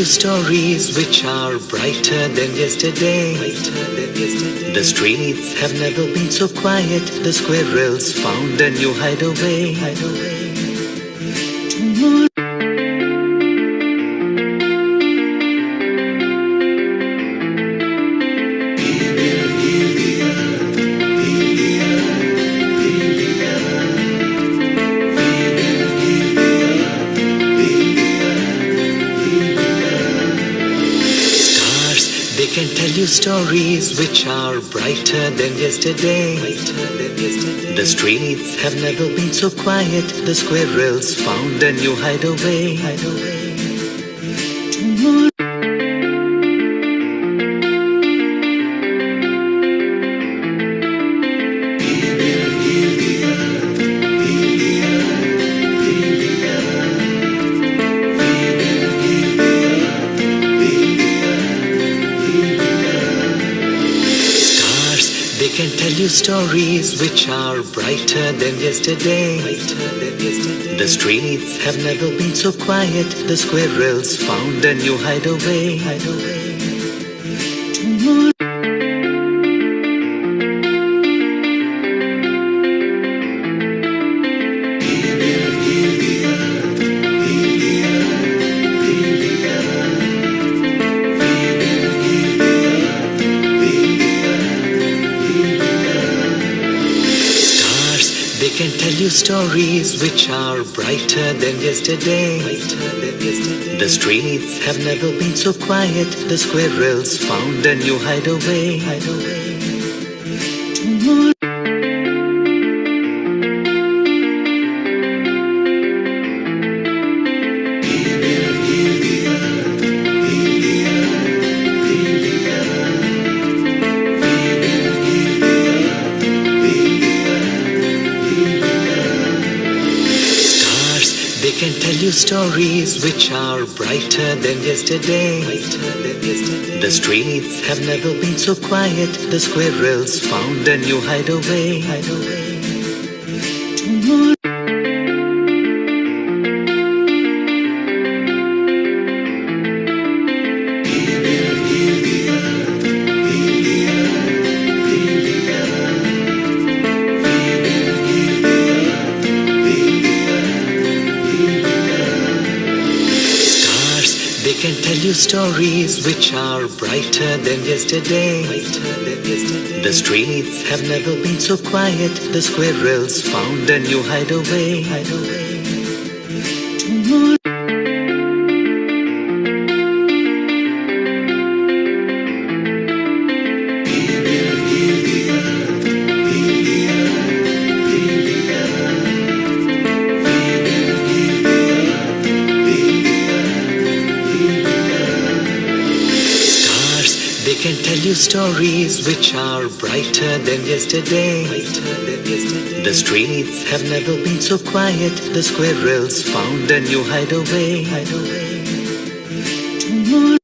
you stories which are brighter than yesterday. The streets have never been so quiet. The squirrels found a new hideaway. Tomorrow. They can tell you stories which are brighter than yesterday. The streets have never been so quiet. The squirrels found a new hideaway. Tomorrow. They can tell you stories which are brighter than yesterday. The streets have never been so quiet. The squirrels found a new hideaway. Tomorrow. They can tell you stories which are brighter than yesterday. The streets have never been so quiet. The squirrels found a new hideaway. Tomorrow. They can tell you stories which are brighter than yesterday. The streets have never been so quiet. The squirrels found a new hideaway. Tomorrow. They can tell you stories which are brighter than yesterday. The streets have never been so quiet. The squirrels found a new hideaway. Tomorrow. They can tell you stories which are brighter than yesterday. The streets have never been so quiet. The squirrels found a new hideaway. Tomorrow.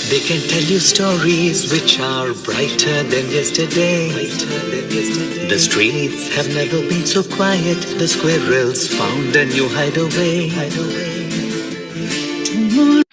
They can tell you stories which are brighter than yesterday. The streets have never been so quiet. The squirrels found a new hideaway. Tomorrow.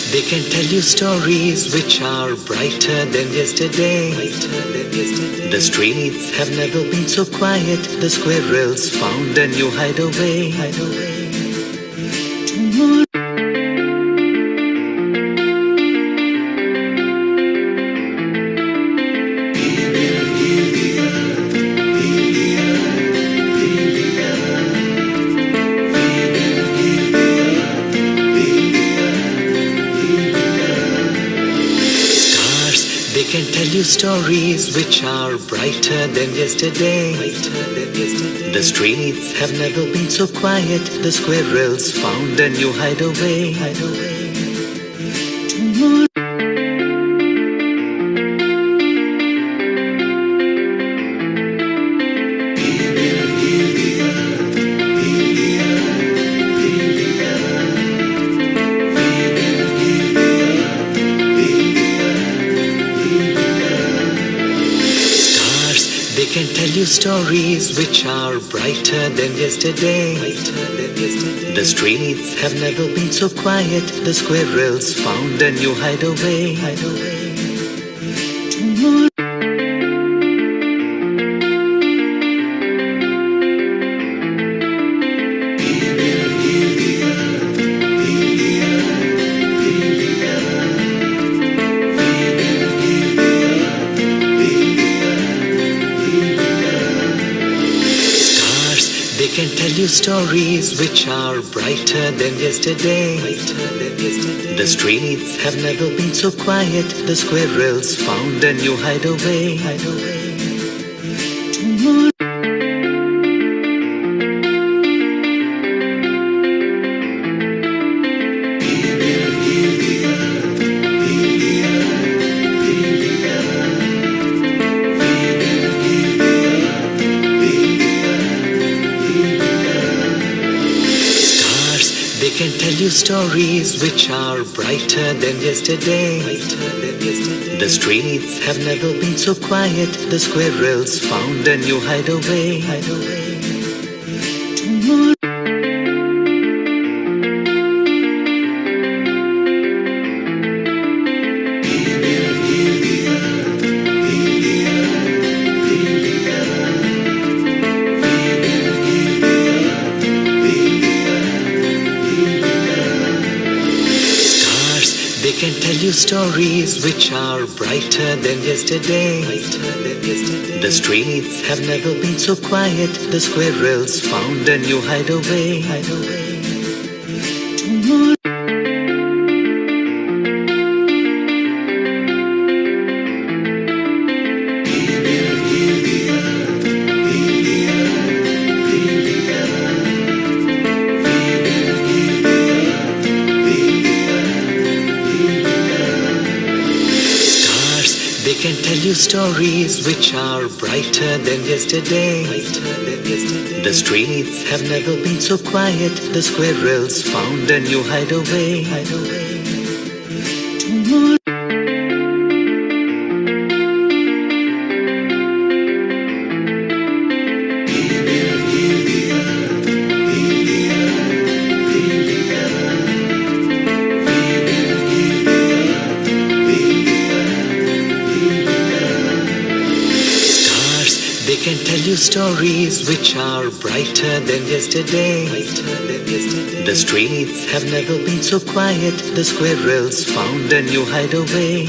They can tell you stories which are brighter than yesterday. The streets have never been so quiet. The squirrels found a new hideaway. Tomorrow. They can tell you stories which are brighter than yesterday. The streets have never been so quiet. The squirrels found a new hideaway. They can tell you stories which are brighter than yesterday. The streets have never been so quiet. The squirrels found a new hideaway. They can tell you stories which are brighter than yesterday. The streets have never been so quiet. The squirrels found a new hideaway. They can tell you stories which are brighter than yesterday. The streets have never been so quiet. The squirrels found a new hideaway. They can tell you stories which are brighter than yesterday. The streets have never been so quiet. The squirrels found a new hideaway. They can tell you stories which are brighter than yesterday. The streets have never been so quiet. The squirrels found a new hideaway. They can tell you stories which are brighter than yesterday. The streets have never been so quiet. The squirrels found a new hideaway.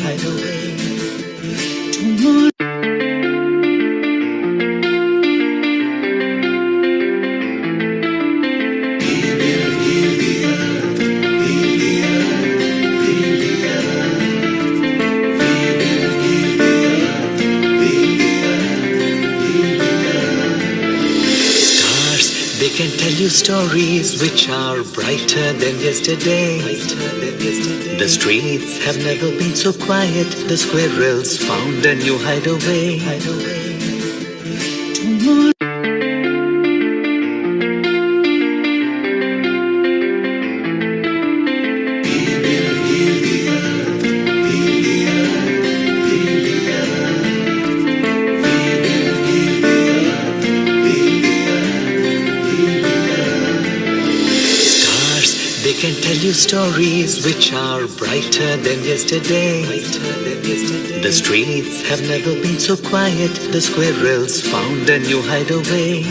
They can tell you stories which are brighter than yesterday. The streets have never been so quiet. The squirrels found a new hideaway. They can tell you stories which are brighter than yesterday. The streets have never been so quiet. The squirrels found a new hideaway.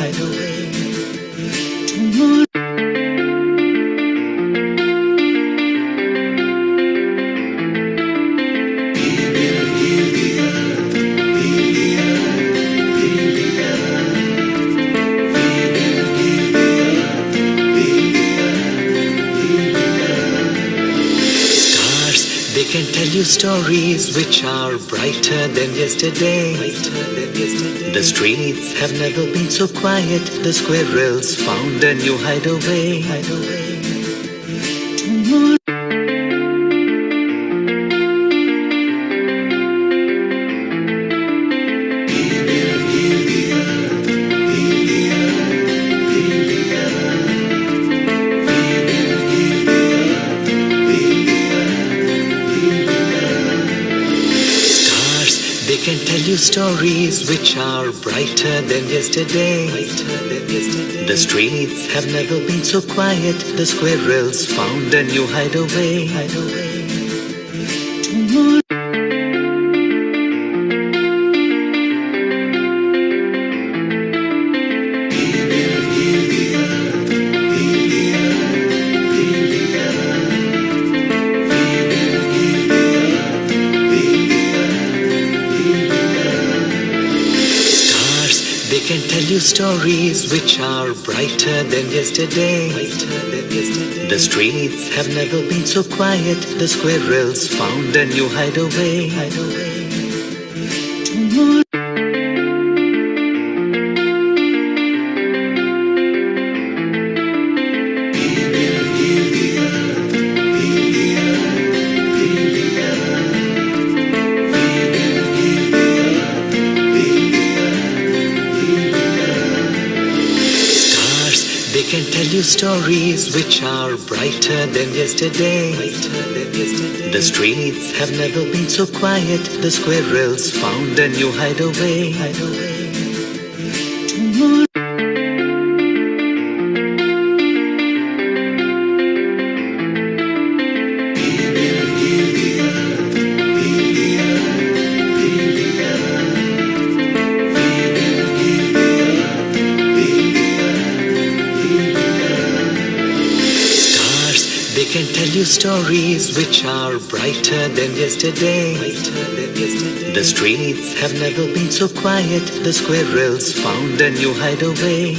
They can tell you stories which are brighter than yesterday. The streets have never been so quiet. The squirrels found a new hideaway. They can tell you stories which are brighter than yesterday. The streets have never been so quiet. The squirrels found a new hideaway. They can tell you stories which are brighter than yesterday. The streets have never been so quiet. The squirrels found a new hideaway. They can tell you stories which are brighter than yesterday. The streets have never been so quiet. The squirrels found a new hideaway. 'They can tell you stories which are brighter than yesterday. The streets have never been so quiet. The squirrels found a new hideaway.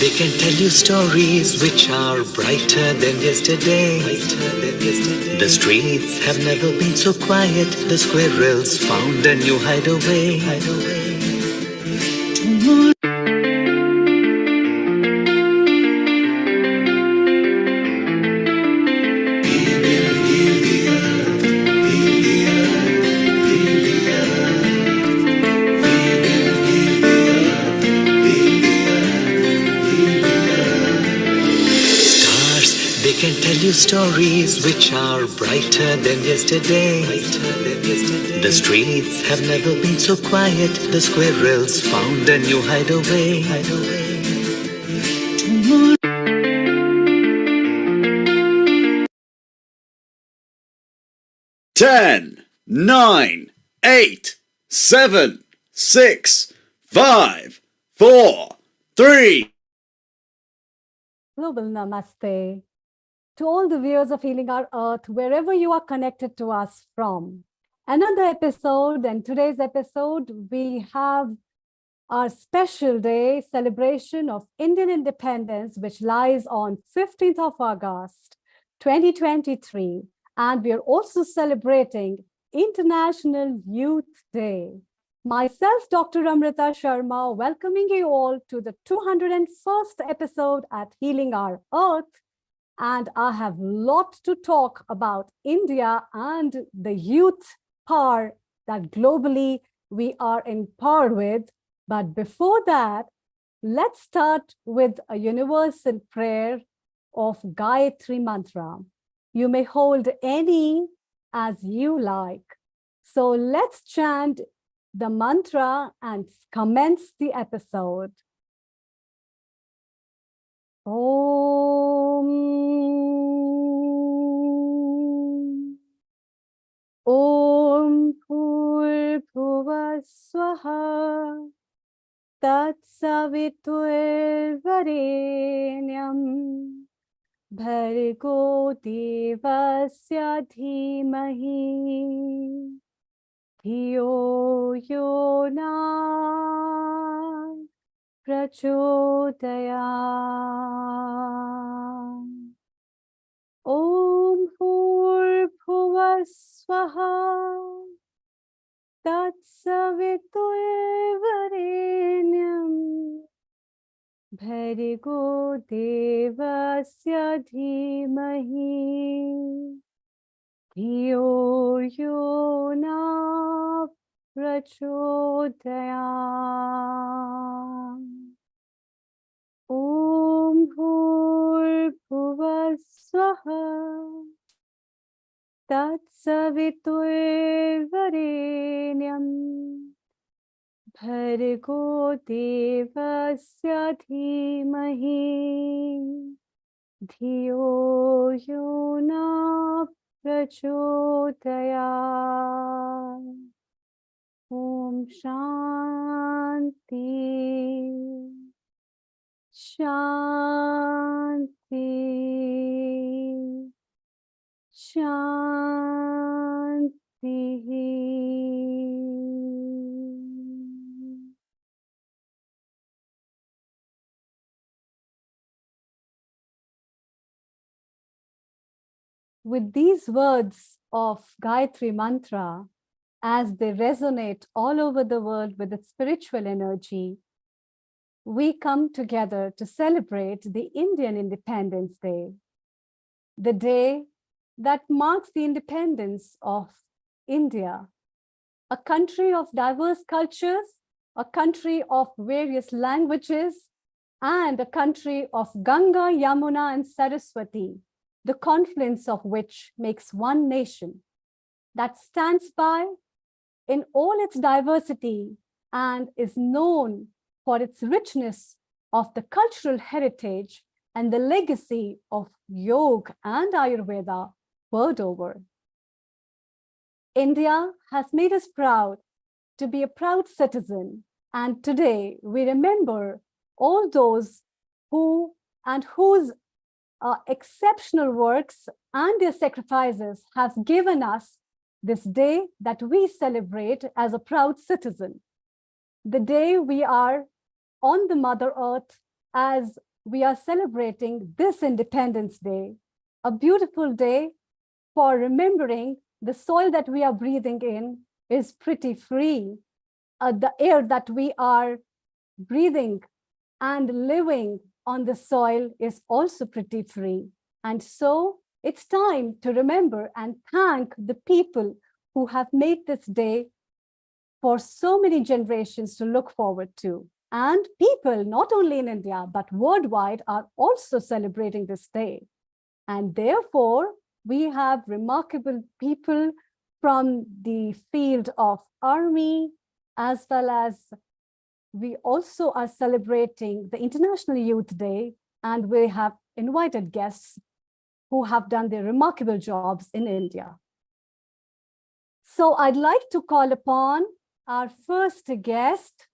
'They can tell you stories which are brighter than yesterday. The streets have never been so quiet. The squirrels found a new hideaway. 'They can tell you stories which are brighter than yesterday. The streets have never been so quiet. The squirrels found a new hideaway. 10, 9, 8, 7, 6, 5, 4, 3. Global Namaste. To all the viewers of Healing Our Earth, wherever you are connected to us from. Another episode, and today's episode, we have our special day celebration of Indian independence, which lies on 15th of August, 2023. And we are also celebrating International Youth Day. Myself, Dr. Amrita Sharma, welcoming you all to the 201st episode at Healing Our Earth. And I have a lot to talk about India and the youth power that globally we are empowered with. But before that, let's start with a universal prayer of Gayatri Mantra. You may hold any as you like. So let's chant the mantra and commence the episode. Om Om Bhur Bhuva Swaha Tatsaviturvarenyam Bhargo devasya dhimahi Dhiyo yo na prachodayam. Om Bhurbhuvah Swaha Tatsaviturvarenyam Bhargo devasya dhimahi Dhiyo yo na prachodayam. Om Bhurbhuvah Swaha Tatsaviturvarenyam Bhargo devasya dhimahi Dhiyo yo na prachodayam. Om Shanti Shanti Shanti. With these words of Gayatri Mantra, as they resonate all over the world with its spiritual energy, we come together to celebrate the Indian Independence Day, the day that marks the independence of India, a country of diverse cultures, a country of various languages, and a country of Ganga, Yamuna, and Saraswati, the confluence of which makes one nation that stands by in all its diversity and is known for its richness of the cultural heritage and the legacy of yoga and Ayurveda world over. India has made us proud to be a proud citizen, and today we remember all those who and whose exceptional works and their sacrifices have given us this day that we celebrate as a proud citizen. The day we are on the Mother Earth as we are celebrating this Independence Day, a beautiful day for remembering the soil that we are breathing in is pretty free. The air that we are breathing and living on the soil is also pretty free. And so it's time to remember and thank the people who have made this day for so many generations to look forward to. And people, not only in India, but worldwide, are also celebrating this day. And therefore, we have remarkable people from the field of army, as well as we also are celebrating the International Youth Day, and we have invited guests who have done their remarkable jobs in India. So I'd like to call upon our first guest,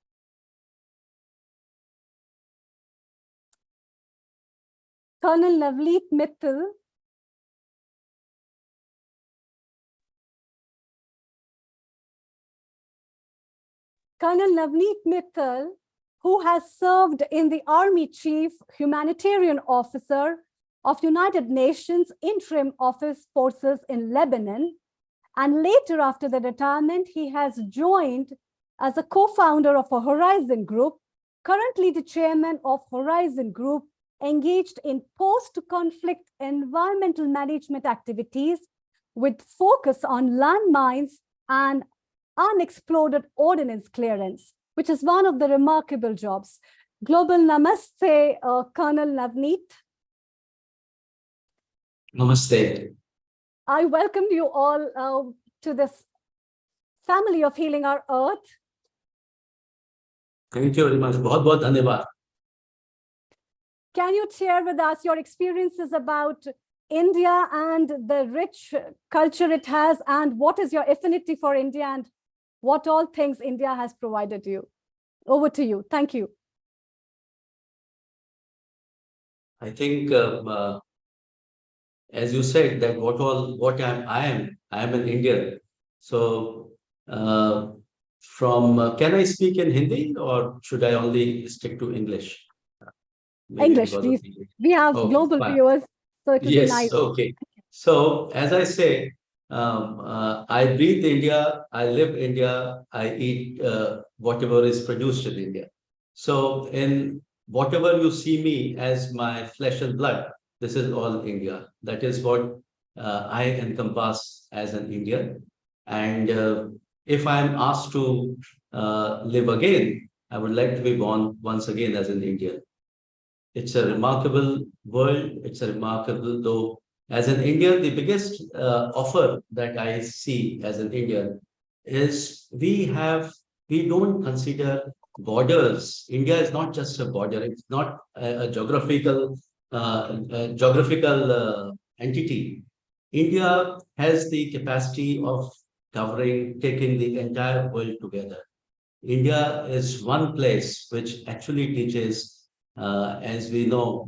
Colonel Navneet Mittal. Colonel Navneet Mittal, who has served in the Army Chief Humanitarian Officer of United Nations Interim Office Forces in Lebanon. And later, after the retirement, he has joined as a co-founder of a Horizon Group, currently the chairman of Horizon Group, engaged in post-conflict environmental management activities with focus on landmines and unexploded ordnance clearance, which is one of the remarkable jobs. Global Namaste, Colonel Navneet. Namaste. I welcome you all to this family of Healing Our Earth. Thank you very much. बहुत-बहुत धन्यवाद. Can you share with us your experiences about India and the rich culture it has, and what is your affinity for India and what all things India has provided you? Over to you. Thank you. I think, as you said, that what I am an Indian. So, can I speak in Hindi or should I only stick to English? Maybe English, because of please. the. We have Okay, global fine. viewers, so it will be nice. Yes, okay. So, as I say, I breathe India, I live India, I eat whatever is produced in India. So, in whatever you see me as my flesh and blood, this is all India. That is what I encompass as an Indian. And if I'm asked to live again, I would like to be born once again as an Indian. It's a remarkable world. It's a remarkable, though, as an Indian, the biggest offer that I see as an Indian is we don't consider borders. India is not just a border. It's not a geographical entity. India has the capacity of taking the entire world together. India is one place which actually teaches, as we know,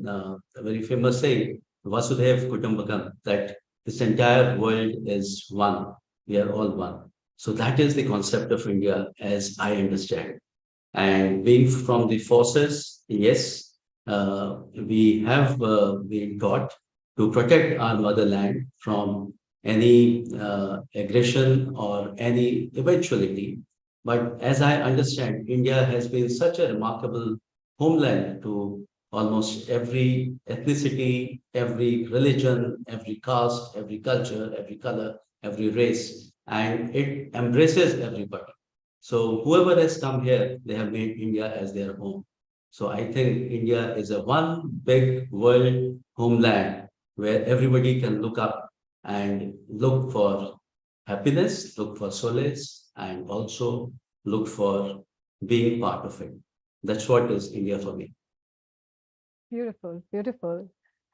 a very famous saying, Vasudev Kutumbakam, that this entire world is one. We are all one. So that is the concept of India as I understand. And being from the forces, yes, we have been taught to protect our motherland from any aggression or any eventuality. But as I understand, India has been such a remarkable homeland to almost every ethnicity, every religion, every caste, every culture, every color, every race, and it embraces everybody. So whoever has come here, they have made India as their home. So I think India is a one big world homeland where everybody can look up and look for happiness, look for solace, and also look for being part of it. That's what is India for me. Beautiful, beautiful.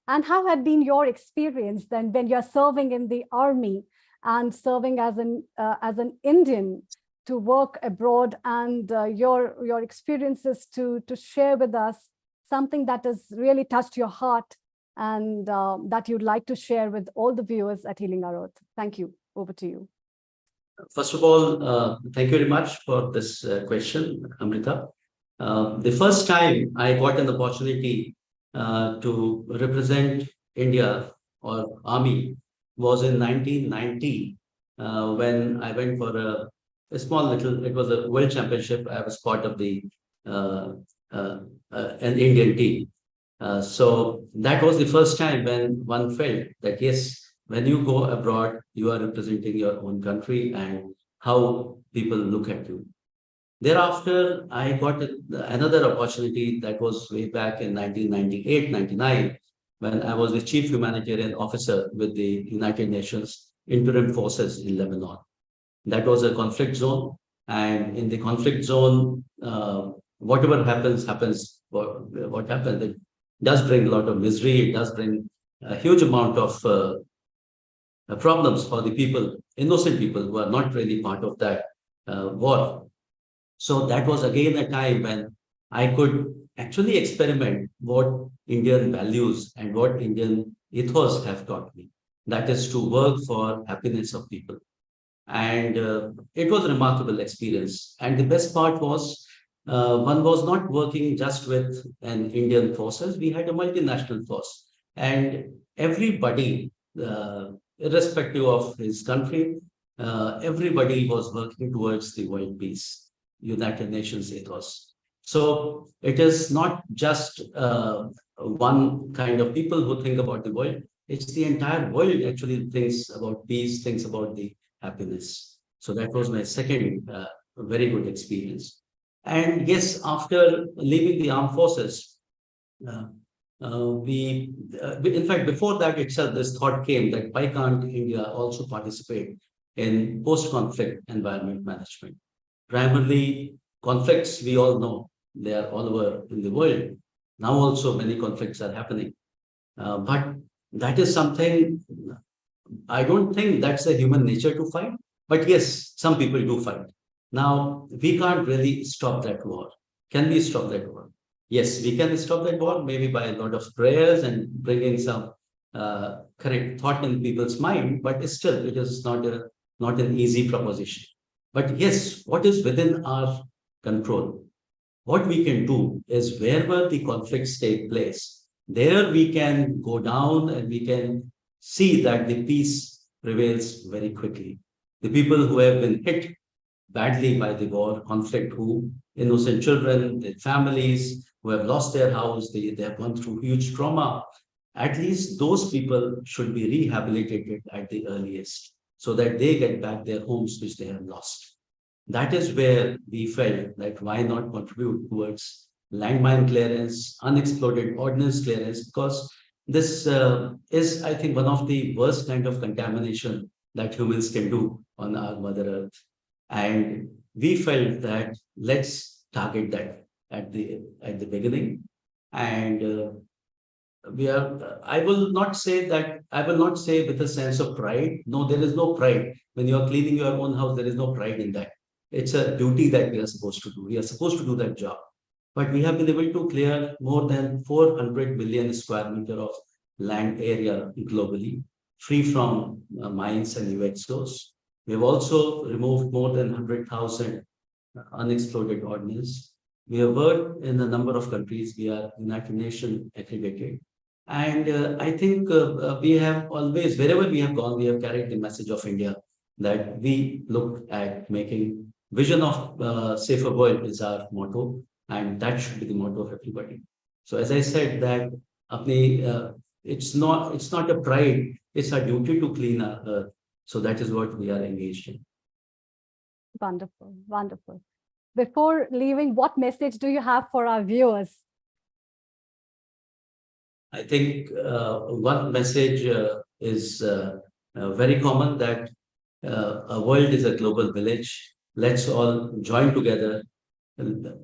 And how had been your experience then when you're serving in the army and serving as an Indian to work abroad, and your experiences to share with us something that has really touched your heart and that you'd like to share with all the viewers at Healing Our Earth. Thank you. Over to you. First of all, thank you very much for this question, Amrita. The first time I got an opportunity to represent India or Army was in 1990 when I went for a small little, it was a world championship. I was part of the an Indian team. So that was the first time when one felt that yes, when you go abroad, you are representing your own country and how people look at you. Thereafter, I got another opportunity that was way back in 1998, 99, when I was the chief humanitarian officer with the United Nations Interim Forces in Lebanon. That was a conflict zone. And in the conflict zone, whatever happens. What happens, it does bring a lot of misery. It does bring a huge amount of problems for the people, innocent people who are not really part of that war. So that was again a time when I could actually experiment what Indian values and what Indian ethos have taught me. That is to work for happiness of people. And it was a remarkable experience. And the best part was one was not working just with an Indian forces. We had a multinational force, and everybody, irrespective of his country, everybody was working towards the world peace, United Nations ethos. So it is not just one kind of people who think about the world. It's the entire world actually thinks about peace, thinks about the happiness. So that was my second very good experience. And yes, after leaving the armed forces, uh, in fact, before that itself, this thought came that why can't India also participate in post-conflict environment management? Primarily, conflicts, we all know, they are all over in the world. Now also many conflicts are happening. But that is something, I don't think that's a human nature to fight. But yes, some people do fight. Now, we can't really stop that war. Can we stop that war? Yes, we can stop that war, maybe by a lot of prayers and bringing some correct thought in people's mind, but still it is not an easy proposition. But yes, what is within our control? What we can do is wherever the conflicts take place, there we can go down and we can see that the peace prevails very quickly. The people who have been hit badly by the war, conflict, who innocent children, their families who have lost their house, they have gone through huge trauma. At least those people should be rehabilitated at the earliest so that they get back their homes which they have lost. That is where we felt that why not contribute towards landmine clearance, unexploded ordnance clearance, because this is, I think, one of the worst kind of contamination that humans can do on our Mother Earth. And we felt that let's target that at the beginning. And we are, I will not say with a sense of pride. No, there is no pride. When you are cleaning your own house, there is no pride in that. It's a duty that we are supposed to do. We are supposed to do that job. But we have been able to clear more than 400 million square meter of land area globally, free from mines and UXOs. We have also removed more than 100,000 unexploded ordnance. We have worked in a number of countries. We are United Nations accredited. And I think we have always, wherever we have gone, we have carried the message of India that we look at making vision of safer world is our motto, and that should be the motto of everybody. So as I said, that it's not a pride, it's our duty to clean our earth. So that is what we are engaged in. Wonderful, wonderful. Before leaving, what message do you have for our viewers? I think one message is very common, that a world is a global village. Let's all join together.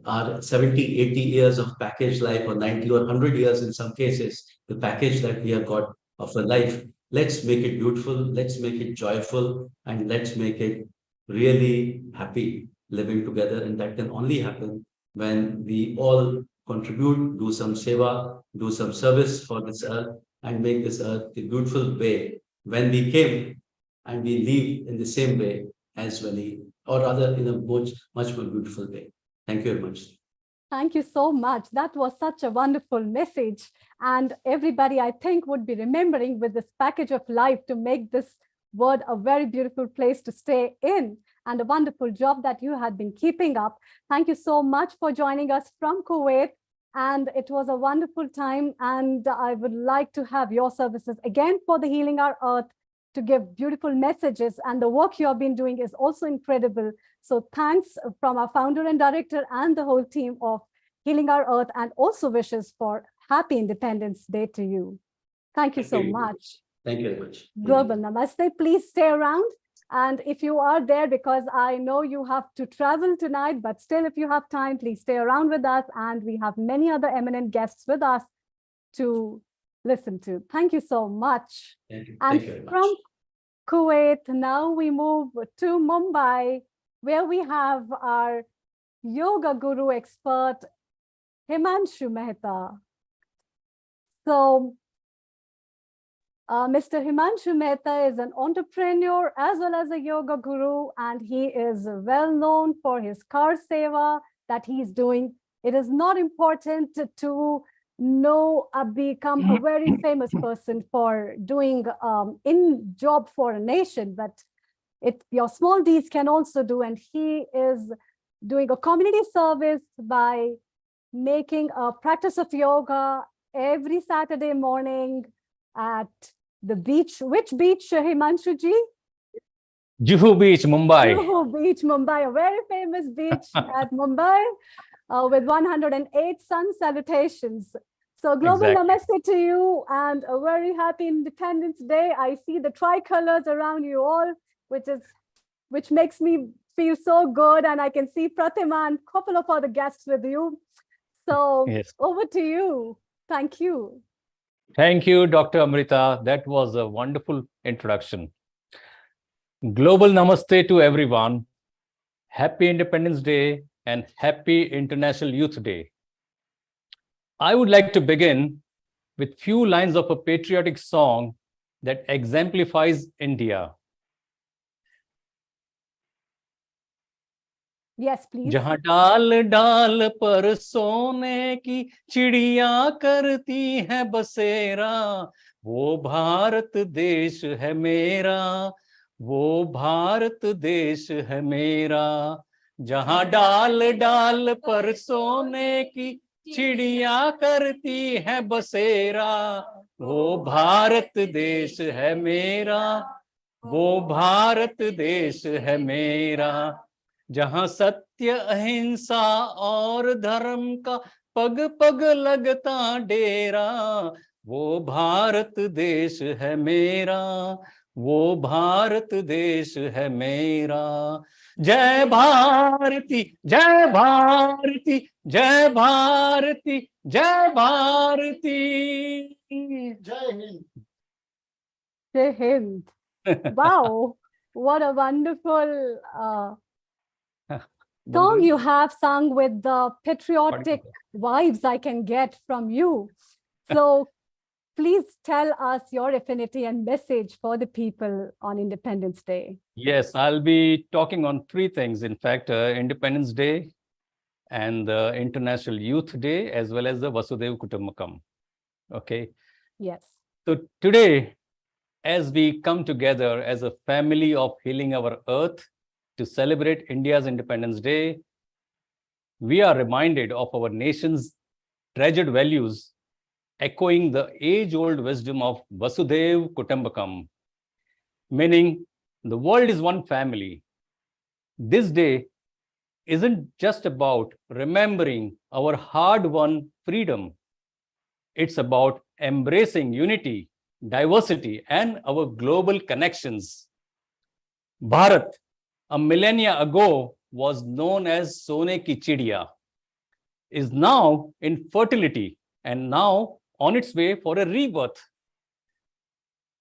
Our 70, 80 years of packaged life, or 90 or 100 years in some cases, the package that we have got of a life, let's make it beautiful, let's make it joyful, and let's make it really happy living together. And that can only happen when we all contribute, do some seva, do some service for this earth, and make this earth the beautiful way when we came, and we live in the same way as well, or rather in a much more beautiful way. Thank you very much. Thank you so much. That was such a wonderful message. And everybody, I think, would be remembering with this package of life to make this world a very beautiful place to stay in, and a wonderful job that you had been keeping up. Thank you so much for joining us from Kuwait. And it was a wonderful time. And I would like to have your services again for the Healing Our Earth to give beautiful messages. And the work you have been doing is also incredible. So thanks from our founder and director and the whole team of Healing Our Earth, and also wishes for Happy Independence Day to you. Thank you so much. Thank you very much. Global Namaste. Please stay around. And if you are there, because I know you have to travel tonight, but still, if you have time, please stay around with us. And we have many other eminent guests with us to listen to. Thank you so much. Thank you. And Thank you very much. from Kuwait, now we move to Mumbai, where we have our yoga guru expert, Himanshu Mehta. So, Mr. Himanshu Mehta is an entrepreneur as well as a yoga guru, and he is well known for his car seva that he's doing. It is not important to become a very famous person for doing in job for a nation, but your small deeds can also do. And he is doing a community service by making a practice of yoga every Saturday morning at the beach. Which beach, Himanshu-ji? Juhu Beach, Mumbai. Juhu Beach, Mumbai, a very famous beach at Mumbai with 108 sun salutations. So global namaste to you, and a very happy Independence Day. I see the tricolors around you all, which makes me feel so good. And I can see Pratima and a couple of other guests with you. So yes. Over to you. Thank you. Thank you, Dr. Amrita. That was a wonderful introduction. Global namaste to everyone. Happy Independence Day and happy International Youth Day. I would like to begin with few lines of a patriotic song that exemplifies India. Yes, please. जहाँ डाल डाल पर सोने की चिड़िया करती है बसेरा, वो भारत देश है मेरा, वो भारत देश है मेरा। जहाँ डाल डाल पर सोने की चिड़िया करती है बसेरा, वो भारत देश है मेरा, वो भारत देश है मेरा। जहाँ सत्य अहिंसा और धर्म का पग पग लगता डेरा, वो भारत देश है मेरा, वो भारत देश है मेरा। जय भारती, जय भारती, जय भारती, जय भारती। जय Hind. Jai Hind. Wow, what a wonderful song you have sung with the patriotic vibes I can get from you. So please tell us your affinity and message for the people on Independence Day. Yes, I'll be talking on three things. In fact, Independence Day and the International Youth Day, as well as the Vasudhaiva Kutumbakam. Okay. Yes. So today, as we come together as a family of healing our earth to celebrate India's Independence Day, we are reminded of our nation's treasured values, echoing the age-old wisdom of Vasudhaiva Kutumbakam, meaning the world is one family. This day isn't just about remembering our hard-won freedom. It's about embracing unity, diversity, and our global connections. Bharat, a millennia ago, was known as Sone ki Chidiya, is now in fertility and now on its way for a rebirth.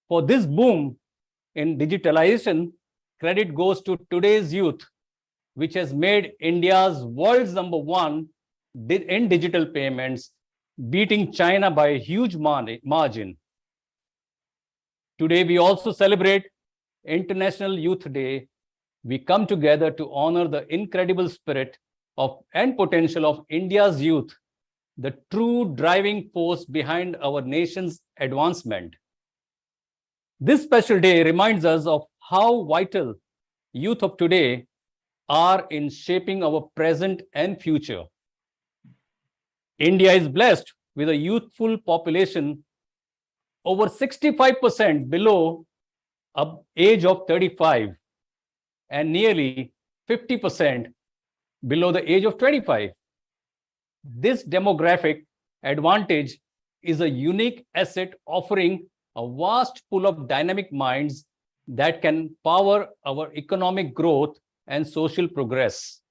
For this boom in digitalization, credit goes to today's youth, which has made India's world's #1 in digital payments, beating China by a huge margin. Today, we also celebrate International Youth Day. We come together to honor the incredible spirit and potential of India's youth, the true driving force behind our nation's advancement. This special day reminds us of how vital youth of today are in shaping our present and future. India is blessed with a youthful population over 65% below the age of 35 and nearly 50% below the age of 25. This demographic advantage is a unique asset, offering a vast pool of dynamic minds that can power our economic growth and social progress.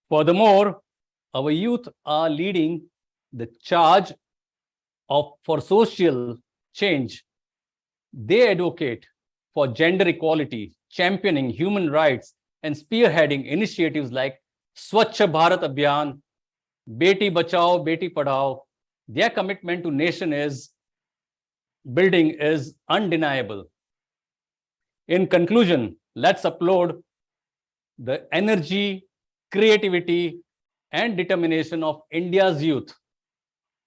Furthermore, our youth are leading the charge for social change. They advocate for gender equality, championing human rights, and spearheading initiatives like Swachh Bharat Abhiyan, Beti Bachao, Beti Padhao. Their commitment to nation building is undeniable. In conclusion, let's applaud the energy, creativity, and determination of India's youth.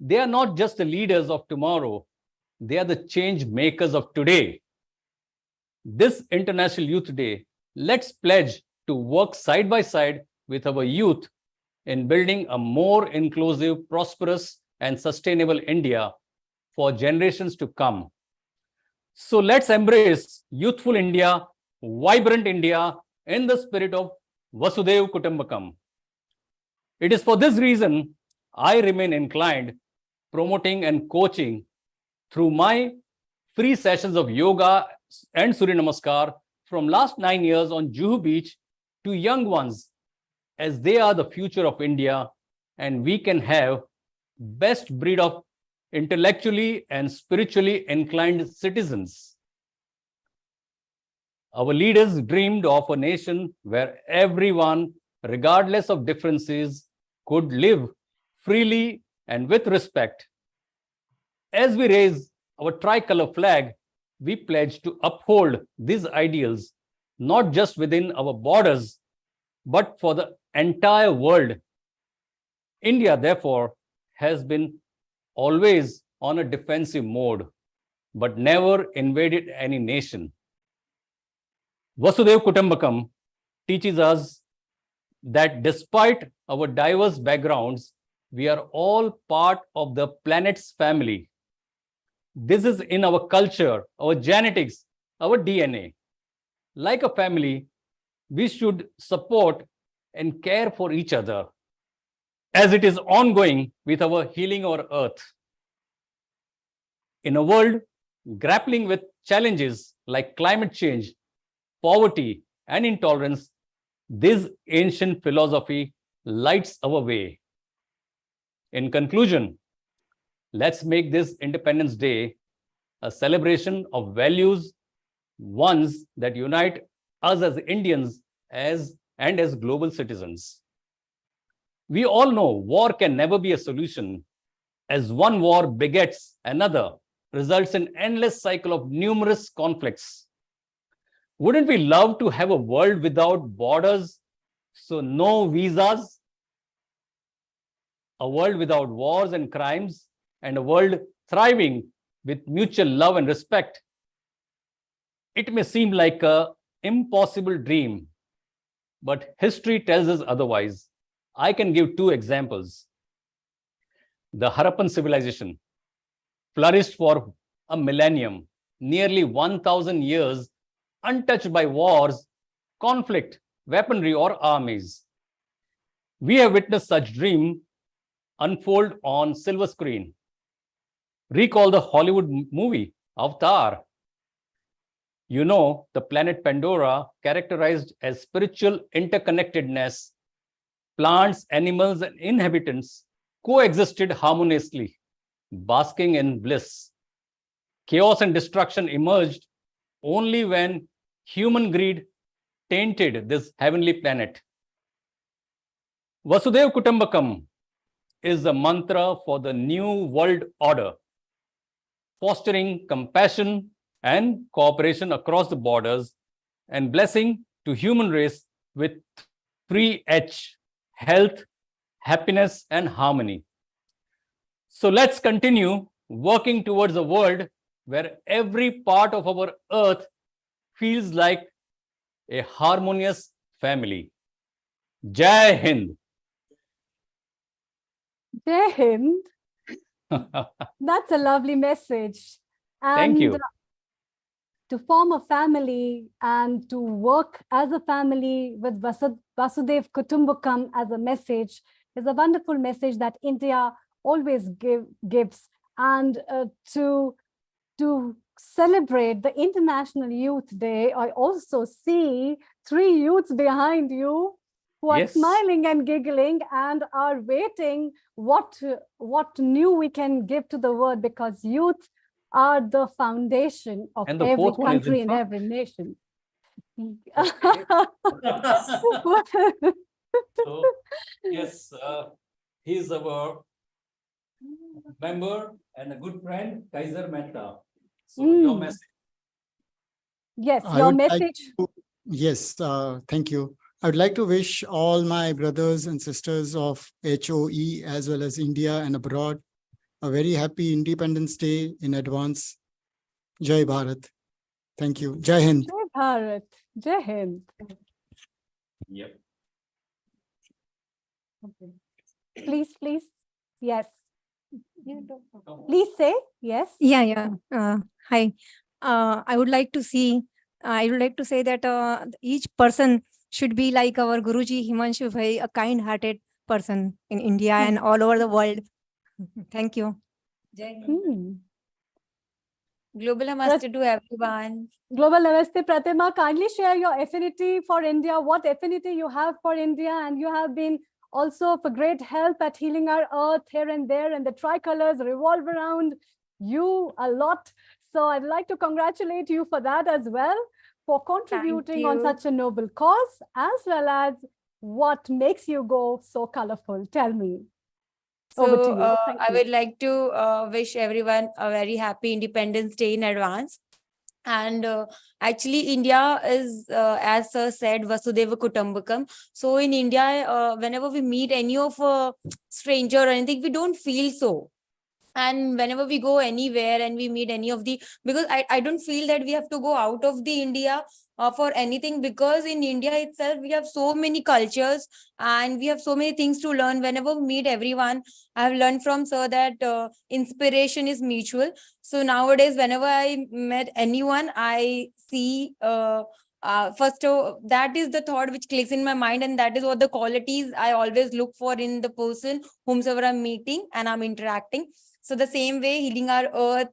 They are not just the leaders of tomorrow, they are the change makers of today. This International Youth Day, let's pledge to work side by side with our youth in building a more inclusive, prosperous, and sustainable India for generations to come. So let's embrace youthful India, vibrant India in the spirit of Vasudhaiva Kutumbakam. It is for this reason I remain inclined, promoting and coaching through my free sessions of yoga and Surya Namaskar from last 9 years on Juhu Beach to young ones, as they are the future of India, and we can have best breed of intellectually and spiritually inclined citizens. Our leaders dreamed of a nation where everyone, regardless of differences, could live freely and with respect. As we raise our tricolor flag, we pledge to uphold these ideals, not just within our borders, but for the entire world. India, therefore, has been always on a defensive mode, but never invaded any nation. Vasudev Kutumbakam teaches us that despite our diverse backgrounds, we are all part of the planet's family. This is in our culture, our genetics, our DNA. Like a family, we should support and care for each other as it is ongoing with our healing our earth. In a world grappling with challenges like climate change, poverty, and intolerance, this ancient philosophy lights our way. In conclusion, let's make this Independence Day a celebration of values, ones that unite us as Indians and as global citizens. We all know war can never be a solution, as one war begets another, results in endless cycle of numerous conflicts. Wouldn't we love to have a world without borders, so no visas? A world without wars and crimes, and a world thriving with mutual love and respect. It may seem like an impossible dream, but history tells us otherwise. I can give two examples. The Harappan civilization flourished for a millennium, nearly 1,000 years, untouched by wars, conflict, weaponry, or armies. We have witnessed such dream unfold on silver screen. Recall the Hollywood movie Avatar. You know, the planet Pandora, characterized as spiritual interconnectedness, plants, animals, and inhabitants coexisted harmoniously, basking in bliss. Chaos and destruction emerged only when human greed tainted this heavenly planet. Vasudev Kutumbakam is the mantra for the new world order, fostering compassion and cooperation across the borders and blessing to human race with 3H: health, happiness, and harmony. So let's continue working towards a world where every part of our earth feels like a harmonious family. Jai Hind. Jai Hind. That's a lovely message. Thank you. To form a family and to work as a family with Vasudev Kutumbakam as a message is a wonderful message that India always gives. And to celebrate the International Youth Day, I also see 3 youths behind you who are smiling and giggling and are waiting what new we can give to the world, because youth are the foundation of every country and every nation. So, yes, he's our member and a good friend, Kaiser Mehta. So your message. Yes, your message. Yes, thank you. I would like to wish all my brothers and sisters of HOE as well as India and abroad a very happy Independence Day in advance. Jai Bharat. Thank you. Jai Hind. Jai Bharat. Jai Hind. Yep. Okay. Please. Yes. Please say yes. Yeah. Hi. I would like to say that each person should be like our Guruji Himanshu Bhai, a kind-hearted person in India and all over the world. Thank you. Global Namaste to everyone. Global Namaste. Pratima, kindly share your affinity for India, what affinity you have for India, and you have been also of a great help at healing our earth here and there, and the tricolors revolve around you a lot. So I'd like to congratulate you for that as well, for contributing on you. such a noble cause, as well as what makes you go so colorful. Tell me. Over to So you. Thank I you. would like to wish everyone a very happy Independence Day in advance. And actually, India is, as Sir said, Vasudeva Kutumbakam. So in India, whenever we meet any of a stranger or anything, we don't feel so. And whenever we go anywhere and we meet any of the, because I don't feel that we have to go out of the India for anything, because in India itself we have so many cultures and we have so many things to learn. Whenever we meet everyone, I have learned from Sir that inspiration is mutual. So nowadays, whenever I met anyone, I see first that is the thought which clicks in my mind, and that is what the qualities I always look for in the person whomsoever I'm meeting and I'm interacting. So the same way, healing our earth,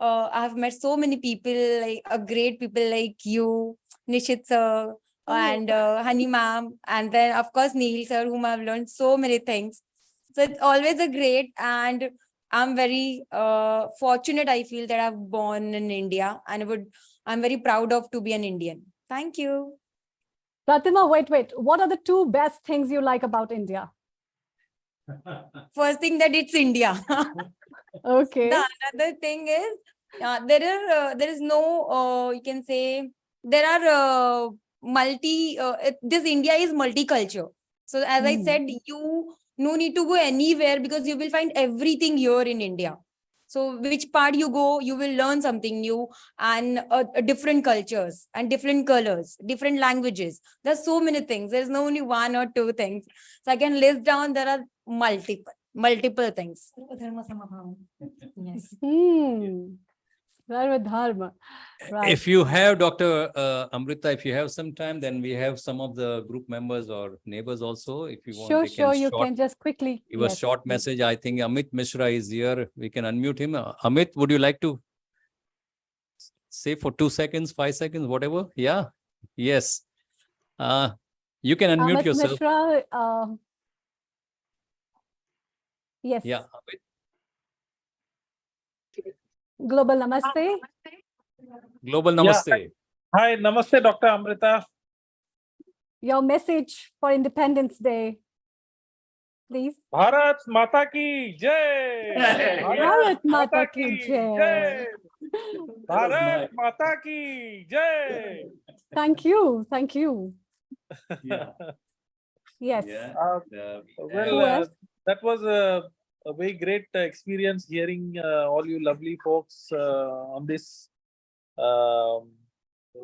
I've met so many people, like great people like you, Nishit sir, and Honey ma'am, and then of course Neil sir, whom I've learned so many things. So it's always a great, and I'm very fortunate. I feel that I've born in India, and I'm very proud of to be an Indian. Thank you. Pratima, wait. What are the two best things you like about India? First thing, that it's India. Okay. The another thing is there is no you can say there are this India is multicultural. So as I said, you no need to go anywhere because you will find everything here in India. So which part you go, you will learn something new, and different cultures and different colors, different languages. There's so many things. There's no only one or two things. So I can list down. There are multiple things. Yes. Dharma. Right. If you have, Dr. Amrita, if you have some time, then we have some of the group members or neighbors also. If you want, they Sure. can You can just quickly give a short message. I think Amit Mishra is here. We can unmute him. Amit, would you like to say for 2 seconds, 5 seconds, whatever? Yeah. Yes. You can unmute Amit yourself. Mishra, yes. Yeah. Amit. Global Namaste. Global Namaste. Yeah. Hi, Namaste, Dr. Amrita. Your message for Independence Day, please. Bharat Mata ki Jai. Bharat Mata ki Jai. Bharat Mata ki Jai. Thank you. Yeah. Yes. Yeah. That was a very great experience hearing all you lovely folks on this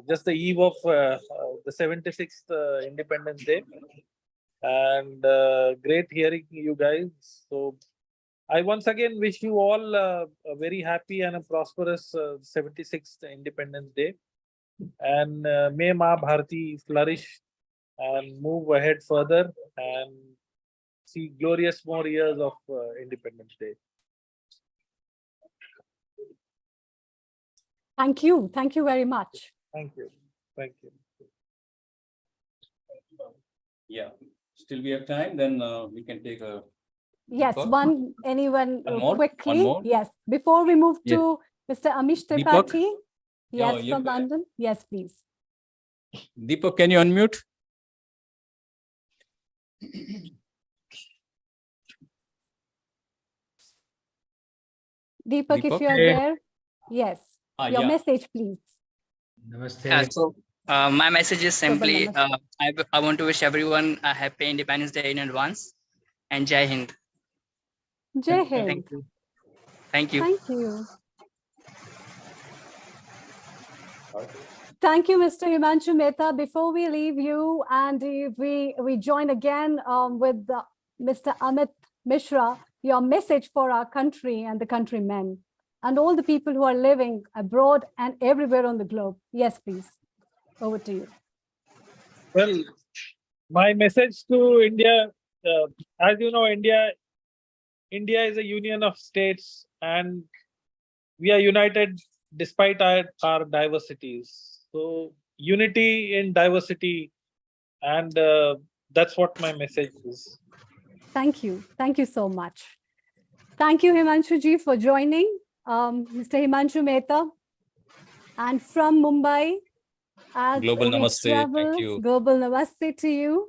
just the eve of the 76th Independence Day, and great hearing you guys. So I once again wish you all a very happy and a prosperous 76th Independence Day, and may Ma Bharati flourish and move ahead further and see glorious more years of Independence Day. Thank you very much. Thank you. Yeah. Still we have time, then we can take a... Yes, anyone One more? quickly. One more? Yes, before we move Yes. to Mr. Amish Deepak? Tripathi. Yes, Yeah, from London. Yes, please. Deepak, can you unmute? Deepak, if Deepak? you're there. Yes. Your yeah. message, please. So my message is simply, Namaste. I want to wish everyone a happy Independence Day in advance, and Jai Hind. Jai Hind. Thank you. Thank you. Thank you. Thank you, Mr. Himanshu Mehta. Before we leave you, and we join again with Mr. Amit Mishra, your message for our country and the countrymen and all the people who are living abroad and everywhere on the globe. Yes, please. Over to you. Well, my message to India, as you know, India is a union of states, and we are united despite our diversities. So unity in diversity, and that's what my message is. Thank you. Thank you so much. Thank you, Himanshu ji, for joining. Mr. Himanshu Mehta. And from Mumbai, As Global we namaste. travel, Thank you. global namaste to you.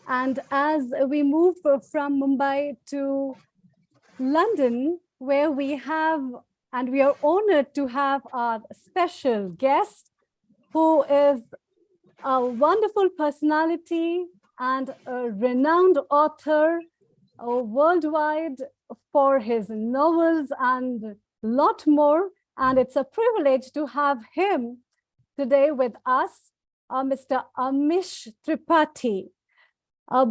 And as we move from Mumbai to London, where we have, and we are honored to have our special guest, who is a wonderful personality and a renowned author worldwide for his novels and a lot more. And it's a privilege to have him today with us, Mr. Amish Tripathi.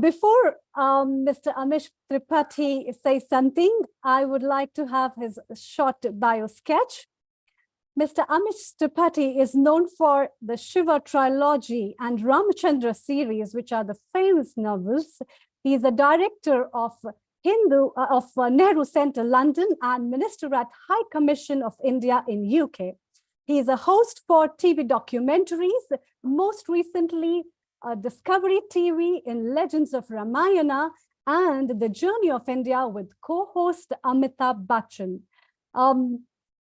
Before Mr. Amish Tripathi says something, I would like to have his short bio sketch. Mr. Amish Tripathi is known for the Shiva trilogy and Ramachandra series, which are the famous novels. He is a director of Nehru Centre, London, and Minister at High Commission of India in UK. He is a host for TV documentaries, most recently Discovery TV in Legends of Ramayana and The Journey of India with co-host Amitabh Bachchan.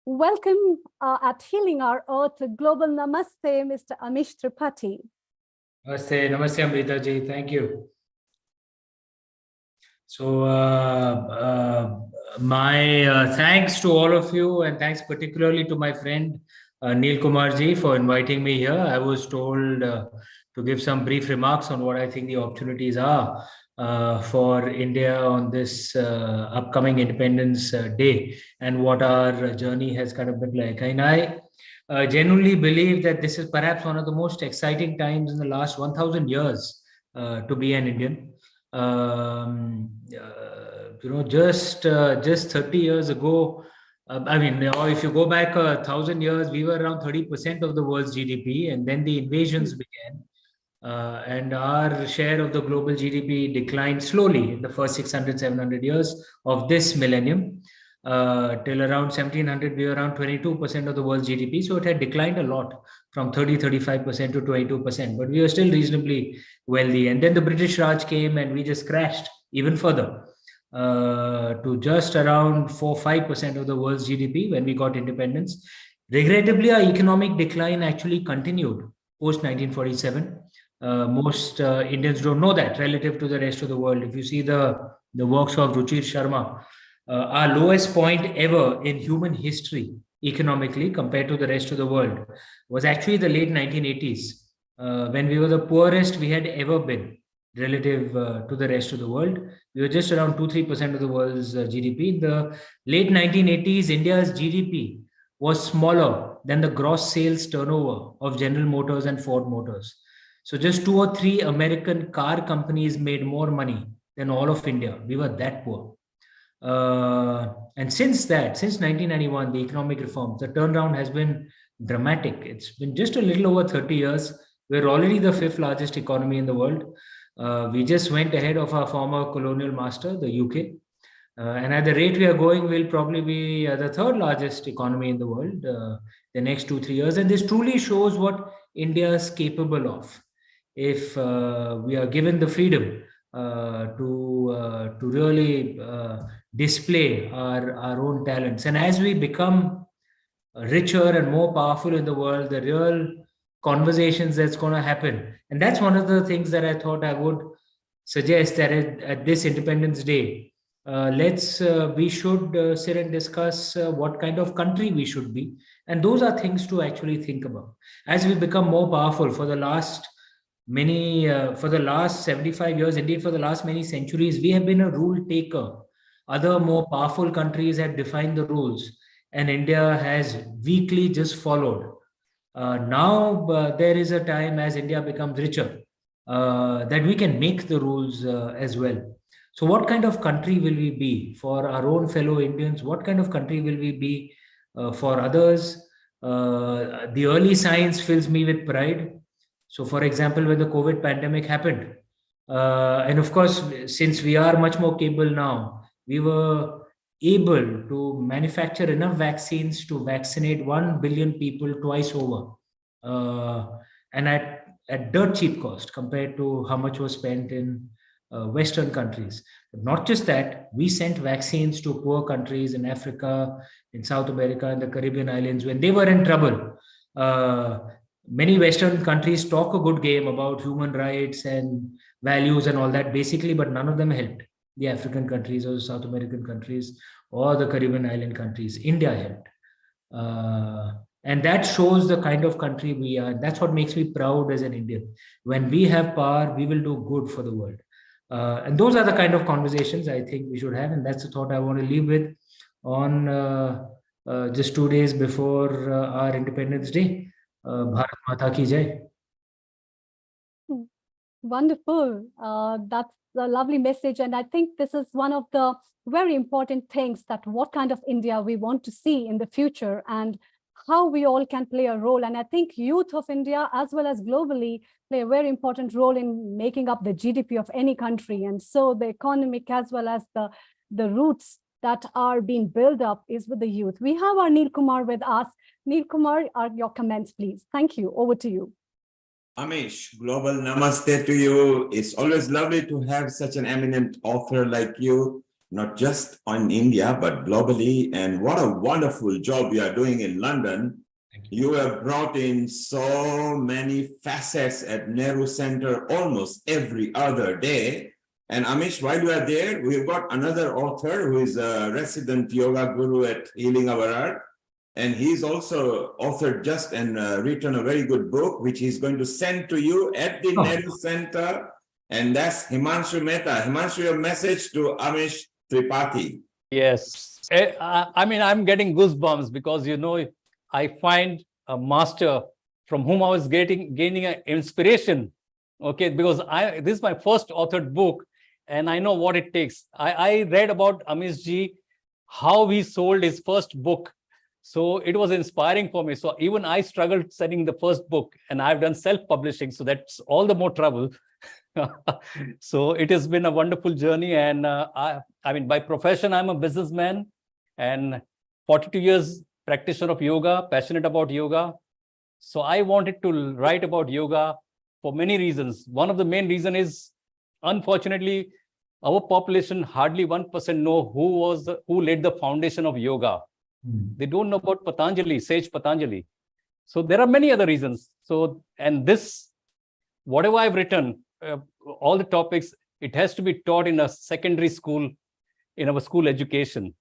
Welcome at Healing Our Earth. Global Namaste, Mr. Amish Tripathi. Namaste, Amrita ji. Thank you. So, my thanks to all of you, and thanks particularly to my friend Neil Kumar ji for inviting me here. I was told to give some brief remarks on what I think the opportunities are for India on this upcoming Independence Day and what our journey has kind of been like. And I genuinely believe that this is perhaps one of the most exciting times in the last 1,000 years to be an Indian. Just 30 years ago, if you go back 1,000 years, we were around 30% of the world's GDP, and then the invasions began. And our share of the global GDP declined slowly in the first 600, 700 years of this millennium. Till around 1700, we were around 22% of the world's GDP. So it had declined a lot from 35% to 22%, but we were still reasonably wealthy. And then the British Raj came and we just crashed even further to just around 4-5% of the world's GDP when we got independence. Regrettably, our economic decline actually continued post 1947. Most Indians don't know that relative to the rest of the world. If you see the works of Ruchir Sharma, our lowest point ever in human history economically compared to the rest of the world was actually the late 1980s, when we were the poorest we had ever been relative to the rest of the world. We were just around 2-3% of the world's GDP. In the late 1980s, India's GDP was smaller than the gross sales turnover of General Motors and Ford Motors. So just 2 or 3 American car companies made more money than all of India. We were that poor. And since 1991, the economic reforms, the turnaround has been dramatic. It's been just a little over 30 years. We're already the 5th largest economy in the world. We just went ahead of our former colonial master, the UK. And at the rate we are going, we'll probably be the 3rd largest economy in the world the next 2-3 years. And this truly shows what India is capable of if we are given the freedom to really display our own talents. And as we become richer and more powerful in the world, the real conversations that's going to happen. And that's one of the things that I thought I would suggest, that at this Independence Day, we should sit and discuss what kind of country we should be. And those are things to actually think about. As we become more powerful for the last 75 years, indeed for the last many centuries, we have been a rule taker. Other more powerful countries have defined the rules, and India has weakly just followed. Now there is a time, as India becomes richer, that we can make the rules as well. So what kind of country will we be for our own fellow Indians? What kind of country will we be for others? The early signs fills me with pride. So for example, when the COVID pandemic happened, and of course, since we are much more capable now, we were able to manufacture enough vaccines to vaccinate 1 billion people twice over, and at dirt cheap cost compared to how much was spent in Western countries. But not just that, we sent vaccines to poor countries in Africa, in South America, and the Caribbean islands when they were in trouble. many Western countries talk a good game about human rights and values and all that, basically, but none of them helped the African countries or South American countries or the Caribbean island countries. India helped. And that shows the kind of country we are. That's what makes me proud as an Indian. When we have power, we will do good for the world. And those are the kind of conversations I think we should have. And that's the thought I want to leave with on just 2 days before our Independence Day. Bharat Mata ki jai. Wonderful. That's a lovely message. And I think this is one of the very important things, that what kind of India we want to see in the future and how we all can play a role. And I think youth of India, as well as globally, play a very important role in making up the GDP of any country. And so the economic as well as the roots that are being built up is with the youth. We have our Neil Kumar with us. Neil Kumar, your comments, please. Thank you. Over to you. Amish, global namaste to you. It's always lovely to have such an eminent author like you, not just on India, but globally. And what a wonderful job you are doing in London. You have brought in so many facets at Nehru Center almost every other day. And Amish, while you are there, we've got another author who is a resident yoga guru at Healing Our Heart. And he's also authored just and written a very good book, which he's going to send to you at the Nehru Center. And that's Himanshu Mehta. Himanshu, your message to Amish Tripathi. Yes. I mean, I'm getting goosebumps because, you know, I find a master from whom I was gaining an inspiration. Okay, because this is my first authored book and I know what it takes. I read about Amish ji, how he sold his first book. So it was inspiring for me. So even I struggled selling the first book, and I've done self-publishing. So that's all the more trouble. So it has been a wonderful journey. And I mean, by profession, I'm a businessman and 42 years practitioner of yoga, passionate about yoga. So I wanted to write about yoga for many reasons. One of the main reasons is, unfortunately, our population, hardly 1% know who laid the foundation of yoga. They don't know about Patanjali, Sage Patanjali. So there are many other reasons. So, and this, whatever I've written, all the topics, it has to be taught in a secondary school, in our school education.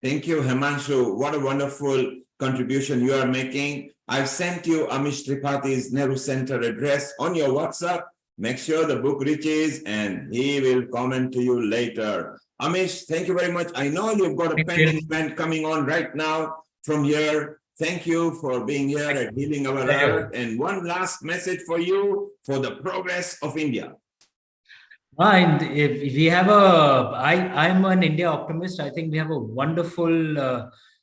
Thank you, Himanshu. What a wonderful contribution you are making. I've sent you Amish Tripathi's Nehru Center address on your WhatsApp. Make sure the book reaches and he will comment to you later. Amish, thank you very much. I know you've got a pending event coming on right now from here. Thank you for being here at Healing Our Heart. And one last message for you for the progress of India. And if we have I'm an India optimist. I think we have a wonderful,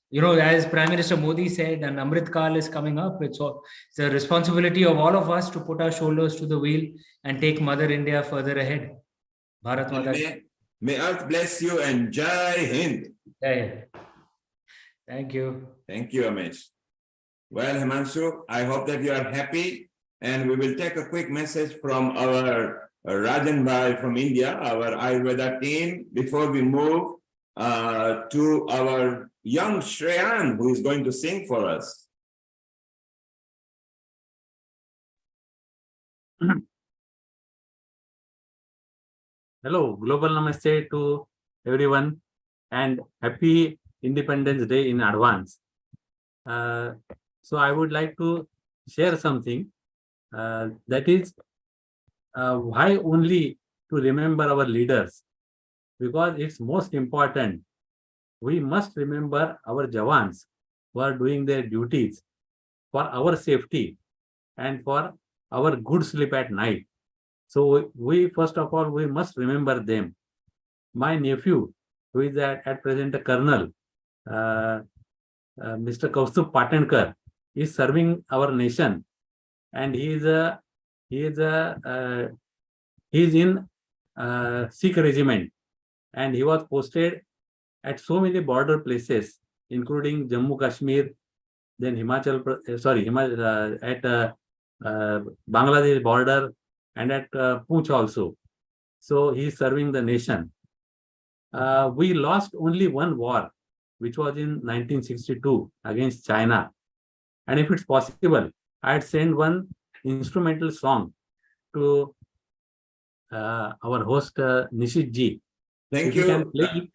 you know, as Prime Minister Modi said, an Amrit Kal is coming up. It's a responsibility of all of us to put our shoulders to the wheel and take Mother India further ahead. Bharat Mata. May Earth bless you and Jai Hind. Jai Hind. Thank you. Thank you, Amish. Well, Himanshu, I hope that you are happy. And we will take a quick message from our Rajan Bhai from India, our Ayurveda team, before we move to our young Shreyan, who is going to sing for us. Hello, global namaste to everyone and happy Independence Day in advance. So I would like to share something that is why only to remember our leaders, because it's most important. We must remember our Jawans who are doing their duties for our safety and for our good sleep at night. So we first of all, we must remember them. My nephew, who is at present a colonel, Mr. Kaustubh Patankar, is serving our nation, and he is in Sikh regiment, and he was posted at so many border places, including Jammu Kashmir, then at Bangladesh border, and at Pooch also. So he is serving the nation. We lost only one war, which was in 1962 against China. And if it's possible, I had sent one instrumental song to our host Nishit ji. Thank If you can you. play it,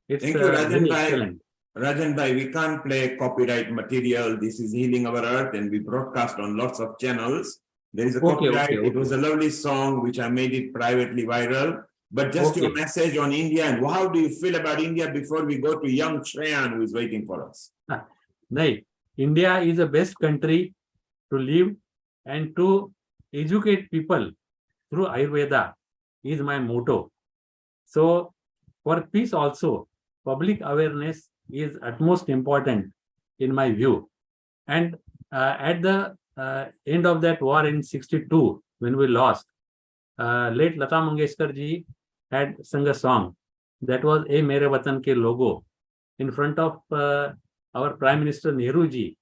it's Thank you, Rajan very Bhai. excellent. Rajan Bhai, we can't play copyright material. This is Healing Our Earth and we broadcast on lots of channels. There is a copyright. It was a lovely song which I made it privately viral. But just your message on India and how do you feel about India before we go to young Shreyan who is waiting for us? No, India is the best country to live and to educate people through Ayurveda is my motto. So for peace also, public awareness is utmost important in my view. And at the end of that war in 62, when we lost, late Lata Mangeshkar ji had sung a song that was "A Mere Watan Ke Logo" in front of our Prime Minister Nehru ji,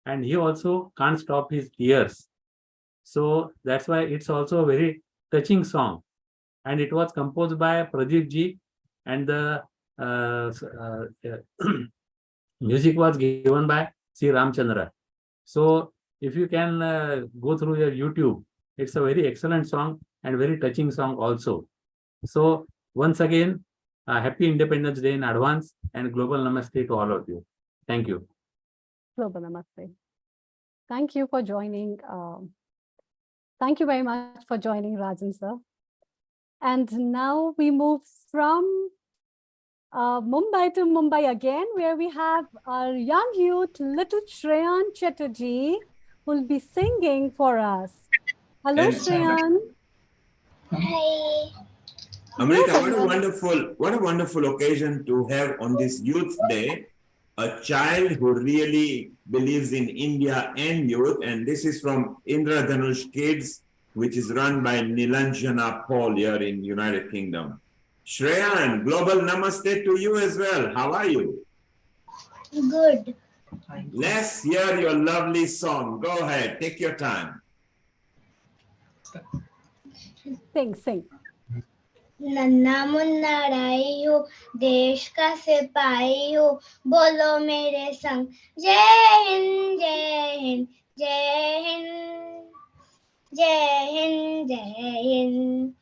and he also can't stop his tears. So that's why it's also a very touching song, and it was composed by Pradeep ji, and the music was given by C. Ramchandra. So if you can go through your YouTube, it's a very excellent song and very touching song also. So once again, happy Independence Day in advance and global namaste to all of you. Thank you. Global namaste. Thank you for joining. Thank you very much for joining, Rajan sir. And now we move from Mumbai to Mumbai again, where we have our young youth, little Shreyan Chatterjee, who will be singing for us. Hello, Shreyan. Hi. Amrita, what a wonderful occasion to have on this Youth Day, a child who really believes in India and youth. And this is from Indradhanush Kids, which is run by Nilanjana Paul here in United Kingdom. Shreyan, global namaste to you as well. How are you? Good. Let's hear your lovely song. Go ahead, take your time. Sing. नन्ना मुन्ना राई हो देश का सिपाही हो बोलो मेरे संग जय हिंद जय हिंद जय हिंद जय हिंद जय हिंद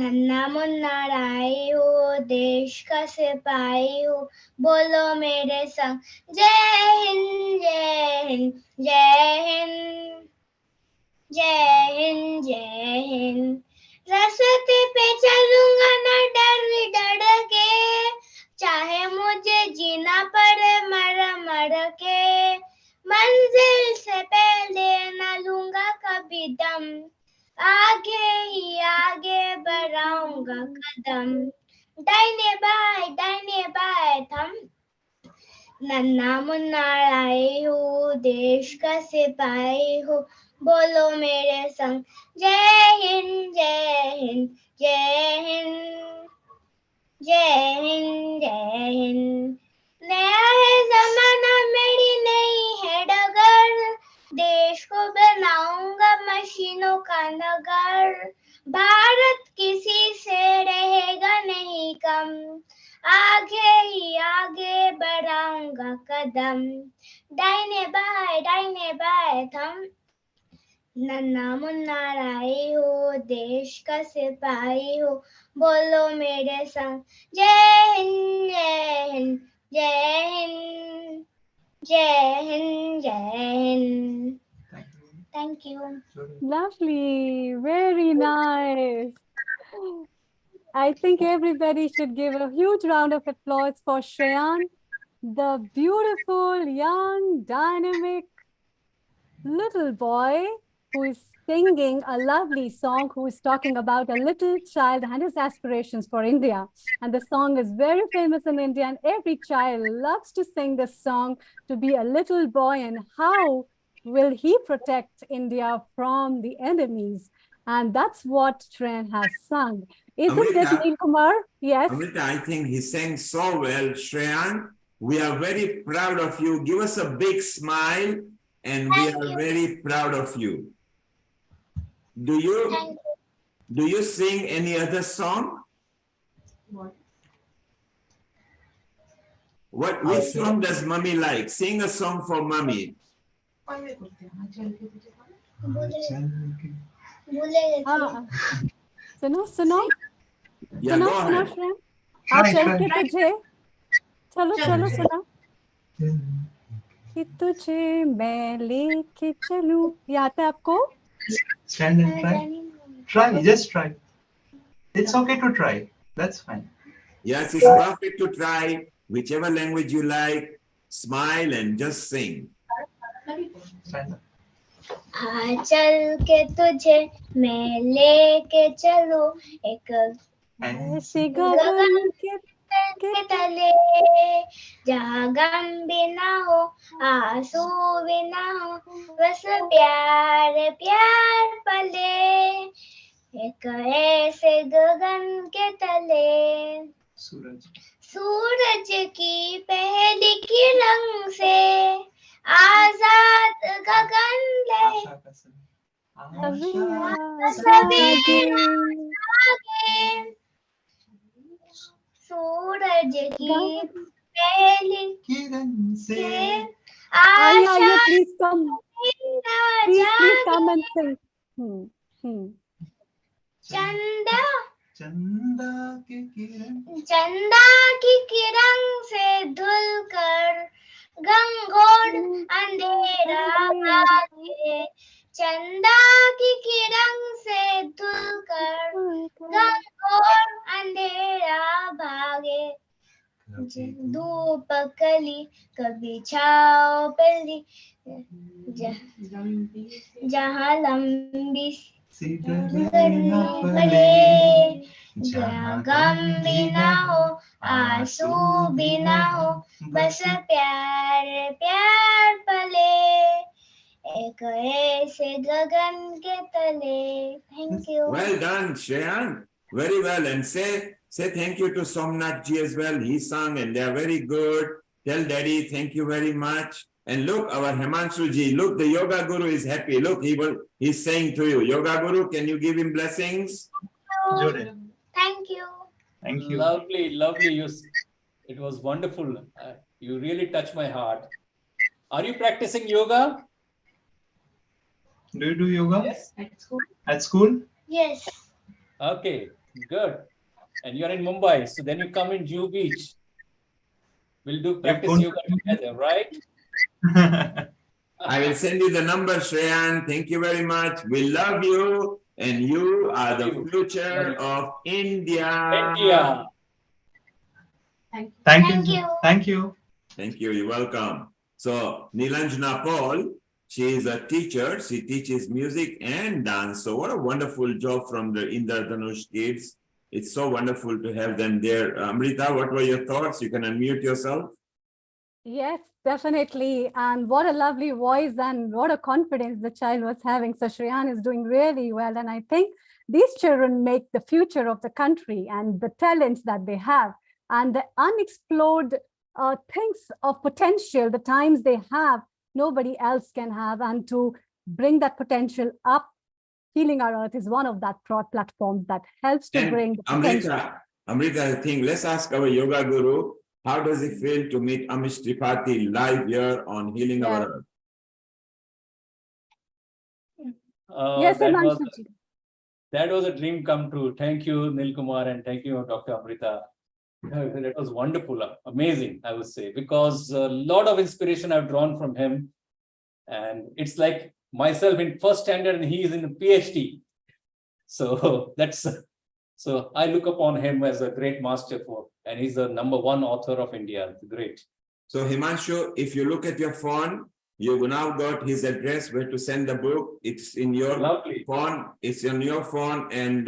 नन्ना मुन्ना राई हो देश का सिपाही हो बोलो मेरे संग जय हिंद जय हिंद जय हिंद जय हिंद जय हिंद रास्ते पे चलूंगा ना डर के चाहे मुझे जीना पड़े मर के मंजिल से पहले ना लूंगा कभी दम आगे ही आगे बढ़ाऊंगा कदम दाहिने बाएं थम नन्ना मुन्ना राई हूँ देश का सिपाही हूँ बोलो मेरे संग जय हिंद जय हिंद जय हिंद जय हिंद जय हिंद नया है जमाना मेरी नई है डगर देश को बनाऊंगा मशीनों का नगर भारत किसी से रहेगा नहीं कम आगे ही आगे बढ़ाऊंगा कदम दाहिने बाएं थम नन्ना मुन्ना राई हो देश का सिपाही हो बोलो मेरे संग जय हिंद जय हिंद जय हिंद जय हिंद जय Hind Thank you. Lovely, very nice. I think everybody should give a huge round of applause for Shreyan, the beautiful, young, dynamic little boy who is singing a lovely song, who is talking about a little child and his aspirations for India. And the song is very famous in India, and every child loves to sing this song, to be a little boy and how will he protect India from the enemies. And that's what Shreyan has sung. Isn't it, Neil Kumar? Yes. Amrita, I think he sang so well. Shreyan, we are very proud of you. Give us a big smile, and we are very proud of you. Do you sing any other song? Which song does mommy like? Sing a song for mommy. हाँ सुनो सुनो Yeah, सुनो go सुनो ahead. श्रेम आ चल के तुझे चलो चलो सुना कि तुझे मैं लेके चलूं ये आता है आपको Stand and try. Try, just try. It's okay to try. That's fine. Yes, it's perfect to try whichever language you like. Smile and just sing. Stand up. चल के तुझे मैं लेके चलूं एक ऐसे गगन के तले जहाँ गम भी ना हो आंसू भी ना हो बस प्यार प्यार पले एक ऐसे गगन के तले सूरज की पहली किरण से आजाद गगन ले आगे सूरज की पहली किरण से आइए please come please come and सिंग चंदा चंदा की किरण से धुलकर गंगोर अंधेरा भागे चंदा की किरण से धुलकर गंगोर अंधेरा भागे धूप कली कभी छाव पली जहाँ लंबी पड़े जहाँ गम भी ना हो आंसू भी ना हो बस प्यार प्यार पले एक ऐसे गगन के तले thank you Well done, Shreyan. Very well. And say thank you to Somnath ji as well. He sang and they are very good. Tell Daddy thank you very much. And look, our Himanshu ji, look, the Yoga Guru is happy. Look, he's saying to you, Yoga Guru, can you give him blessings? Thank you. Thank you. Lovely, lovely. It was wonderful. You really touched my heart. Are you practicing yoga? Do you do yoga? Yes. At school? Yes. Okay, good. And you're in Mumbai, so then you come in Jew Beach. We'll do practice yoga together, right? I will send you the number, Shreyan. Thank you very much. We love you. And you are the future of India. India. Thank you. Thank you. Thank you. You're welcome. So, Nilanjana Paul, she is a teacher. She teaches music and dance. So, what a wonderful job from the Indradhanush kids. It's so wonderful to have them there. Amrita, what were your thoughts? You can unmute yourself. Yes, definitely. And what a lovely voice and what a confidence the child was having. So Shreyan is doing really well. And I think these children make the future of the country and the talents that they have and the unexplored things of potential, the times they have, nobody else can have. And to bring that potential up, Healing Our Earth is one of that platforms that helps to bring the potential. Amrita, I think let's ask our yoga guru, how does it feel to meet Amish Tripathi live here on Healing Our Earth? Yes, that was a dream come true. Thank you, Nilkumar, and thank you, Dr. Amrita. That was wonderful, amazing, I would say, because a lot of inspiration I've drawn from him. And it's like myself in first standard and he is in a PhD. So so I look upon him as a great master and he's the #1 author of India. Great. So Himanshu, if you look at your phone, you've now got his address where to send the book. It's in your phone. It's in your phone and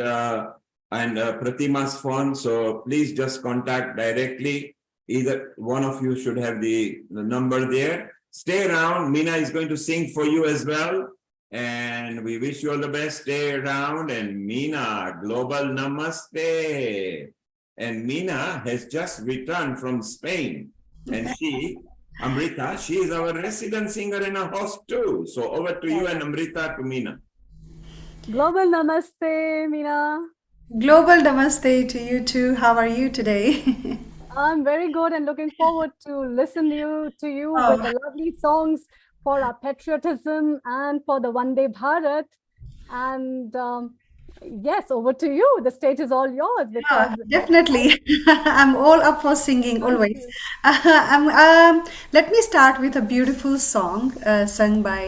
Pratima's phone. So please just contact directly. Either one of you should have the number there. Stay around. Meena is going to sing for you as well. And we wish you all the best. Stay around. And Meena, global namaste. And Meena has just returned from Spain. And she, Amrita, she is our resident singer and a host too. So over to you and Amrita to Meena. Global namaste, Meena. Global namaste to you too. How are you today? I'm very good and looking forward to listen to you with the lovely songs for our patriotism and for the Vande Bharat. And yes, over to you. The stage is all yours. Because Definitely. I'm all up for singing always. Let me start with a beautiful song sung by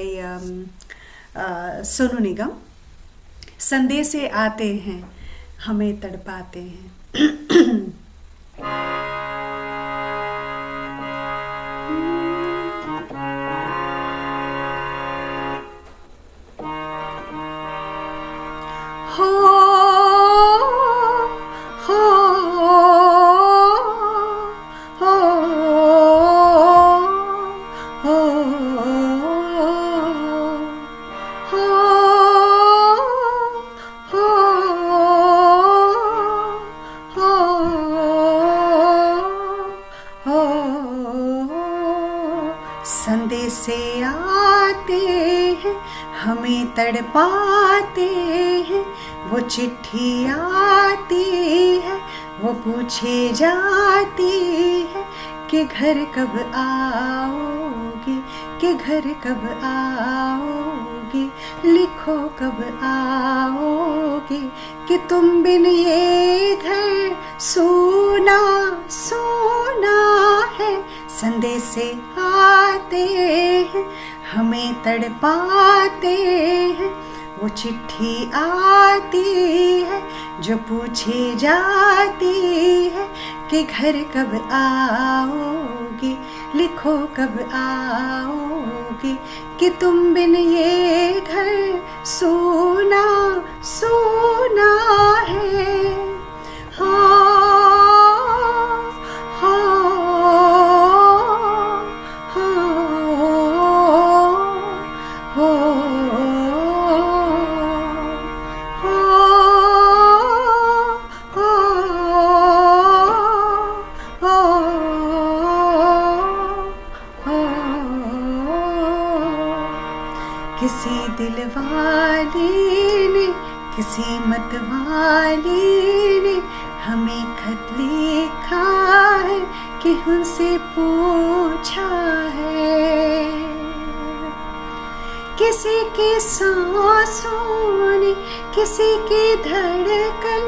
Sonu Nigam. संदेशे आते हैं हमें तड़पाते हैं संदेशे आते हैं हमें तड़पाते हैं वो चिट्ठी आती है वो पूछे जाती है कि घर कब आओगे कि घर कब आओगे लिखो कब आओगे कि तुम बिन ये घर सोना सोना है संदेशे आते हैं हमें तड़पाते हैं वो चिट्ठी आती है जो पूछे जाती है कि घर कब आओगे लिखो कब आओगे कि तुम बिन ये घर सोना सोना है किसी दिलवाले ने किसी मतवाले ने हमें खत लिखा है कि उनसे पूछा है किसी के सांसों ने किसी की धड़कन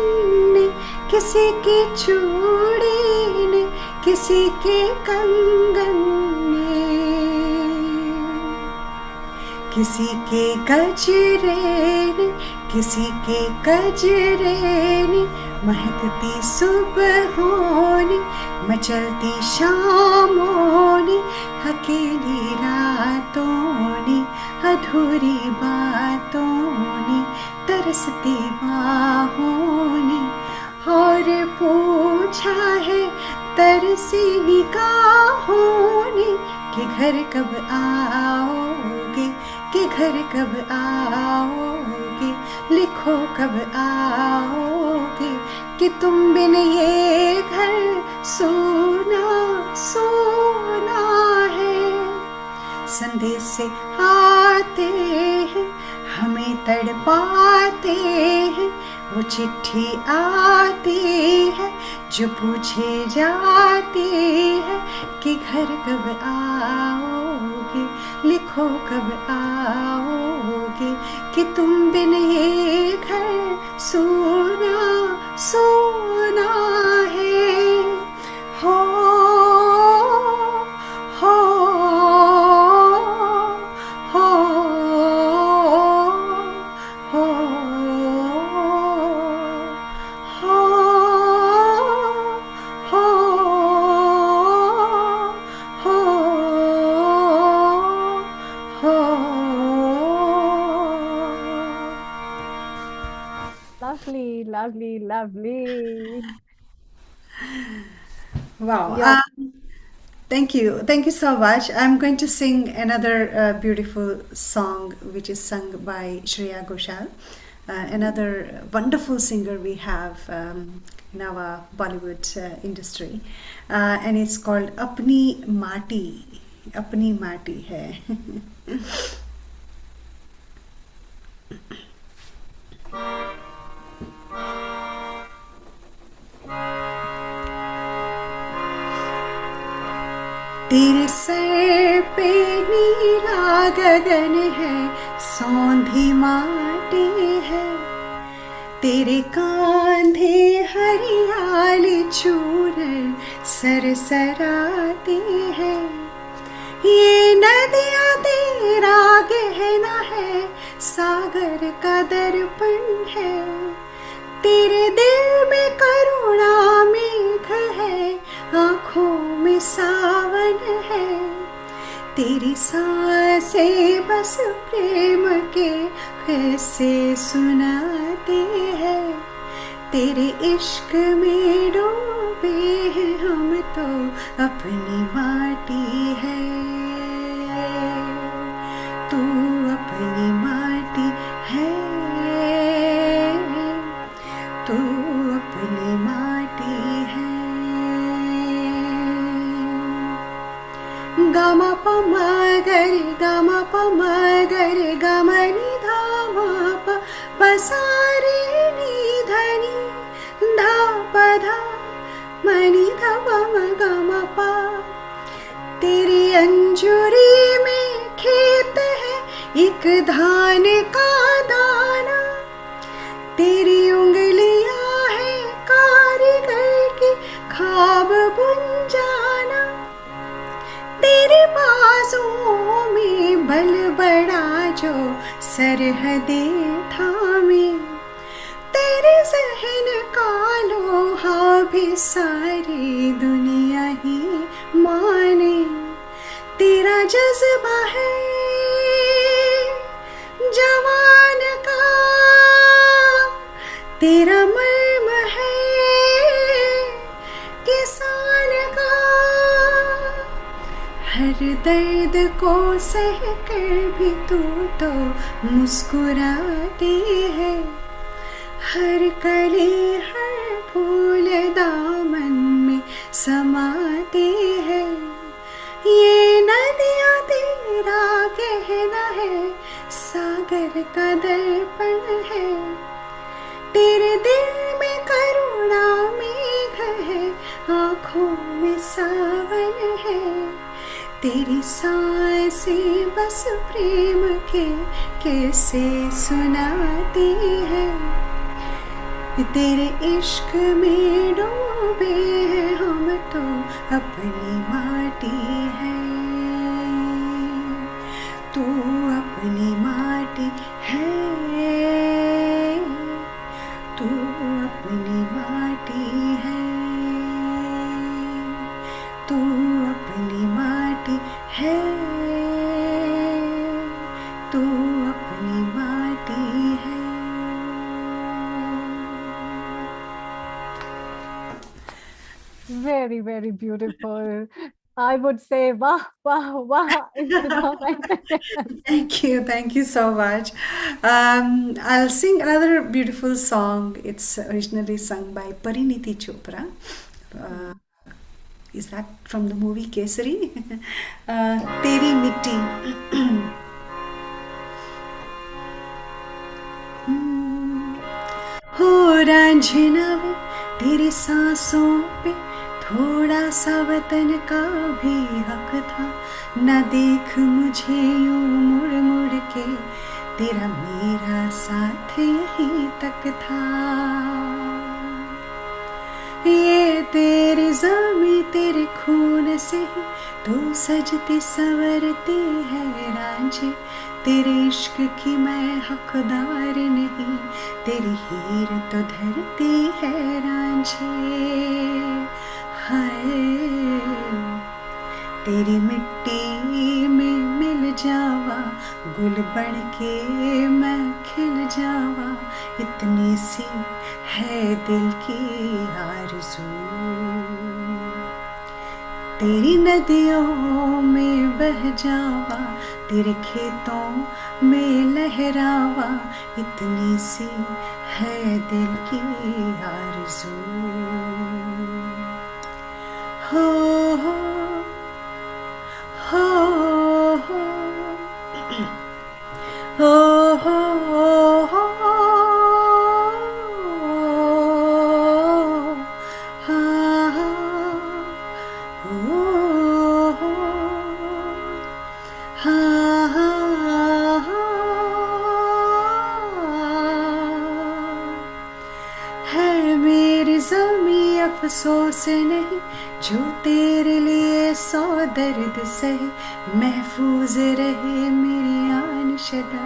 ने किसी की चूड़ी ने किसी के कंगन ने किसी के गजरे ने किसी के गजरे ने महकती सुबहों ने मचलती शामों ने अकेली रातों ने अधूरी बातों ने तरसती बाहों ने और पूछा है तरसी निगाहों ने कि घर कब आओगे कि घर कब आओगे लिखो कब आओगे कि तुम बिन ये घर सोना सोना है संदेश से आते हैं हमें तड़पाते हैं वो चिट्ठी आती है जो पूछे जाती है कि घर कब आओगे लिखो कब आओगे कि तुम बिन ये घर सोना सोना है हो हो हो हो Lovely, lovely, lovely. Wow. Yeah. Thank you. Thank you so much. I'm going to sing another beautiful song which is sung by Shreya Ghoshal, another wonderful singer we have in our Bollywood industry. And it's called Apni Mati. Apni Mati hai. तेरे sir पे नीला गगन है, सौंधी माटी है, तेरे कांधे हरियाली चूरन सरसराती है। ये नदियाँ तेरा गहना है, सागर का दर्पण है, तेरे दिल में करुणा मेघ है, आँखों में सावन है, तेरी सांसें बस प्रेम के किस्से सुनाते हैं, तेरे इश्क में डूबे हैं हम तो अपनी माटी है, तू अपनी माटी है, तू अपनी माटी है। गम पम गरे गम पम गरे गमनि धामा प पसारे नि धनि धा पधा मनि ध पम गम पा। तेरी अंजुरी में खेत है एक धान का दाना, तेरी उंगलियां है कारीगर की खाब बुन जाना, तेरे बाजुओं में बल बड़ा जो सरहदे थामे, तेरे जहन का लोहा भी सारी दुनिया ही माने, तेरा जज्बा है जवान का, तेरा मर्म है किसान का, हर दर्द को सह कर भी तू तो मुस्कुराती है, हर कली हर फूल दामन में समाती है, ये नदियाँ तेरा गहना है, सागर का दर्पण है, तेरे दिल में करुणा मेघ है, आँखों में सावन है, तेरी सांसें बस प्रेम के किस्से सुनाती है, तेरे इश्क में डूबे हैं हम तो अपनी माटी है, तू अपनी माटी है, तू अपनी माटी है, तू अपनी माटी है, तू अपनी माटी है। Very, very beautiful. I would say, wah, wah, wah. Thank you so much. I'll sing another beautiful song. It's originally sung by Pariniti Chopra. Is that from the movie Kesari? Teri Mitti. हो रांझना वे तेरी सांसों पे थोड़ा सा वतन का भी हक था, न देख मुझे यूं मुड़ मुड़ के, तेरा मेरा साथ यहीं तक था, ये तेरी ज़मीं तेरे खून से ही तो सजती संवरती है रांझे, तेरे इश्क की मैं हकदार नहीं, तेरी हीर तो धरती है रांझे, हाय तेरी मिट्टी में मिल जावा, गुल बन के मैं खिल जावा, इतनी सी है दिल की आरज़ू, तेरी नदियों में बह जावा, तेरे खेतों में लहरावा, इतनी सी है दिल की आरज़ू, हो हो हो हो हो हो ha ha ज़मीं अफसोस नहीं, जो तेरे लिए 100 दर्द सहे, महफूज रहे मेरी आन शदा,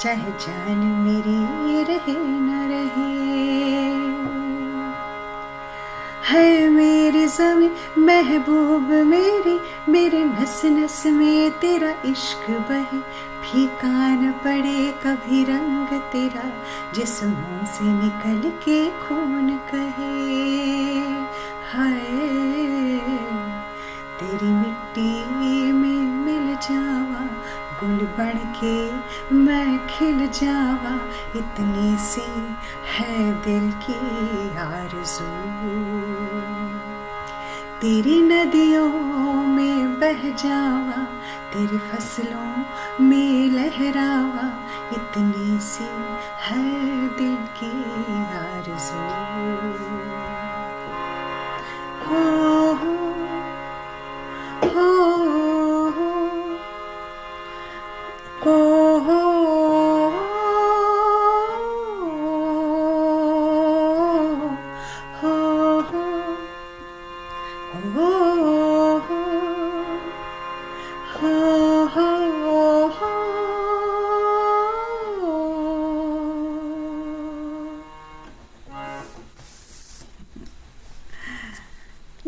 चाहे जान मेरी रहे न रहे। है मेरी ज़मीं महबूब मेरी, मेरे नस नस में तेरा इश्क बहे, फीका न पड़े कभी रंग तेरा, जिस्मों से निकल के खून कहे। हाय तेरी मिट्टी में मिल जावा, गुल बन के मैं खिल जावा, इतनी सी है दिल की आरज़ू। तेरी नदियों में बह जावा, तेरी फसलों में लहरावा, इतनी सी है दिल की आरज़ू। हो हो हो हो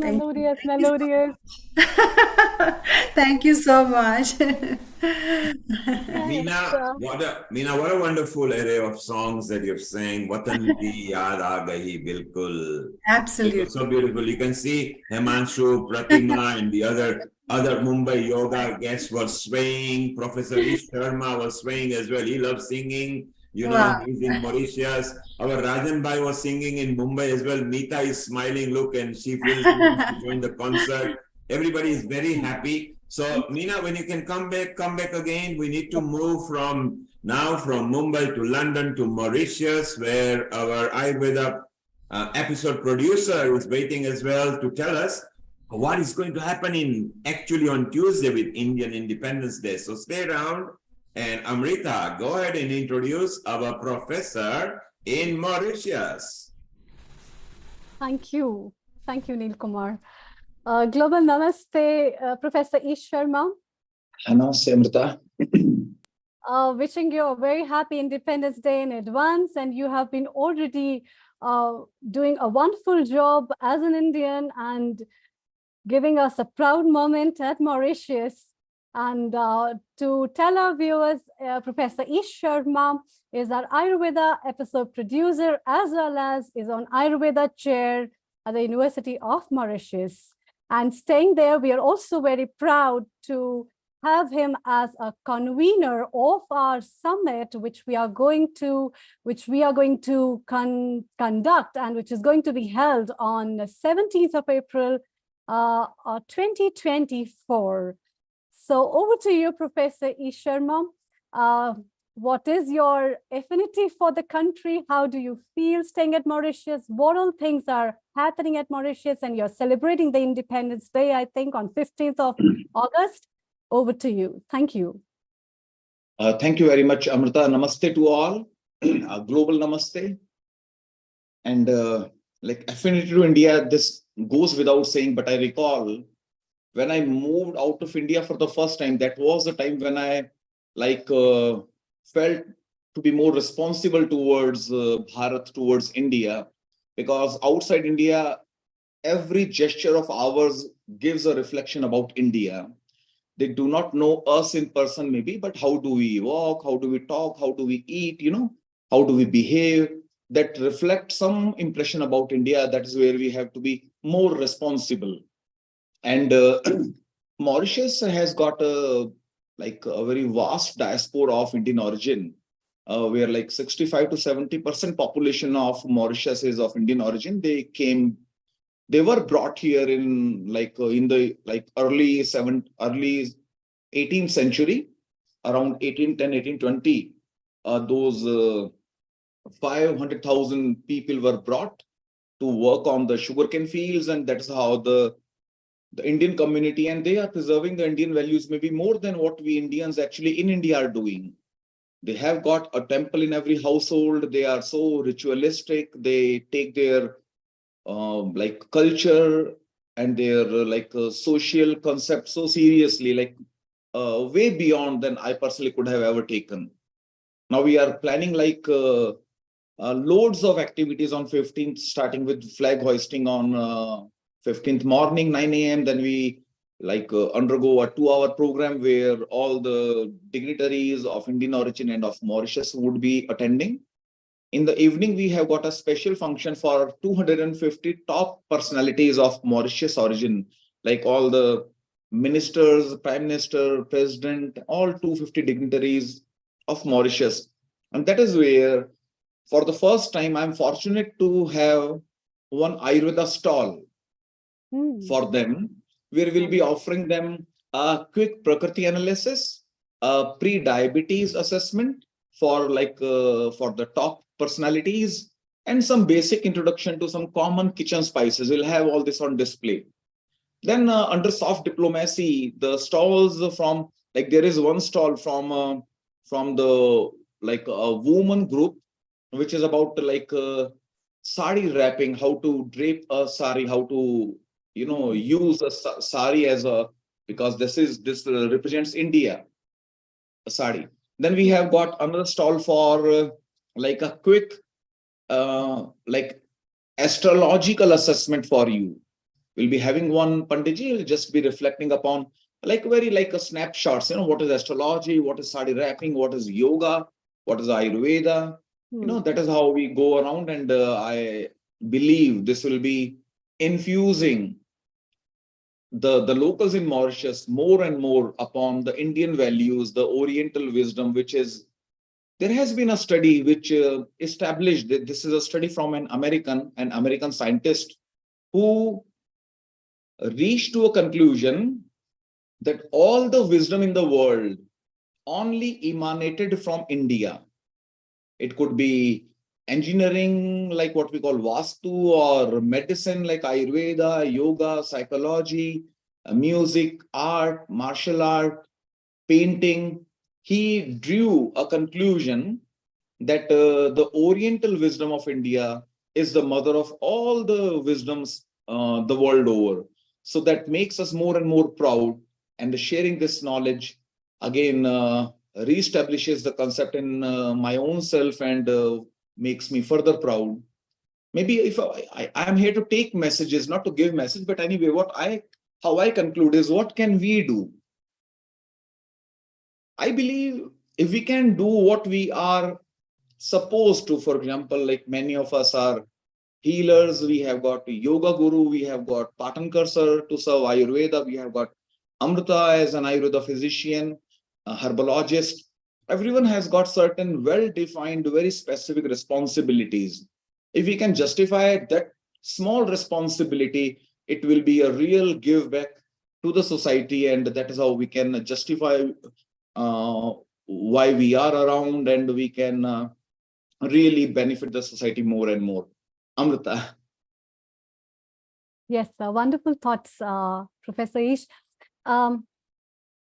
Melodious, melodious. Thank you so much. Meena, what a wonderful array of songs that you're saying. Watan ki yaad aa gayi, bilkul. Absolutely. It was so beautiful. You can see Himanshu, Pratima, and the other Mumbai yoga guests were swaying. Professor Ish Sharma was swaying as well. He loves singing. You know, Wow. he's in Mauritius. Our Rajan Bhai was singing in Mumbai as well. Meeta is smiling. Look, and she feels she wants to join the concert. Everybody is very happy. So, Meena, when you can come back again. We need to move from Mumbai to London to Mauritius, where our Ayurveda episode producer is waiting as well to tell us what is going to happen actually on Tuesday with Indian Independence Day. So stay around. And Amrita, go ahead and introduce our professor in Mauritius. Thank you. Thank you, Neil Kumar. Global Namaste, Professor Ish Sharma. Namaste, Amrita. Wishing you a very happy Independence Day in advance. And you have been already doing a wonderful job as an Indian and giving us a proud moment at Mauritius. And to tell our viewers, Professor Ish Sharma is our Ayurveda episode producer, as well as is on Ayurveda chair at the University of Mauritius. And staying there, we are also very proud to have him as a convener of our summit, which we are going to conduct, and which is going to be held on the 17th of April, 2024. So over to you, Professor Ish Sharma. What is your affinity for the country? How do you feel staying at Mauritius? What all things are happening at Mauritius? And you're celebrating the Independence Day, I think, on 15th of August. Over to you. Thank you. Thank you very much, Amrita. Namaste to all. Global namaste. And like affinity to India, this goes without saying, but I recall when I moved out of India for the first time, that was the time when I felt to be more responsible towards Bharat, towards India, because outside India, every gesture of ours gives a reflection about India. They do not know us in person maybe, but how do we walk, how do we talk, how do we eat, how do we behave, that reflects some impression about India. That is where we have to be more responsible. And Mauritius has got a very vast diaspora of Indian origin, where like 65 to 70% population of Mauritius is of Indian origin. They were brought here in the early 18th century, around 1810, 1820. Those 500,000 people were brought to work on the sugarcane fields, and that's how the Indian community, and they are preserving the Indian values maybe more than what we Indians actually in India are doing. They have got a temple in every household. They are so ritualistic. They take their like culture and their social concepts so seriously, like way beyond than I personally could have ever taken. Now we are planning loads of activities on 15th, starting with flag hoisting on 15th morning, 9 a.m. Then we undergo a 2-hour program where all the dignitaries of Indian origin and of Mauritius would be attending. In the evening, we have got a special function for 250 top personalities of Mauritius origin, like all the ministers, prime minister, president, all 250 dignitaries of Mauritius. And that is where, for the first time, I'm fortunate to have one Ayurveda stall for them, where we'll be offering them a quick Prakriti analysis, a pre-diabetes assessment for for the top personalities, and some basic introduction to some common kitchen spices. We'll have all this on display. Then under soft diplomacy, the stalls from there is one stall from the a woman group, which is about sari wrapping, how to drape a sari, how to use a sari as a, because this represents India, a sari. Then we have got another stall for a quick astrological assessment for you. We'll be having one Panditji will just be reflecting upon a snapshots, what is astrology, what is sari wrapping, what is yoga, what is Ayurveda. That is how we go around, and I believe this will be infusing the locals in Mauritius more and more upon the Indian values, the Oriental wisdom, which is, there has been a study which established that this is a study from an American scientist who reached to a conclusion that all the wisdom in the world only emanated from India. It could be engineering, like what we call Vastu, or medicine, like Ayurveda, yoga, psychology, music, art, martial art, painting. He drew a conclusion that the Oriental wisdom of India is the mother of all the wisdoms the world over. So that makes us more and more proud, and sharing this knowledge again reestablishes the concept in my own self, and makes me further proud. Maybe if I'm here to take messages, not to give message, but anyway, how I conclude is, what can we do? I believe if we can do what we are supposed to, for example, like many of us are healers, we have got yoga guru, we have got Patankar sir to serve Ayurveda, we have got Amrita as an Ayurveda physician, a herbologist. Everyone has got certain well-defined, very specific responsibilities. If we can justify that small responsibility, it will be a real give back to the society, and that is how we can justify why we are around, and we can really benefit the society more and more. Amrita. Yes, wonderful thoughts, Professor Ish.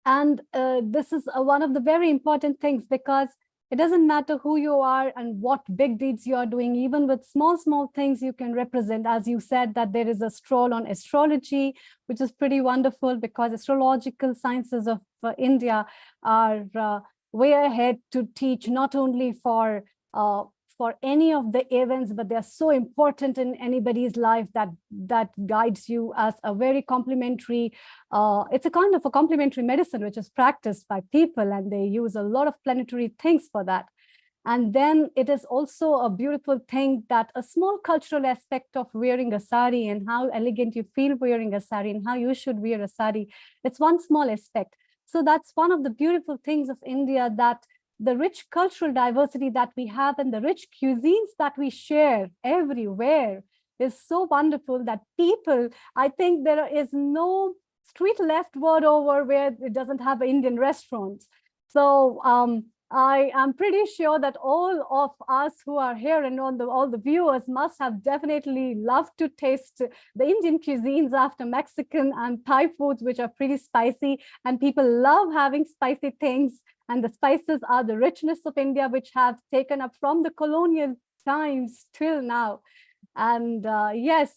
This is one of the very important things, because it doesn't matter who you are and what big deeds you are doing. Even with small things you can represent. As you said, that there is a stroll on astrology, which is pretty wonderful, because astrological sciences of India are way ahead to teach, not only for any of the events, but they're so important in anybody's life that guides you as a very complementary, it's a kind of a complementary medicine which is practiced by people, and they use a lot of planetary things for that. And then it is also a beautiful thing that a small cultural aspect of wearing a sari, and how elegant you feel wearing a sari, and how you should wear a sari, it's one small aspect. So that's one of the beautiful things of India, that the rich cultural diversity that we have and the rich cuisines that we share everywhere is so wonderful that people, I think there is no street left word over where it doesn't have an Indian restaurant. So I am pretty sure that all of us who are here and all the viewers must have definitely loved to taste the Indian cuisines after Mexican and Thai foods, which are pretty spicy, and people love having spicy things. And the spices are the richness of India, which have taken up from the colonial times till now. And yes,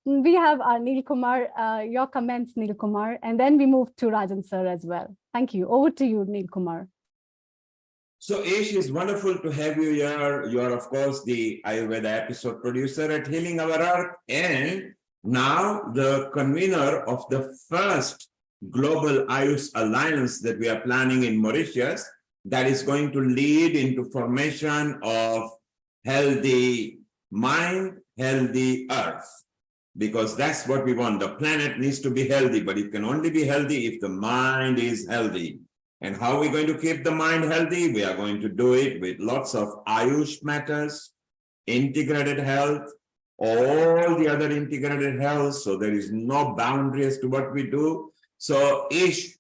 we have our Neil Kumar, your comments, Neil Kumar, and then we move to Rajan sir as well. Thank you. Over to you, Neil Kumar. So Ish, it's wonderful to have you here. You are, of course, the Ayurveda episode producer at Healing Our Earth, and now the convener of the first Global Ayush Alliance that we are planning in Mauritius, that is going to lead into formation of healthy mind, healthy earth, because that's what we want. The planet needs to be healthy, but it can only be healthy if the mind is healthy. And how are we going to keep the mind healthy? We are going to do it with lots of Ayush matters, integrated health, all the other integrated health. So there is no boundaries to what we do. So Ish,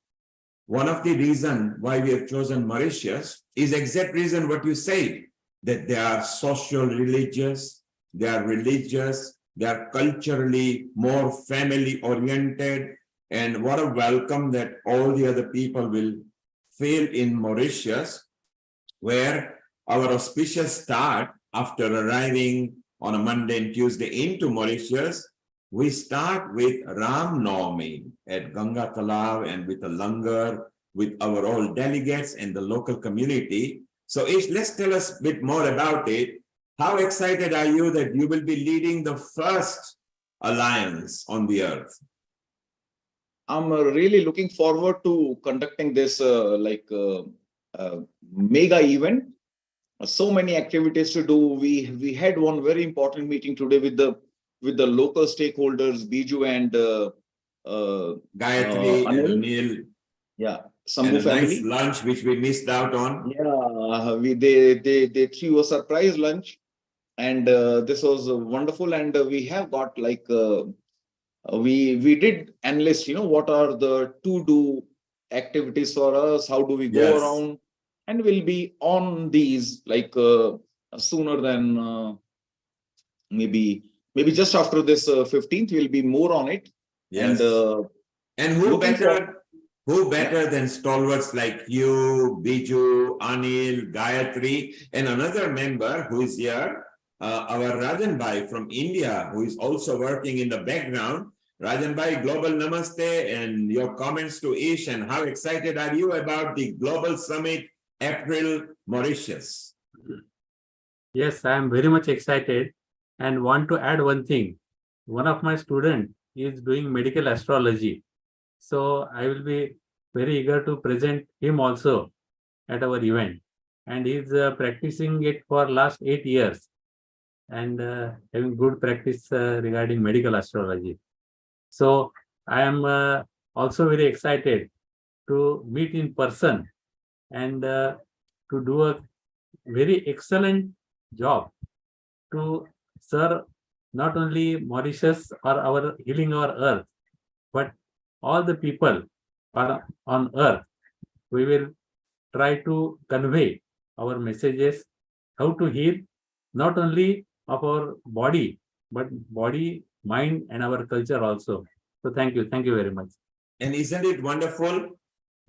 one of the reasons why we have chosen Mauritius is exact reason what you said, that they are social religious, they are religious, they are culturally more family oriented. And what a welcome that all the other people will feel in Mauritius, where our auspicious start after arriving on a Monday and Tuesday into Mauritius, we start with Ram Navami at Ganga Talab and with a langar with our all delegates and the local community. So Ish, let's tell us a bit more about it. How excited are you that you will be leading the first alliance on the earth? I'm really looking forward to conducting this mega event. So many activities to do. We had one very important meeting today with the local stakeholders, Biju and Gayatri and Anil. Yeah, Sambhu and a family. nice lunch which we missed out on. Yeah, they threw a surprise lunch, and this was wonderful. And we have got we did enlist, what are the to-do activities for us? How do we go around? And we'll be on these sooner than maybe just after this 15th. We'll be more on it. Yes. And who better than stalwarts like you, Biju, Anil, Gayatri, and another member who is here, our Rajan Bhai from India, who is also working in the background. Rajan Bhai, global namaste, and your comments to Ish, and how excited are you about the Global Summit, April, Mauritius? Yes, I am very much excited and want to add one thing. One of my students is doing medical astrology. So I will be very eager to present him also at our event. And he's practicing it for last 8 years and having good practice regarding medical astrology. So I am also very excited to meet in person and to do a very excellent job to serve not only Mauritius or our healing our earth, but all the people on earth. We will try to convey our messages, how to heal not only of our body, but body, mind, and our culture also. So thank you very much. And isn't it wonderful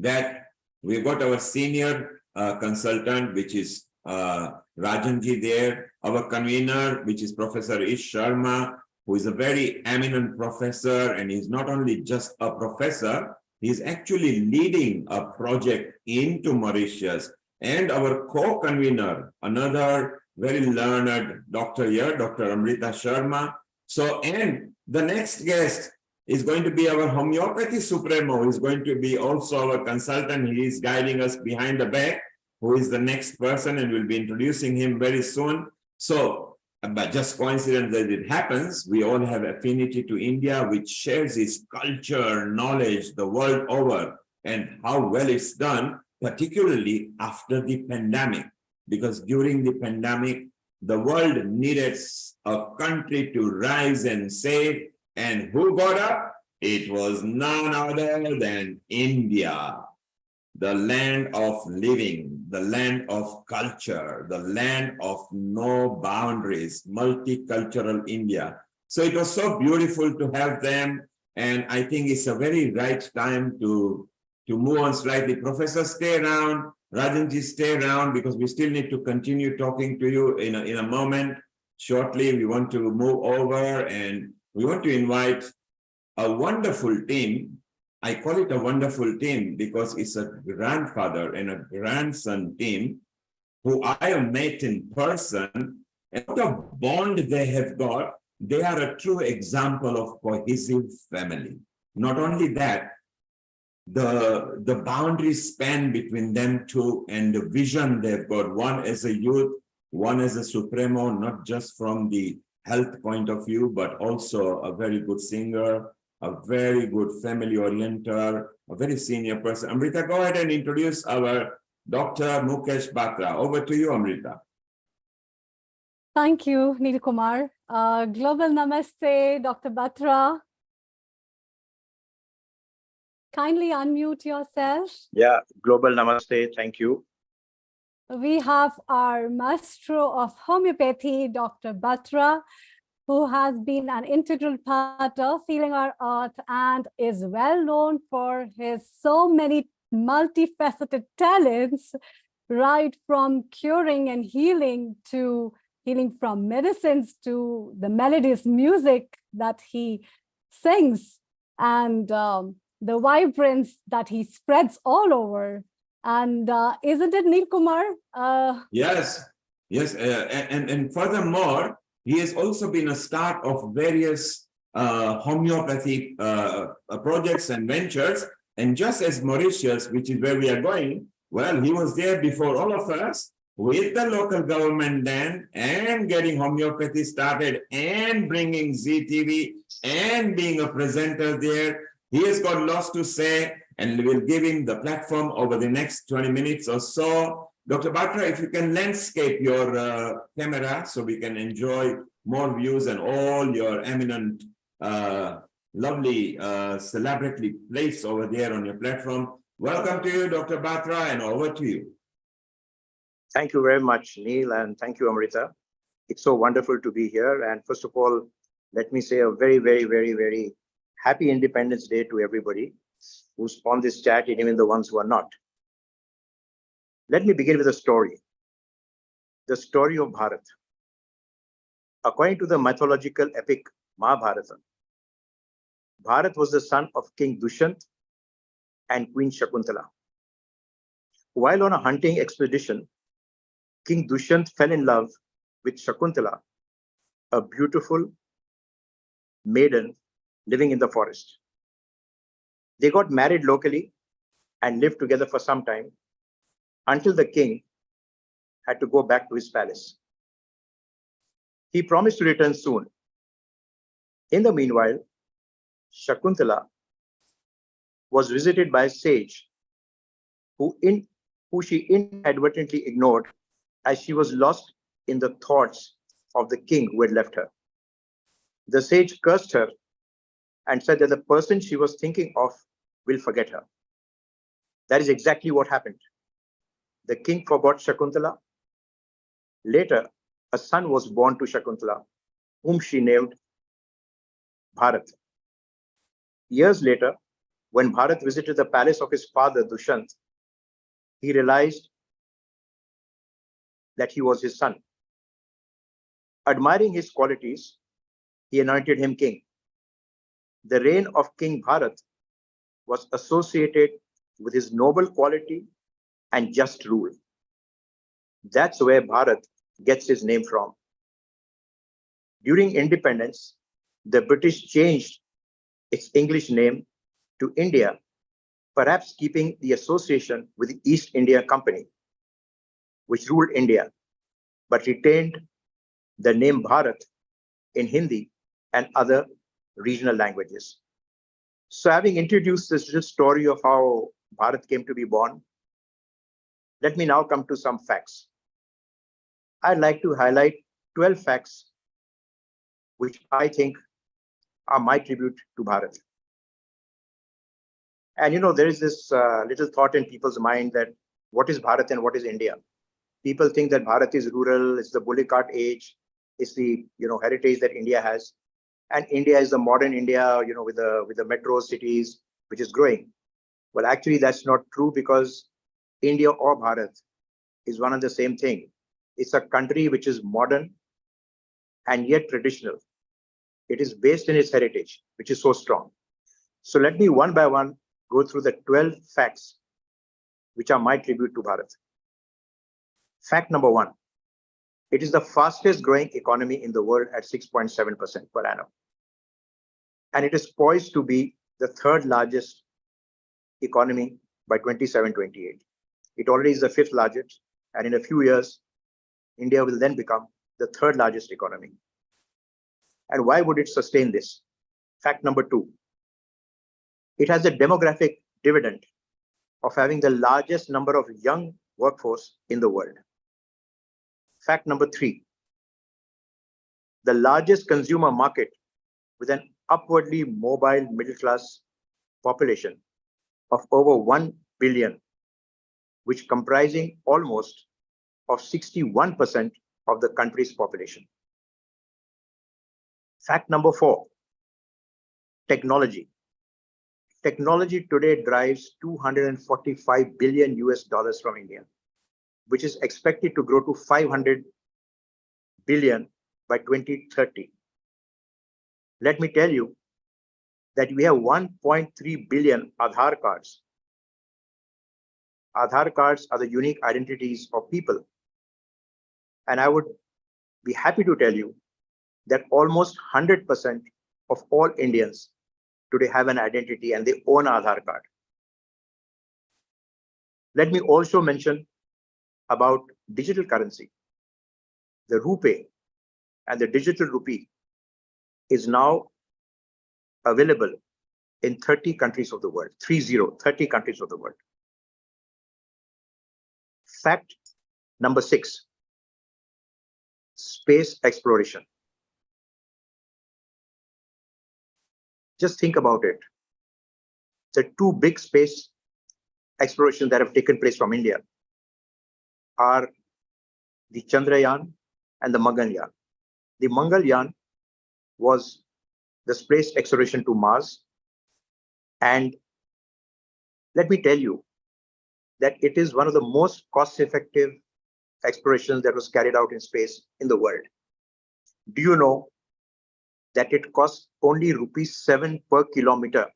that we got our senior consultant, which is Rajanji there, our convener, which is Professor Ish Sharma, who is a very eminent professor, and he's not only just a professor, he's actually leading a project into Mauritius. And our co-convener, another very learned doctor here, Dr. Amrita Sharma. So, and the next guest is going to be our homeopathy supremo. He's going to be also our consultant. He is guiding us behind the back, who is the next person, and we'll be introducing him very soon. So, but just coincidence that it happens, we all have affinity to India, which shares its culture, knowledge the world over, and how well it's done, particularly after the pandemic. Because during the pandemic, the world needed a country to rise and save. And who got up? It was none other than India, the land of living, the land of culture, the land of no boundaries, multicultural India. So it was so beautiful to have them. And I think it's a very right time to move on slightly. Professor, stay around. Rajanji, stay around, because we still need to continue talking to you in a moment. shortly we want to move over and we want to invite a wonderful team. I call it a wonderful team because it's a grandfather and a grandson team who I have met in person, and what a bond they have got. They are a true example of cohesive family. Not only that, the boundaries span between them two and the vision they've got, one as a youth, one as a supremo, not just from the health point of view, but also a very good singer, a very good family orienter, a very senior person. Amrita, go ahead and introduce our Dr. Mukesh Batra. Over to you, Amrita. Thank you, Neil Kumar. Global Namaste, Dr. Batra. Kindly unmute yourself. Yeah, global namaste. Thank you. We have our maestro of homeopathy, Dr. Batra, who has been an integral part of Feeling Our Earth and is well known for his so many multifaceted talents, right from curing and healing to healing from medicines to the melodious music that he sings and the vibrance that he spreads all over. And isn't it, Neil Kumar? Yes, yes. And furthermore, he has also been a start of various homeopathy projects and ventures. And just as Mauritius, which is where we are going, well, he was there before all of us with the local government then and getting homeopathy started and bringing ZTV and being a presenter there. He has got lots to say and we'll give him the platform over the next 20 minutes or so. Dr. Batra, if you can landscape your camera so we can enjoy more views and all your eminent, lovely celebrity placed over there on your platform. Welcome to you, Dr. Batra, and over to you. Thank you very much, Neil, and thank you, Amrita. It's so wonderful to be here. And first of all, let me say a very, very, very, very happy Independence Day to everybody who's on this chat, and even the ones who are not. Let me begin with a story. The story of Bharat. According to the mythological epic Mahabharata, Bharat was the son of King Dushyant and Queen Shakuntala. While on a hunting expedition, King Dushyant fell in love with Shakuntala, a beautiful maiden living in the forest. They got married locally and lived together for some time until the king had to go back to his palace. He promised to return soon. In the meanwhile, Shakuntala was visited by a sage who she inadvertently ignored as she was lost in the thoughts of the king who had left her. The sage cursed her and said that the person she was thinking of will forget her. That is exactly what happened. The king forgot Shakuntala. Later, a son was born to Shakuntala, whom she named Bharat. Years later, when Bharat visited the palace of his father Dushyant, he realized that he was his son. Admiring his qualities, he anointed him king. The reign of King Bharat was associated with his noble quality and just rule. That's where Bharat gets his name from. During independence, the British changed its English name to India, perhaps keeping the association with the East India Company, which ruled India, but retained the name Bharat in Hindi and other regional languages. So having introduced this little story of how Bharat came to be born, let me now come to some facts. I'd like to highlight 12 facts which I think are my tribute to Bharat. And you know, there is this little thought in people's mind that what is Bharat and what is India? People think that Bharat is rural, it's the bully cart age, it's the heritage that India has. And India is the modern India, with the metro cities, which is growing. Well, actually, that's not true, because India or Bharat is one and the same thing. It's a country which is modern, and yet traditional. It is based in its heritage, which is so strong. So let me one by one go through the 12 facts which are my tribute to Bharat. Fact number 1, it is the fastest growing economy in the world at 6.7% per annum. And it is poised to be the third largest economy by 27-28. It already is the fifth largest, and in a few years, India will then become the third largest economy. And why would it sustain this? Fact number 2, it has a demographic dividend of having the largest number of young workforce in the world. Fact number 3, the largest consumer market with an upwardly mobile middle class population of over 1 billion, which comprising almost of 61% of the country's population. Fact number 4, technology. Technology today drives $245 billion from India, which is expected to grow to 500 billion by 2030. Let me tell you that we have 1.3 billion Aadhaar cards. Aadhaar cards are the unique identities of people. And I would be happy to tell you that almost 100% of all Indians today have an identity and they own Aadhaar card. Let me also mention about digital currency. The RuPay and the digital rupee is now available in 30 countries of the world, 30 countries of the world. Fact number 6, space exploration. Just think about it. The two big space explorations that have taken place from India are the Chandrayaan and the Mangalyaan. The Mangalyaan was the space exploration to Mars. And let me tell you that it is one of the most cost-effective explorations that was carried out in space in the world. Do you know that it costs only ₹7 per kilometer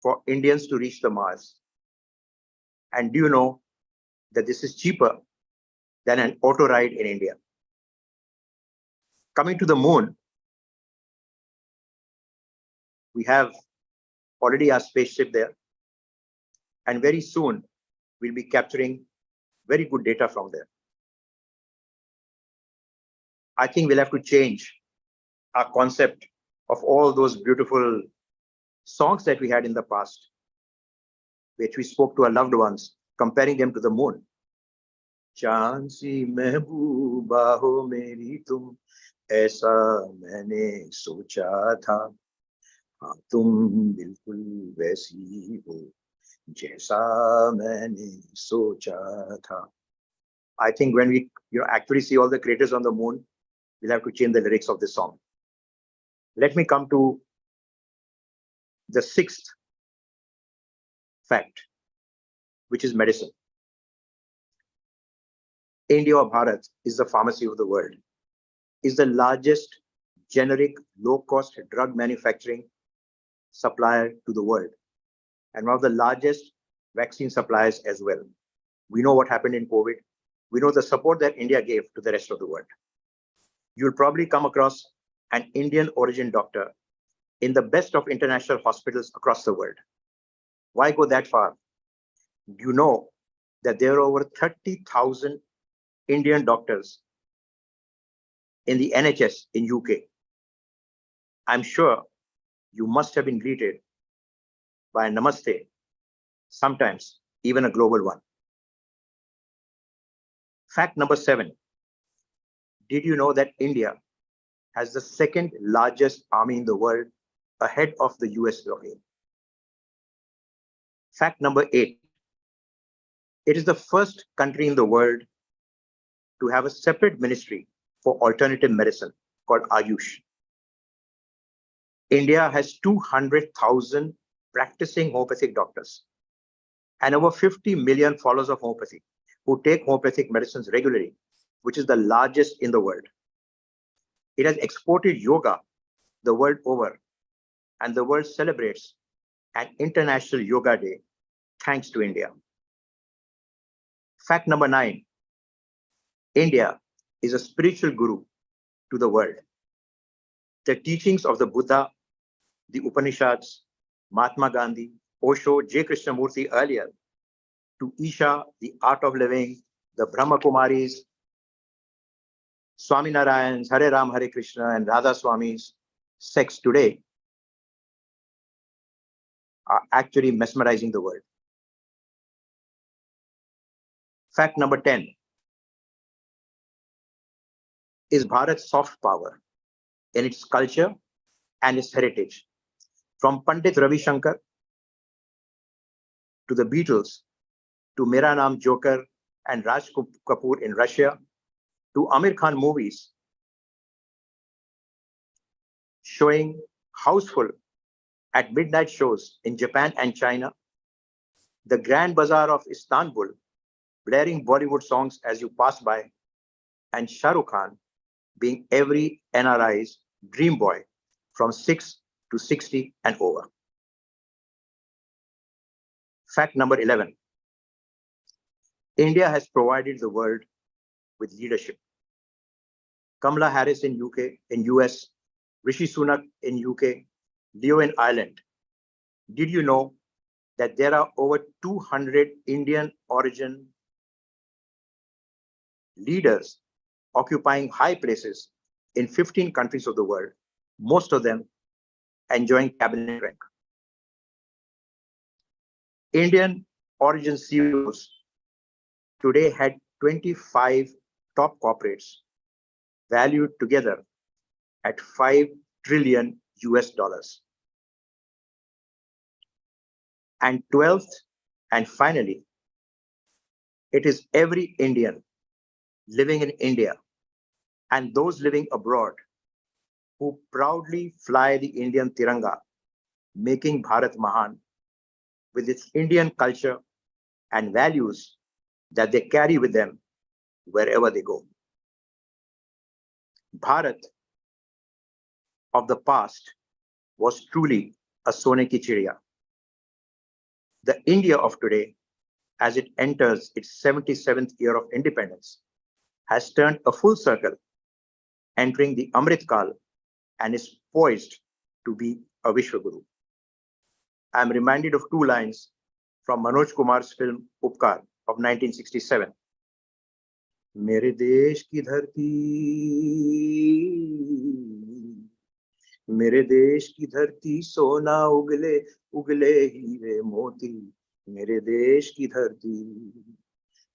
for Indians to reach the Mars? And do you know that this is cheaper than an auto ride in India? Coming to the moon, we have already our spaceship there. And very soon, we'll be capturing very good data from there. I think we'll have to change our concept of all those beautiful songs that we had in the past, which we spoke to our loved ones, comparing them to the moon. Chand si mehbooba ho meri tum, aisa maine socha tha, tum bilkul waisi ho, jaisa maine socha tha. I think when we actually see all the craters on the moon, we'll have to change the lyrics of this song. Let me come to the 6th fact, which is medicine. India or Bharat is the pharmacy of the world, is the largest generic low-cost drug manufacturing supplier to the world, and one of the largest vaccine suppliers as well. We know what happened in COVID. We know the support that India gave to the rest of the world. You'll probably come across an Indian origin doctor in the best of international hospitals across the world. Why go that far? Do you know that there are over 30,000 Indian doctors in the NHS in UK? I'm sure you must have been greeted by a namaste, sometimes even a global one. Fact number 7. Did you know that India has the second largest army in the world, ahead of the US of A? Fact number 8. It is the first country in the world to have a separate ministry for alternative medicine called Ayush. India has 200,000 practicing homeopathic doctors and over 50 million followers of homeopathy who take homeopathic medicines regularly, which is the largest in the world. It has exported yoga the world over, and the world celebrates an International Yoga Day thanks to India. Fact number 9, India is a spiritual guru to the world. The teachings of the Buddha, the Upanishads, Mahatma Gandhi, Osho, J. Krishnamurti earlier, to Isha, the art of living, the Brahma Kumaris, Swami Narayans, Hare Ram, Hare Krishna, and Radha Swami's sects today are actually mesmerizing the world. Fact number 10 is Bharat's soft power in its culture and its heritage. From Pandit Ravi Shankar to the Beatles, to Mera Naam Joker and Raj Kapoor in Russia, to Amir Khan movies showing houseful at midnight shows in Japan and China, the Grand Bazaar of Istanbul blaring Bollywood songs as you pass by, and Shah Rukh Khan being every NRI's dream boy from 6 to 60 and over. Fact number 11. India has provided the world with leadership. Kamala Harris in US, Rishi Sunak in UK, Leo in Ireland. Did you know that there are over 200 Indian origin leaders occupying high places in 15 countries of the world, most of them enjoying cabinet rank? Indian origin CEOs today had 25 top corporates valued together at $5 trillion US. And 12th, and finally, it is every Indian living in India and those living abroad who proudly fly the Indian Tiranga, making Bharat Mahan with its Indian culture and values that they carry with them wherever they go. Bharat of the past was truly a Sone ki Chidiya. The India of today, as it enters its 77th year of independence, has turned a full circle, entering the Amrit Kal, and is poised to be a Vishwaguru. I am reminded of two lines from Manoj Kumar's film Upkar of 1967. मेरे देश की धरती, मेरे देश की धरती सोना उगले उगले हीरे मोती, मेरे देश की धरती,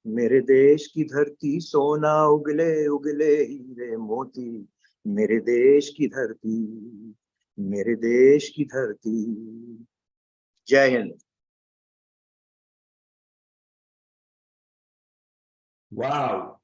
मेरे देश की धरती सोना उगले उगले हीरे मोती, मेरे देश की धरती, मेरे देश की धरती. जय Hind. Wow,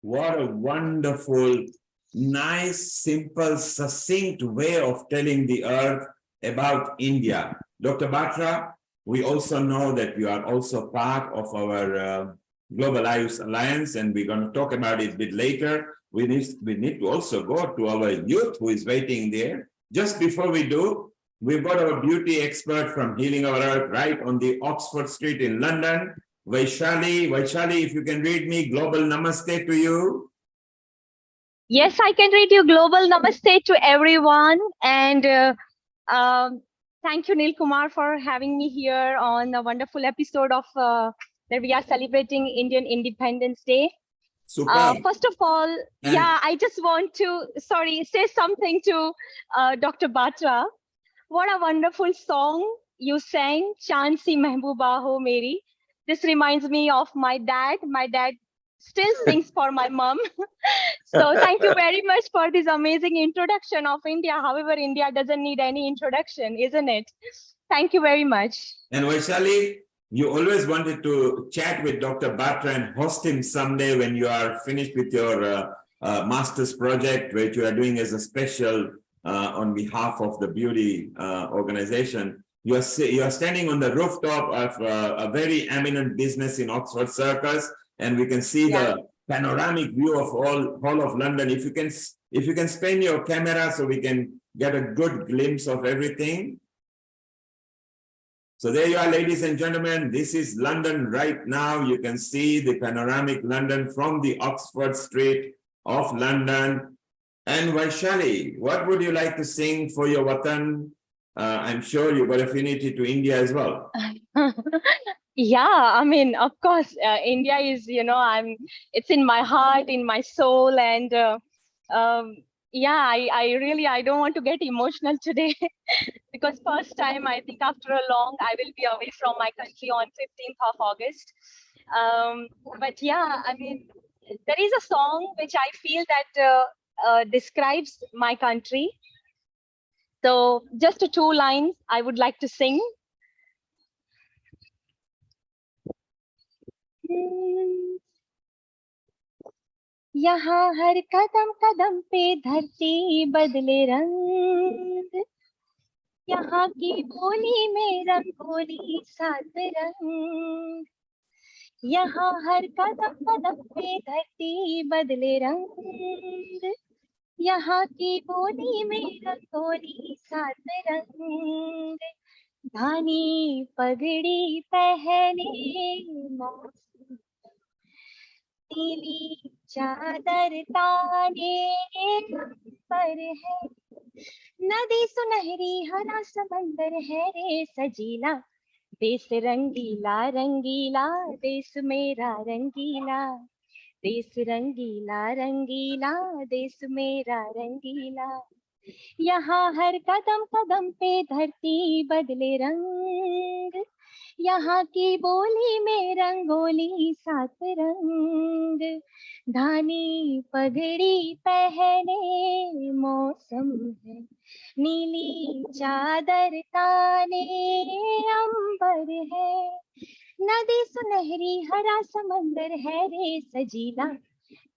what a wonderful, nice, simple, succinct way of telling the earth about India. Dr. Batra, we also know that you are also part of our Global Ayush Alliance, and we're going to talk about it a bit later. We need to also go to our youth who is waiting there. Just before we do, we've got our beauty expert from Healing Our Earth right on the Oxford Street in London. Vaishali, if you can read me, global namaste to you. Yes, I can read you global namaste to everyone. And thank you, Neil Kumar, for having me here on a wonderful episode of that we are celebrating Indian Independence Day. Super. First of all, I just want to, say something to Dr. Batra. What a wonderful song you sang, Chand Si Mehbooba Ho Meri. This reminds me of my dad. My dad still sings for my mom. So thank you very much for this amazing introduction of India. However, India doesn't need any introduction, isn't it? Thank you very much. And Vaishali, you always wanted to chat with Dr. Batra and host him someday when you are finished with your master's project, which you are doing as a special on behalf of the beauty organization. You are standing on the rooftop of a very eminent business in Oxford Circus, and we can see the panoramic view of all of London. If you can if you can spin your camera so we can get a good glimpse of everything. So there you are, ladies and gentlemen. This is London right now. You can see the panoramic London from the Oxford Street of London. And Vaishali, what would you like to sing for your Watan? I'm sure you've got affinity to India as well. Yeah, I mean, of course, India is, it's in my heart, in my soul. And yeah, I don't want to get emotional today because first time, I think after a long, I will be away from my country on 15th of August. But yeah, I mean, there is a song which I feel that describes my country. So just 2 lines I would like to sing. यहाँ हर कदम कदम पे धरती बदले रंग, यहाँ की बोली में रंगोली 7 रंग, यहाँ हर कदम कदम पे धरती बदले रंग, यहाँ की बोली में रंगोली 7 रंग, धानी पगड़ी पहने मौसम, नीली चादर ताने पर है, नदी सुनहरी हरा समंदर है रे सजीला, देश रंगीला रंगीला देश मेरा रंगीला, देश रंगीला रंगीला देश मेरा रंगीला, यहाँ हर कदम कदम पे धरती बदले रंग, यहाँ की बोली में रंगोली 7 रंग, धानी पगड़ी पहने मौसम है, नीली चादर ताने अंबर है, नदी सुनहरी हरा समंदर है रे सजीला,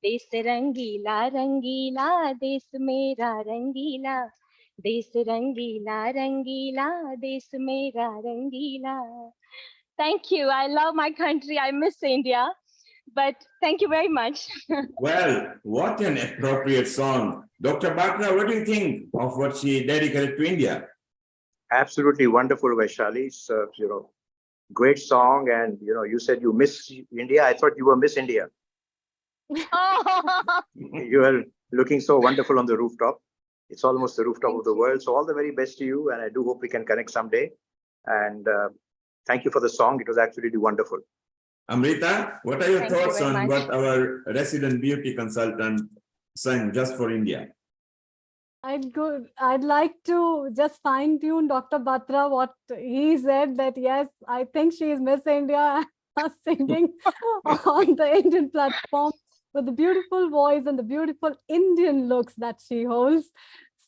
देश रंगीला रंगीला देश मेरा रंगीला, देश रंगीला रंगीला देश मेरा रंगीला. Thank you. I love my country. I miss India. But thank you very much. Well, what an appropriate song. Dr. Batra, what do you think of what she dedicated to India? Absolutely wonderful, Vaishali. It's great song. And you said you miss India. I thought you were Miss India. You are looking so wonderful on the rooftop. It's almost the rooftop of the world. So all the very best to you. And I do hope we can connect someday. And thank you for the song. It was absolutely wonderful. Amrita, what are your thoughts on what our resident beauty consultant sang just for India? I'd like to just fine tune Dr. Batra what he said, that yes, I think she is Miss India singing on the Indian platform with the beautiful voice and the beautiful Indian looks that she holds.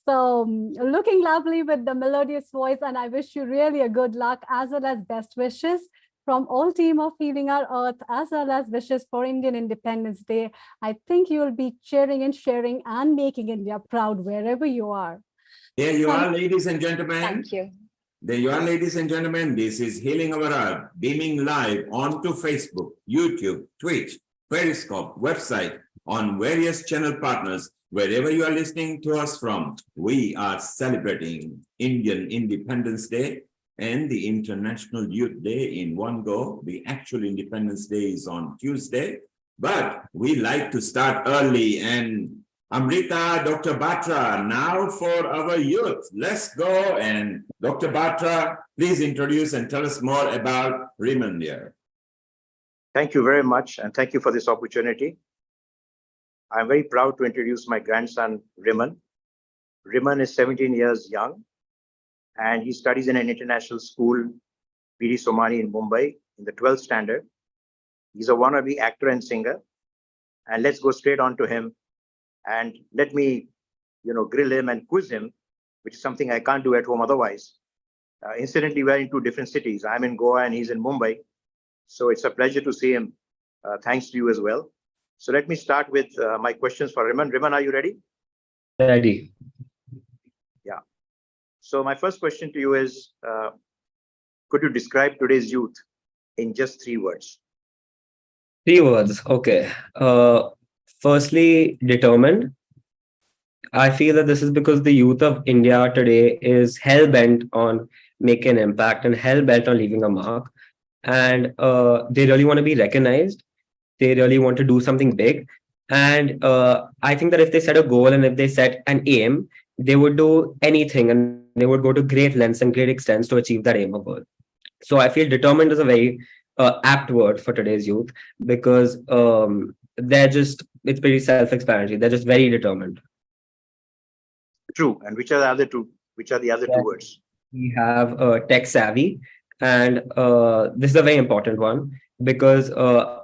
So looking lovely with the melodious voice, and I wish you really a good luck as well as best wishes from all team of Healing Our Earth, as well as wishes for Indian Independence Day. I think you will be cheering and sharing and making India proud wherever you are. There you are, ladies and gentlemen. Thank you. There you are, ladies and gentlemen. This is Healing Our Earth, beaming live onto Facebook, YouTube, Twitch, Periscope, website, on various channel partners. Wherever you are listening to us from, we are celebrating Indian Independence Day and the International Youth Day in one go. The actual Independence Day is on Tuesday, but we like to start early. And Amrita, Dr. Batra, now for our youth. Let's go. And Dr. Batra, please introduce and tell us more about Riman here. Thank you very much. And thank you for this opportunity. I'm very proud to introduce my grandson, Riman. Riman is 17 years young, and he studies in an international school, PD Somani in Mumbai, in the 12th standard. He's a wannabe actor and singer. And let's go straight on to him. And let me, grill him and quiz him, which is something I can't do at home otherwise. Incidentally, we're in 2 different cities. I'm in Goa and he's in Mumbai. So it's a pleasure to see him. Thanks to you as well. So let me start with my questions for Riman. Riman, are you ready? Ready. Yeah. So my first question to you is, could you describe today's youth in just 3 words? 3 words. Okay. Firstly, determined. I feel that this is because the youth of India today is hell bent on making an impact and hell bent on leaving a mark. And they really want to be recognized. They really want to do something big. And I think that if they set a goal and if they set an aim, they would do anything and they would go to great lengths and great extents to achieve that aim or goal. So I feel determined is a very apt word for today's youth because it's pretty self-explanatory. They're just very determined. True. And which are the other two? Which are the other two words? We have tech savvy, and this is a very important one because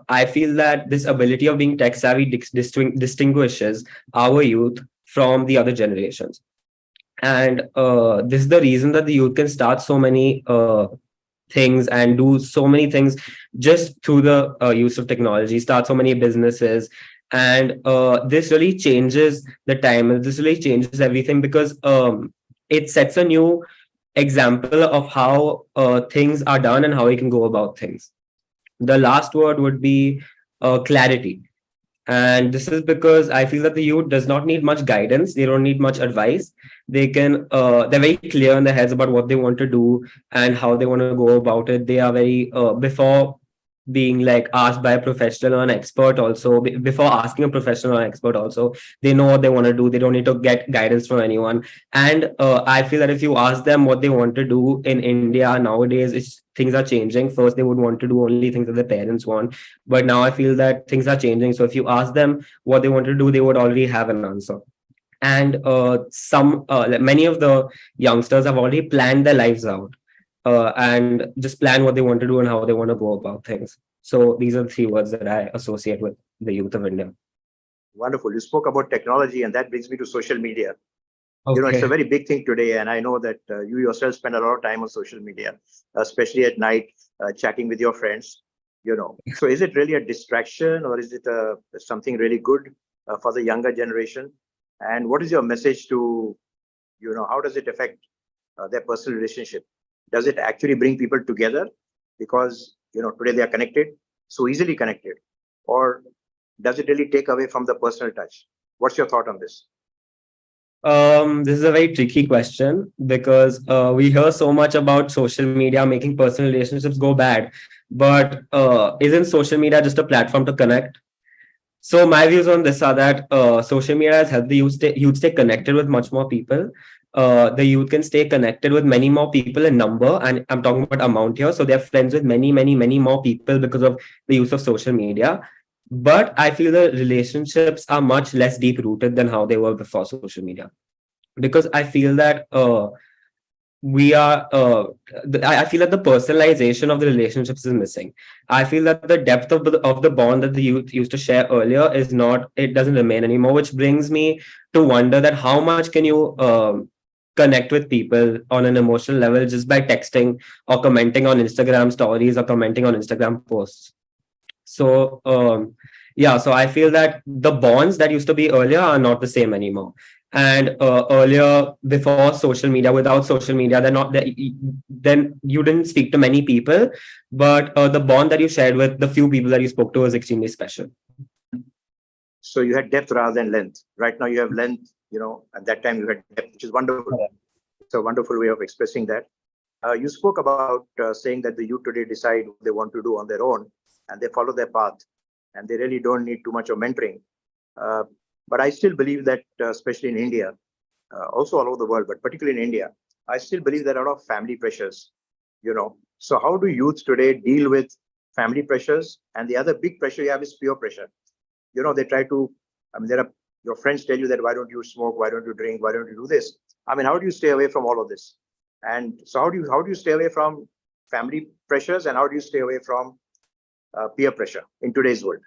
I feel that this ability of being tech savvy distinguishes our youth from the other generations. And this is the reason that the youth can start so many things and do so many things just through the use of technology, start so many businesses. And this really changes the time, and this really changes everything because it sets a new example of how things are done and how we can go about things. The last word would be clarity. And this is because I feel that the youth does not need much guidance. They don't need much advice. They're very clear in their heads about what they want to do and how they want to go about it. They are very, before being like asked by a professional or an expert also, before asking a professional or an expert also, they know what they want to do. They don't need to get guidance from anyone. And I feel that if you ask them what they want to do in India nowadays, things are changing. First, they would want to do only things that their parents want. But now I feel that things are changing. So if you ask them what they want to do, they would already have an answer. And many of the youngsters have already planned their lives out and just plan what they want to do and how they want to go about things. So these are the three words that I associate with the youth of India. Wonderful. You spoke about technology, and that brings me to social media. You know, it's a very big thing today, and I know that you yourself spend a lot of time on social media, especially at night, chatting with your friends. You know, so is it really a distraction, or is it something really good for the younger generation? And what is your message to, you know, how does it affect their personal relationship? Does it actually bring people together because, you know, today they are connected, so easily connected, or does it really take away from the personal touch? What's your thought on this? This is a very tricky question because we hear so much about social media making personal relationships go bad, but isn't social media just a platform to connect? So my views on this are that social media has helped the youth stay connected with much more people. The youth can stay connected with many more people in number, and I'm talking about amount here. So they're friends with many, many, many more people because of the use of social media. But I feel the relationships are much less deep rooted than how they were before social media, because I feel that I feel that the personalization of the relationships is missing. I feel that the depth of the bond that the youth used to share earlier it doesn't remain anymore, which brings me to wonder that how much can you connect with people on an emotional level just by texting or commenting on Instagram stories or commenting on Instagram posts. So so I feel that the bonds that used to be earlier are not the same anymore. And earlier, before social media, without social media, then you didn't speak to many people, but the bond that you shared with the few people that you spoke to was extremely special. So you had depth rather than length. Right now you have length, you know, at that time you had depth, which is wonderful. It's a wonderful way of expressing that. You spoke about saying that the youth today decide what they want to do on their own and they follow their path and they really don't need too much of mentoring. But I still believe that, especially in India, also all over the world, but particularly in India, I still believe there are a lot of family pressures, you know. So how do youth today deal with family pressures? And the other big pressure you have is peer pressure. You know, they try to, I mean, your friends tell you that, why don't you smoke? Why don't you drink? Why don't you do this? I mean, how do you stay away from all of this? And so how do you stay away from family pressures, and how do you stay away from peer pressure in today's world?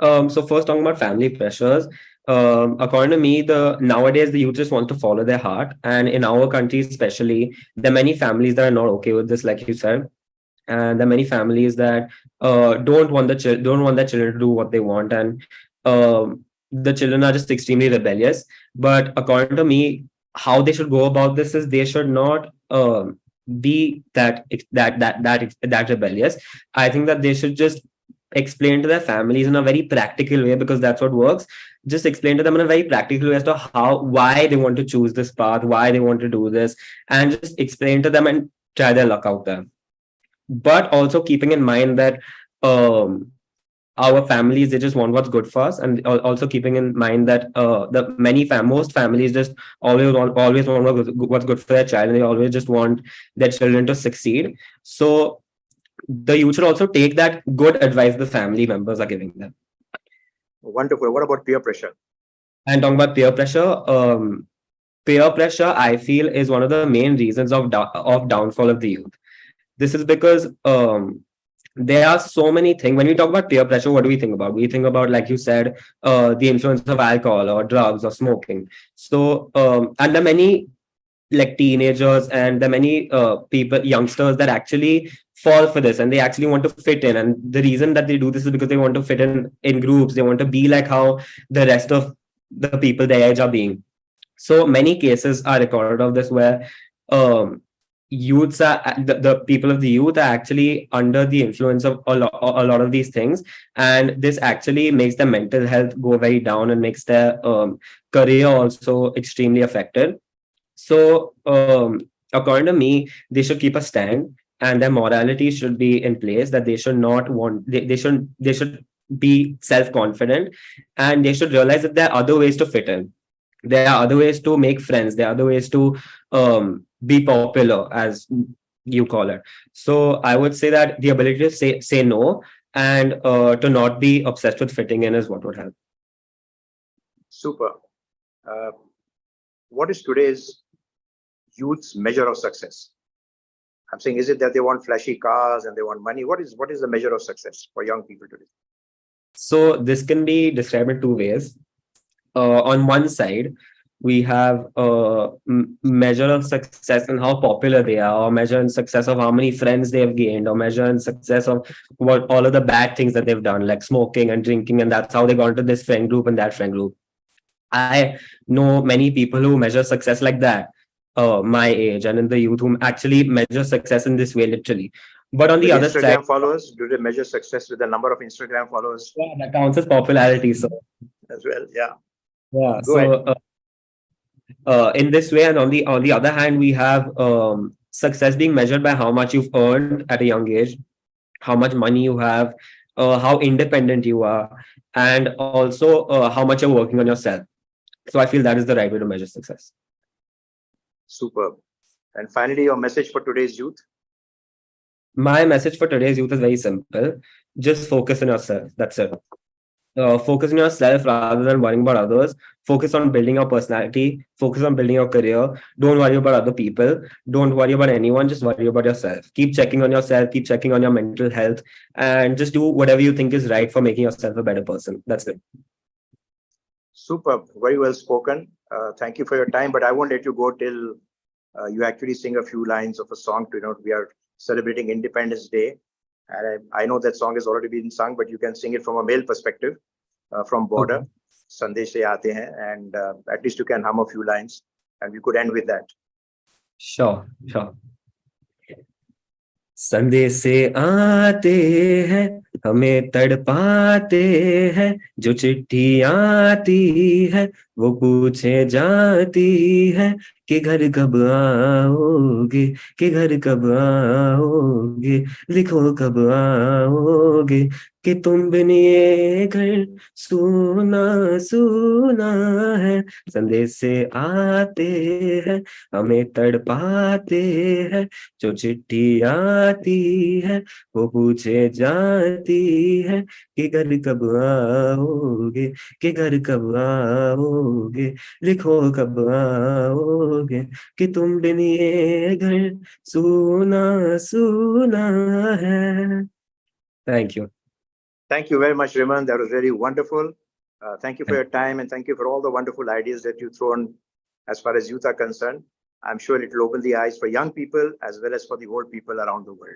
So first, talking about family pressures, according to me, nowadays the youth just want to follow their heart, and in our country especially, there are many families that are not okay with this, like you said, and there are many families that don't want their children to do what they want, and the children are just extremely rebellious. But according to me, how they should go about this is they should not be that rebellious. I think that they should just explain to their families in a very practical way, because that's what works. Just explain to them in a very practical way as to why they want to choose this path, why they want to do this, and just explain to them and try their luck out there. But also keeping in mind that our families, they just want what's good for us, and also keeping in mind that most families just always want what's good for their child, and they always just want their children to succeed. So the youth should also take that good advice the family members are giving them. Wonderful. What about peer pressure? And talking about peer pressure, I feel, is one of the main reasons of downfall of the youth. This is because there are so many things. When we talk about peer pressure, what do we think about? We think about, like you said, the influence of alcohol or drugs or smoking. So, and there are many like teenagers and there are many youngsters that actually fall for this, and they actually want to fit in. And the reason that they do this is because they want to fit in groups. They want to be like how the rest of the people their age are being. So many cases are recorded of this where youths are the people of the youth are actually under the influence of a lot of these things, and this actually makes their mental health go very down and makes their career also extremely affected. So according to me, they should keep a stand, and their morality should be in place, that they should not want they should be self-confident, and they should realize that there are other ways to fit in. There are other ways to make friends. There are other ways to be popular, as you call it. So I would say that the ability to say no and to not be obsessed with fitting in is what would help. Super. What is today's youth's measure of success? I'm saying, is it that they want flashy cars and they want money? What is the measure of success for young people today? So this can be described in two ways. On one side, we have a measure of success and how popular they are, or measure in success of how many friends they have gained, or measure in success of what all of the bad things that they've done, like smoking and drinking, and that's how they got into this friend group and that friend group. I know many people who measure success like that, my age and in the youth, who actually measure success in this way, literally. But on the other Instagram side, followers, do they measure success with the number of Instagram followers? Yeah, that counts as popularity. So as well, yeah. Yeah. Go So in this way, and on the other hand, we have success being measured by how much you've earned at a young age, how much money you have, how independent you are, and also how much you're working on yourself. So I feel that is the right way to measure success. Superb. And finally, your message for today's youth? My message for today's youth is very simple. Just focus on yourself. That's it. Focus on yourself rather than worrying about others. Focus on building your personality. Focus on building your career. Don't worry about other people. Don't worry about anyone. Just worry about yourself. Keep checking on yourself. Keep checking on your mental health, and just do whatever you think is right for making yourself a better person. That's it. Superb. Very well spoken. Thank you for your time, but I won't let you go till you actually sing a few lines of a song. We are celebrating Independence Day. And I know that song has already been sung, but you can sing it from a male perspective, from Border, Sandesh Se Aate Hain, and at least you can hum a few lines, and we could end with that. Sure. संदेश से आते हैं, हमें तड़पाते हैं, जो चिट्ठी आती है वो पूछे जाती है कि घर कब आओगे, कि घर कब आओगे, लिखो कब आओगे, कि तुम बिन ये घर सूना सूना है। संदेश से आते हैं, हमें तड़पाते हैं, जो चिट्ठी आती है वो पूछे जाती है कि घर कब आओगे, कि घर कब आओगे, लिखो कब आओगे, कि तुम बिन ये घर सूना सूना है. Thank you. Thank you very much, Raman. That was really wonderful. Thank you for your time, and thank you for all the wonderful ideas that you've thrown as far as youth are concerned. I'm sure it will open the eyes for young people as well as for the old people around the world.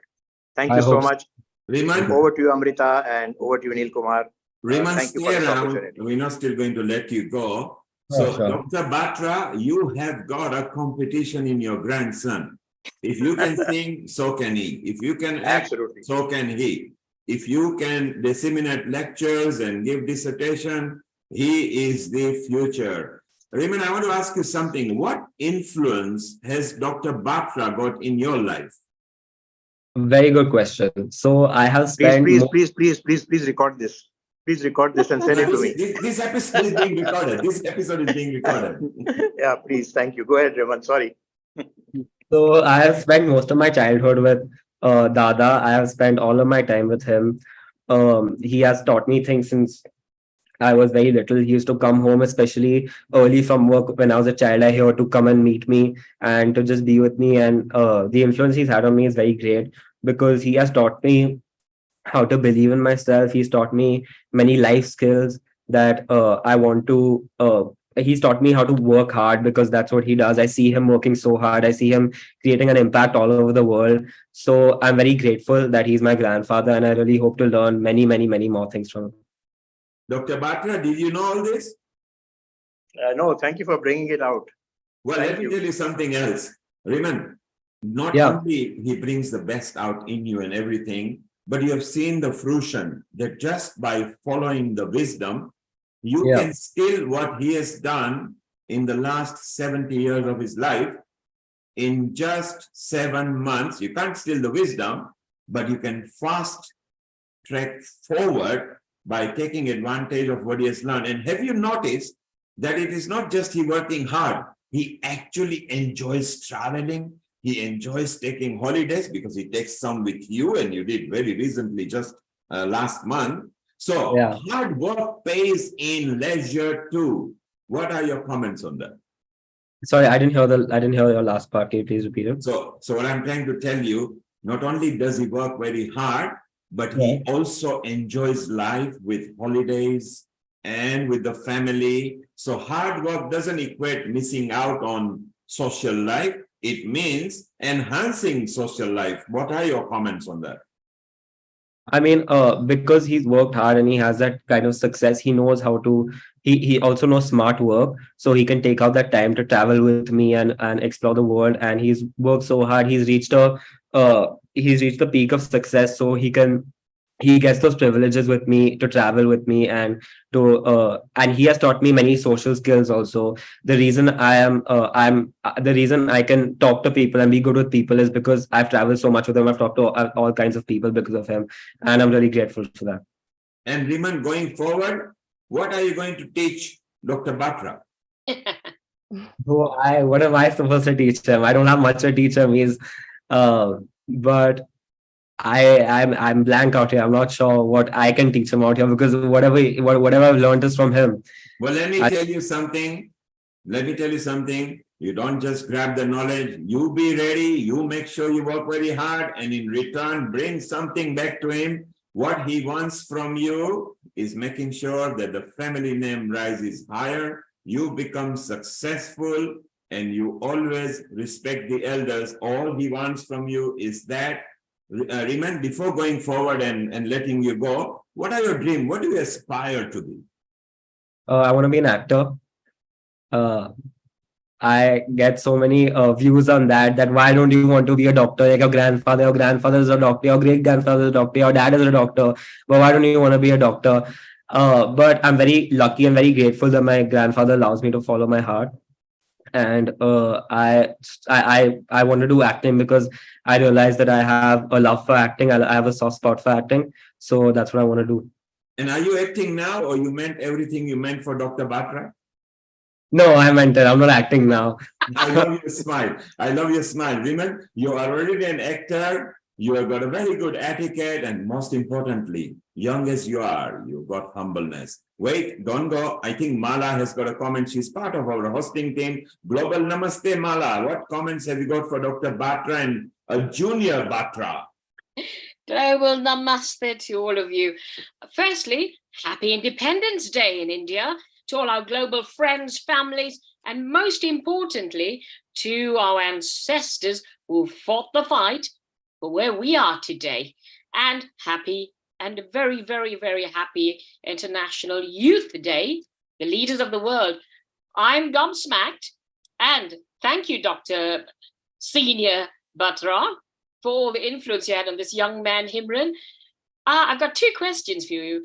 Thank you so much. Raman, over to you, Amrita, and over to you, Neil Kumar. Raman, thank you for stay this around. opportunity. We're not still going to let you go. So, sure. Dr. Batra, you have got a competition in your grandson. If you can sing, so can he. If you can act, Absolutely. so can he. If you can disseminate lectures and give dissertation, he is the future. Raymond, I want to ask you something. What influence has Dr. Batra got in your life? Very good question. So I have spent Please record this. Please record this and send it to me. This episode is being recorded. This episode is being recorded. Yeah, please. Thank you. Go ahead, Raymond. Sorry. So I have spent most of my childhood with Dada. I have spent all of my time with him. He has taught me things since I was very little. He used to come home, especially early from work when I was a child. I hear to come and meet me and to just be with me. And the influence he's had on me is very great because he has taught me how to believe in myself. He's taught me many life skills that I want to. He's taught me how to work hard because that's what he does. I see him working so hard. I see him creating an impact all over the world. So I'm very grateful that he's my grandfather, and I really hope to learn many, many, many more things from him. Dr. Batra, did you know all this? No, thank you for bringing it out. Well, let me tell you something else. Raymond, not only he brings the best out in you and everything, but you have seen the fruition that just by following the wisdom, you can skill what he has done in the last 70 years of his life in just 7 months. You can't steal the wisdom, but you can fast track forward by taking advantage of what he has learned. And have you noticed that it is not just he working hard, he actually enjoys traveling. He enjoys taking holidays because he takes some with you, and you did very recently, just last month. So hard work pays in leisure too. What are your comments on that? Sorry, I didn't hear your last part. Can you please repeat it? So what I'm trying to tell you, not only does he work very hard, but he also enjoys life with holidays and with the family. So hard work doesn't equate missing out on social life. It means enhancing social life. What are your comments on that? I mean, because he's worked hard and he has that kind of success, he knows how to, he also knows smart work. So he can take out that time to travel with me and explore the world. And he's worked so hard. He's reached the peak of success. So he gets those privileges with me to travel with me and he has taught me many social skills also. The reason the reason I can talk to people and be good with people is because I've traveled so much with him. I've talked to all kinds of people because of him, and I'm really grateful for that. And Raymond, going forward, what are you going to teach Dr. Batra? What am I supposed to teach him? I don't have much to teach him. But I'm blank out here. I'm not sure what I can teach him out here because whatever I've learned is from him. Well, let me tell you something. You don't just grab the knowledge. You be ready. You make sure you work very hard, and in return, bring something back to him. What he wants from you is making sure that the family name rises higher. You become successful, and you always respect the elders. All he wants from you is that. Raymond, before going forward and letting you go, what are your dreams? What do you aspire to be? I want to be an actor. I get so many views on that why don't you want to be a doctor? Like your grandfather is a doctor, your great grandfather is a doctor, your dad is a doctor, but why don't you want to be a doctor? But I'm very lucky and very grateful that my grandfather allows me to follow my heart. And I want to do acting because I realized that I have a love for acting. I have a soft spot for acting. So that's what I want to do. And are you acting now, or you meant everything you meant for Dr. Batra? No, I meant it. I'm not acting now. I love your smile. Raymond, you are already an actor. You have got a very good etiquette, and most importantly, young as you are, you've got humbleness. Wait, don't go. I think Mala has got a comment. She's part of our hosting team. Global Namaste, Mala. What comments have you got for Dr. Batra and a junior Batra? Global Namaste to all of you. Firstly, happy Independence Day in India to all our global friends, families, and most importantly, to our ancestors who fought the fight for where we are today. And happy and very, very, very happy International Youth Day, the leaders of the world. I'm gobsmacked, and thank you, Dr. Senior Batra, for all the influence you had on this young man, Himran. I've got two questions for you.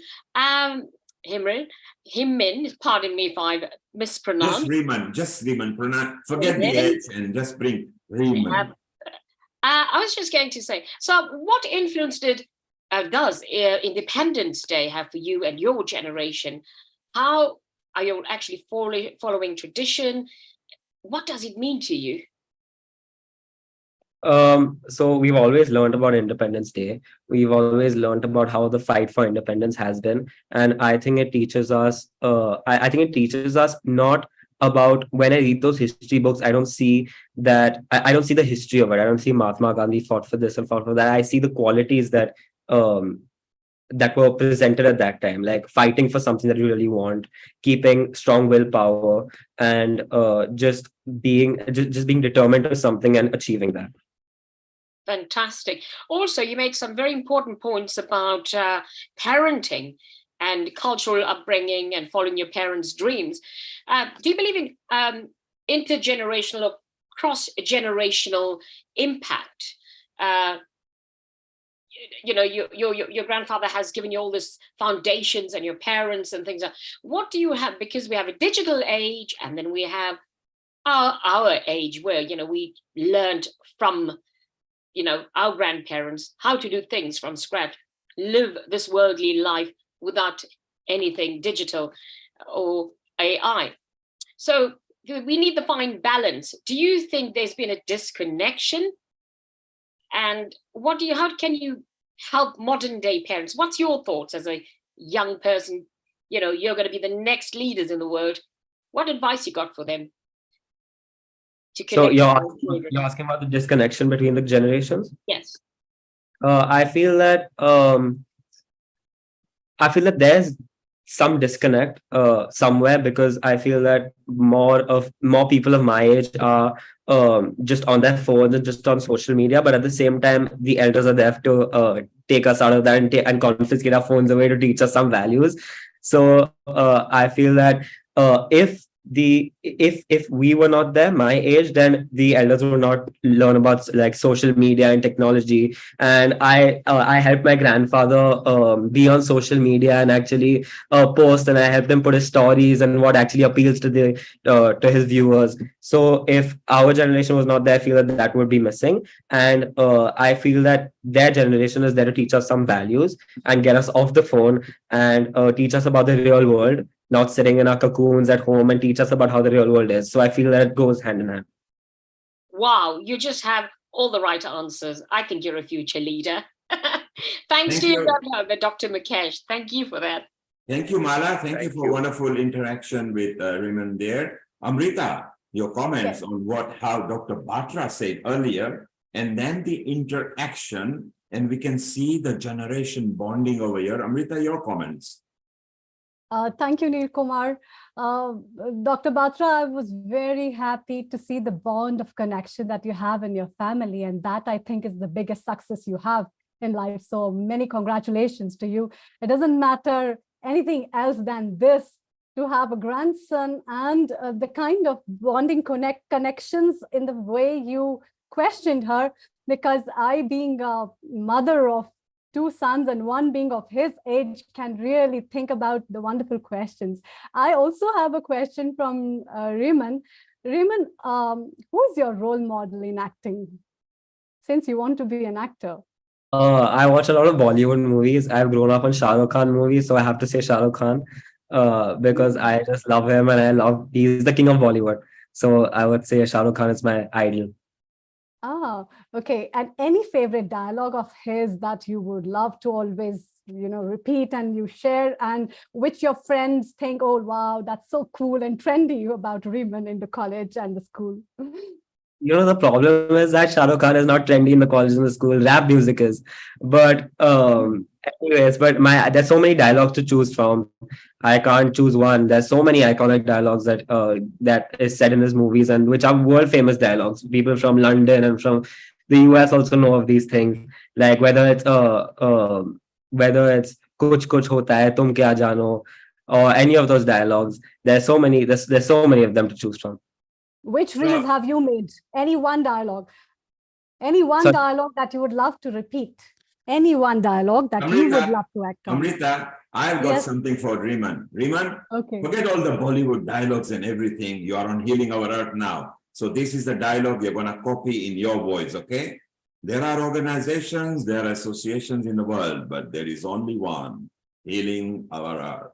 Himmin, pardon me if I've mispronounced. Just Riemann, forget the H and just bring Riemann. I was just going to say, so what influence does Independence Day have for you and your generation? How are you actually following tradition? What does it mean to you? So we've always learned about Independence Day. We've always learned about how the fight for independence has been, and I think it teaches us. I think it teaches us not about, when I read those history books, I don't see that. I don't see the history of it. I don't see Mahatma Gandhi fought for this and fought for that. I see the qualities that that were presented at that time, like fighting for something that you really want, keeping strong willpower, and just being determined to something and achieving that. Fantastic. Also, you made some very important points about parenting and cultural upbringing and following your parents' dreams. Do you believe in intergenerational or cross-generational impact? Your grandfather has given you all this foundations and your parents and things. What do you have? Because we have a digital age, and then we have our age where, we learned from, our grandparents how to do things from scratch, live this worldly life without anything digital or AI. So we need to find balance. Do you think there's been a disconnection? And how can you help modern day parents? What's your thoughts as a young person? You're going to be the next leaders in the world. What advice you got for them? So you're asking about the disconnection between the generations? Yes. I feel that there's some disconnect somewhere, because I feel that more people of my age are just on their phones and just on social media, but at the same time the elders are there to take us out of that and confiscate our phones away to teach us some values. So I feel that if we were not there, my age, then the elders would not learn about like social media and technology. And I helped my grandfather be on social media and actually post, and I helped him put his stories and what actually appeals to his viewers. So if our generation was not there, I feel that would be missing. And I feel that their generation is there to teach us some values and get us off the phone and teach us about the real world, not sitting in our cocoons at home, and teach us about how the real world is. So I feel that it goes hand in hand. Wow, you just have all the right answers. I think you're a future leader. Thanks to you, Dr. Mukesh. Thank you for that. Thank you, Mala. Thank you for wonderful interaction with Raymond there. Amrita, your comments on how Dr. Batra said earlier, and then the interaction, and we can see the generation bonding over here. Amrita, your comments. Thank you, Neil Kumar. Dr. Batra, I was very happy to see the bond of connection that you have in your family, and that I think is the biggest success you have in life. So many congratulations to you. It doesn't matter anything else than this, to have a grandson and the kind of bonding connections in the way you questioned her, because I, being a mother of 2 sons and one being of his age, can really think about the wonderful questions. I also have a question from Riemann. Riemann, who is your role model in acting, since you want to be an actor? I watch a lot of Bollywood movies. I've grown up on Shah Rukh Khan movies, so I have to say Shah Rukh Khan because I just love him, and he's the king of Bollywood. So I would say Shah Rukh Khan is my idol. Ah, okay. And any favorite dialogue of his that you would love to always, repeat and you share, and which your friends think, oh, wow, that's so cool and trendy about Riemann in the college and the school? The problem is that Shah Rukh Khan is not trendy in the college and the school. Rap music is. But anyways, there's so many dialogues to choose from. I can't choose one. There's so many iconic dialogues that is said in his movies, and which are world famous dialogues. People from London and from the US also know of these things. Like whether it's Kuch Kuch Hota Hai, Tum Kya Jano, or any of those dialogues. There's so many of them to choose from. Which reels have you made? Any one dialogue? Any one dialogue that you would love to repeat? any one dialogue that you would Amrita, love to act on. Amrita, I've got Yes. something for Riman. Riman, Okay. forget all the Bollywood dialogues and everything. You are on Healing Our Earth now. So this is the dialogue you're going to copy in your voice, okay? There are organizations, there are associations in the world, but there is only one, Healing Our Earth.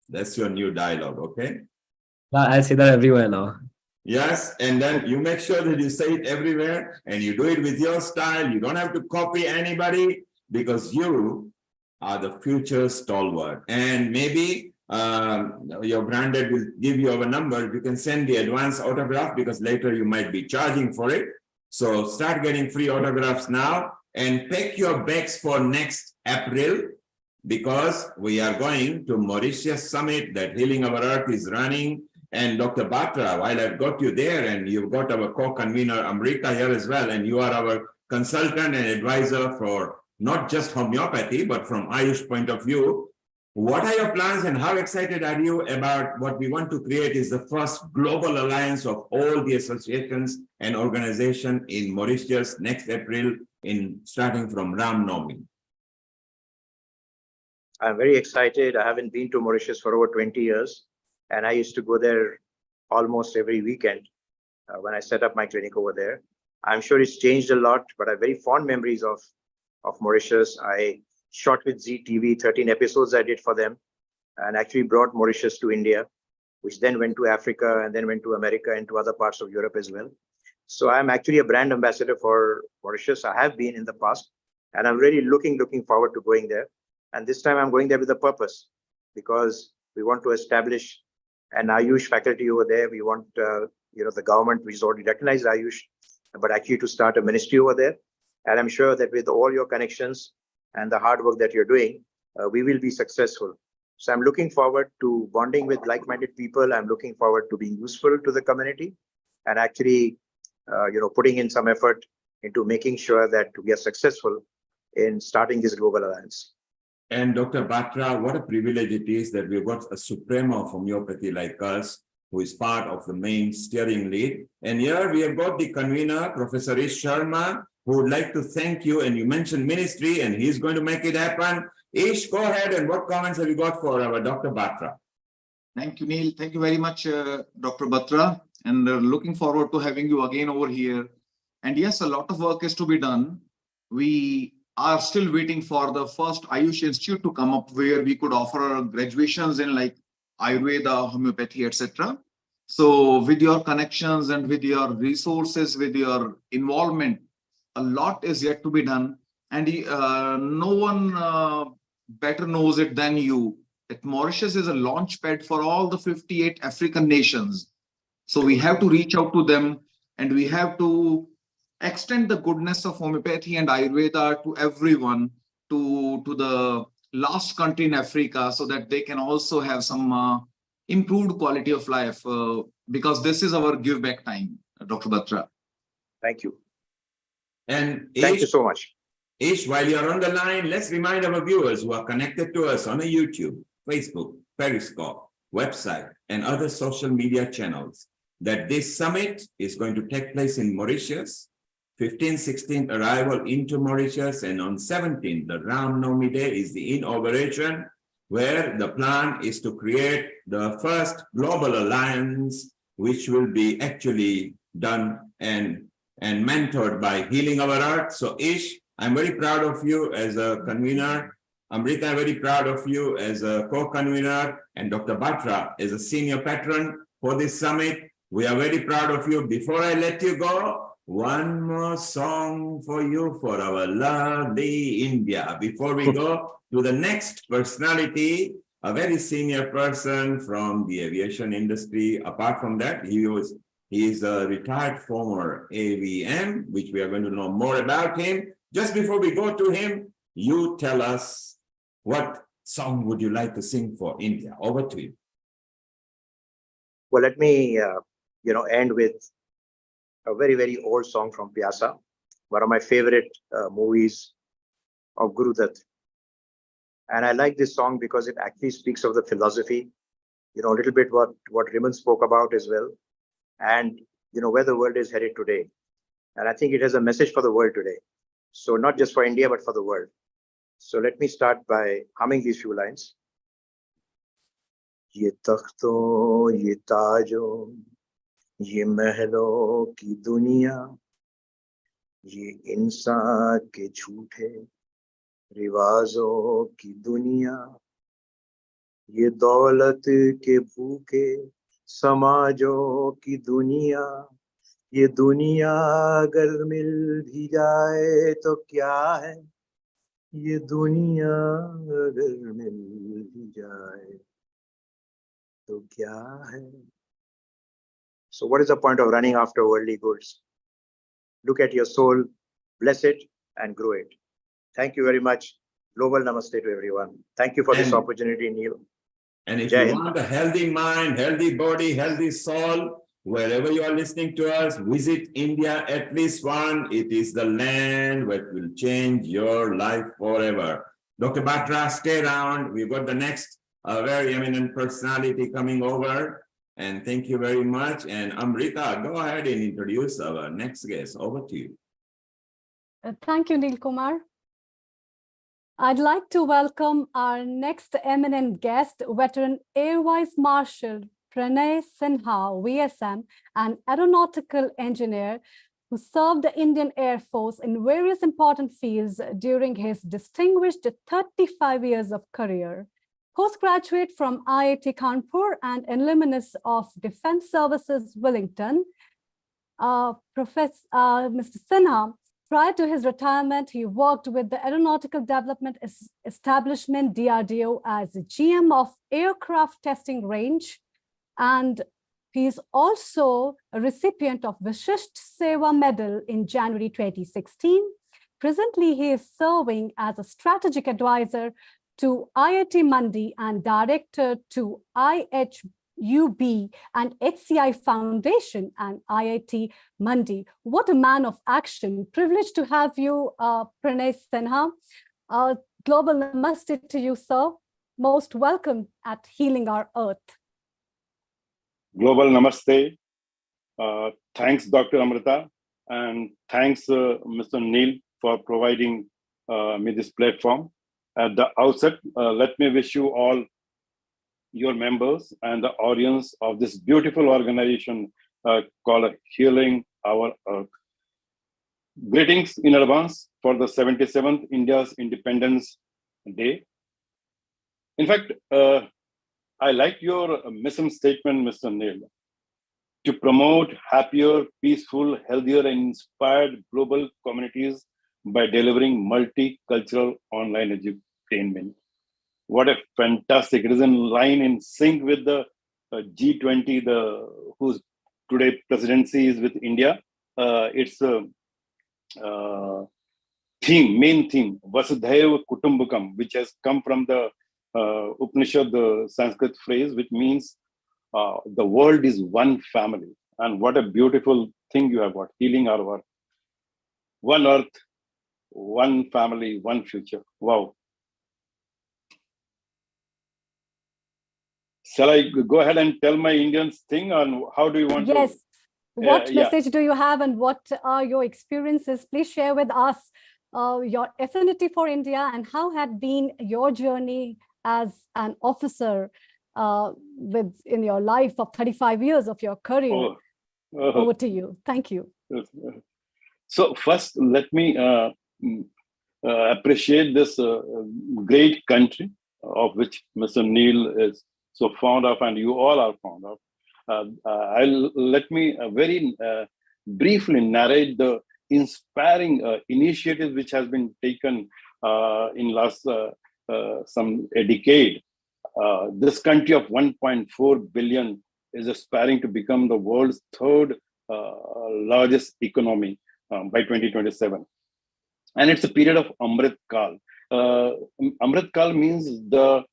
That's your new dialogue, okay? I'll say that everywhere now. Yes, and then you make sure that you say it everywhere and you do it with your style. You don't have to copy anybody because you are the future stalwart. And maybe your granddad will give you our number. You can send the advance autograph because later you might be charging for it. So start getting free autographs now and pack your bags for next April because we are going to Mauritius Summit that Healing Our Earth is running. And Dr. Batra, while I've got you there and you've got our co-convener Amrita here as well, and you are our consultant and advisor for not just homeopathy, but from Ayush point of view, what are your plans and how excited are you about what we want to create is the first global alliance of all the associations and organizations in Mauritius next April starting from Ram Navami? I'm very excited. I haven't been to Mauritius for over 20 years. And I used to go there almost every weekend when I set up my clinic over there. I'm sure it's changed a lot, but I have very fond memories of Mauritius. I shot with ZTV, 13 episodes I did for them, and actually brought Mauritius to India, which then went to Africa and then went to America and to other parts of Europe as well. So I'm actually a brand ambassador for Mauritius. I have been in the past, and I'm really looking forward to going there. And this time I'm going there with a purpose because we want to establish an Ayush faculty over there. We want, the government, which has already recognized Ayush, but actually to start a ministry over there. And I'm sure that with all your connections and the hard work that you're doing, we will be successful. So I'm looking forward to bonding with like-minded people. I'm looking forward to being useful to the community and actually, putting in some effort into making sure that we are successful in starting this global alliance. And Dr. Batra, what a privilege it is that we've got a supremo of homeopathy like us, who is part of the main steering lead. And here we have got the convener, Professor Ish Sharma, who would like to thank you. And you mentioned ministry, and he's going to make it happen. Ish, go ahead. And what comments have you got for our Dr. Batra? Thank you, Neil. Thank you very much, Dr. Batra. And looking forward to having you again over here. And yes, a lot of work is to be done. We are still waiting for the first Ayush Institute to come up where we could offer graduations in like Ayurveda, homeopathy, etc. So with your connections and with your resources, with your involvement, a lot is yet to be done. And no one better knows it than you. That Mauritius is a launch pad for all the 58 African nations. So we have to reach out to them and we have to extend the goodness of homeopathy and Ayurveda to everyone, to the last country in Africa, so that they can also have some improved quality of life, because this is our give back time, Dr. Batra. Thank you. And thank you so much. Ish, while you're on the line, let's remind our viewers who are connected to us on a YouTube, Facebook, Periscope, website, and other social media channels that this summit is going to take place in Mauritius. 15th, 16th arrival into Mauritius, and on 17th, the Ram Navami Day is the inauguration, where the plan is to create the first global alliance, which will be actually done and mentored by Healing Our Earth. So Ish, I'm very proud of you as a convener. Amrita, I'm very proud of you as a co-convener, and Dr. Batra as a senior patron for this summit. We are very proud of you. Before I let you go, one more song for you for our lovely India. Before we go to the next personality, a very senior person from the aviation industry. Apart from that, he is a retired former AVM, which we are going to know more about him. Just before we go to him, you tell us, what song would you like to sing for India? Over to you. Well, let me, end with a very, very old song from Pyasa, one of my favorite movies of Guru Dutt. And I like this song because it actually speaks of the philosophy, a little bit what Riman spoke about as well, and, where the world is headed today. And I think it has a message for the world today. So not just for India, but for the world. So let me start by humming these few lines. ये तख्तों ये ताजों ये महलों की दुनिया ये इंसान के झूठे रिवाजों की दुनिया ये दौलत के भूखे समाजों की दुनिया ये दुनिया अगर मिल भी जाए तो क्या है ये दुनिया अगर मिल भी जाए तो क्या है. So what is the point of running after worldly goods? Look at your soul, bless it and grow it. Thank you very much. Global namaste to everyone. Thank you for this opportunity, Neil. And if Jai you Hind. want a healthy mind, healthy body, healthy soul, wherever you are listening to us, visit India at least one. It is the land that will change your life forever. Dr. Batra, stay around. We've got the next very eminent personality coming over. And thank you very much. And Amrita, go ahead and introduce our next guest. Over to you. Thank you, Neil Kumar. I'd like to welcome our next eminent guest, veteran Air Vice Marshal Pranay Sinha, VSM, an aeronautical engineer who served the Indian Air Force in various important fields during his distinguished 35 years of career. Postgraduate from IIT Kanpur and alumnus of Defense Services Wellington, Mr. Sinha, prior to his retirement, he worked with the Aeronautical Development Establishment, DRDO, as GM of Aircraft Testing Range, and he is also a recipient of Vishisht Seva Medal in January 2016. Presently, he is serving as a strategic advisor to IIT Mandi and director to IHUB and HCI Foundation and IIT Mandi. What a man of action. Privileged to have you, Pranay Sinha. Global namaste to you, sir. Most welcome at Healing Our Earth. Global namaste. Thanks, Dr. Amrita, and thanks, Mr. Neil, for providing me this platform. At the outset, let me wish you all, your members and the audience of this beautiful organization called Healing Our Earth. Greetings in advance for the 77th India's Independence Day. In fact, I like your mission statement, Mr. Neil, to promote happier, peaceful, healthier, and inspired global communities by delivering multicultural online edutainment. What a fantastic! It is in line, in sync with the G20, whose today presidency is with India. Its main theme, Vasudhaiva Kutumbakam, which has come from the Upanishad, the Sanskrit phrase, which means the world is one family. And what a beautiful thing you have got, healing our earth. One earth, one family, one future. Wow. Shall I go ahead and tell my Indians thing, and how do you want to? Yes. What message do you have, and what are your experiences? Please share with us your affinity for India and how had been your journey as an officer in your life of 35 years of your career. Over to you. Thank you. So first, let me appreciate this great country of which Mr. Neil is so fond of, and you all are fond of. Let me very briefly narrate the inspiring initiative which has been taken in last a decade. This country of 1.4 billion is aspiring to become the world's third largest economy by 2027. And it's a period of Amrit Kal. Amrit Kal means the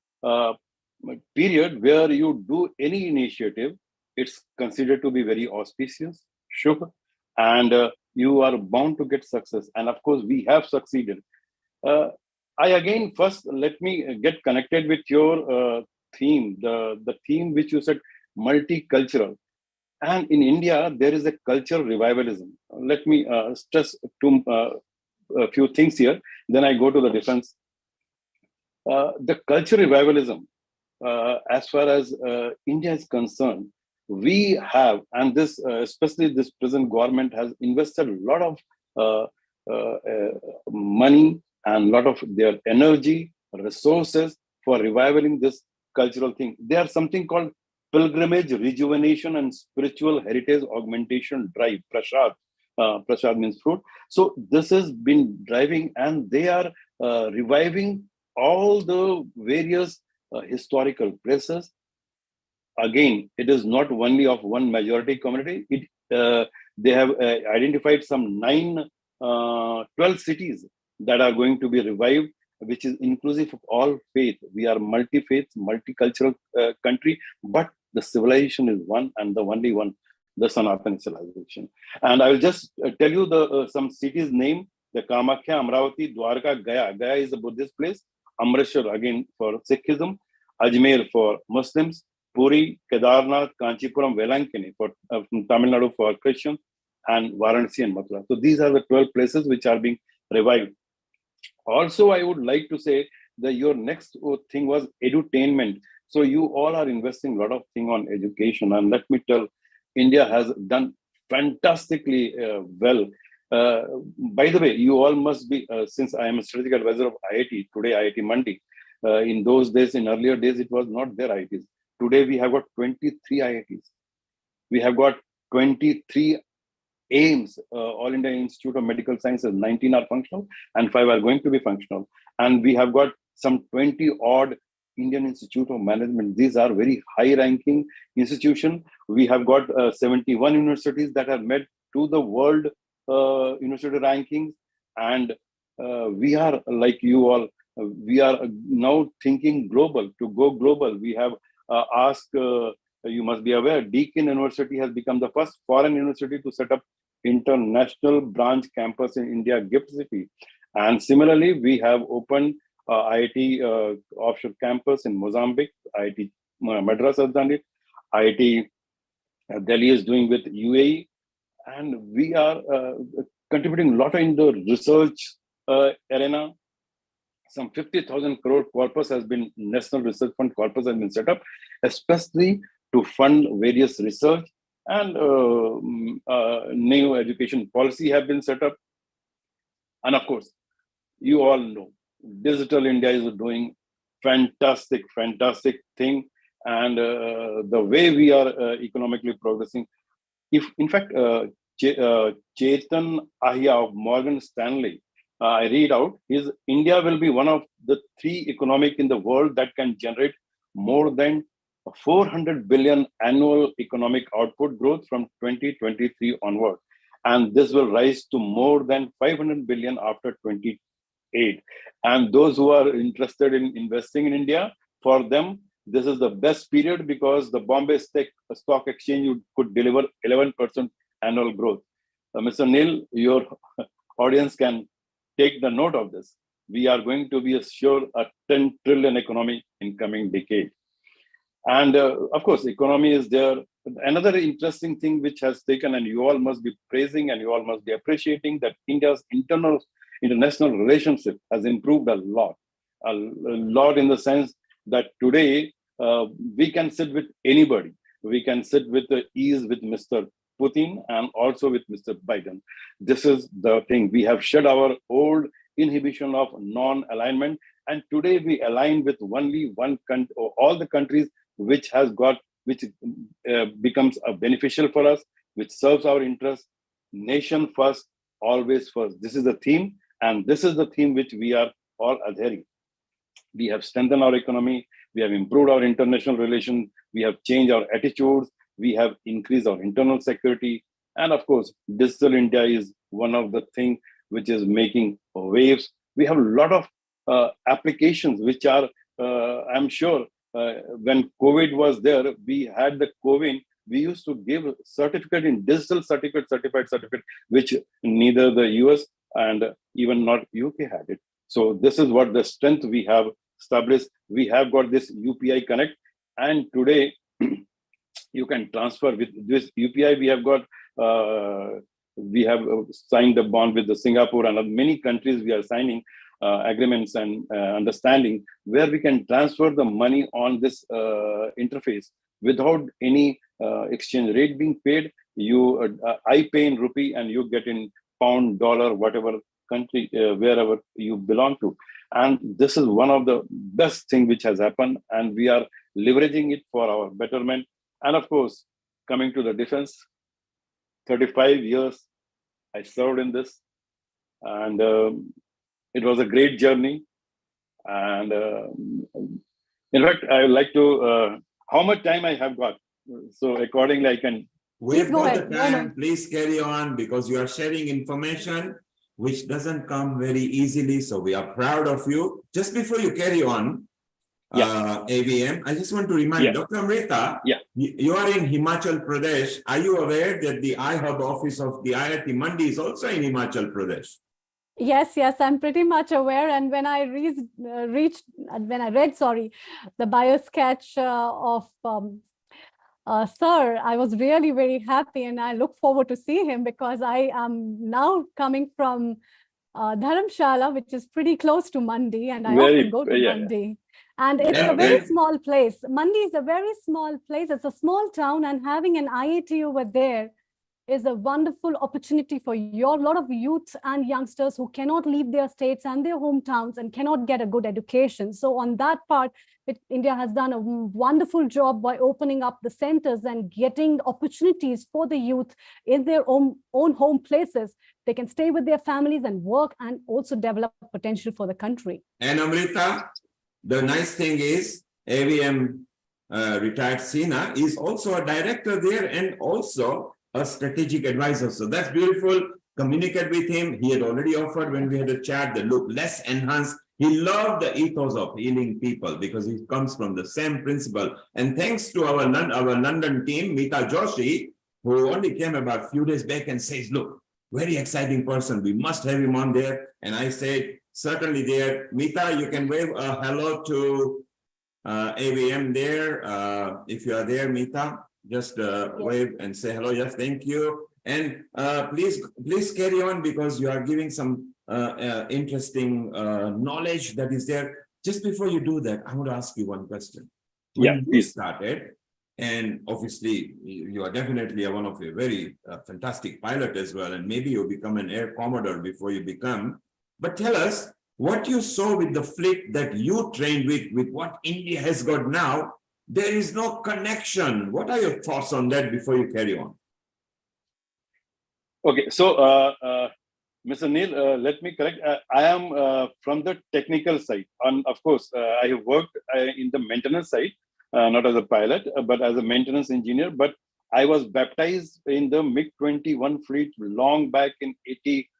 period where you do any initiative, it's considered to be very auspicious, Shubh, and you are bound to get success. And of course, we have succeeded. First, let me get connected with your theme, the theme which you said, multicultural. And in India, there is a cultural revivalism. Let me stress a few things here, then I go to the defense. the cultural revivalism, as far as India is concerned, we have, and this, especially this present government has invested a lot of money and a lot of their energy, resources for reviving this cultural thing. There are something called pilgrimage, rejuvenation, and spiritual heritage augmentation drive, Prasad. Prasad means fruit. So this has been driving, and they are reviving all the various historical places. Again, it is not only of one majority community. They have identified some 12 cities that are going to be revived, which is inclusive of all faith. We are multi-faith, multicultural country, but the civilization is one and the only one, the Sanatana civilization. And I will just tell you the some cities name: the Kamakhya, Amravati, Dwarka, Gaya. Gaya is a Buddhist place. Amritsar again for Sikhism, Ajmer for Muslims, Puri, Kedarnath, Kanchipuram, Velankani for Tamil Nadu for Christians, and Varanasi and Mathura. So these are the 12 places which are being revived. Also, I would like to say that your next thing was edutainment. So you all are investing a lot of thing on education, and let me tell, India has done fantastically well. By the way, you all must be, since I am a strategic advisor of IIT, today IIT Mandi, in those days, in earlier days, it was not their IITs. Today, we have got 23 IITs. We have got 23 AIMS, All India Institute of Medical Sciences. 19 are functional and 5 are going to be functional. And we have got some 20 odd Indian Institute of Management. These are very high ranking institutions. We have got 71 universities that have met to the world university rankings. And we are, like you all, we are now thinking global, to go global. We have asked, you must be aware, Deakin University has become the first foreign university to set up international branch campus in India, Gift City. And similarly, we have opened IIT offshore campus in Mozambique. IIT Madras has done it. IIT Delhi is doing with UAE. And we are contributing a lot in the research arena. Some 50,000 crore corpus has been, National Research Fund corpus has been set up, especially to fund various research, and new education policy have been set up. And of course, you all know, Digital India is doing fantastic thing. And the way we are economically progressing, if in fact, Chetan Ahya of Morgan Stanley, I read out, India will be one of the 3 economic in the world that can generate more than 400 billion annual economic output growth from 2023 onward. And this will rise to more than 500 billion after 2028. And those who are interested in investing in India, for them, this is the best period, because the Bombay Stock Exchange could deliver 11% annual growth. Mr. Neil, your audience can take the note of this. We are going to be a 10 trillion economy in coming decade. And of course, economy is there. Another interesting thing which has taken, and you all must be praising and you all must be appreciating, that India's international relationship has improved a lot in the sense that today we can sit with anybody. We can sit with ease with Mr. Putin and also with Mr. Biden. This is the thing. We have shed our old inhibition of non-alignment, and today we align with only one country, or all the countries which becomes beneficial for us, which serves our interests. Nation first, always first. This is the theme, and this is the theme which we are all adhering. We have strengthened our economy. We have improved our international relations. We have changed our attitudes. We have increased our internal security. And of course, Digital India is one of the things which is making waves. We have a lot of applications which are, I'm sure, when COVID was there, we had the COVID. We used to give certificate in digital certificate, which neither the US and even not UK had it. So this is what the strength we have established. We have got this UPI Connect, and today you can transfer with this UPI. We have signed the bond with the Singapore and many countries we are signing. agreements and understanding where we can transfer the money on this interface without any exchange rate being paid. I pay in rupee and you get in pound, dollar, whatever country, wherever you belong to. And this is one of the best thing which has happened, and we are leveraging it for our betterment. And of course, coming to the defense, 35 years I served in this, and it was a great journey. And in fact, I would like to, how much time I have got? So accordingly, I can. We've got the time. Please carry on, because you are sharing information which doesn't come very easily. So we are proud of you. Just before you carry on, AVM, I just want to remind Dr. Amrita, you are in Himachal Pradesh. Are you aware that the iHub office of the IIT Mandi is also in Himachal Pradesh? Yes, I'm pretty much aware. And when I read the bio sketch of Sir, I was really very happy, and I look forward to see him, because I am now coming from Dharamshala, which is pretty close to Mandi, and I often go to Mandi. And it's a very small place. Mandi is a very small place. It's a small town, and having an IIT over there is a wonderful opportunity for a lot of youth and youngsters who cannot leave their states and their hometowns and cannot get a good education. So on that part, India has done a wonderful job by opening up the centers and getting opportunities for the youth in their own home places. They can stay with their families and work, and also develop potential for the country. And Amrita, the nice thing is AVM retired Sina is also a director there and also a strategic advisor. So that's beautiful. Communicate with him. He had already offered when we had a chat the look less enhanced. He loved the ethos of healing people because he comes from the same principle. And thanks to our London team, Meeta Joshi, who only came about a few days back and says, look, very exciting person. We must have him on there. And I said, certainly there. Meeta, you can wave a hello to AVM there. If you are there, Meeta, just wave and say hello. Yes, thank you. And please carry on, because you are giving some interesting knowledge that is there. Just before you do that, I want to ask you one question. When you started, and obviously you are definitely one of a very fantastic pilot as well, and maybe you become an air commodore before you become. But tell us what you saw with the fleet that you trained with what India has got now. There is no connection. What are your thoughts on that before you carry on? Okay, so Mr. Neil, let me correct. I am from the technical side. And of course, I have worked in the maintenance side, not as a pilot, but as a maintenance engineer. But I was baptized in the MiG-21 fleet long back in 84.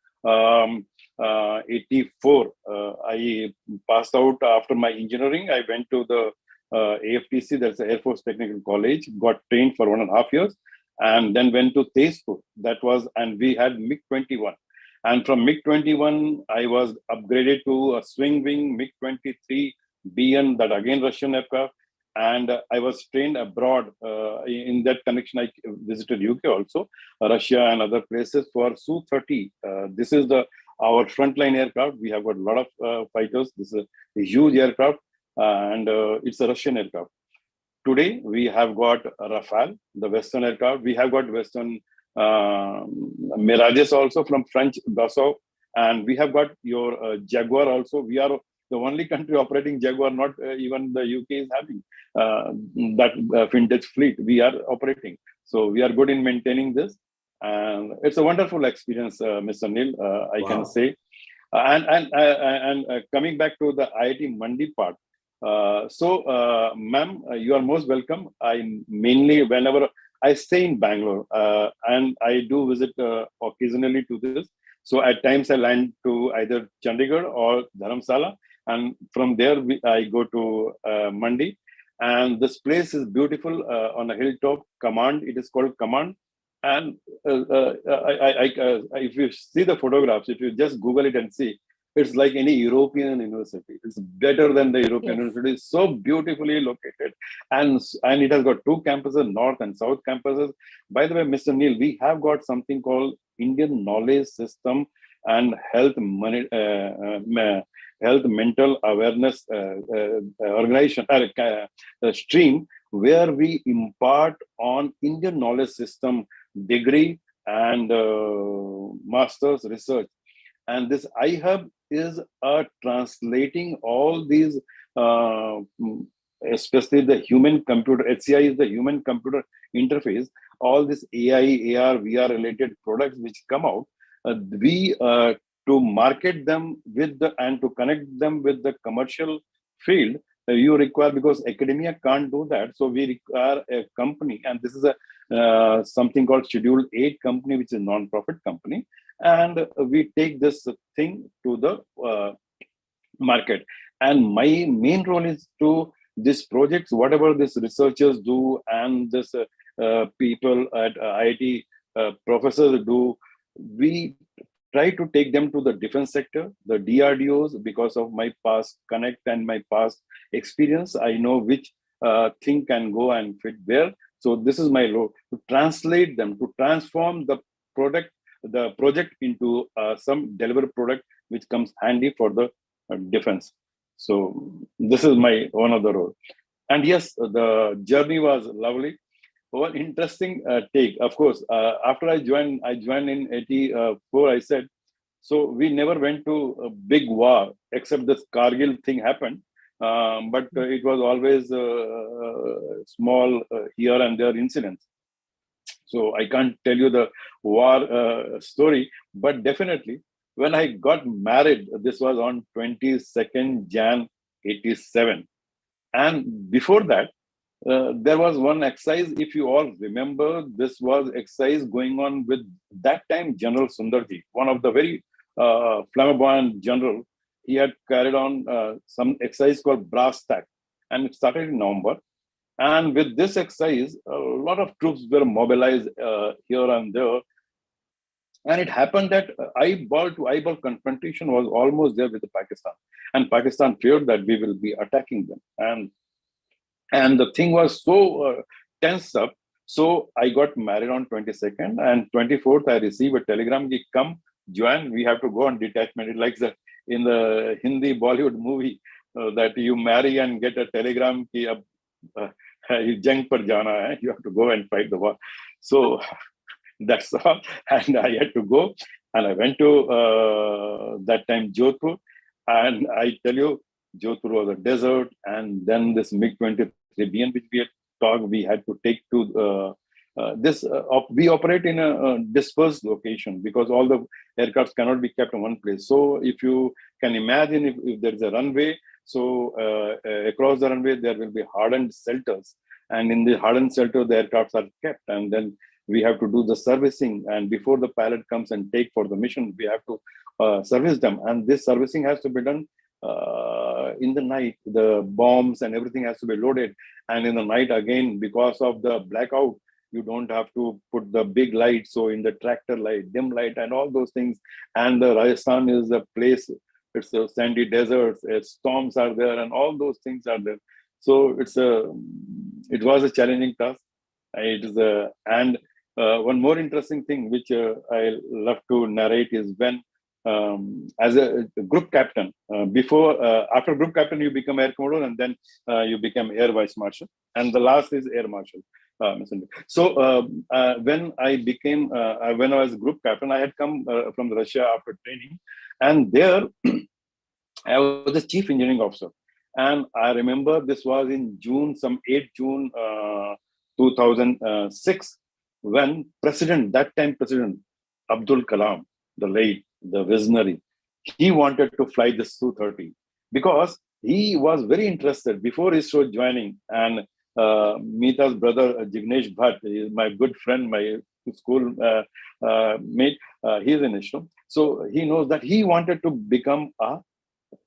I passed out after my engineering. I went to the AFTC, that's the Air Force Technical College, got trained for 1.5 years, and then went to Tezpur. And we had MiG-21. And from MiG-21, I was upgraded to a swing wing MiG-23 BN, that again Russian aircraft. And I was trained abroad. In that connection, I visited UK also, Russia and other places for Su-30. This is our frontline aircraft. We have got a lot of fighters. This is a huge aircraft, and it's a Russian aircraft. Today, we have got Rafale, the Western aircraft. We have got Western Mirages also from French Dassault. And we have got your Jaguar also. We are the only country operating Jaguar, not even the UK is having that vintage fleet. We are operating. So we are good in maintaining this. And it's a wonderful experience, Mr. Neil, I can say. And coming back to the IIT Mandi part. Ma'am, you are most welcome. I mainly, whenever I stay in Bangalore, and I do visit occasionally to this. So at times I land to either Chandigarh or Dharamsala, and from there I go to Mandi. And this place is beautiful on a hilltop. Command, it is called Command. And if you see the photographs, if you just Google it and see, it's like any European university. It's better than the European university. It's so beautifully located. And it has got 2 campuses, North and South campuses. By the way, Mr. Neil, we have got something called Indian Knowledge System and health mental awareness organization stream, where we impart on Indian knowledge system degree and master's research. And this iHub is translating all these, especially the human computer, HCI is the human computer interface, all this AI, AR, VR related products which come out, we to market them with and to connect them with the commercial field, you require, because academia can't do that. So we require a company, and this is a something called Schedule 8 company, which is a non-profit company. And we take this thing to the market. And my main role is to these projects, whatever these researchers do and this people at IIT professors do, we try to take them to the defense sector, the DRDOs. Because of my past connect and my past experience, I know which thing can go and fit where. So this is my role, to translate them, to transform the project into some delivered product which comes handy for the defense. So this is my one of the role. And yes, the journey was lovely. One interesting take, of course, after I joined in 84, I said, so we never went to a big war, except this Kargil thing happened. But it was always small here and there incidents. So I can't tell you the war story, but definitely when I got married, this was on 22nd Jan 87. And before that, there was one exercise, if you all remember, this was exercise going on with that time General Sundarji, one of the very flamboyant general. He had carried on some exercise called Brass Tack, and it started in November. And with this exercise, a lot of troops were mobilized here and there. And it happened that eyeball to eyeball confrontation was almost there with Pakistan. And Pakistan feared that we will be attacking them. And the thing was so tense up. So I got married on 22nd, and 24th I received a telegram, come join, we have to go on detachment. It's like in the Hindi Bollywood movie that you marry and get a telegram, jang par jana hai, you have to go and fight the war. So that's all. And I had to go, and I went to that time Jodhpur, and I tell you, Jodhpur was a desert, and then this MiG-23BN which we had talked, we had to take to we operate in a dispersed location because all the aircrafts cannot be kept in one place. So if you can imagine, if there is a runway, so across the runway there will be hardened shelters, and in the hardened shelter the aircrafts are kept, and then we have to do the servicing, and before the pilot comes and take for the mission, we have to service them, and this servicing has to be done in the night. The bombs and everything has to be loaded, and in the night again, because of the blackout, you don't have to put the big light, so in the tractor light, dim light, and all those things. And the Rajasthan is a place, it's a sandy desert, storms are there, and all those things are there. So it was a challenging task. And one more interesting thing which I love to narrate is when as a group captain, after group captain you become air commodore, and then you become air vice marshal, and the last is air marshal. So when I was group captain, I had come from Russia after training, and there I was the chief engineering officer. And I remember this was in June, some 8 June 2006, when that time President Abdul Kalam, the late, the visionary, he wanted to fly this Su-30 because he was very interested before ISRO joining. And Meeta's brother Jignesh Bhatt is my good friend, my school mate. He's in ISRO, so he knows that he wanted to become a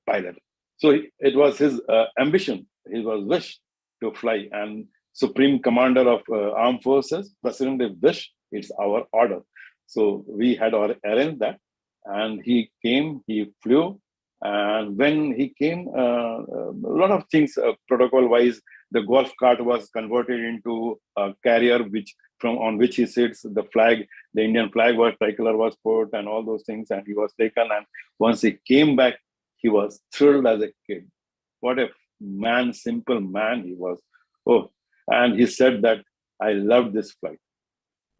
pilot. So it was his ambition, his wish to fly. And Supreme Commander of Armed Forces, President wish, it's our order. So we had arranged that, and he came, he flew, and when he came, a lot of things protocol-wise, the golf cart was converted into a carrier which from on which he sits, the flag, the Indian flag was, tricolor was put and all those things, and he was taken. And once he came back, he was thrilled as a kid. What a man, simple man he was. Oh, and he said that I loved this flight.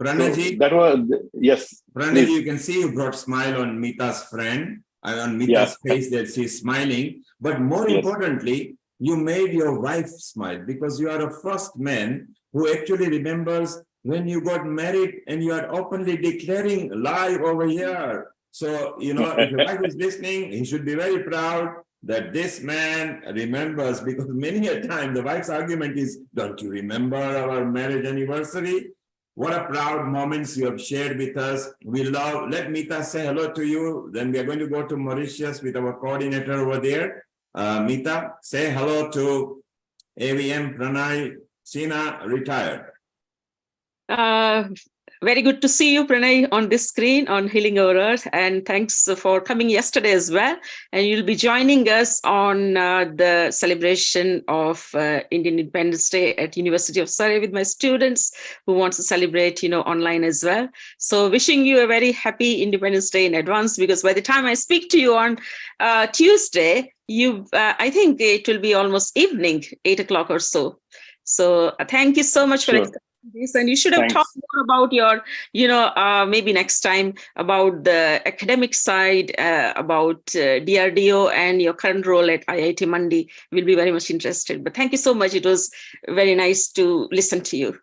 Pranaji, so that was, yes. Pranaji, Please. you can see you brought smile on Mita's friend and on Mita's face that she's smiling. But more importantly, you made your wife smile because you are the first man who actually remembers when you got married and you are openly declaring live over here. So, you know, if your wife is listening, he should be very proud that this man remembers, because many a time the wife's argument is, don't you remember our marriage anniversary? What a proud moments you have shared with us. We love, let Mita say hello to you. Then we are going to go to Mauritius with our coordinator over there. Mita, say hello to AVM Pranay Sina, retired. Very good to see you, Pranay, on this screen on Healing Our Earth. And thanks for coming yesterday as well. And you'll be joining us on the celebration of Indian Independence Day at University of Surrey with my students who want to celebrate, online as well. So wishing you a very happy Independence Day in advance, because by the time I speak to you on Tuesday, I think it will be almost evening, 8 o'clock or so. So thank you so much for this, and you should have talked more about your, maybe next time about the academic side, about DRDO and your current role at IIT Mandi. We'll be very much interested. But thank you so much. It was very nice to listen to you.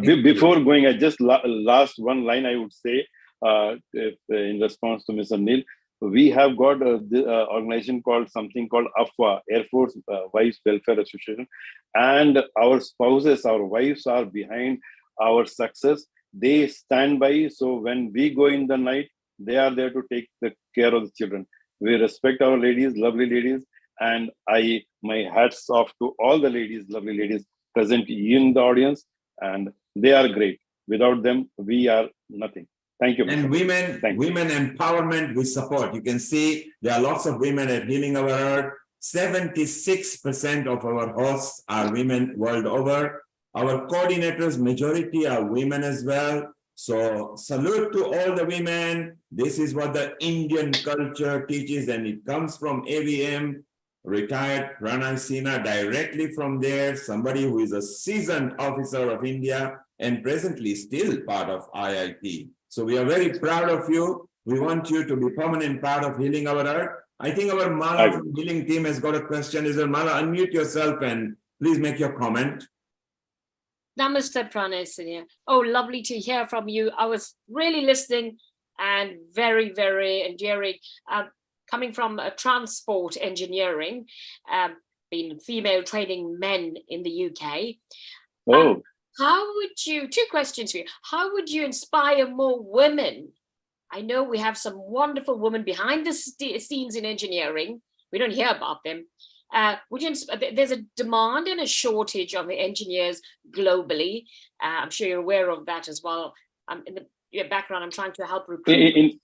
Before going, I just last one line I would say in response to Mr. Neil. We have got the organization called AFWA, Air Force Wives Welfare Association, and our spouses, our wives are behind our success. They stand by. So when we go in the night, they are there to take the care of the children. We respect our ladies, lovely ladies, and my hats off to all the ladies, lovely ladies present in the audience, and they are great. Without them, we are nothing. Thank you. And women empowerment we support. You can see there are lots of women at Healing Our Earth. 76% of our hosts are women world over. Our coordinators, majority are women as well. So salute to all the women. This is what the Indian culture teaches, and it comes from AVM, retired Pranay Sina, directly from there, somebody who is a seasoned officer of India and presently still part of IIT. So we are very proud of you. We want you to be permanent part of Healing Our Earth. I think our Mala from Healing team has got a question. Is there, Mala, unmute yourself and please make your comment. Namaste, Pranay Senior. Oh, lovely to hear from you. I was really listening and very, very endearing. Coming from transport engineering, being female training men in the UK. Oh. How would you, two questions for you. How would you inspire more women? I know we have some wonderful women behind the scenes in engineering. We don't hear about them. There's a demand and a shortage of engineers globally. I'm sure you're aware of that as well. In your background, I'm trying to help recruit.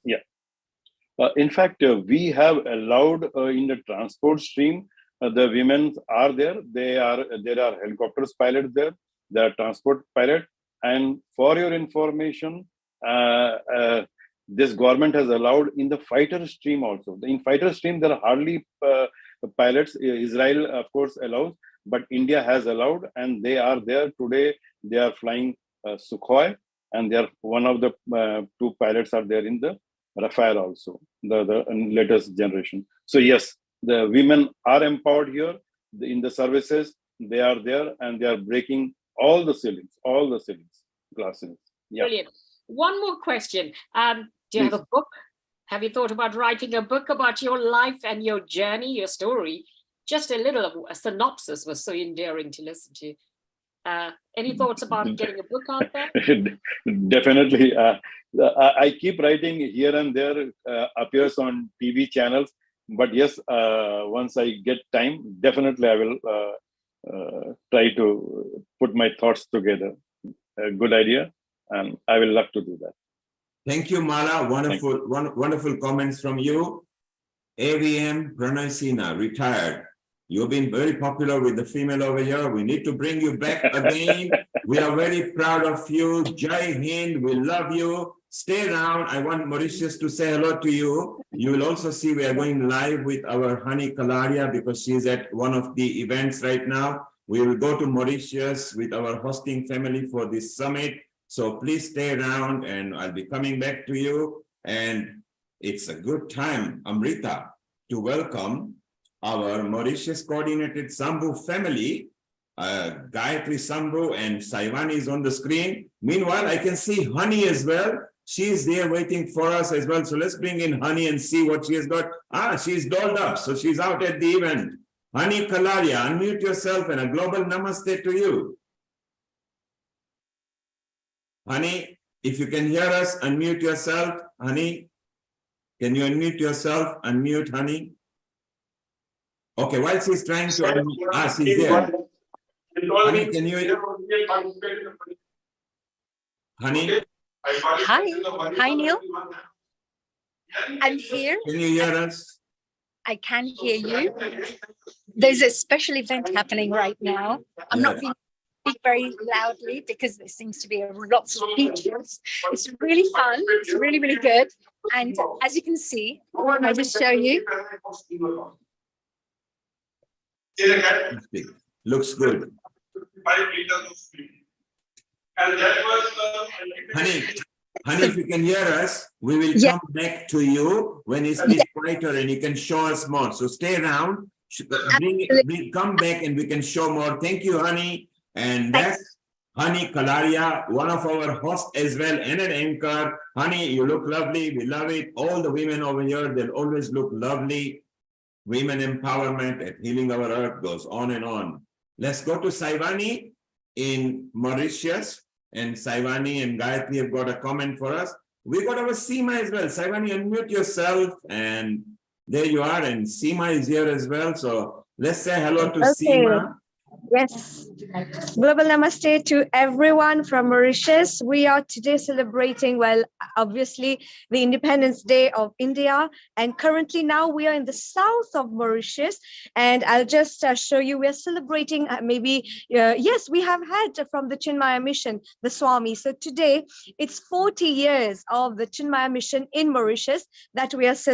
In fact, we have allowed in the transport stream, the women are there. There are helicopters pilots there. There are transport pilot, and for your information, this government has allowed in the fighter stream also. In fighter stream, there are hardly pilots. Israel, of course, allows, but India has allowed, and they are there today. They are flying Sukhoi, and they are one of the two pilots are there in the Rafale also, the latest generation. So yes, the women are empowered here in the services. They are there, and they are breaking all the ceilings, glass ceilings. Yeah. Brilliant. One more question. Do you have a book? Have you thought about writing a book about your life and your journey, your story? Just a little of a synopsis was so endearing to listen to. Any thoughts about getting a book out there? Definitely. I keep writing here and there, appears on TV channels. But yes, once I get time, definitely I will try to put my thoughts together. A good idea, and I will love to do that. Thank you, Mala. Wonderful comments from you. AVM Pranay Sina, retired. You've been very popular with the female over here. We need to bring you back again. We are very proud of you. Jai Hind, we love you. Stay around. I want Mauritius to say hello to you. You will also see we are going live with our Honey Kalaria because she's at one of the events right now. We will go to Mauritius with our hosting family for this summit. So please stay around and I'll be coming back to you. And it's a good time, Amrita, to welcome our Mauritius coordinated Sambhu family. Gayatri Sambhu and Saivani is on the screen. Meanwhile, I can see Honey as well. She's there waiting for us as well. So let's bring in Honey and see what she has got. She's dolled up. So she's out at the event. Honey Kalaria, unmute yourself and a global namaste to you. Honey, if you can hear us, unmute yourself. Honey, can you unmute yourself? Unmute, Honey. Okay, while she's trying to unmute, she's there. Honey, can you? Honey? Hi, Neil. I'm here. Can you hear us? I can hear you. There's a special event happening right now. I'm not being speak very loudly because there seems to be lots of features. It's really fun. It's really, really good. And as you can see, I'll just show you. Looks good. Honey, if you can hear us, we will come back to you when it's quieter and you can show us more. So stay around, come back and we can show more. Thank you, Honey. And that's Honey Kalaria, one of our hosts as well and an anchor. Honey, you look lovely. We love it. All the women over here, they'll always look lovely. Women empowerment at Healing Our Earth goes on and on. Let's go to Saivani in Mauritius. And Saivani and Gayatri have got a comment for us. We got our Seema as well. Saivani, unmute yourself. And there you are. And Seema is here as well. So let's say hello to Seema. Yes. Global Namaste to everyone from Mauritius. We are today celebrating, well, obviously, the Independence Day of India. And currently now we are in the south of Mauritius. And I'll just show you, we are celebrating yes, we have had from the Chinmaya mission, the Swami. So today it's 40 years of the Chinmaya mission in Mauritius that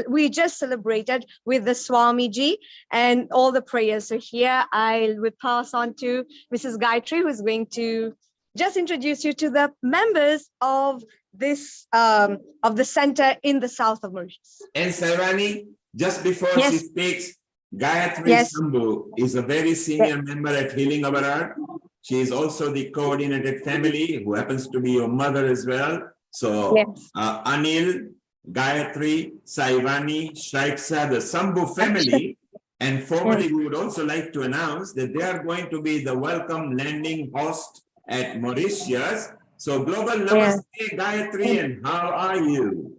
we just celebrated with the Swamiji and all the prayers. So here I will pass on to Mrs. Gayatri, who's going to just introduce you to the members of this of the center in the south of Mauritius. And Saivani, just before she speaks, Gayatri Sambhu is a very senior member at Healing Our Earth. She is also the coordinated family who happens to be your mother as well. So Anil, Gayatri, Saivani, Shaiksa, the Sambhu family. And formally, we would also like to announce that they are going to be the welcome landing host at Mauritius. So global namaste, Gayatri, and how are you?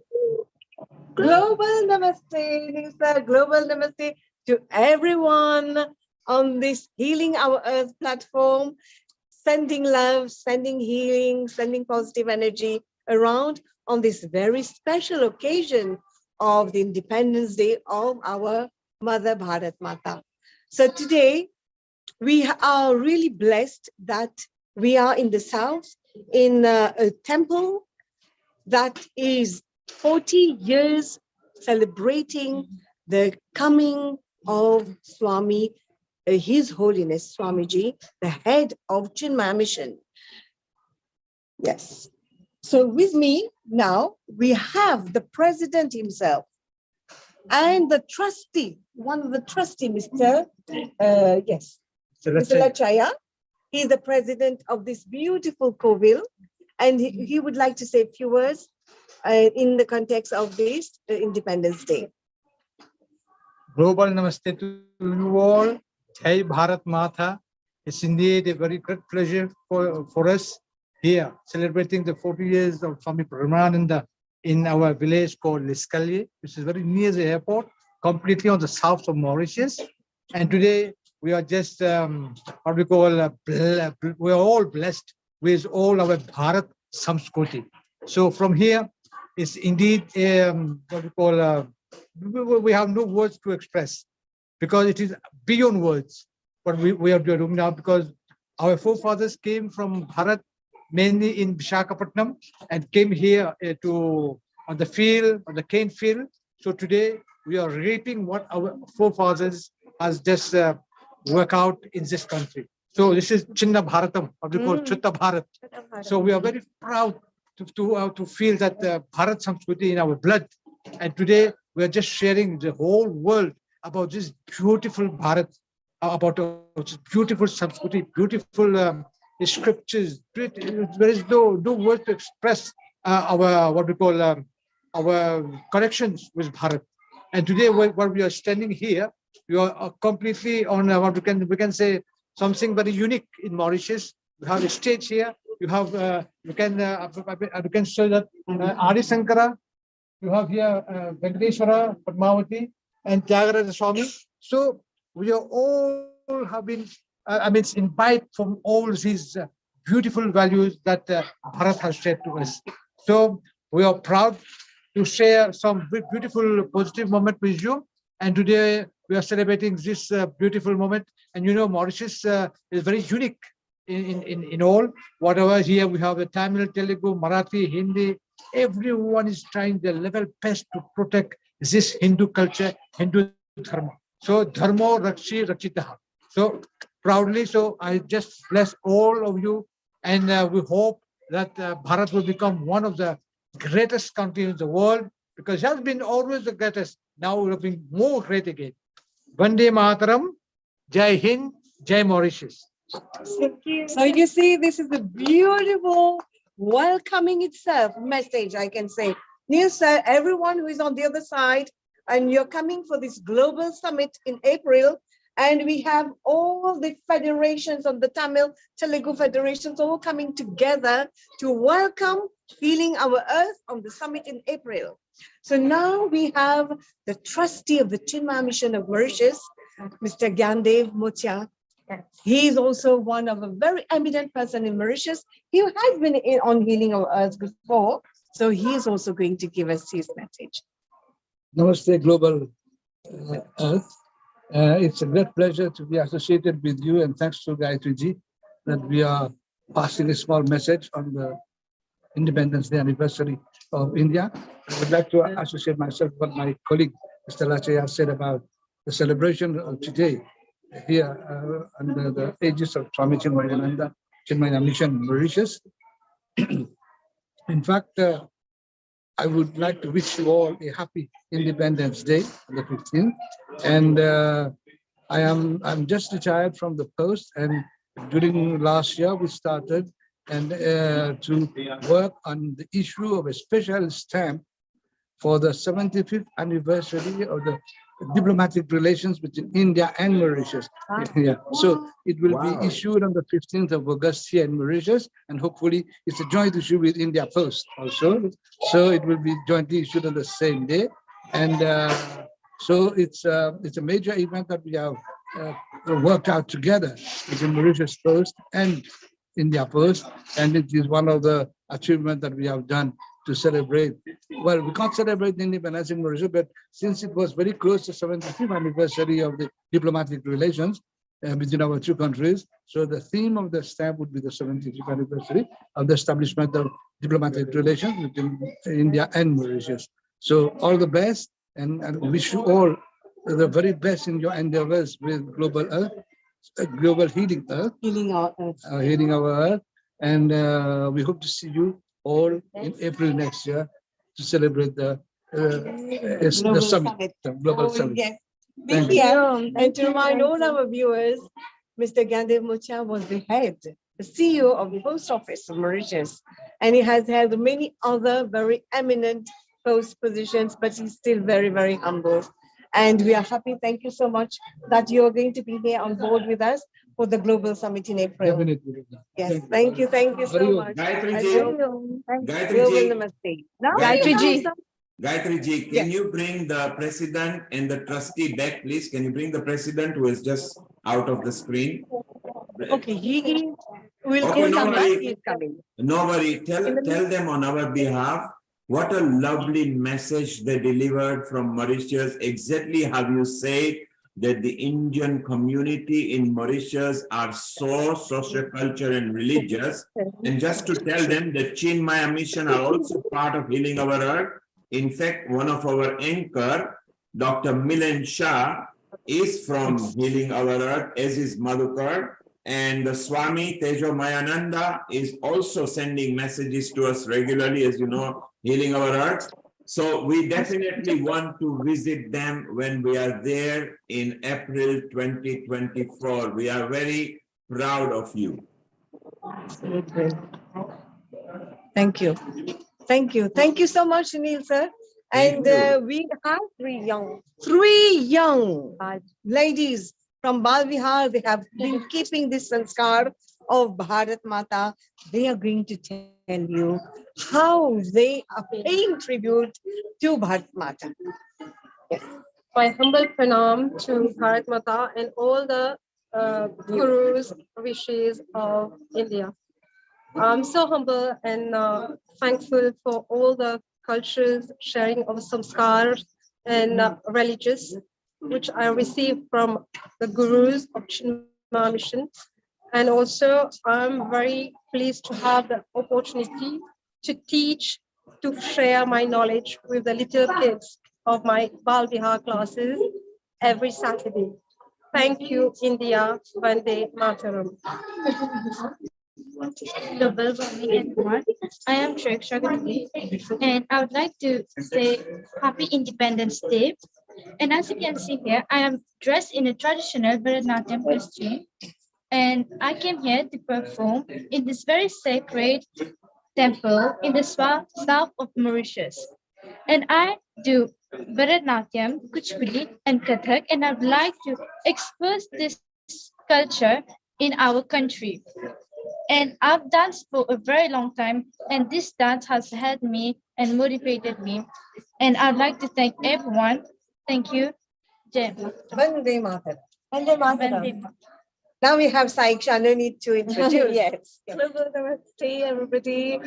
Global namaste, Nisa. Global namaste to everyone on this Healing Our Earth platform, sending love, sending healing, sending positive energy around on this very special occasion of the Independence Day of our Mother Bharat Mata. So today we are really blessed that we are in the south in a temple that is 40 years celebrating the coming of Swami, His Holiness Swamiji, the head of Chinmaya Mission. Yes. So with me now, we have the president himself and the trustee, one of the trustee, Mr. Lachaya. He's the president of this beautiful Kovil, and he would like to say a few words in the context of this Independence Day. Global Namaste to you all. Jai Bharat Mata. It's indeed a very great pleasure for us here celebrating the 40 years of Swami Paramananda in our village called Liskalye, which is very near the airport, completely on the south of Mauritius. And today we are just what we call we are all blessed with all our Bharat Samskruti. So from here is indeed what we call we have no words to express because it is beyond words what we are doing now, because our forefathers came from Bharat, mainly in Visakhapatnam, and came here on the field, on the cane field. So today we are reaping what our forefathers has just worked out in this country. So this is Chinna Bharatam, what we call Chutta Bharat. So we are very proud to feel that Bharat Samskriti in our blood. And today we are just sharing the whole world about this beautiful Bharat, about this beautiful Samskriti, beautiful scriptures. There is no word to express our what we call our connections with Bharat. And today, while we are standing here, we are completely on what we can say something very unique in Mauritius. We have a stage here. You have you can show that Adi Sankara. You have here Venkateshwara, Padmavati, and Tyagaraja Swami. So we are all have been imbibed from all these beautiful values that Bharat has shared to us. So we are proud to share some beautiful positive moment with you. And today we are celebrating this beautiful moment. And you know, Mauritius is very unique in all. Whatever here we have the Tamil, Telugu, Marathi, Hindi. Everyone is trying their level best to protect this Hindu culture, Hindu dharma. So dharmo rakshi rakshitaha. So proudly, so I just bless all of you, and we hope that Bharat will become one of the greatest countries in the world, because it has been always the greatest. Now we will be more great again. Vande Mataram, Jai Hind, Jai Mauritius. Thank you. So you see, this is a beautiful welcoming itself message, I can say. Neil said, everyone who is on the other side, and you're coming for this global summit in April, and we have all the federations of the Tamil, Telugu federations all coming together to welcome Healing Our Earth on the summit in April. So now we have the trustee of the Chinmaya Mission of Mauritius, Mr. Gyandev Motia. He is also one of a very eminent person in Mauritius. He has been on Healing Our Earth before, so he is also going to give us his message. Namaste, Global Earth. It's a great pleasure to be associated with you, and thanks to Gayatri Ji that we are passing a small message on the Independence Day anniversary of India. I would like to associate myself with what my colleague Mr. Lachaya said about the celebration of today here under the aegis of Swami Chinmayananda, Chinmaya Mission Mauritius. In fact, I would like to wish you all a happy Independence Day on the 15th. And I'm just retired from the post, and during last year we started to work on the issue of a special stamp for the 75th anniversary of the diplomatic relations between India and Mauritius. Yeah. So it will be issued on the 15th of August here in Mauritius, and hopefully it's a joint issue with India Post also. So it will be jointly issued on the same day. And so it's a major event that we have worked out together between Mauritius Post and India Post, and it is one of the achievements that we have done to celebrate. Well, we can't celebrate the independence in Mauritius, but since it was very close to 75th anniversary of the diplomatic relations between our two countries, so the theme of the stamp would be the 75th anniversary of the establishment of diplomatic relations between India and Mauritius. So all the best, and wish you all the very best in your endeavors with Global Earth, Global Healing Earth, Healing Our Earth, Healing Our Earth, and we hope to see you all in April next year to celebrate the summit, the global summit. Yes. Thank you. And to remind all our viewers, Mr. Gyandev Motia was the head, the CEO of the Post Office of Mauritius, and he has held many other very eminent post positions, but he's still very, very humble. And we are happy. Thank you so much that you are going to be here on board with us for the Global Summit in April. Definitely. Yes, thank you so much. Gayatri Ji, Namaste. Now, Gayatri Ji, some... Gayatri Ji, can you bring the president and the trustee back, please? Can you bring the president who is just out of the screen? Okay, he will come back. He is coming. No worry. Tell them on our behalf what a lovely message they delivered from Mauritius, exactly how you say that the Indian community in Mauritius are so socio-cultural and religious. And just to tell them that Chinmaya Mission are also part of Healing Our Earth. In fact, one of our anchor, Dr. Milan Shah, is from Healing Our Earth, as is Madhukar. And the Swami Tejo Mayananda is also sending messages to us regularly, as you know, Healing Our Earth. So we definitely want to visit them when we are there in April 2024. We are very proud of you. Thank you. Thank you. Thank you so much, Sunil, sir. And we have three young ladies from Bal Vihar. They have been keeping this sanskar of Bharat Mata. They are going to tell you how they are paying tribute to Bharat Mata. Yes. My humble pranam to Bharat Mata and all the gurus, rishis of India. I'm so humble and thankful for all the cultures, sharing of samskar and religious, which I received from the gurus of Chinmaya Mission. And also, I'm very pleased to have the opportunity to teach, to share my knowledge with the little kids of my Bal Vihar classes every Saturday. Thank you, India. Vande Mataram. Global warming, everyone. I am Shreksha Gandhi, and I would like to say Happy Independence Day. And as you can see here, I am dressed in a traditional Bharatanatyam costume, and I came here to perform in this very sacred temple in the south of Mauritius. And I do Bharatanatyam, Kuchipudi, and Kathak, and I would like to expose this culture in our country. And I've danced for a very long time, and this dance has helped me and motivated me. And I'd like to thank everyone. Thank you. Jai Vande Mataram. Vande Mataram. Now we have Saiksha, no need to introduce. Yes. Namaste, everybody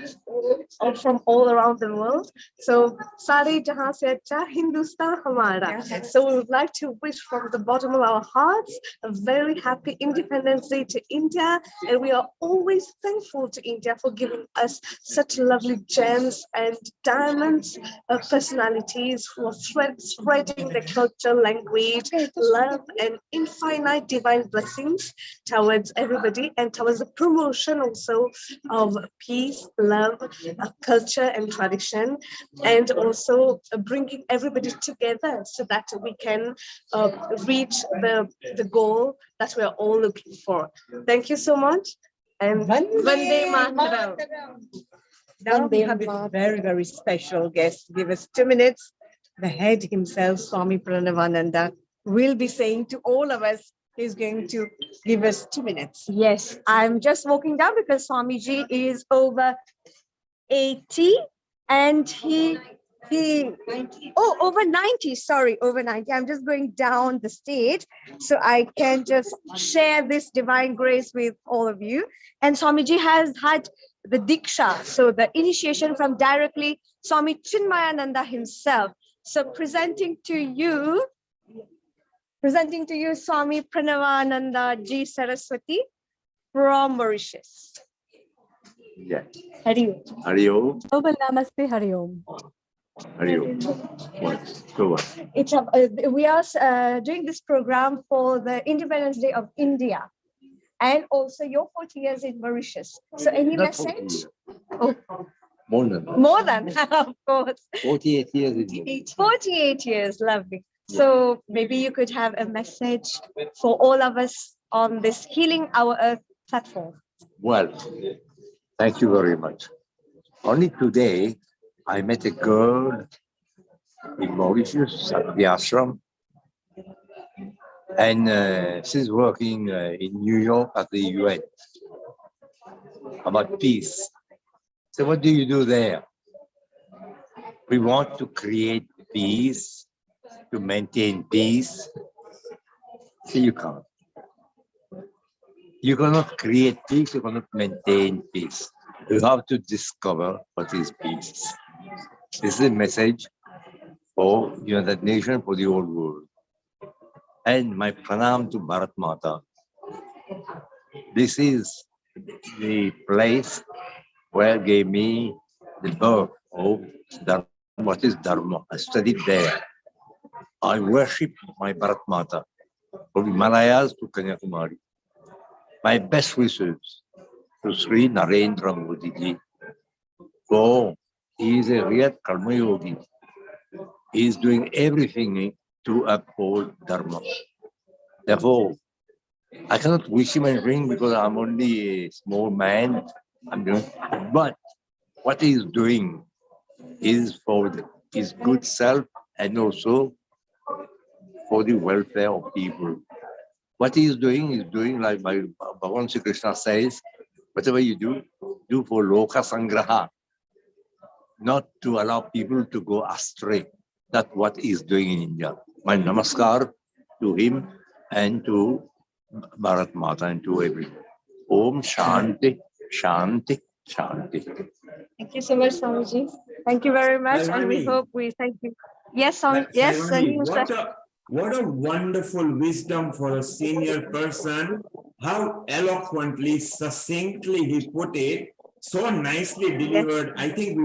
from all around the world. So, Sare Jahan se acha Hindustan hamara. So, we would like to wish from the bottom of our hearts a very happy Independence Day to India. And we are always thankful to India for giving us such lovely gems and diamonds of personalities who are spreading the culture, language, love, and infinite divine blessings towards everybody, and towards the promotion also of peace, love, culture and tradition, and also bringing everybody together so that we can reach the goal that we're all looking for. Thank you so much. And Vande Mataram. Now we have a very, very special guest. Give us 2 minutes. The head himself, Swami Pranavananda, will be saying to all of us, he's going to give us 2 minutes. Yes, I'm just walking down because Swamiji is over 80 and over 90, sorry, over 90. I'm just going down the stage so I can just share this divine grace with all of you. And Swamiji has had the Diksha, so the initiation from directly Swami Chinmayananda himself. So presenting to you, Swami Pranavananda Ji Saraswati from Mauritius. Yeah. Hari Om. Hari Om. Global Namaste, Hari Om. Hari Om. What? So what? It's we are doing this program for the Independence Day of India and also your 40 years in Mauritius. So any Not message? 40 More than. More than, of course. 48 years in 48 years, lovely. So maybe you could have a message for all of us on this Healing Our Earth platform. Well, thank you very much. Only today, I met a girl in Mauritius at the ashram, and she's working in New York at the UN about peace. So what do you do there? We want to create peace, to maintain peace. So you can't. You cannot create peace, you cannot maintain peace. You have to discover what is peace. This is a message for the United Nations, for the whole world. and my pranam to Bharat Mata. This is the place where gave me the birth of Dharma. What is Dharma? I studied there. I worship my Bharat Mata from Himalayas to Kanyakumari. My best wishes to Sri Narendra Modi ji. For he is a real Karma Yogi. He is doing everything to uphold Dharma. Therefore, I cannot wish him anything because I'm only a small man. But what he is doing is for his good self and also for the welfare of people. What he is doing like my Bhagavan Sri Krishna says, whatever you do for Loka Sangraha, not to allow people to go astray. That's what he is doing in India. My namaskar to him and to Bharat Mata and to everyone. Om Shanti, Shanti, Shanti. Thank you so much, Swamiji. Thank you very much, and we hope we thank you. Yes, yes, Saivani, what a wonderful wisdom for a senior person. How eloquently, succinctly he put it. So nicely delivered. I think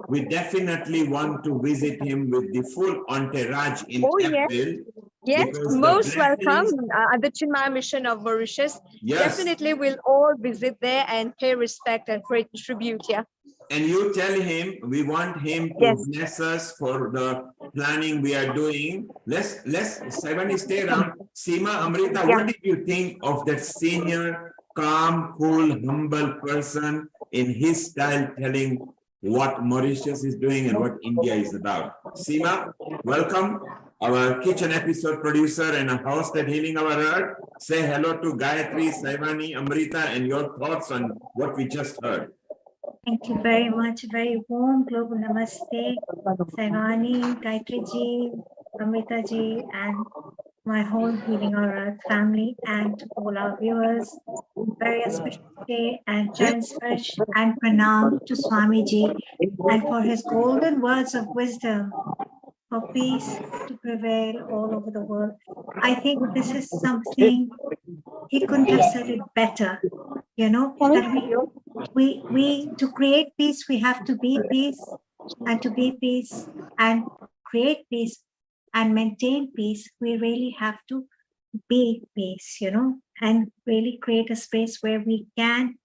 we definitely want to visit him with the full entourage in April. Yes, most welcome at the Chinmaya Mission of Mauritius. Yes. Definitely we'll all visit there and pay respect and pay tribute here. And you tell him we want him to bless us for the planning we are doing. Let's Saivani, stay around. Seema, Amrita, what did you think of that senior, calm, cool, humble person in his style telling what Mauritius is doing and what India is about? Seema, welcome. Our kitchen episode producer and a host at Healing Our Earth. Say hello to Gayatri, Saivani, Amrita, and your thoughts on what we just heard. Thank you very much. Very warm global namaste, Saivani, Gayatri ji, Amrita ji, and my whole Healing Our Earth family, and all our viewers. Very auspicious day and transfresh and pranam to Swami ji and for his golden words of wisdom for peace to prevail all over the world. I think this is something he couldn't have said it better. You know, that we to create peace, we have to be peace, and to be peace and create peace and maintain peace, we really have to be peace, you know, and really create a space where we can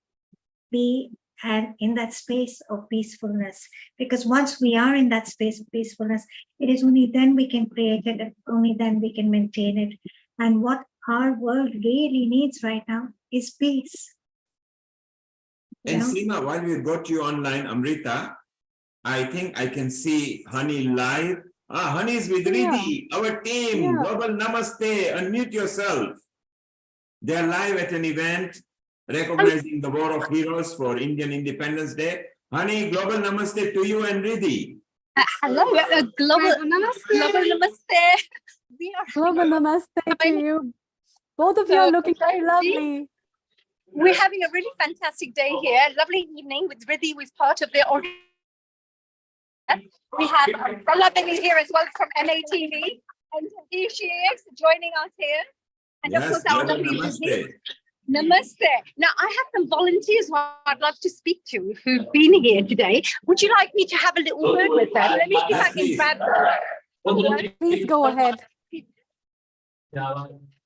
be and in that space of peacefulness. Because once we are in that space of peacefulness, it is only then we can create it, and only then we can maintain it. And what our world really needs right now is peace. And Seema, while we got you online, Amrita, I think I can see Honey live. Honey is with Riddhi, our team. Global Namaste, unmute yourself. They are live at an event recognizing the War of Heroes for Indian Independence Day. Honey, global namaste to you and Riddhi. Hello, global namaste. We are global namaste to you. Both of you are looking very lovely. We're having a really fantastic day here. Lovely evening with Riddhi, who's part of the audience. We have Pralabini here as well from MATV, and here she is joining us here. And of course, our lovely Riddhi. Namaste. Now, I have some volunteers who I'd love to speak to who've been here today. Would you like me to have a little word with them? Let me see if I can grab them. Please go ahead.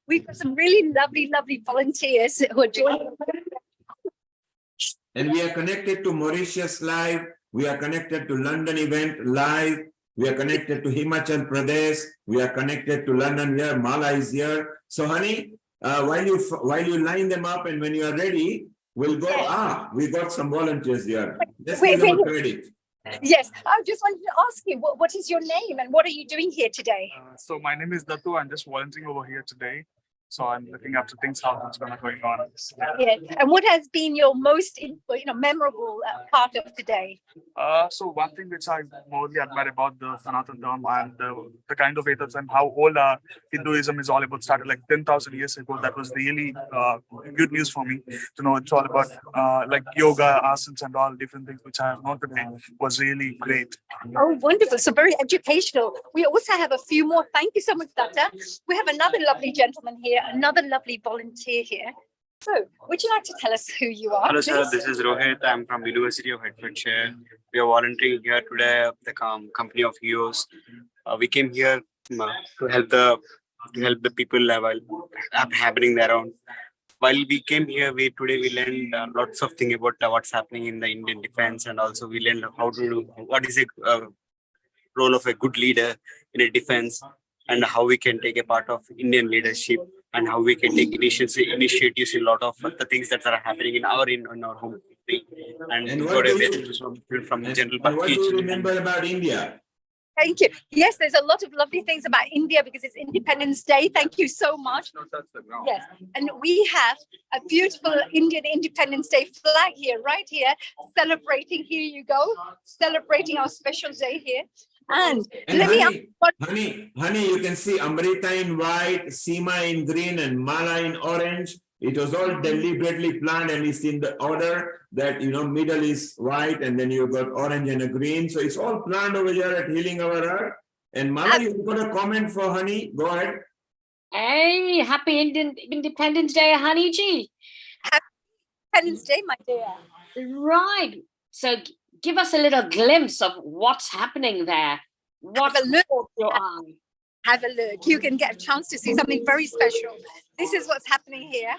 We've got some really lovely, lovely volunteers who are joining. And we are connected to Mauritius live. We are connected to London event live. We are connected to Himachal Pradesh. We are connected to London here. Mala is here. So, honey, while you line them up and when you are ready, we'll go. We got some volunteers here. Let's give them credit. Yes, I just wanted to ask you, what is your name and what are you doing here today? So my name is Datu. I'm just volunteering over here today. So I'm looking after things, how things are going on. Yeah. And what has been your most, memorable part of today? So one thing which I morely admire about the Sanatan Dharma and the kind of ethos and how old Hinduism is all about started like 10,000 years ago. That was really good news for me to know. It's all about like yoga, asanas and all different things which I have known today was really great. Oh, wonderful. So very educational. We also have a few more. Thank you so much, Dr. We have another lovely gentleman here, another lovely volunteer here. So, would you like to tell us who you are? Hello, sir. please? This is Rohit. I'm from University of Hertfordshire. We are volunteering here today. The company of heroes. We came here to help the people while happening there around. While we came here, today we learned lots of things about what's happening in the Indian defense, and also we learned how to do what is a role of a good leader in a defense, and how we can take a part of Indian leadership, and how we can take initiatives in a lot of the things that are happening in our home country. And we got a message from General And what do you Bakhi. remember about India? Thank you. Yes, there's a lot of lovely things about India because it's Independence Day. Thank you so much. Yes, and we have a beautiful Indian Independence Day flag here, right here, celebrating. Here you go, celebrating our special day here. And let me honey, you can see Amrita in white, Seema in green, and Mala in orange. It was all deliberately planned, and it's in the order that middle is white, and then you got orange and a green. So it's all planned over here at Healing Our Earth. And Mala, you've got a comment for Honey. Go ahead. Hey, happy Independence Day, Honey G. Happy Independence Day, my dear. Right. So give us a little glimpse of what's happening there. What's caught your eye? Have a look. You can get a chance to see something very special. This is what's happening here.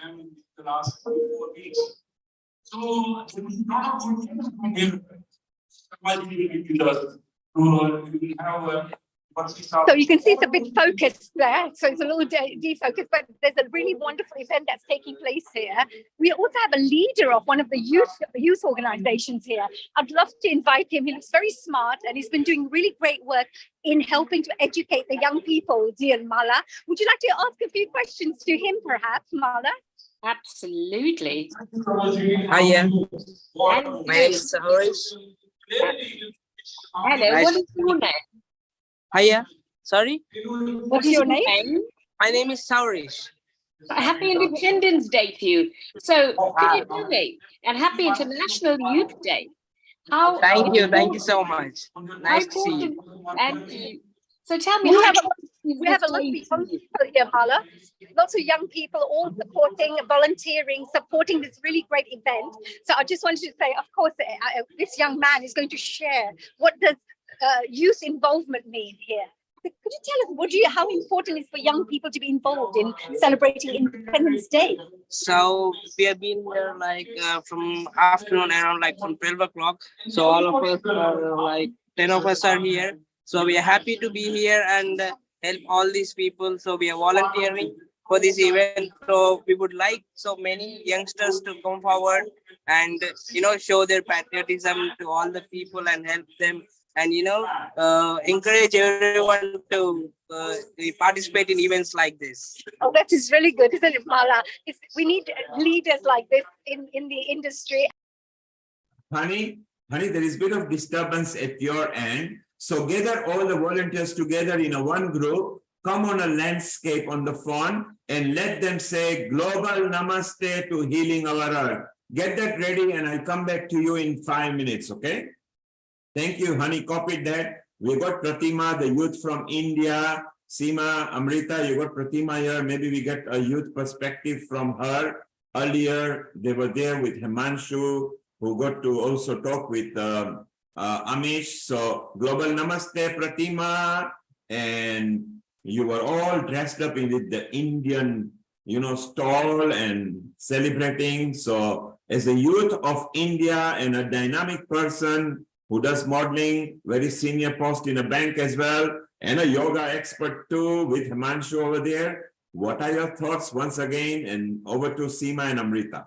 The last 4 weeks. So So you can see it's a bit focused there. So it's a little defocused, but there's a really wonderful event that's taking place here. We also have a leader of one of the youth organizations here. I'd love to invite him. He looks very smart and he's been doing really great work in helping to educate the young people, dear Mala. Would you like to ask a few questions to him, perhaps, Mala? Absolutely. Hiya. My name is Harish. Hello, what is your name? Hiya. Sorry? What's your name? My name is Saurish. Happy Independence Day to you. So, can you tell me, and Happy International Youth Day. How? Thank you so much. Nice to see you. And so tell me, we have a lot of people here, Mala. Lots of young people all supporting, volunteering, supporting this really great event. So I just wanted to say, of course, this young man is going to share what does youth involvement mean here. Could you tell us how important it is for young people to be involved in celebrating Independence Day? So we have been here from afternoon around from 12 o'clock. So all of us are 10 of us are here. So we are happy to be here and help all these people. So we are volunteering for this event. So we would like so many youngsters to come forward and show their patriotism to all the people and help them. And encourage everyone to participate in events like this. Oh, that is really good, isn't it, Mala? We need leaders like this in the industry. Honey, there is a bit of disturbance at your end. So gather all the volunteers together in one group, come on a landscape on the phone, and let them say Global Namaste to Healing Our Earth. Get that ready, and I'll come back to you in 5 minutes, okay? Thank you, Honey. Copied that. We got Pratima, the youth from India. Seema, Amrita, you got Pratima here. Maybe we get a youth perspective from her. Earlier, they were there with Himanshu, who got to also talk with Amish. So, Global Namaste, Pratima. And you were all dressed up in the Indian, stall and celebrating. So, as a youth of India and a dynamic person, who does modeling, very senior post in a bank as well, and a yoga expert too with Himanshu over there. What are your thoughts once again? And over to Seema and Amrita.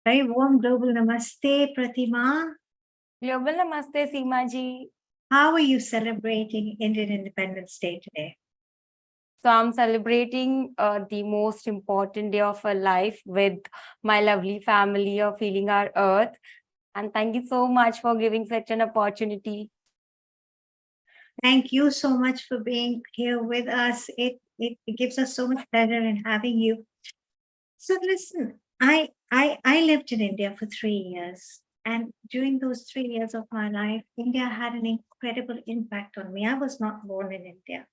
Very warm global namaste, Pratima. Global namaste, Seema ji. How are you celebrating Indian Independence Day today? So I'm celebrating the most important day of our life with my lovely family of Healing Our Earth. And thank you so much for giving such an opportunity. Thank you so much for being here with us. It gives us so much pleasure in having you. So listen, I lived in India for 3 years. And during those 3 years of my life, India had an incredible impact on me. I was not born in India.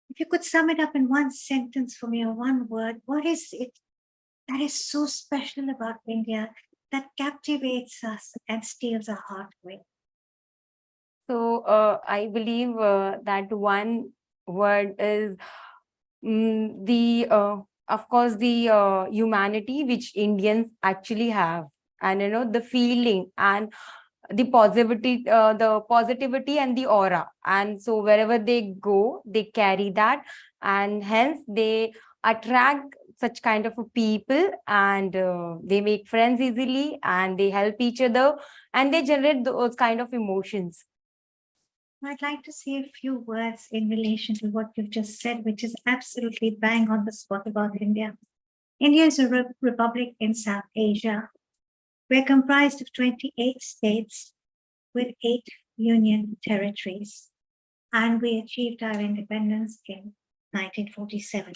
If you could sum it up in one sentence for me or one word, what is it that is so special about India that captivates us and steals our heart away? So I believe that one word is of course, the humanity which Indians actually have, and the feeling and the positivity and the aura. And so wherever they go, they carry that, and hence they attract such kind of a people, and they make friends easily, and they help each other, and they generate those kind of emotions. I'd like to say a few words in relation to what you've just said, which is absolutely bang on the spot about India. India is a republic in South Asia. We're comprised of 28 states with 8 union territories, and we achieved our independence in 1947.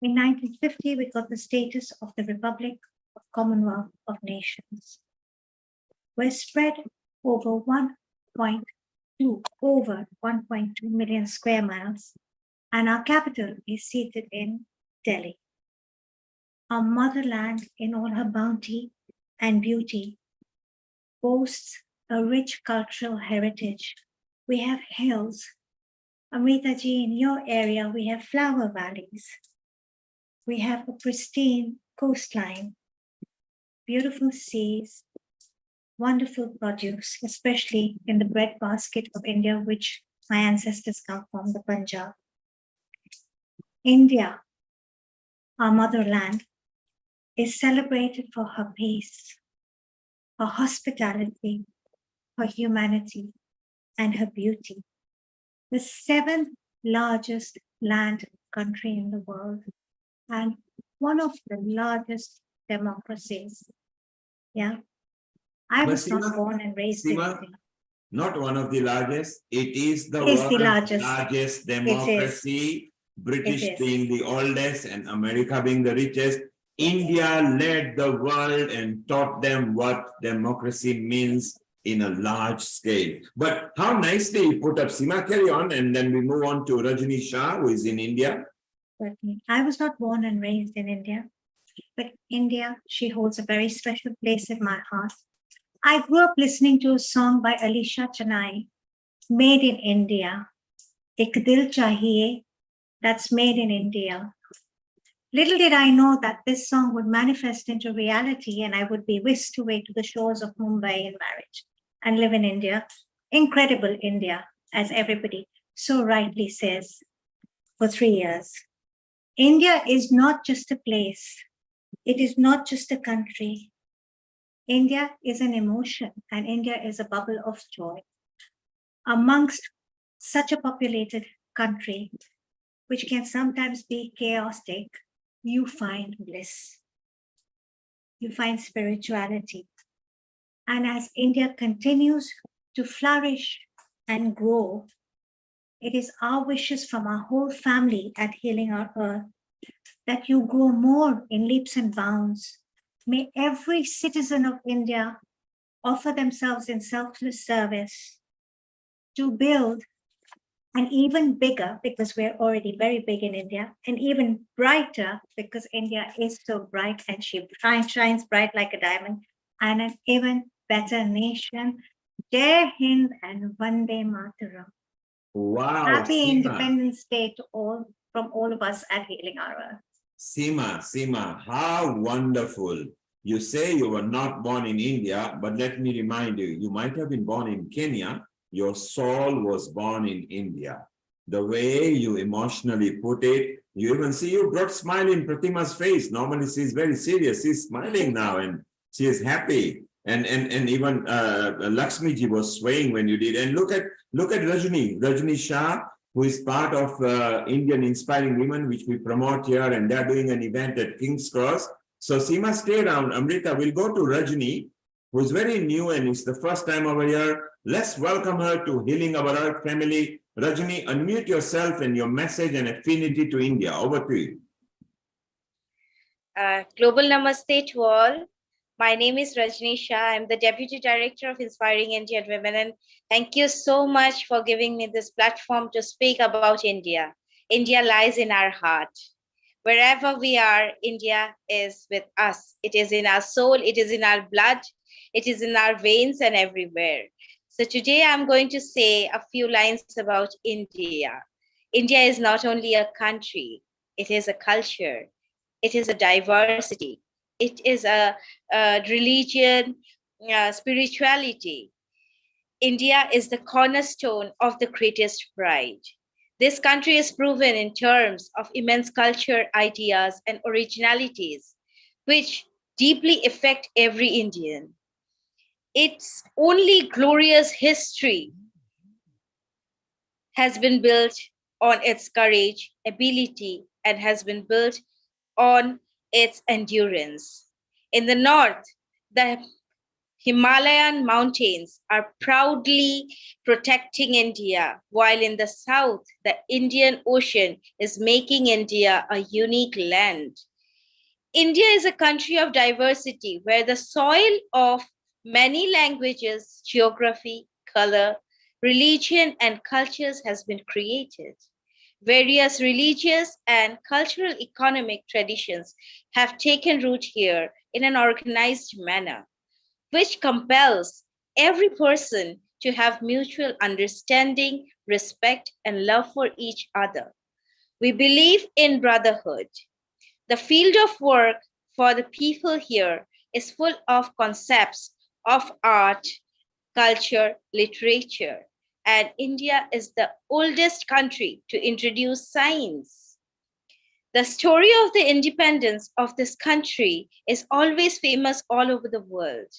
In 1950, we got the status of the Republic of Commonwealth of Nations. We're spread over 1.2 million square miles, and our capital is seated in Delhi. Our motherland, in all her bounty and beauty, boasts a rich cultural heritage. We have hills. Amritaji, in your area, we have flower valleys. We have a pristine coastline, beautiful seas, wonderful produce, especially in the breadbasket of India, which my ancestors come from, the Punjab. India, our motherland, is celebrated for her peace, her hospitality, her humanity, and her beauty. The 7th largest land country in the world, and one of the largest democracies. Yeah. I was not born and raised in India. Not one of the largest. It is the world's largest democracy. British being the oldest and America being the richest. India led the world and taught them what democracy means in a large scale. But how nicely you put up, Seema, carry on, and then we move on to Rajni Shah, who is in India. I was not born and raised in India, but India, she holds a very special place in my heart. I grew up listening to a song by Alisha Chennai, Made in India. Ek Dil Chahiye, that's made in India. Little did I know that this song would manifest into reality and I would be whisked away to the shores of Mumbai in marriage and live in India. Incredible India, as everybody so rightly says, for 3 years. India is not just a place. It is not just a country. India is an emotion, and India is a bubble of joy. Amongst such a populated country, which can sometimes be chaotic, you find bliss. You find spirituality. And as India continues to flourish and grow, it is our wishes from our whole family at Healing Our Earth that you grow more in leaps and bounds. May every citizen of India offer themselves in selfless service to build an even bigger, because we're already very big in India, and even brighter, because India is so bright and she shines bright like a diamond, and an even better nation. Jai Hind and Vande Mataram. Wow. Happy Seema. Independence Day to all, from all of us at Healing Our Earth. Seema, how wonderful. You say you were not born in India, but let me remind you, you might have been born in Kenya. Your soul was born in India. The way you emotionally put it, you even see you brought smile in Pratima's face. Normally she's very serious. She's smiling now and she is happy. And even Lakshmi ji was swaying when you did. And look at Rajni Shah, who is part of Indian Inspiring Women, which we promote here, and they're doing an event at King's Cross. So Seema, stay around. Amrita, we'll go to Rajni, who's very new and it's the first time over here. Let's welcome her to Healing Our Earth family. Rajni, unmute yourself and your message and affinity to India. Over to you. Global Namaste to all. My name is Rajni Shah. I'm the Deputy Director of Inspiring Indian Women, and thank you so much for giving me this platform to speak about India. India lies in our heart. Wherever we are, India is with us. It is in our soul, it is in our blood, it is in our veins and everywhere. So today I'm going to say a few lines about India. India is not only a country, it is a culture. It is a diversity. It is a religion, spirituality. India is the cornerstone of the greatest pride. This country is proven in terms of immense culture, ideas, and originalities, which deeply affect every Indian. Its only glorious history has been built on its courage, ability, and has been built on its endurance. In the north, the Himalayan mountains are proudly protecting India, while in the south, the Indian Ocean is making India a unique land. India is a country of diversity where the soil of many languages, geography, color, religion, and cultures has been created. Various religious and cultural economic traditions have taken root here in an organized manner, which compels every person to have mutual understanding, respect, and love for each other. We believe in brotherhood. The field of work for the people here is full of concepts of art, culture, literature, and India is the oldest country to introduce science. The story of the independence of this country is always famous all over the world.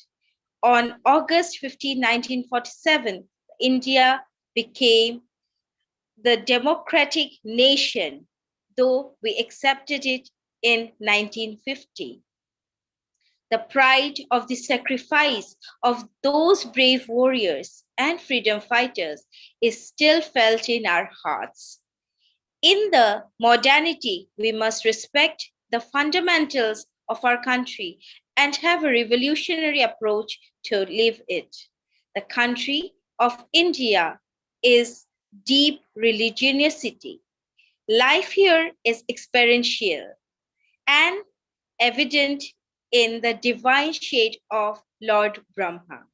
On August 15, 1947, India became the democratic nation, though we accepted it in 1950. The pride of the sacrifice of those brave warriors and freedom fighters is still felt in our hearts. In the modernity, we must respect the fundamentals of our country and have a revolutionary approach to live it. The country of India is deep religiosity. Life here is experiential and evident in the divine shade of Lord Brahma.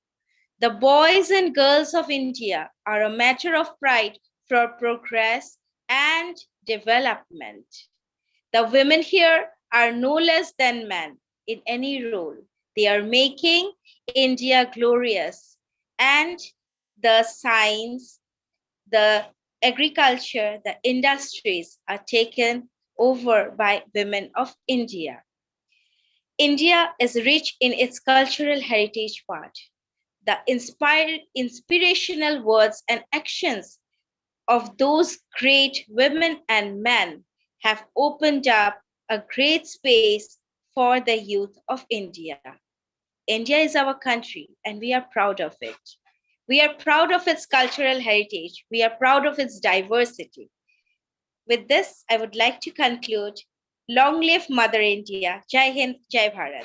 The boys and girls of India are a matter of pride for progress and development. The women here are no less than men in any role. They are making India glorious, and the science, the agriculture, the industries are taken over by women of India. India is rich in its cultural heritage part. The inspirational words and actions of those great women and men have opened up a great space for the youth of India. India is our country and we are proud of it. We are proud of its cultural heritage. We are proud of its diversity. With this, I would like to conclude. Long live Mother India. Jai Hind, Jai Bharat.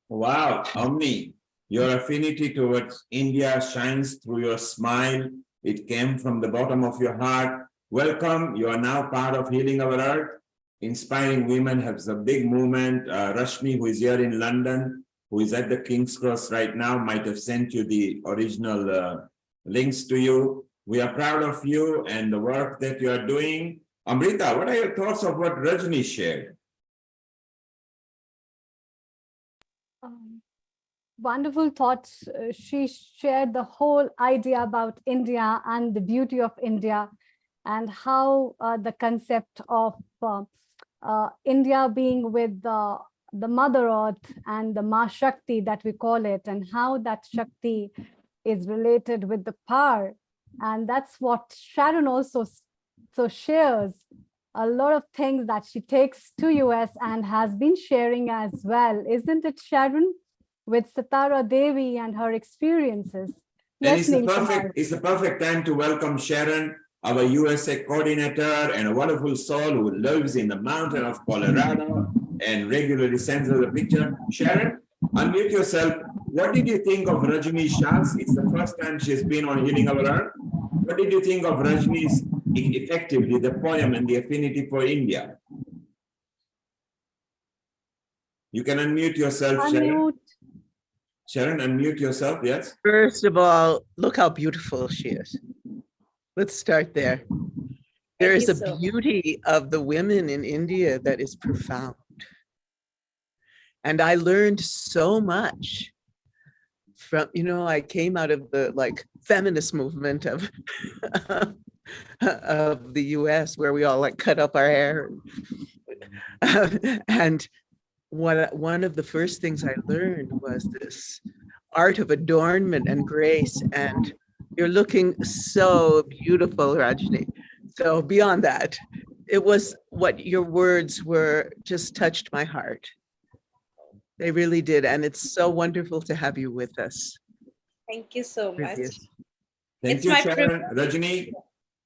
Wow, Omni, your affinity towards India shines through your smile. It came from the bottom of your heart. Welcome. You are now part of Healing Our Earth. Inspiring Women has a big movement. Rashmi, who is here in London, who is at the King's Cross right now, might have sent you the original links to you. We are proud of you and the work that you are doing. Amrita, what are your thoughts of what Rajni shared? Wonderful thoughts. She shared the whole idea about India and the beauty of India and how the concept of India being with the Mother Earth and the Ma Shakti that we call it, and how that Shakti is related with the power And that's what Sharon also shares a lot of things that she takes to US and has been sharing as well. Isn't it, Sharon? With Satara Devi and her experiences. And Yes, Neil. it's the perfect time to welcome Sharon, our USA coordinator and a wonderful soul who lives in the mountain of Colorado and regularly sends us a picture. Sharon, unmute yourself. What did you think of Rajni Shah's? It's the first time she's been on Healing Our Earth. What did you think of Rajni's effectively the poem and the affinity for India? You can unmute yourself, Sharon. Sharon, unmute yourself, yes? First of all, look how beautiful she is. Let's start there. There is a beauty of the women in India that is profound. And I learned so much from, I came out of the feminist movement of, of the US where we all cut up our hair. And one of the first things I learned was this art of adornment and grace, and you're looking so beautiful, Rajni. So beyond that, it was what your words were just touched my heart. They really did, and it's so wonderful to have you with us. Thank you so much. Thank you, Sharon.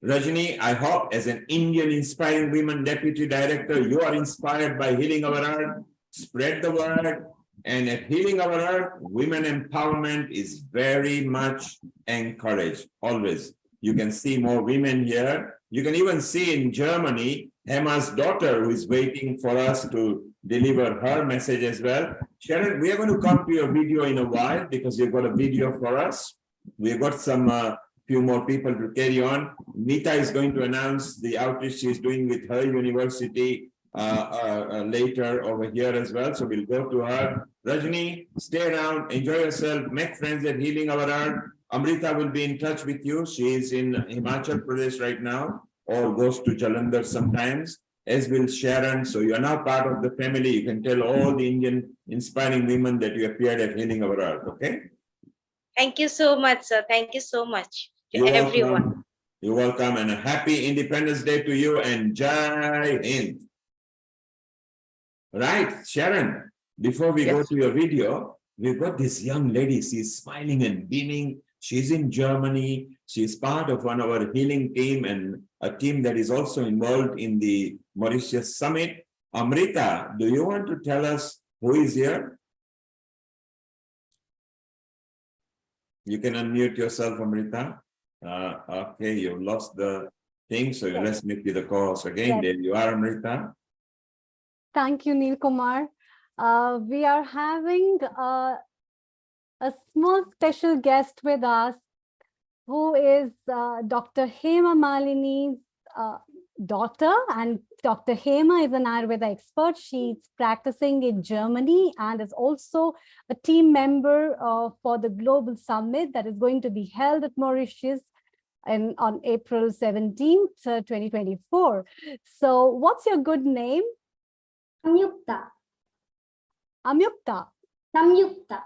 Rajni, I hope as an Indian Inspiring Women Deputy Director, you are inspired by Healing Our Earth. Spread the word, and at Healing Our Earth, women empowerment is very much encouraged, always. You can see more women here. You can even see in Germany, Emma's daughter who is waiting for us to deliver her message as well. Sharon, we are going to come to your video in a while because you've got a video for us. We've got some few more people to carry on. Nita is going to announce the outreach she's doing with her university later over here as well. So we'll go to her. Rajni, stay around, enjoy yourself, make friends at Healing Our Earth. Amrita will be in touch with you. She is in Himachal Pradesh right now, or goes to Jalandhar sometimes, as will Sharon. So you are now part of the family. You can tell all the Indian inspiring women that you appeared at Healing Our Earth, okay? Thank you so much, sir. Thank you so much to You're everyone. welcome. You're welcome, and a happy Independence Day to you, and Jai Hind. Right, Sharon, before we go to your video, we've got this young lady. She's smiling and beaming. She's in Germany. She's part of our healing team and a team that is also involved in the Mauritius Summit. Amrita, do you want to tell us who is here? You can unmute yourself, Amrita. Okay, you've lost the thing, so let's make you the co-host again. There you are, Amrita. Thank you, Neil Kumar. We are having a small special guest with us, who is Dr. Hema Malini's daughter. And Dr. Hema is an Ayurveda expert. She's practicing in Germany and is also a team member for the Global Summit that is going to be held at Mauritius on April 17th, 2024. So what's your good name? Samyukta. Amyukta. Samyukta.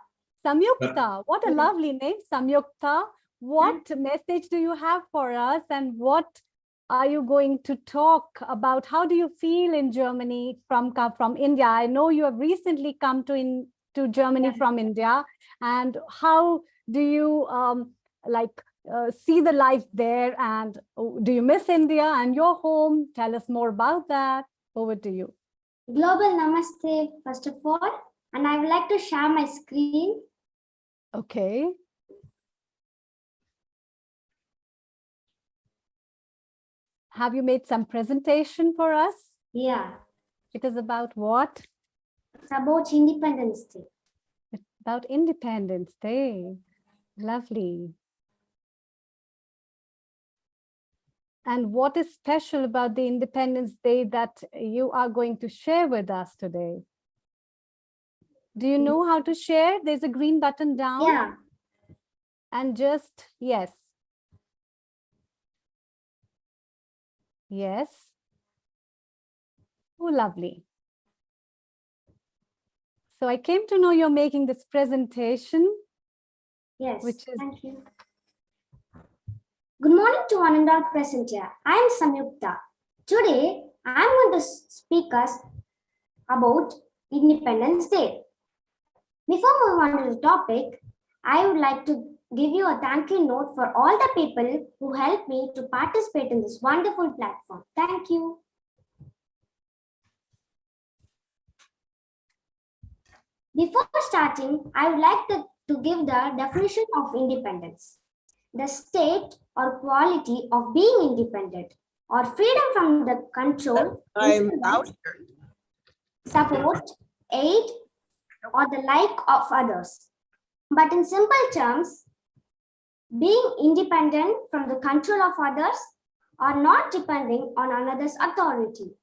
Samyukta. What a lovely name, Samyukta. What message do you have for us, and what are you going to talk about? How do you feel in Germany from India? I know you have recently come to Germany from India, and how do you see the life there, and do you miss India and your home? Tell us more about that. Over to you. Global Namaste, first of all, and I would like to share my screen. Okay. Have you made some presentation for us? Yeah. It is about what? It's about Independence Day. It's about Independence Day. Lovely. And what is special about the Independence Day that you are going to share with us today? Do you know how to share? There's a green button down. Yeah. And just, yes. Yes. Oh, lovely. So I came to know you're making this presentation. Yes, which is thank you. Good morning to one and all present here. I am Samyukta. Today, I am going to speak us about Independence Day. Before moving on to the topic, I would like to give you a thank you note for all the people who helped me to participate in this wonderful platform. Thank you. Before starting, I would like to give the definition of independence. The state or quality of being independent or freedom from the control, support, aid, or the like of others. But in simple terms, being independent from the control of others or not depending on another's authority.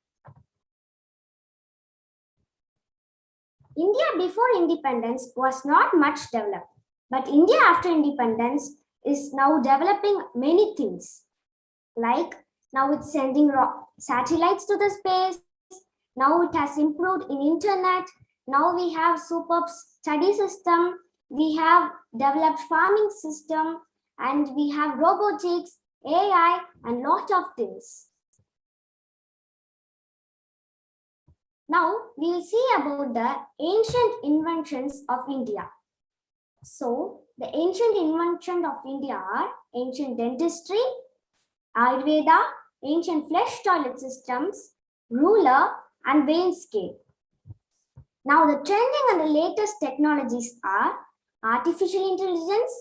India before independence was not much developed, but India after independence is now developing many things. Like now it's sending satellites to the space. Now it has improved in internet. Now we have superb study system. We have developed farming system, and we have robotics, AI, and lot of things. Now we will see about the ancient inventions of India. So the ancient inventions of India are ancient dentistry, Ayurveda, ancient flesh toilet systems, ruler, and weighing scale. Now the trending and the latest technologies are artificial intelligence,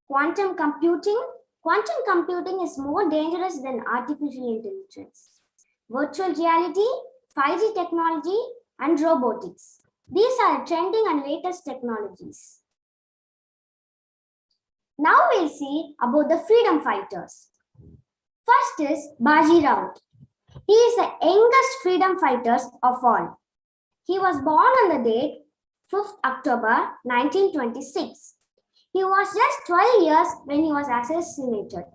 quantum computing. Quantum computing is more dangerous than artificial intelligence. Virtual reality, 5G technology, and robotics. These are trending and latest technologies. Now we'll see about the freedom fighters. First is Baji Raut. He is the youngest freedom fighter of all. He was born on the date 5th October 1926. He was just 12 years when he was assassinated.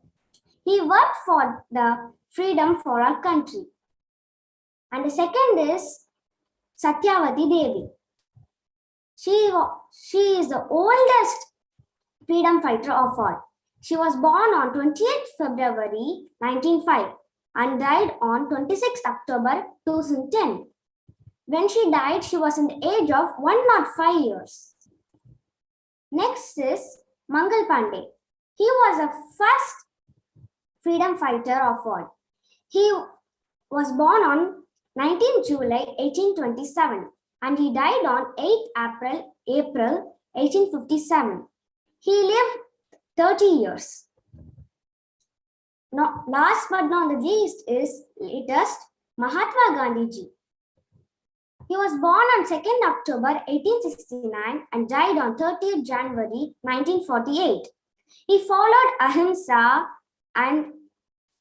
He worked for the freedom for our country. And the second is Satyavati Devi. She is the oldest freedom fighter of all. She was born on 28th February 1905 and died on 26th October 2010. When she died, she was in the age of 105 years. Next is Mangal Pandey. He was the first freedom fighter of all. He was born on 19 July 1827 and he died on 8 April 1857. He lived 30 years. Now, last but not the least is latest Mahatma Gandhi ji. He was born on 2nd October 1869 and died on 30th January 1948. He followed Ahimsa and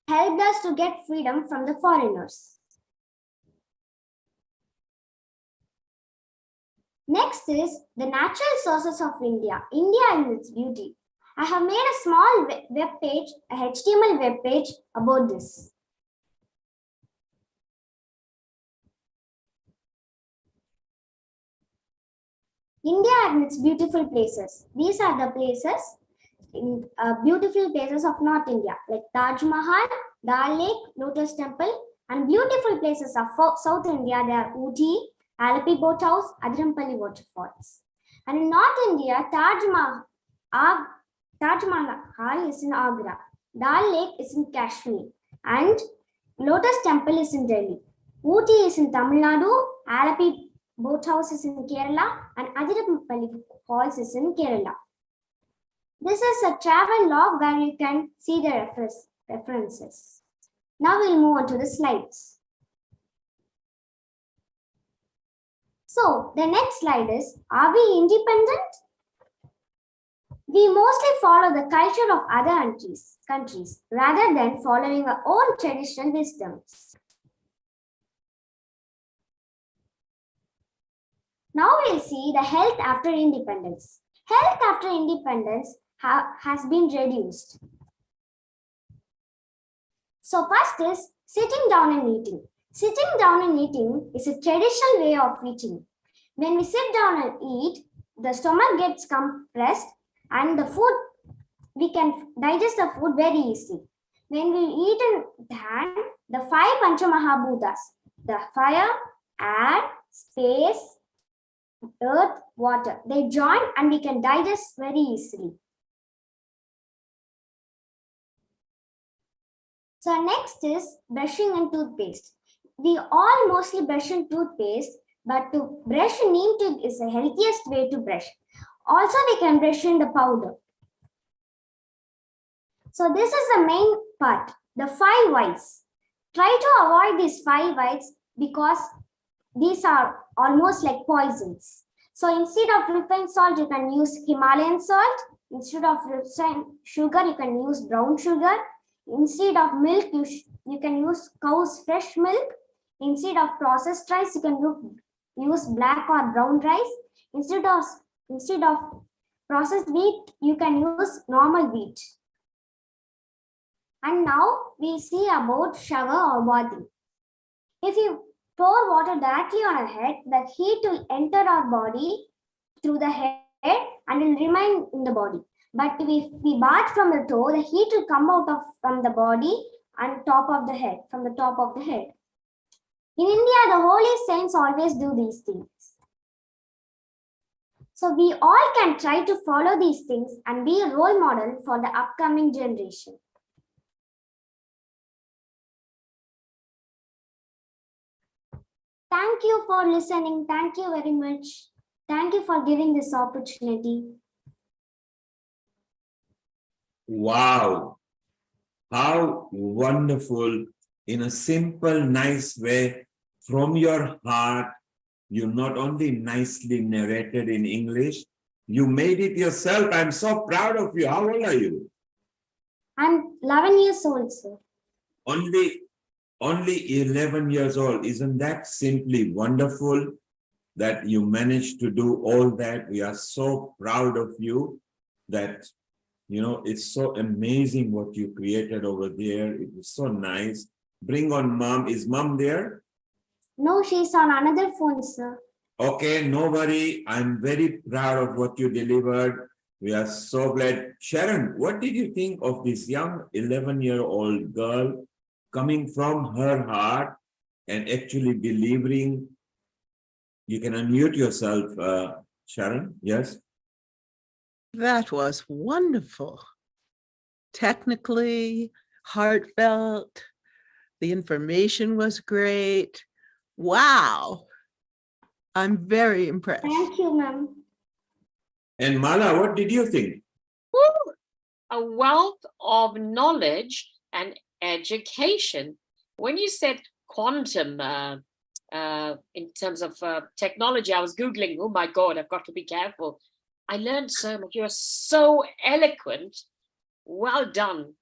helped us to get freedom from the foreigners. Next is the natural sources of India, India and its beauty. I have made a small web page, a HTML web page about this. India and its beautiful places. These are the places, beautiful places of North India, like Taj Mahal, Dal Lake, Lotus Temple, and beautiful places of South India. They are Ooty, Alapi Boat House, Adirampalli Waterfalls. And in North India, Taj Mahal is in Agra, Dal Lake is in Kashmir, and Lotus Temple is in Delhi. Ooty is in Tamil Nadu, Alapi Boat House is in Kerala, and Adirampalli Falls is in Kerala. This is a travel log where you can see the references. Now we'll move on to the slides. So the next slide is, are we independent? We mostly follow the culture of other countries rather than following our own traditional wisdoms. Now we'll see the health after independence. Health after independence has been reduced. So first is sitting down and eating. Sitting down and eating is a traditional way of eating. When we sit down and eat, the stomach gets compressed and the food, we can digest the food very easily. When we eat in hand, the 5 Panchamahabhutas, the fire, air, space, earth, water, they join and we can digest very easily. So next is brushing and toothpaste. We all mostly brush in toothpaste, but to brush in neem tooth is the healthiest way to brush. Also, we can brush in the powder. So this is the main part, the 5 whites. Try to avoid these 5 whites because these are almost like poisons. So instead of refined salt, you can use Himalayan salt. Instead of refined sugar, you can use brown sugar. Instead of milk, you can use cow's fresh milk. Instead of processed rice, you can use black or brown rice. Instead of processed wheat, you can use normal wheat. And now we see about shower or bathing. If you pour water directly on our head, the heat will enter our body through the head and will remain in the body. But if we bath from the toe, the heat will come out from the body and from the top of the head. In India, the holy saints always do these things. So we all can try to follow these things and be a role model for the upcoming generation. Thank you for listening. Thank you very much. Thank you for giving this opportunity. Wow. How wonderful. In a simple, nice way, from your heart, you not only nicely narrated in English, you made it yourself. I'm so proud of you. How old are you? I'm 11 years old, sir. Only 11 years old. Isn't that simply wonderful that you managed to do all that? We are so proud of you that, you know, it's so amazing what you created over there. It was so nice. Bring on mom. Is mom there? No, she's on another phone, sir. Okay, no worry. I'm very proud of what you delivered. We are so glad. Sharon, what did you think of this young 11-year-old girl coming from her heart and actually delivering? You can unmute yourself, Sharon. Yes? That was wonderful. Technically, heartfelt. The information was great. Wow. I'm very impressed. Thank you, ma'am. And Mala, what did you think? Woo! A wealth of knowledge and education. When you said quantum, in terms of technology, I was Googling, oh my God, I've got to be careful. I learned so much. You're so eloquent. Well done.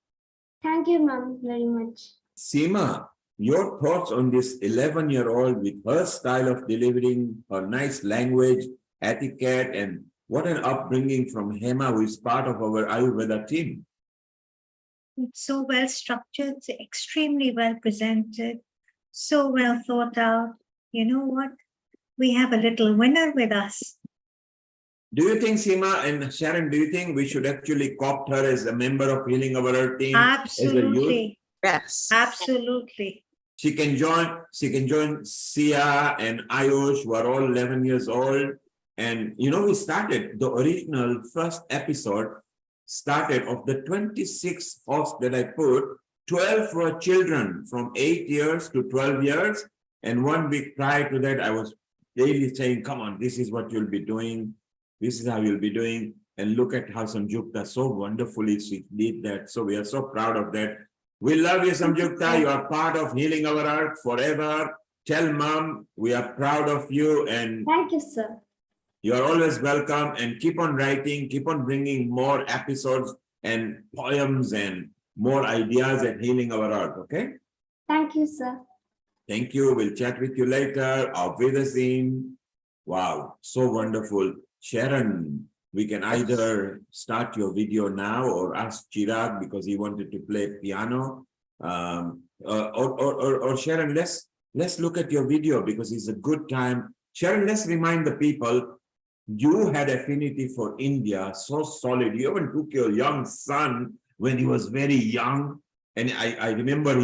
Thank you, ma'am, very much. Seema, your thoughts on this 11-year-old with her style of delivering, her nice language, etiquette, and what an upbringing from Hema, who is part of our Ayurveda team. It's so well structured, extremely well presented, so well thought out. You know what? We have a little winner with us. Do you think, Seema and Sharon, do you think we should actually opt her as a member of Healing Our Earth team? Absolutely. Yes. Absolutely. She can join Sia and Ayush, who are all 11 years old. And you know, we started the original first episode started of the 26 hosts that I put, 12 were children from 8 years to 12 years. And 1 week prior to that, I was daily saying, come on, this is what you'll be doing. This is how you'll be doing. And look at how Samjukta so wonderfully she did that. So we are so proud of that. We love you, Samjukta. You are part of Healing Our Earth forever. Tell mom we are proud of you. And thank you, sir. You are always welcome, and keep on writing, keep on bringing more episodes and poems and more ideas at Healing Our Earth, okay? Thank you, sir. Thank you. We'll chat with you later. Auf Wiedersehen. Wow, so wonderful. Sharon, we can either start your video now or ask Chirag because he wanted to play piano. Or Sharon, let's look at your video because it's a good time. Sharon, let's remind the people, you had affinity for India, so solid. You even took your young son when he was very young And I remember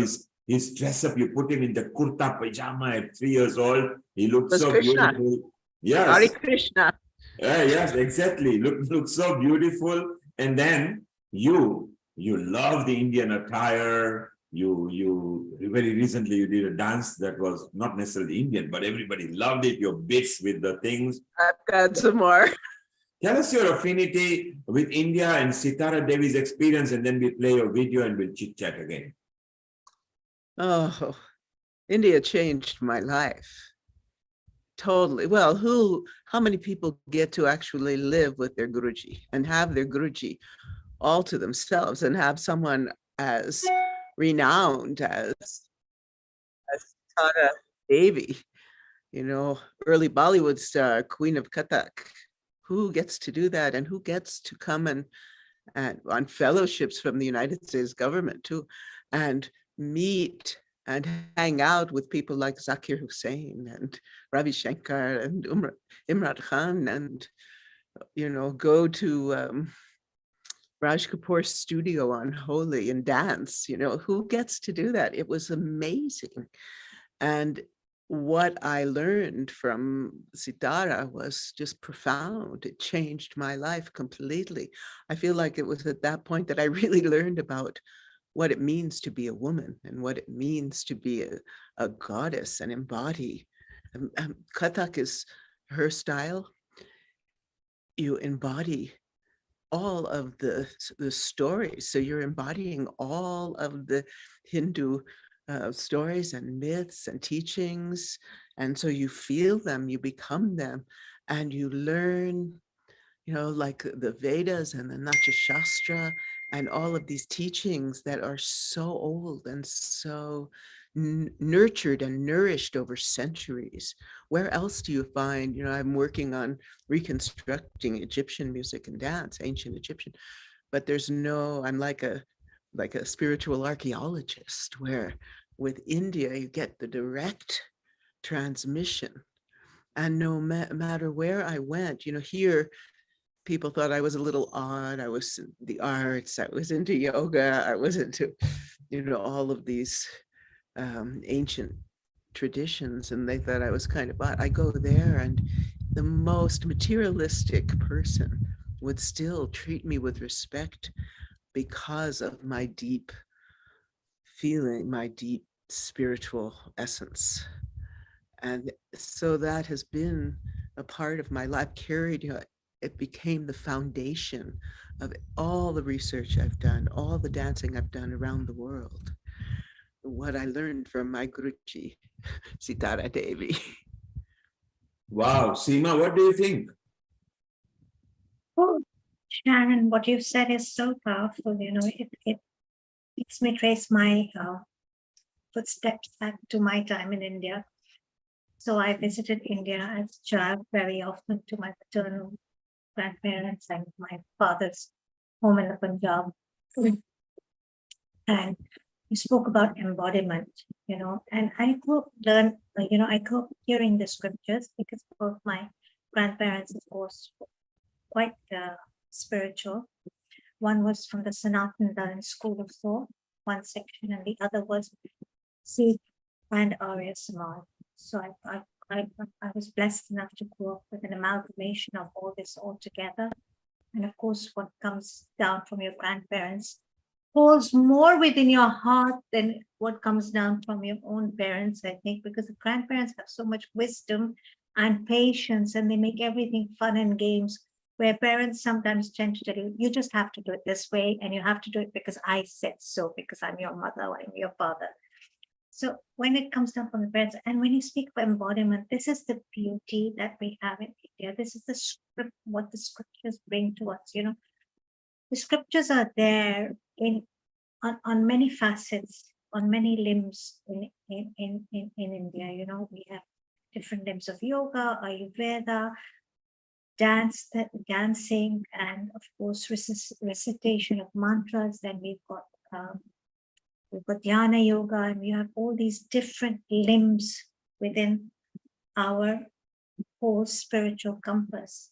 his dress up, you put him in the kurta pajama at 3 years old. He looked so Krishna. beautiful. Yes. Hare Krishna. Yes, exactly. Look so beautiful. And then you love the Indian attire. You very recently you did a dance that was not necessarily Indian, but everybody loved it. Your bits with the things. I've got some more. Tell us your affinity with India and Sitara Devi's experience, and then we play your video and we'll chit chat again. Oh, India changed my life. Totally. Well, how many people get to actually live with their Guruji and have their Guruji all to themselves and have someone as renowned as Tara Devi, you know, early Bollywood star, Queen of Kathak. Who gets to do that, and who gets to come and on fellowships from the United States government too, and meet and hang out with people like Zakir Hussain and Ravi Shankar and Imran Khan, and you know, go to Raj Kapoor's studio on Holi and dance. You know, who gets to do that? It was amazing. And what I learned from Sitara was just profound. It changed my life completely. I feel like it was at that point that I really learned about what it means to be a woman and what it means to be a goddess and embody. Kathak is her style. You embody all of the stories. So you're embodying all of the Hindu stories and myths and teachings. And so you feel them, you become them, and you learn, you know, like the Vedas and the Natya Shastra and all of these teachings that are so old and so nurtured and nourished over centuries. Where else do you find, you know, I'm working on reconstructing Egyptian music and dance, ancient Egyptian, but there's no, I'm like a spiritual archaeologist, where with India, you get the direct transmission. And no matter where I went, you know, here, people thought I was a little odd. I was in the arts, I was into yoga, I was into, you know, all of these ancient traditions, and they thought I was kind of odd. I go there and the most materialistic person would still treat me with respect because of my deep feeling, my deep spiritual essence. And so that has been a part of my life, carried, you know, it became the foundation of all the research I've done, all the dancing I've done around the world. What I learned from my Guruji, Sitara Devi. Wow, Seema, what do you think? Oh, Sharon, what you've said is so powerful. You know, it makes me trace my footsteps back to my time in India. So I visited India as a child very often to my paternal grandparents and my father's home in the Punjab. And you spoke about embodiment, you know, and I grew up hearing the scriptures because both my grandparents, of course, were quite spiritual. One was from the Sanatana Dharma School of Thought, one section, and the other was Sikh and Arya Samaj. So I was blessed enough to grow up with an amalgamation of all this all together. And of course, what comes down from your grandparents holds more within your heart than what comes down from your own parents, I think, because the grandparents have so much wisdom and patience, and they make everything fun and games, where parents sometimes tend to tell you, you just have to do it this way, and you have to do it because I said so, because I'm your mother or I'm your father. So when it comes down from the parents, and when you speak of embodiment, this is the beauty that we have in India. This is the script, what the scriptures bring to us. You know, the scriptures are there on many facets, on many limbs in India. You know, we have different limbs of yoga, Ayurveda, dancing, and of course recitation of mantras. Then we've got dhyana yoga, and we have all these different limbs within our whole spiritual compass.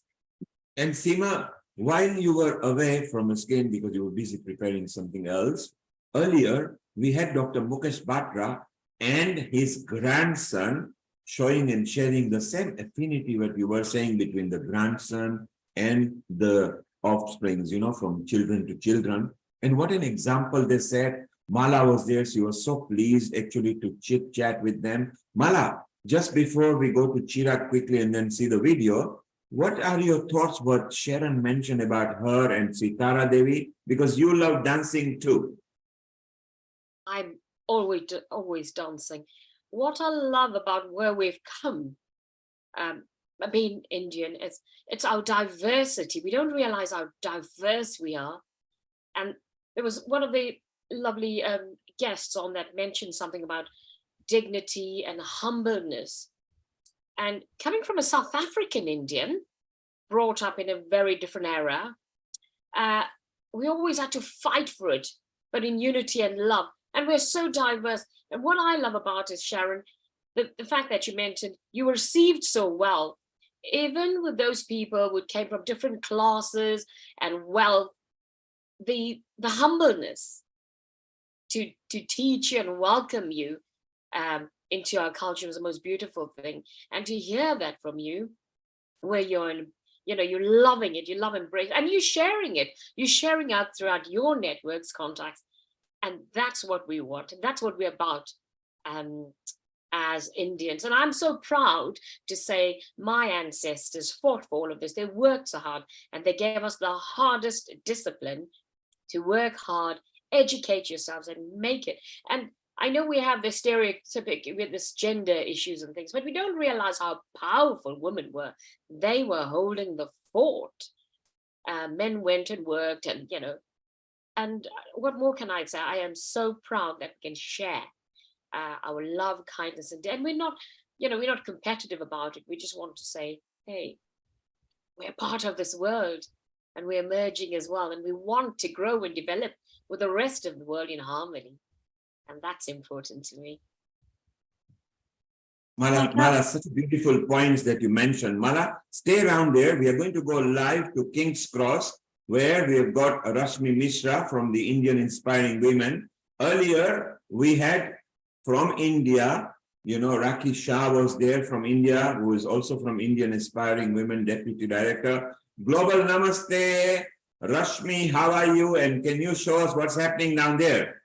And Seema, while you were away from us again because you were busy preparing something else, earlier we had Dr. Mukesh Batra and his grandson showing and sharing the same affinity what you were saying between the grandson and the offsprings, you know, from children to children. And what an example they said. Mala was there. She was so pleased actually to chit chat with them. Mala, just before we go to Chirag quickly and then see the video, what are your thoughts what Sharon mentioned about her and Sitara Devi? Because you love dancing too. I'm always dancing. What I love about where we've come, being Indian, it's our diversity. We don't realize how diverse we are. And there was one of the lovely guests on that mentioned something about dignity and humbleness. And coming from a South African Indian, brought up in a very different era, we always had to fight for it, but in unity and love. And we're so diverse. And what I love about it, Sharon, the fact that you mentioned you were received so well, even with those people who came from different classes and wealth, the humbleness to teach you and welcome you into our culture was the most beautiful thing. And to hear that from you, where you're in, you know, you're loving it, you love embrace, and you're sharing it, you're sharing out throughout your networks, contacts, and that's what we want, and that's what we're about as Indians. And I'm so proud to say my ancestors fought for all of this. They worked so hard, and they gave us the hardest discipline to work hard, educate yourselves, and make it. And I know we have this stereotypic with this gender issues and things, but we don't realize how powerful women were. They were holding the fort. Men went and worked, and you know. And what more can I say? I am so proud that we can share our love, kindness, and we're not, you know, we're not competitive about it. We just want to say, hey, we're part of this world, and we're emerging as well, and we want to grow and develop with the rest of the world in harmony. And that's important to me. Mala, such beautiful points that you mentioned. Mala, stay around there. We are going to go live to King's Cross, where we have got Rashmi Mishra from the Indian Inspiring Women. Earlier, we had from India, you know, Rakhi Shah was there from India, who is also from Indian Inspiring Women Deputy Director. Global Namaste. Rashmi, how are you? And can you show us what's happening down there?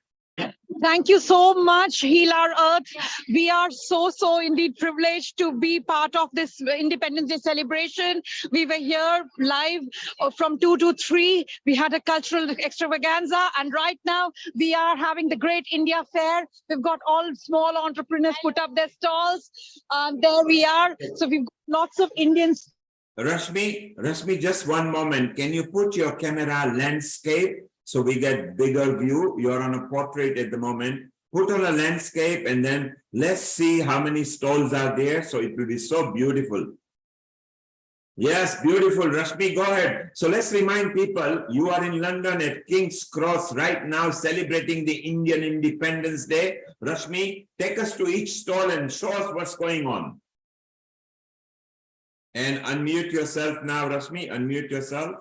Thank you so much, Heal Our Earth. We are so indeed privileged to be part of this Independence Day celebration. We were here live from 2 to 3. We had a cultural extravaganza, and right now we are having the Great India Fair. We've got all small entrepreneurs put up their stalls, and there we are. So we've got lots of Indians. Rashmi, just one moment. Can you put your camera landscape so we get bigger view? You're on a portrait at the moment. Put on a landscape, and then let's see how many stalls are there. So it will be so beautiful. Yes, beautiful. Rashmi, go ahead. So let's remind people, you are in London at King's Cross right now, celebrating the Indian Independence Day. Rashmi, take us to each stall and show us what's going on. And unmute yourself now, Rashmi. Unmute yourself.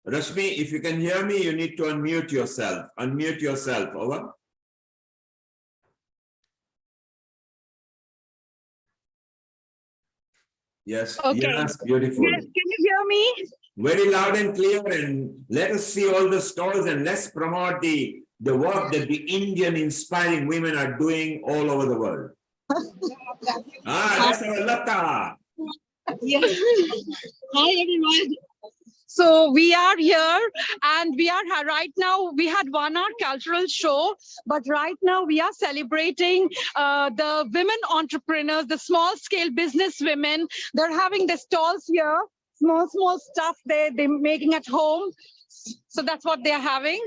Rashmi, if you can hear me, you need to unmute yourself. Unmute yourself. Over. Yes. Okay. Yes, beautiful. Yes, can you hear me? Very loud and clear. And let us see all the stalls, and let's promote the work that the Indian Inspiring Women are doing all over the world. That's our Lata. Yes. Hi, everyone. So we are here, and we are right now, we had 1 hour cultural show, but right now we are celebrating the women entrepreneurs, the small scale business women. They're having the stalls here, small stuff they're making at home. So that's what they're having.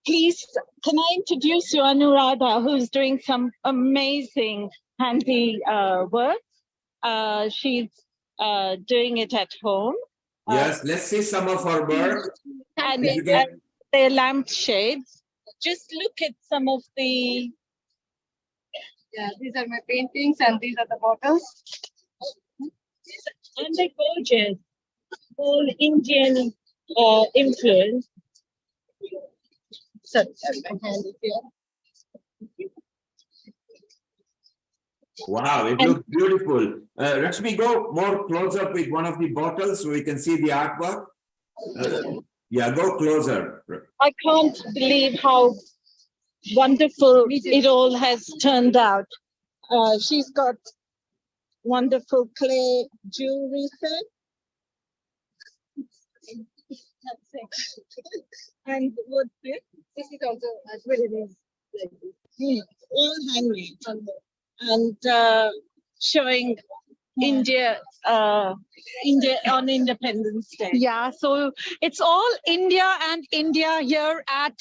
Please, can I introduce you Anuradha, who's doing some amazing handy work. She's doing it at home. Yes, let's see some of her work. And the lampshades. Just look at some of the... Yeah, these are my paintings, and these are the bottles. And they're gorgeous. All Indian influence. Sorry, my hand is here. Wow, it looks beautiful. Rashmi, go more close up with one of the bottles so we can see the artwork. Yeah, go closer. I can't believe how wonderful it all has turned out. She's got wonderful clay jewelry set. And what's this? This is also as well it is. All handmade. And showing India on Independence Day. Yeah, so it's all India and India here at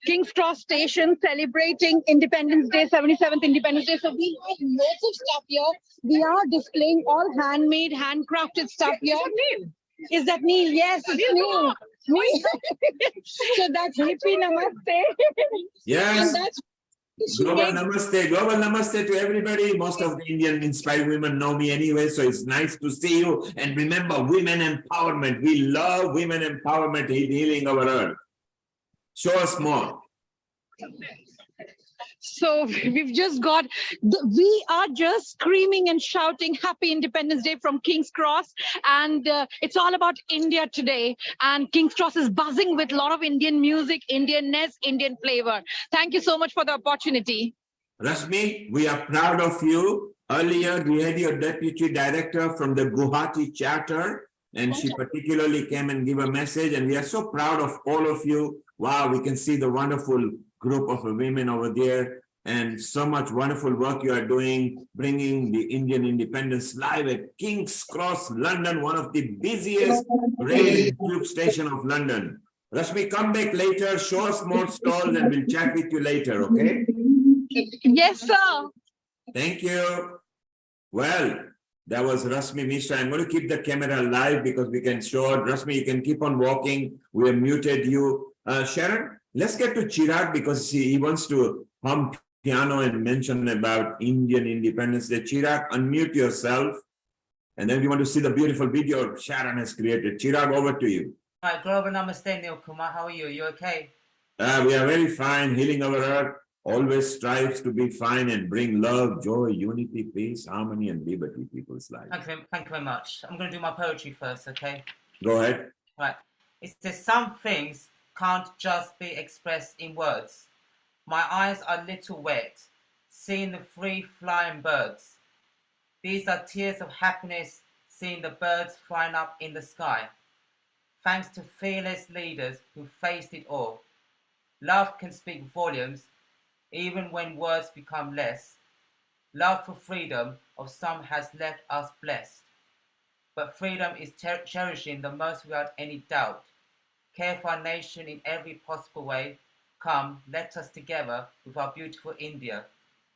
King's Cross Station celebrating Independence Day, 77th Independence Day. So we have lots of stuff here. We are displaying all handmade, handcrafted stuff here. Is that Neil? Yes, it's Neil. So that's hippie namaste. Yes. And that's Global namaste to everybody. Most of the Indian inspired women know me anyway, so it's nice to see you. And remember, women empowerment. We love women empowerment in healing our earth. Show us more. So we've just got, we are just screaming and shouting Happy Independence Day from King's Cross. And it's all about India today. And King's Cross is buzzing with a lot of Indian music, Indianness, Indian flavor. Thank you so much for the opportunity. Rashmi, we are proud of you. Earlier, we had your deputy director from the Guwahati chapter, and she particularly came and gave a message. And we are so proud of all of you. Wow, we can see the wonderful group of women over there, and so much wonderful work you are doing, bringing the Indian independence live at King's Cross, London, one of the busiest rail tube station of London. Rashmi, come back later, show us more stalls, and we'll chat with you later, okay? Yes, sir. Thank you. Well, that was Rashmi Mishra. I'm going to keep the camera live because we can show it. Rashmi, you can keep on walking. We have muted you. Sharon, let's get to Chirag because he wants to hum piano and mention about Indian independence day. Chirag, unmute yourself. And then we want to see the beautiful video Sharon has created. Chirag, over to you. Hi, Global Namaste, Neil Kumar. How are you? You okay? We are very fine. Healing our earth always strives to be fine and bring love, joy, unity, peace, harmony, and liberty to people's lives. Thank you very much. I'm going to do my poetry first, okay? Go ahead. Right. It says, some things can't just be expressed in words. My eyes are little wet, seeing the free flying birds. These are tears of happiness, seeing the birds flying up in the sky. Thanks to fearless leaders who faced it all. Love can speak volumes, even when words become less. Love for freedom of some has left us blessed. But freedom is cherishing the most without any doubt. Care for our nation in every possible way. Come, let us together with our beautiful India.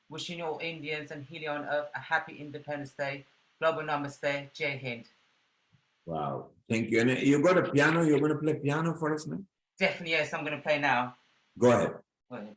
Wishing all Indians and healing on earth a happy Independence Day. Global Namaste, Jai Hind. Wow, thank you. And you got a piano, you're going to play piano for us now? Definitely, yes, I'm going to play now. Go ahead. Go ahead.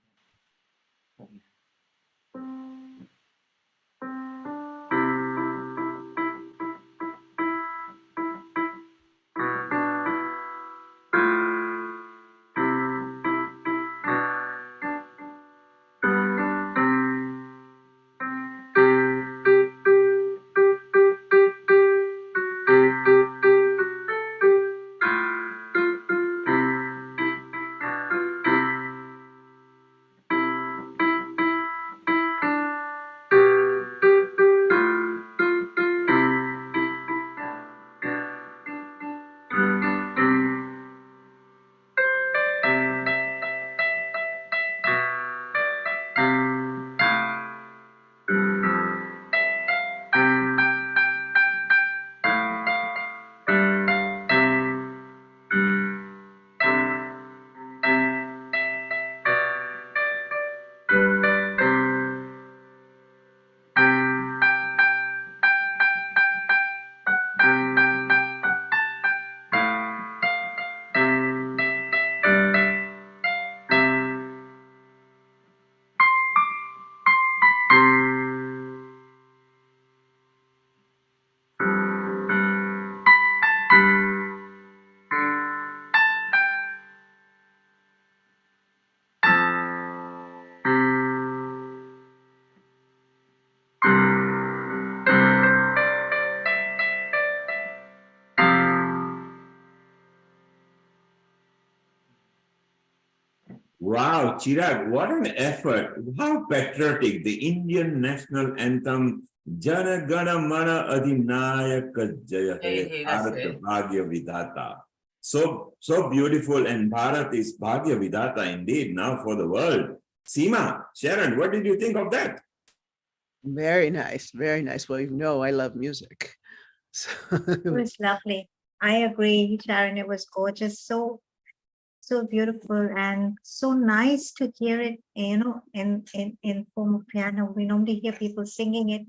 Wow, Chirag, what an effort. How patriotic. The Indian national anthem, Jana Gana Mana Adhinayaka Jaya He, That's Bharat it. Bhagya Vidhata. So beautiful, and Bharat is Bhagya Vidhata indeed now for the world. Seema, Sharon, what did you think of that? Very nice, very nice. Well, you know, I love music. So, It was lovely. I agree, Sharon. It was gorgeous. So beautiful and so nice to hear it, you know, in form of piano. We normally hear people singing it.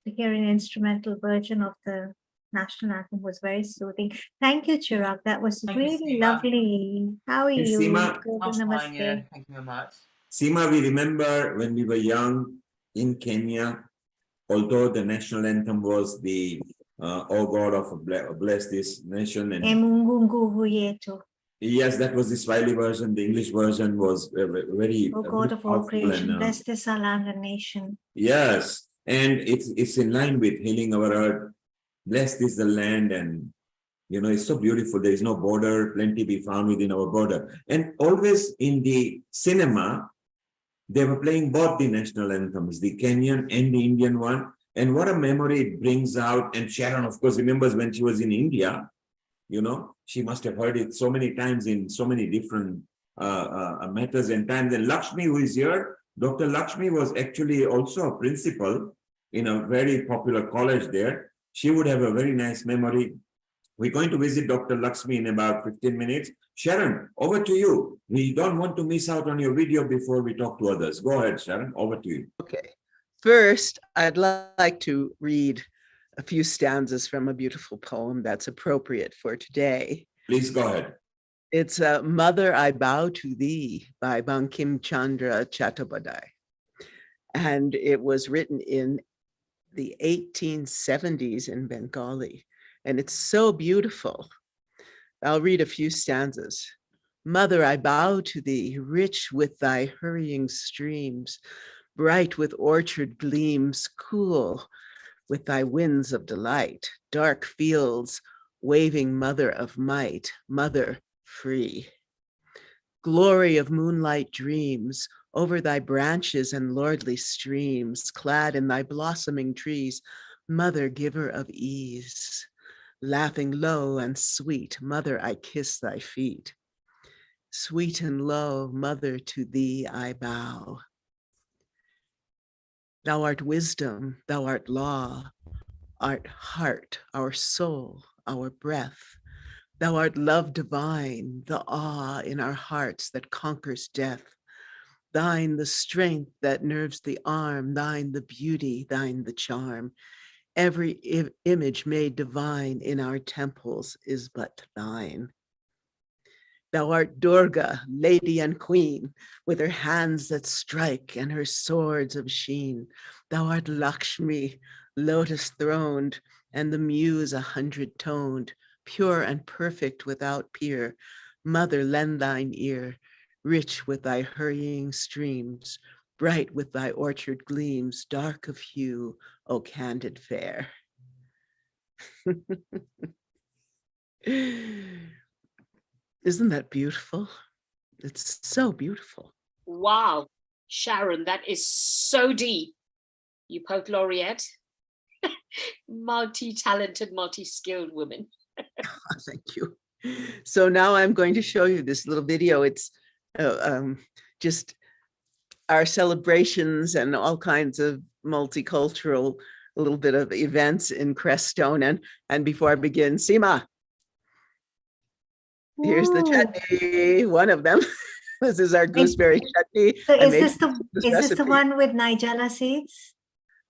To hear an instrumental version of the national anthem was very soothing. Thank you, Chirag. That was Thank you, really Seema. lovely. How are you? Seema, Global I'm fine, yeah. Namaste. Thank you very much. Seema, we remember when we were young in Kenya, although the national anthem was the "Oh God of bless this nation," and Emungungu yetu, yes, that was the Swahili version. The English version was very, O very God of all powerful, creation, and bless this our land and nation. yes, and it's in line with healing our earth. Blessed is the land, and you know, it's so beautiful. There is no border, plenty be found within our border. And always in the cinema, they were playing both the national anthems, the Kenyan and the Indian one. And what a memory it brings out. And Sharon, of course, remembers when she was in India, you know, she must have heard it so many times in so many different matters and times. And Lakshmi, who is here, Dr. Lakshmi was actually also a principal in a very popular college there. She would have a very nice memory. We're going to visit Dr. Lakshmi in about 15 minutes. Sharon, over to you. We don't want to miss out on your video before we talk to others. Go ahead, Sharon, over to you. okay. First, I'd like to read a few stanzas from a beautiful poem that's appropriate for today. Please go ahead. It's Mother, I Bow to Thee by Bankim Chandra Chattopadhyay. And it was written in the 1870s in Bengali. And it's so beautiful. I'll read a few stanzas. Mother, I bow to thee, rich with thy hurrying streams, bright with orchard gleams, cool with thy winds of delight, dark fields, waving mother of might, mother free. Glory of moonlight dreams, over thy branches and lordly streams, clad in thy blossoming trees, mother giver of ease. Laughing low and sweet, mother, I kiss thy feet. Sweet and low, mother, to thee I bow. Thou art wisdom, thou art law, art heart, our soul, our breath. Thou art love divine, the awe in our hearts that conquers death. Thine the strength that nerves the arm, thine the beauty, thine the charm. Every image made divine in our temples is but thine. Thou art Durga, lady and queen, with her hands that strike and her swords of sheen. Thou art Lakshmi, lotus throned, and the muse 100-toned, pure and perfect without peer. Mother, lend thine ear, rich with thy hurrying streams, bright with thy orchard gleams, dark of hue, O candid fair. Isn't that beautiful? It's so beautiful. Wow, Sharon, that is so deep. You poet laureate, multi-talented, multi-skilled woman. Thank you. So now I'm going to show you this little video. It's just our celebrations and all kinds of multicultural, a little bit of events in Crestone. And before I begin, Seema, here's the chutney, one of them. This is our gooseberry chutney. So is this the one with Nigella seeds?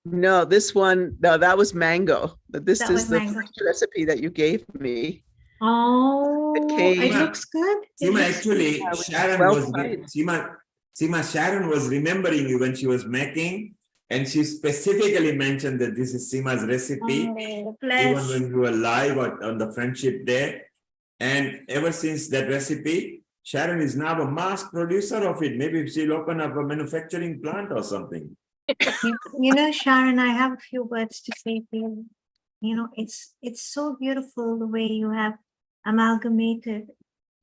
No, this one, no, that was mango. But this That is was the mango. first recipe that you gave me. Oh, came- it looks good. It Seema, looks actually, good. Sharon Well was fried. Seema, Sharon was remembering you when she was making, and she specifically mentioned that this is Seema's recipe, Oh, even bless. when we were live on the Friendship Day. And ever since that recipe, Sharon is now a mass producer of it. Maybe she'll open up a manufacturing plant or something. You know, Sharon, I have a few words to say to you. You know, it's so beautiful the way you have amalgamated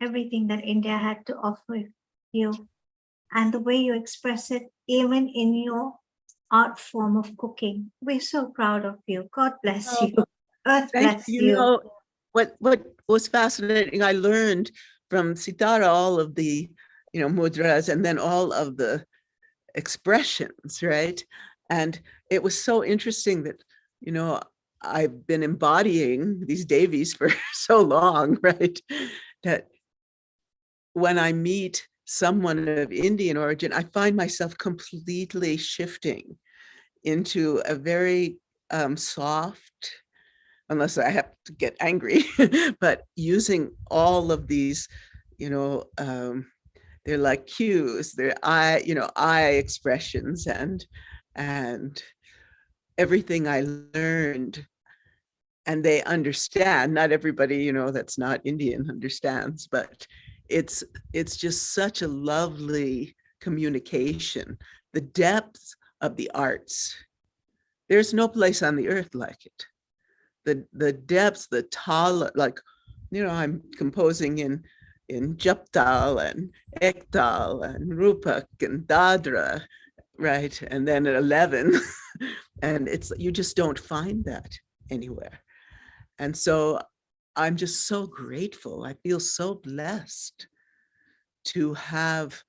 everything that India had to offer you and the way you express it, even in your art form of cooking. We're so proud of you. God bless you. Earth Thank bless you. you. You know, what was fascinating, I learned from Sitara all of the, mudras and then all of the expressions, right? And it was so interesting that, I've been embodying these Devis for so long, right? That when I meet someone of Indian origin, I find myself completely shifting into a very soft, unless I have to get angry, but using all of these, they're like cues, they're eye expressions and everything I learned, and they understand. Not everybody, that's not Indian understands, but it's just such a lovely communication. The depth of the arts. There's no place on the earth like it. The depths, the tal, like, I'm composing in Japtal and Ektal and Rupak and Dadra, right? And then at 11, and you just don't find that anywhere. And so I'm just so grateful. I feel so blessed to have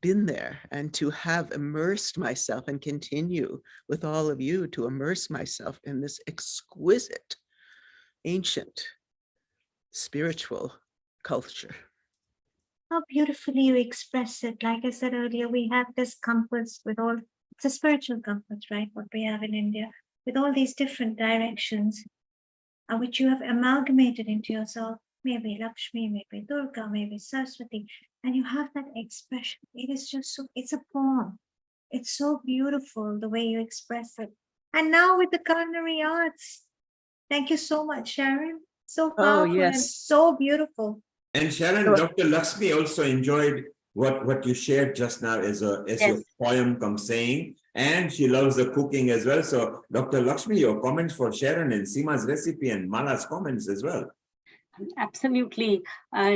been there and to have immersed myself and continue with all of you to immerse myself in this exquisite, ancient, spiritual culture. How beautifully you express it. Like I said earlier, we have this compass with all, it's a spiritual compass, right? What we have in India, with all these different directions, which you have amalgamated into yourself, maybe Lakshmi, maybe Durga, maybe Saraswati, and you have that expression. It is just so, it's a poem. It's so beautiful the way you express it. And now with the culinary arts. Thank you so much, Sharon. So powerful and so beautiful. And Sharon, Dr. Lakshmi also enjoyed what you shared just now as your poem comes saying, and she loves the cooking as well. So Dr. Lakshmi, your comments for Sharon and Seema's recipe and Mala's comments as well. Absolutely.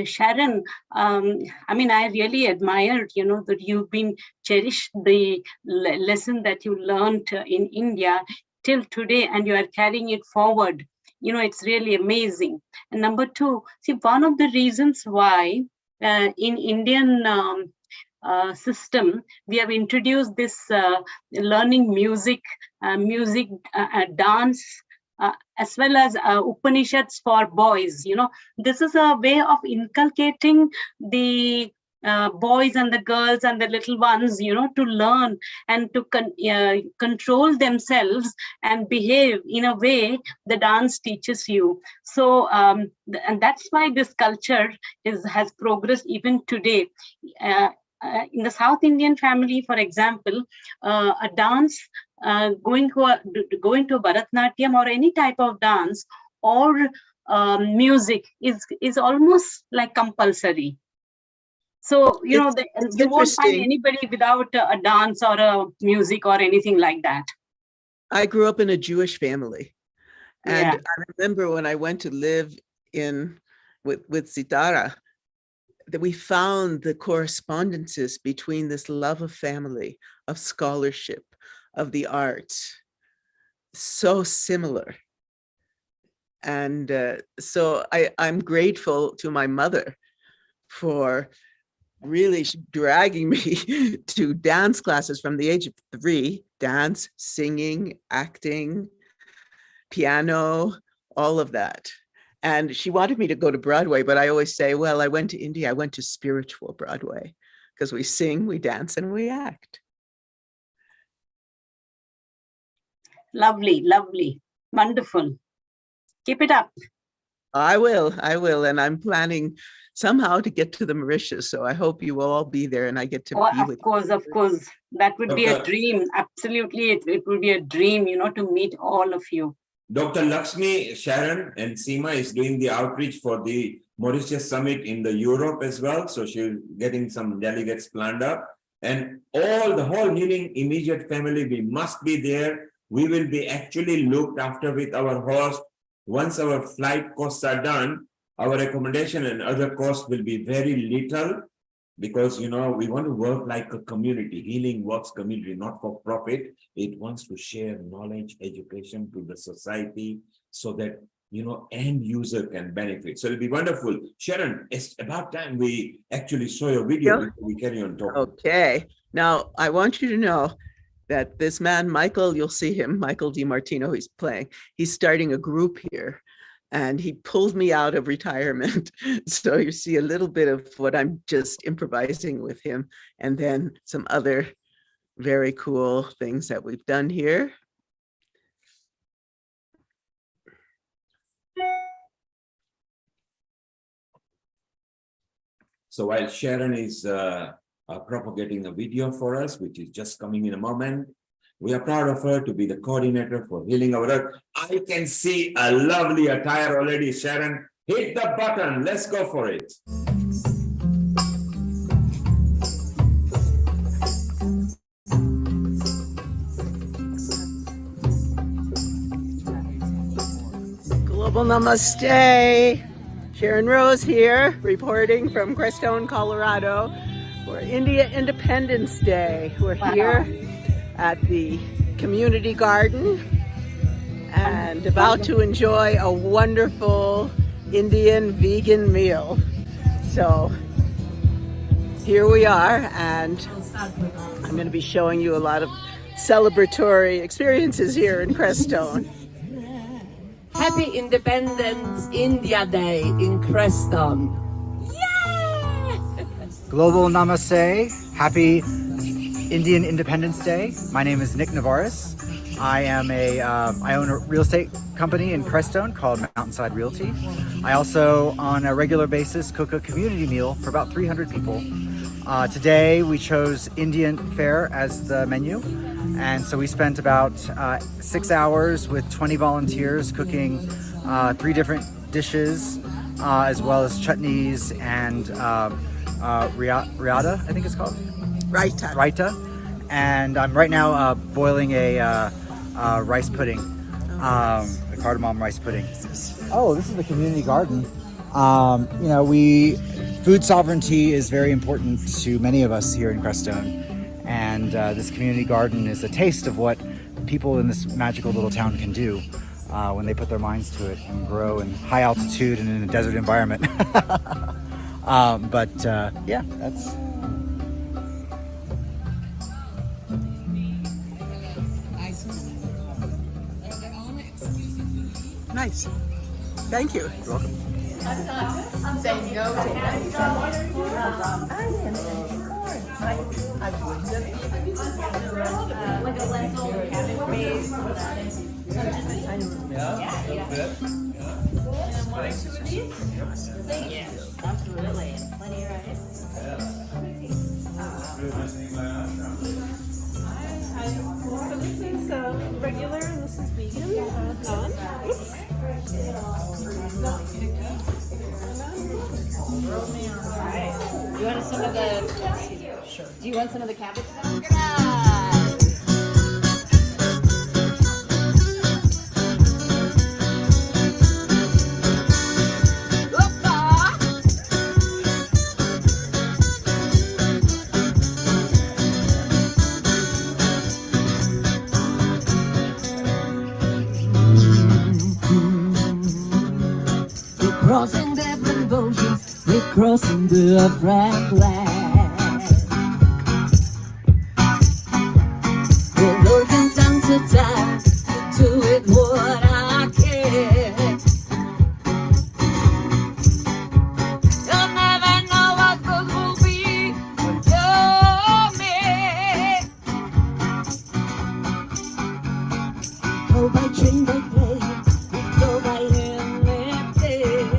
Sharon, I mean, I really admired, that you've been cherished the lesson that you learned in India till today, and you are carrying it forward. It's really amazing. And number two, see, one of the reasons why in Indian system, we have introduced this learning music, dance, as well as Upanishads for boys. This is a way of inculcating the boys and the girls and the little ones, to learn and to control themselves and behave in a way the dance teaches you. So, and that's why this culture has progressed even today. In the South Indian family, for example, a dance, going to a Bharatnatyam or any type of dance or music is almost like compulsory. So, you won't find anybody without a dance or a music or anything like that. I grew up in a Jewish family. And I remember when I went to live with Sitara, that we found the correspondences between this love of family, of scholarship, of the arts, so similar. And so I'm grateful to my mother for really dragging me to dance classes from the age of 3, dance, singing, acting, piano, all of that. And she wanted me to go to Broadway, but I always say, well, I went to India, I went to spiritual Broadway, because we sing, we dance, and we act. Lovely, lovely, wonderful. Keep it up. I will, and I'm planning somehow to get to the Mauritius, so I hope you will all be there and I get to be with you. Of course, that would be a dream. Absolutely, it would be a dream, to meet all of you. Dr. Lakshmi, Sharon, and Seema is doing the outreach for the Mauritius Summit in the Europe as well. So she's getting some delegates planned up. And the whole Healing immediate family, we must be there. We will be actually looked after with our host. Once our flight costs are done, our accommodation and other costs will be very little. because, you know, we want to work like a community. Healing works community, not for profit. It wants to share knowledge, education to the society so that, you know, end user can benefit. So it'll be wonderful. Sharon, it's about time we actually saw your video before we carry on talking. Okay. Now, I want you to know that this man, Michael, you'll see him, Michael DiMartino, he's playing. He's starting a group here. And he pulled me out of retirement. So you see a little bit of what I'm just improvising with him, and then some other very cool things that we've done here. So while Sharon is propagating a video for us, which is just coming in a moment, we are proud of her to be the coordinator for Healing Our Earth. I can see a lovely attire already. Sharon, hit the button. Let's go for it. Global Namaste. Sharon Rose here, reporting from Crestone, Colorado, for India Independence Day. We're here at the community garden and about to enjoy a wonderful Indian vegan meal. So here we are, and I'm going to be showing you a lot of celebratory experiences here in Crestone. Happy Independence India Day in Crestone. Global Namaste. Happy Indian Independence Day. My name is Nick Navaris. I own a real estate company in Crestone called Mountainside Realty. I also, on a regular basis, cook a community meal for about 300 people. Today, we chose Indian fare as the menu. And so we spent about 6 hours with 20 volunteers cooking 3 different dishes, as well as chutneys and riata, I think it's called? Raita. Raita. And I'm right now boiling a rice pudding, a cardamom rice pudding. Oh, this is the community garden. You know, food sovereignty is very important to many of us here in Crestone. And this community garden is a taste of what people in this magical little town can do when they put their minds to it and grow in high altitude and in a desert environment. Yeah, that's... Nice. Thank you. You're welcome. I'm saying no to Yes, absolutely. Plenty of rice. So this is regular and this is vegan. Non. Oops. Do you want some of the? Sure. Do you want some of the cabbage? Crossing different oceans, we're crossing the different land. We're working time to time to do it what I can. You'll never know what good will be when you're me. Go by train, by plane, we go by anything.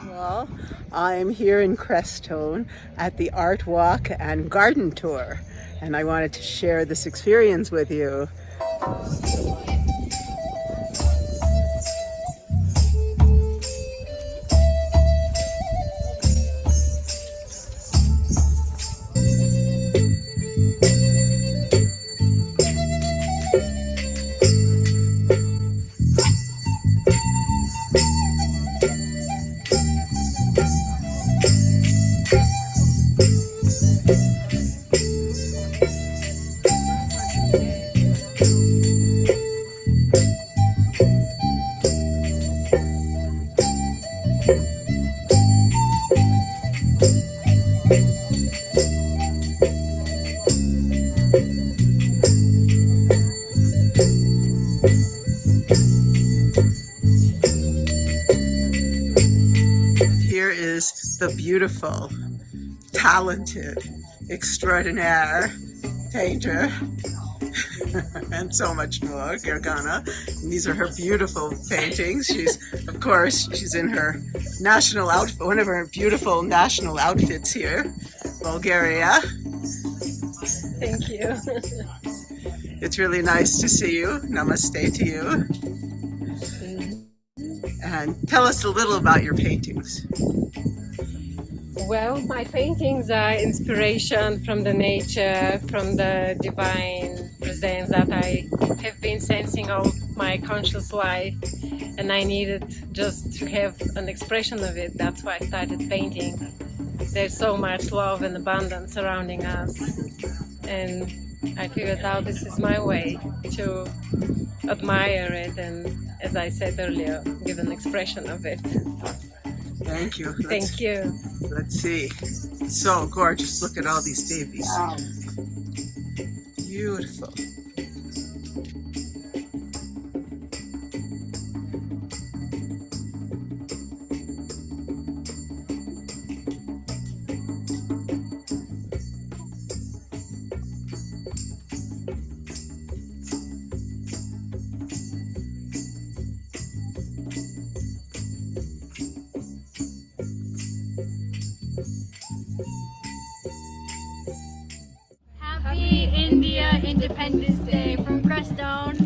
Well, I'm here in Crestone at the Art Walk and Garden Tour, and I wanted to share this experience with you. beautiful, talented, extraordinaire painter, and so much more, Gergana. And these are her beautiful paintings. Of course, she's in her national outfit, one of her beautiful national outfits here, Bulgaria. Thank you. It's really nice to see you. Namaste to you. And tell us a little about your paintings. Well, my paintings are inspiration from the nature, from the divine presence that I have been sensing all my conscious life, and I needed just to have an expression of it. That's why I started painting. There's so much love and abundance surrounding us, and I figured out this is my way to admire it and, as I said earlier, give an expression of it. Thank you. Thank you. Let's see. It's so gorgeous. Look at all these babies. Wow. Beautiful. Happy India Independence Day from Crestone.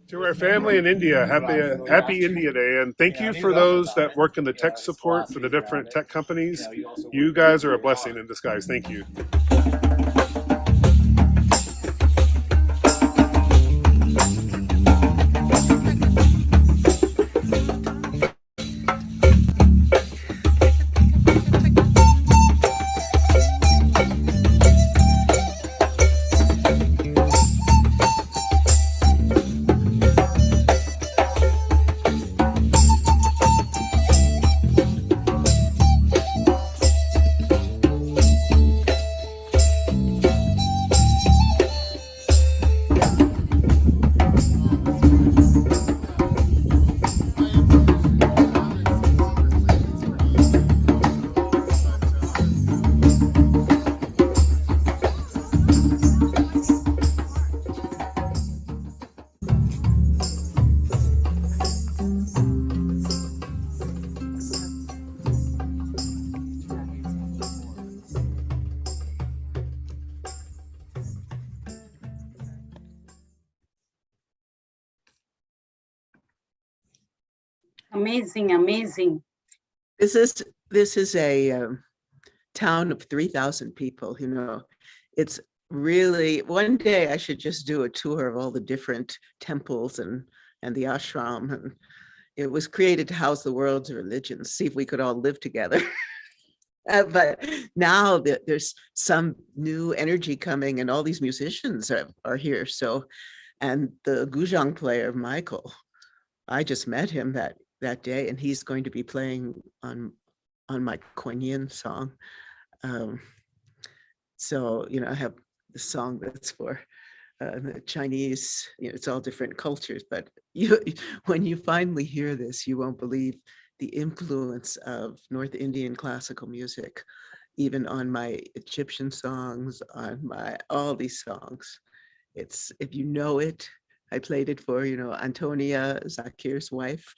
To our family in India, happy India Day, and thank you for those that work in the tech support for the different tech companies. You guys are a blessing in disguise. Thank you. Amazing, amazing. This is a town of 3,000 people. You know, it's really, one day I should just do a tour of all the different temples and the ashram. And it was created to house the world's religions, see if we could all live together. But now there's some new energy coming, and all these musicians are here. So, and the guzheng player, Michael, I just met him that day, and he's going to be playing on my Kuan song. So, you know, I have the song that's for the Chinese, you know, it's all different cultures, but when you finally hear this, you won't believe the influence of North Indian classical music, even on my Egyptian songs, on all these songs. It's, if you know it, I played it for, you know, Antonia, Zakir's wife,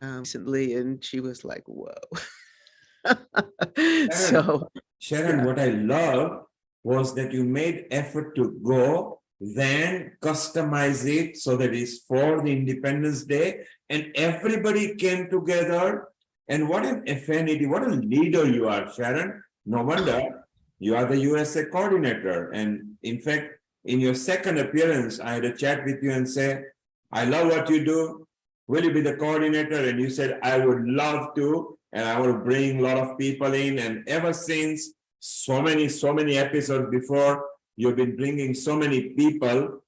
recently, and she was like, whoa. Sharon, yeah. what I love was that you made effort to go, then customize it so that it's for the Independence Day, and everybody came together. And what an affinity, what a leader you are, Sharon. No wonder you are the USA coordinator. And in fact, in your second appearance, I had a chat with you and say, I love what you do. Will you be the coordinator? And you said, I would love to, and I will bring a lot of people in. And ever since, so many episodes before, you've been bringing so many people.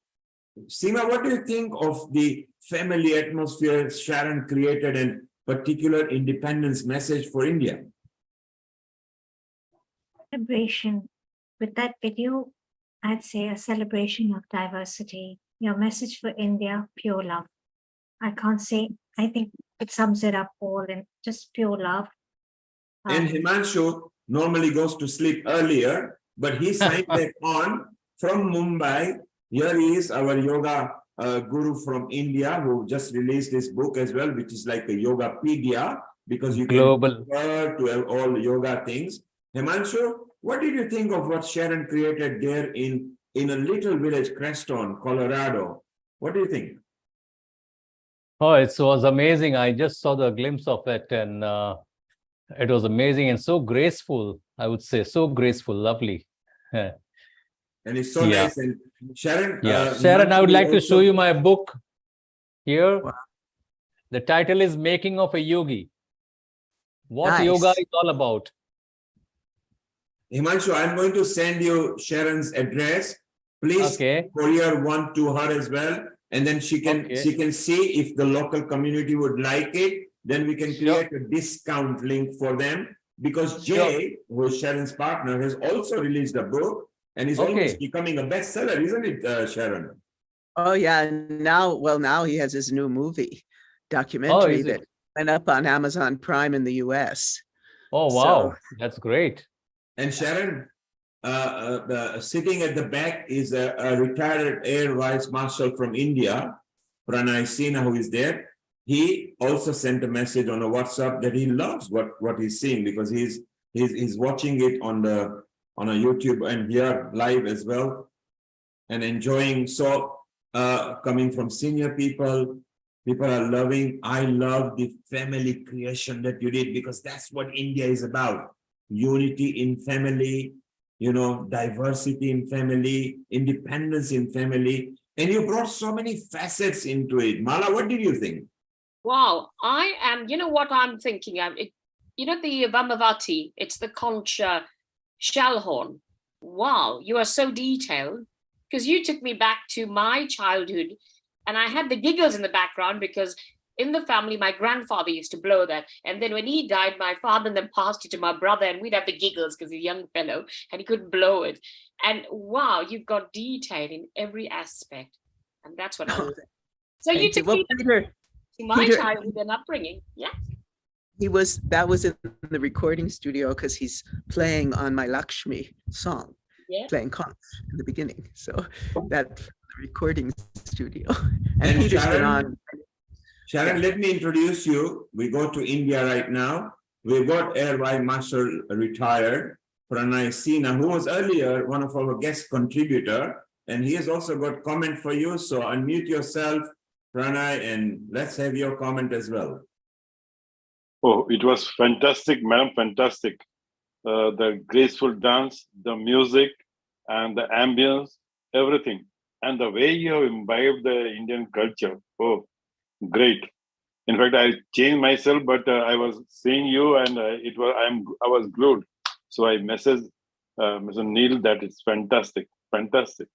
Seema, what do you think of the family atmosphere Sharon created and particular independence message for India? Celebration. With that video, I'd say a celebration of diversity. Your message for India, pure love. I can't say, I think it sums it up all in just pure love. And Himanshu normally goes to sleep earlier, but he signed back on from Mumbai. Here is our yoga guru from India who just released his book as well, which is like a Yogapedia, because you can refer to all yoga things. Himanshu, what did you think of what Sharon created there in a little village, Creston, Colorado? What do you think? Oh, it was amazing. I just saw the glimpse of it, and it was amazing and so graceful, I would say. So graceful, lovely. And it's so nice. And Sharon, Sharon, I would like to show you my book here. Wow. The title is Making of a Yogi. What yoga is all about. Himanshu, I'm going to send you Sharon's address. Please courier one to her as well. And then she can see if the local community would like it. Then we can create a discount link for them, because Jay, who is Sharon's partner, has also released a book and is almost becoming a bestseller, isn't it, Sharon? Oh yeah, now he has his new movie documentary that went up on Amazon Prime in the US. Oh wow, that's great. And Sharon, sitting at the back is a retired Air Vice Marshal from India, Pranay Sinha, who is there. He also sent a message on a WhatsApp that he loves what he's seeing, because he's watching it on a YouTube and here live as well and enjoying. So coming from senior people. People are loving. I love the family creation that you did, because that's what India is about. Unity in family, you know, diversity in family, independence in family. And you brought so many facets into it. Mala, what did you think? Wow, I am, you know what I'm thinking of? You know, the Vamavati, it's the concha shell horn. Wow, you are so detailed, because you took me back to my childhood, and I had the giggles in the background because in the family, my grandfather used to blow that. And then when he died, my father then passed it to my brother, and we'd have the giggles because he's a young fellow and he couldn't blow it. And wow, you've got detail in every aspect. And that's what I love. So you took me back to my childhood and upbringing. Yeah. That was in the recording studio because he's playing on my Lakshmi song, playing conch in the beginning. So that's the recording studio. And Peter's been on. Sharon, let me introduce you. We go to India right now. We've got Air Vice Marshal retired, Pranay Sinha, who was earlier one of our guest contributor, and he has also got comment for you. So unmute yourself, Pranay, and let's have your comment as well. Oh, it was fantastic, madam, fantastic. The graceful dance, the music, and the ambience, everything. And the way you have imbibed the Indian culture. Oh, great. In fact, I changed myself, but I was seeing you, and I was glued. So I messaged Mr. Neil that it's fantastic, fantastic.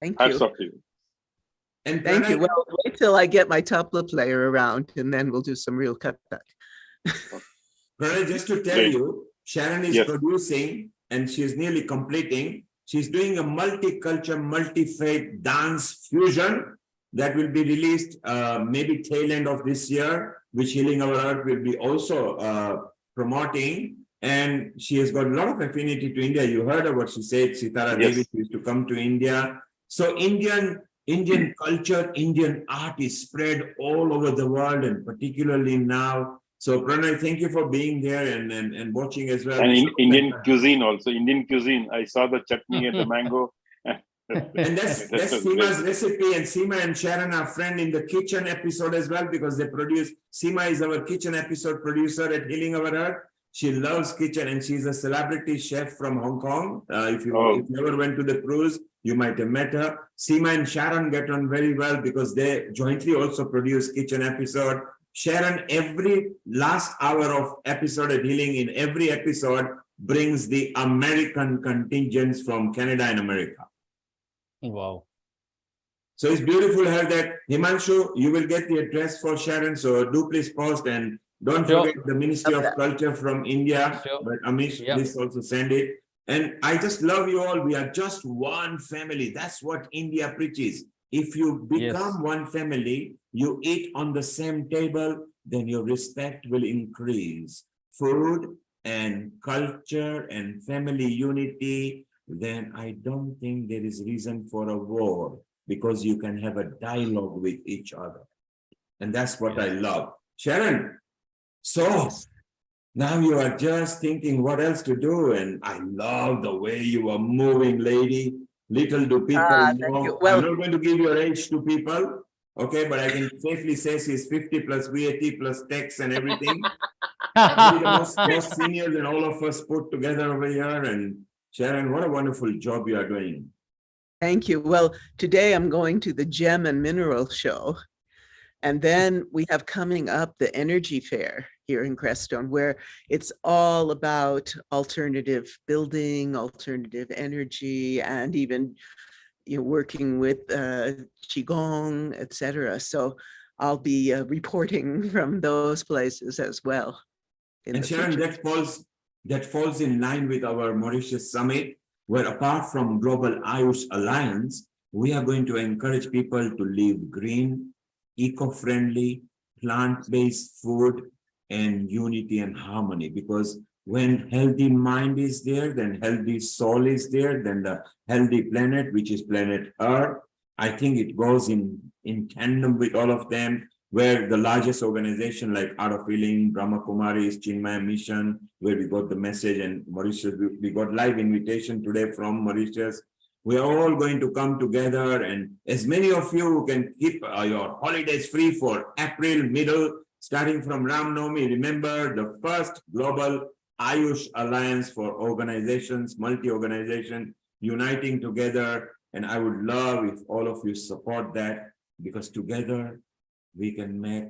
Thank Hats you. off to you. And thank you. Well, wait till I get my tabla player around, and then we'll do some real cutback. Pranay, just to tell you, Sharon is producing, and she's nearly completing. She's doing a multicultural, multi-faith dance fusion that will be released maybe tail end of this year, which Healing Our Earth will be also promoting. And she has got a lot of affinity to India. You heard of what she said, Sitara Devi used to come to India. So Indian culture, Indian art is spread all over the world, and particularly now. So Pranay, thank you for being there and watching as well. And Indian cuisine also, Indian cuisine. I saw the chutney and the mango. And that's Seema's recipe, and Seema and Sharon are friend in the kitchen episode as well, because they produce. Seema is our kitchen episode producer at Healing Our Earth. She loves kitchen, and she's a celebrity chef from Hong Kong. If you never went to the cruise, you might have met her. Seema and Sharon get on very well because they jointly also produce kitchen episode. Sharon, every last hour of episode at Healing, in every episode, brings the American contingents from Canada and America. Wow. So it's beautiful to have that. Himanshu, you will get the address for Sharon, so do please post, and don't forget the Ministry of Culture from India, but Amish, please also send it. And I just love you all. We are just one family. That's what India preaches. If you become one family, you eat on the same table, then your respect will increase. Food and culture and family unity, then I don't think there is reason for a war, because you can have a dialogue with each other. And that's what I love. Sharon, so now you are just thinking what else to do. And I love the way you are moving, lady. Little do people know. Well, I'm not going to give your age to people, okay? But I can safely say she's 50 plus VAT plus tax and everything. the most senior than all of us put together over here. And Sharon, what a wonderful job you are doing. Thank you. Well, today I'm going to the Gem and Mineral Show. And then we have coming up the Energy Fair here in Crestone, where it's all about alternative building, alternative energy, and even working with Qigong, etc. So I'll be reporting from those places as well. And Sharon, that falls in line with our Mauritius Summit, where apart from Global Ayush Alliance, we are going to encourage people to live green, eco-friendly, plant-based food, and unity and harmony. Because when healthy mind is there, then healthy soul is there, then the healthy planet, which is planet Earth, I think it goes in tandem with all of them, where the largest organization like Art of Healing, Brahma Kumaris, Chinmaya Mission, where we got the message, and Mauritius, we got live invitation today from Mauritius. We are all going to come together, and as many of you who can keep your holidays free for April middle, starting from Ram Navami, remember the first global Ayush Alliance for organizations, multi-organization, uniting together. And I would love if all of you support that, because together we can make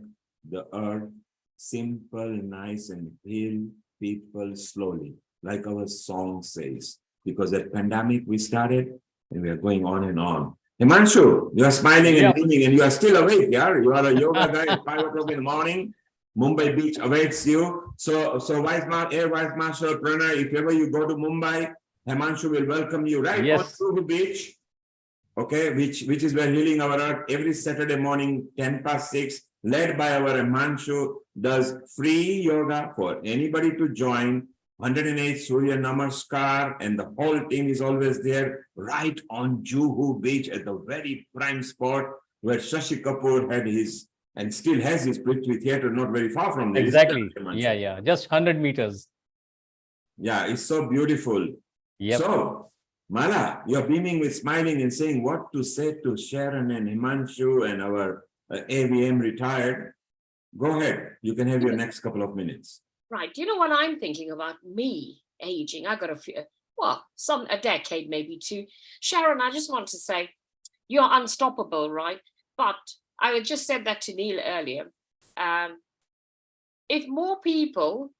the earth simple, nice, and heal people slowly, like our song says. Because that pandemic we started, and we are going on and on. Himanshu, you are smiling and beaming, and you are still awake, yeah? You are a yoga guy at 5 o'clock in the morning. Mumbai beach awaits you. So Air Vice Marshal Pranay, if ever you go to Mumbai, Himanshu will welcome you right on Juhu beach. Okay, which is where Healing Our Earth every Saturday morning, 6:10, led by our Himanshu, does free yoga for anybody to join. 108 Surya Namaskar, and the whole team is always there, right on Juhu beach at the very prime spot where Shashi Kapoor had his, and still has his Prithvi Theatre, not very far from there. Exactly. Yeah. Just 100 meters. Yeah, it's so beautiful. So, Mala, you're beaming with smiling and saying what to say to Sharon and Himanshu and our AVM retired. Go ahead. You can have your next couple of minutes. Right. You know what I'm thinking about? Me aging. I got a decade, maybe two. Sharon, I just want to say you're unstoppable, right? But I just said that to Neil earlier. If more people,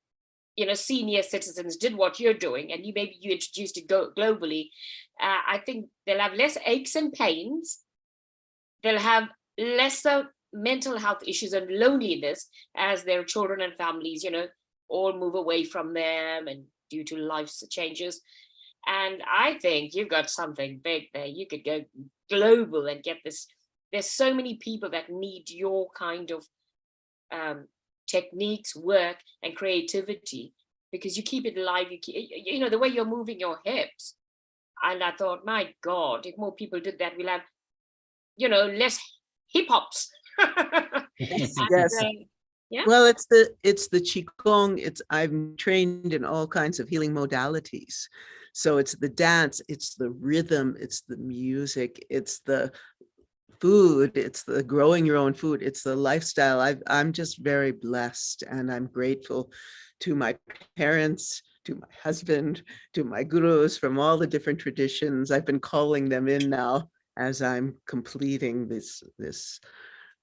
senior citizens did what you're doing, and you introduced it globally, I think they'll have less aches and pains. They'll have lesser mental health issues and loneliness as their children and families, all move away from them and due to life's changes. And I think you've got something big there. You could go global and get this. There's so many people that need your kind of techniques, work, and creativity, because you keep it alive. The way you're moving your hips. And I thought, my God, if more people did that, we'll have, less hip hops. Yes. Yeah. Well, it's the Qigong. I'm trained in all kinds of healing modalities. So it's the dance, it's the rhythm, it's the music, it's the food, it's the growing your own food, it's the lifestyle. I'm just very blessed, and I'm grateful to my parents, to my husband, to my gurus from all the different traditions. I've been calling them in now as I'm completing this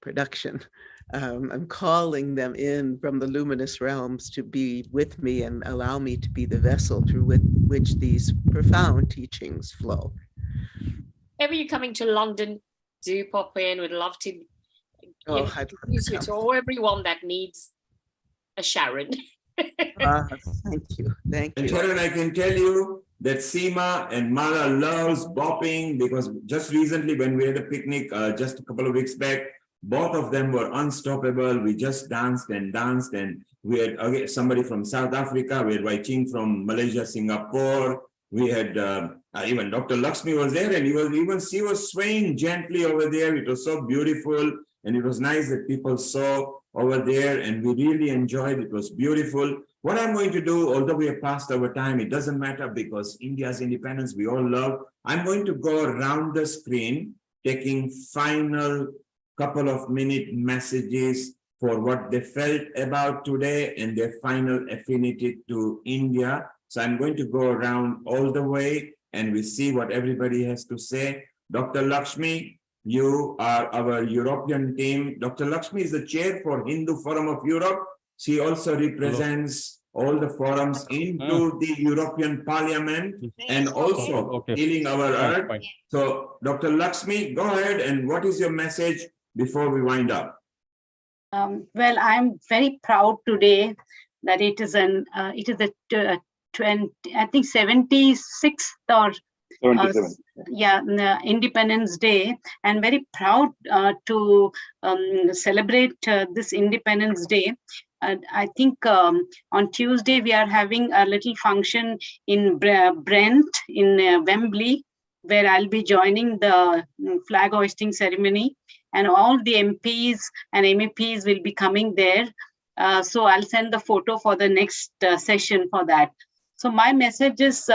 production. I'm calling them in from the luminous realms to be with me and allow me to be the vessel through which these profound teachings flow. Ever you coming to London, do pop in. We'd love to introduce you to everyone that needs a Sharon. Thank you. And Sharon, I can tell you that Seema and Mala loves bopping, because just recently when we had a picnic just a couple of weeks back, both of them were unstoppable. We just danced, and we had somebody from South Africa, we had Wai Ching from Malaysia, Singapore, we had even Dr. Lakshmi was there, and she was swaying gently over there. It was so beautiful, and it was nice that people saw over there, and we really enjoyed it. It was beautiful. What I'm going to do, although we have passed our time, it doesn't matter, because India's independence we all love. I'm going to go around the screen, taking final couple of minute messages for what they felt about today and their final affinity to India. So I'm going to go around all the way, and we see what everybody has to say. Dr. Lakshmi, you are our European team. Dr. Lakshmi is the chair for Hindu Forum of Europe. She also represents all the forums into the European Parliament and also Healing Our Earth. So Dr. Lakshmi, go ahead, and what is your message before we wind up? Well, I'm very proud today that it is the 76th or 77. Independence Day, and very proud to celebrate this Independence Day. I think on Tuesday we are having a little function in Brent in Wembley, where I'll be joining the flag hoisting ceremony, and all the MPs and MEPs will be coming there. So I'll send the photo for the next session for that. So my message is,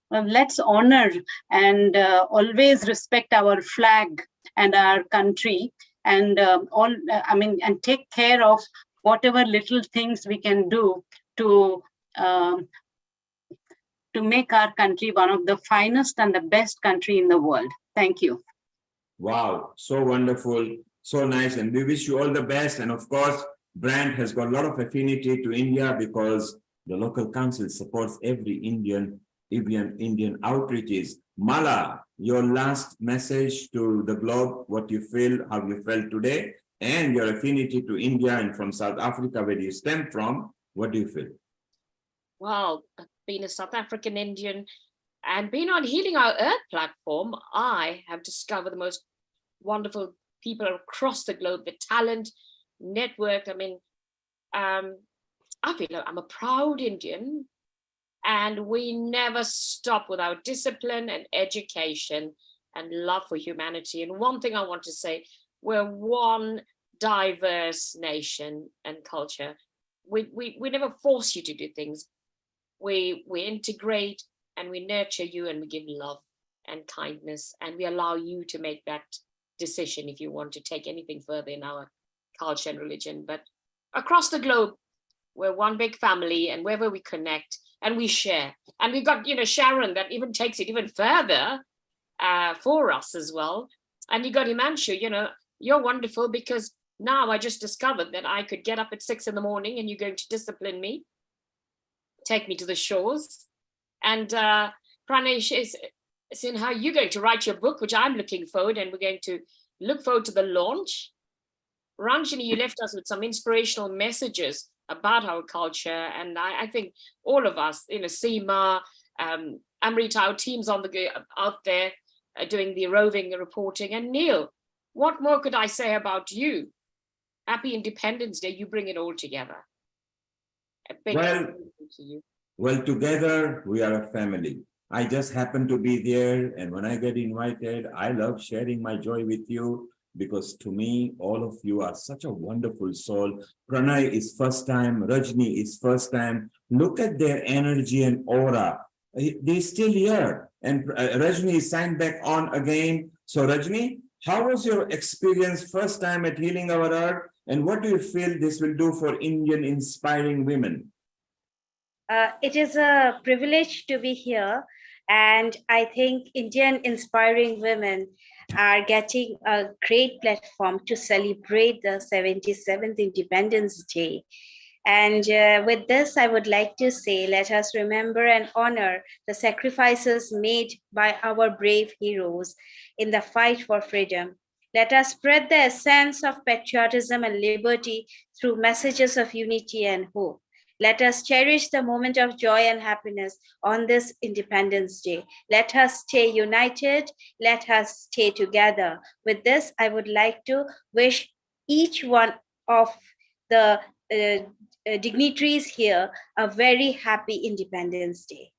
let's honor and always respect our flag and our country, and and take care of whatever little things we can do to make our country one of the finest and the best country in the world. Thank you. Wow, so wonderful, so nice. And we wish you all the best. And of course, Brand has got a lot of affinity to India because the local council supports every Indian outreaches. Mala, your last message to the globe, what you feel, how you felt today, and your affinity to India and from South Africa, where you stem from, what do you feel? Well, being a South African Indian and being on Healing Our Earth platform, I have discovered the most wonderful people across the globe, the talent, network. I mean, I feel like I'm a proud Indian, and we never stop with our discipline and education and love for humanity. And one thing I want to say, we're one diverse nation and culture. We never force you to do things. We integrate and we nurture you, and we give love and kindness, and we allow you to make that decision if you want to take anything further in our culture and religion. But across the globe, we're one big family, and wherever we connect and we share, and we've got, Sharon that even takes it even further for us as well. And you got Himanshu, you're wonderful, because now I just discovered that I could get up at 6 a.m. and you're going to discipline me, take me to the shores. And Pranesh is Sinha, you're going to write your book, which I'm looking forward, and we're going to look forward to the launch. Ranjini, you left us with some inspirational messages about our culture, and I think all of us, Seema, Amrita, our teams out there doing the roving reporting, and Neil, what more could I say about you? Happy Independence Day, you bring it all together. A big thank you to you. Well, together we are a family. I just happen to be there, and when I get invited, I love sharing my joy with you, because to me, all of you are such a wonderful soul. Pranay is first time, Rajni is first time. Look at their energy and aura. They're still here, and Rajni is signed back on again. So Rajni, how was your experience first time at Healing Our Earth, and what do you feel this will do for Indian inspiring women? It is a privilege to be here, and I think Indian inspiring women are getting a great platform to celebrate the 77th Independence Day. And with this, I would like to say, let us remember and honor the sacrifices made by our brave heroes in the fight for freedom. Let us spread the essence of patriotism and liberty through messages of unity and hope. Let us cherish the moment of joy and happiness on this Independence Day. Let us stay united. Let us stay together. With this, I would like to wish each one of the dignitaries here a very happy Independence Day.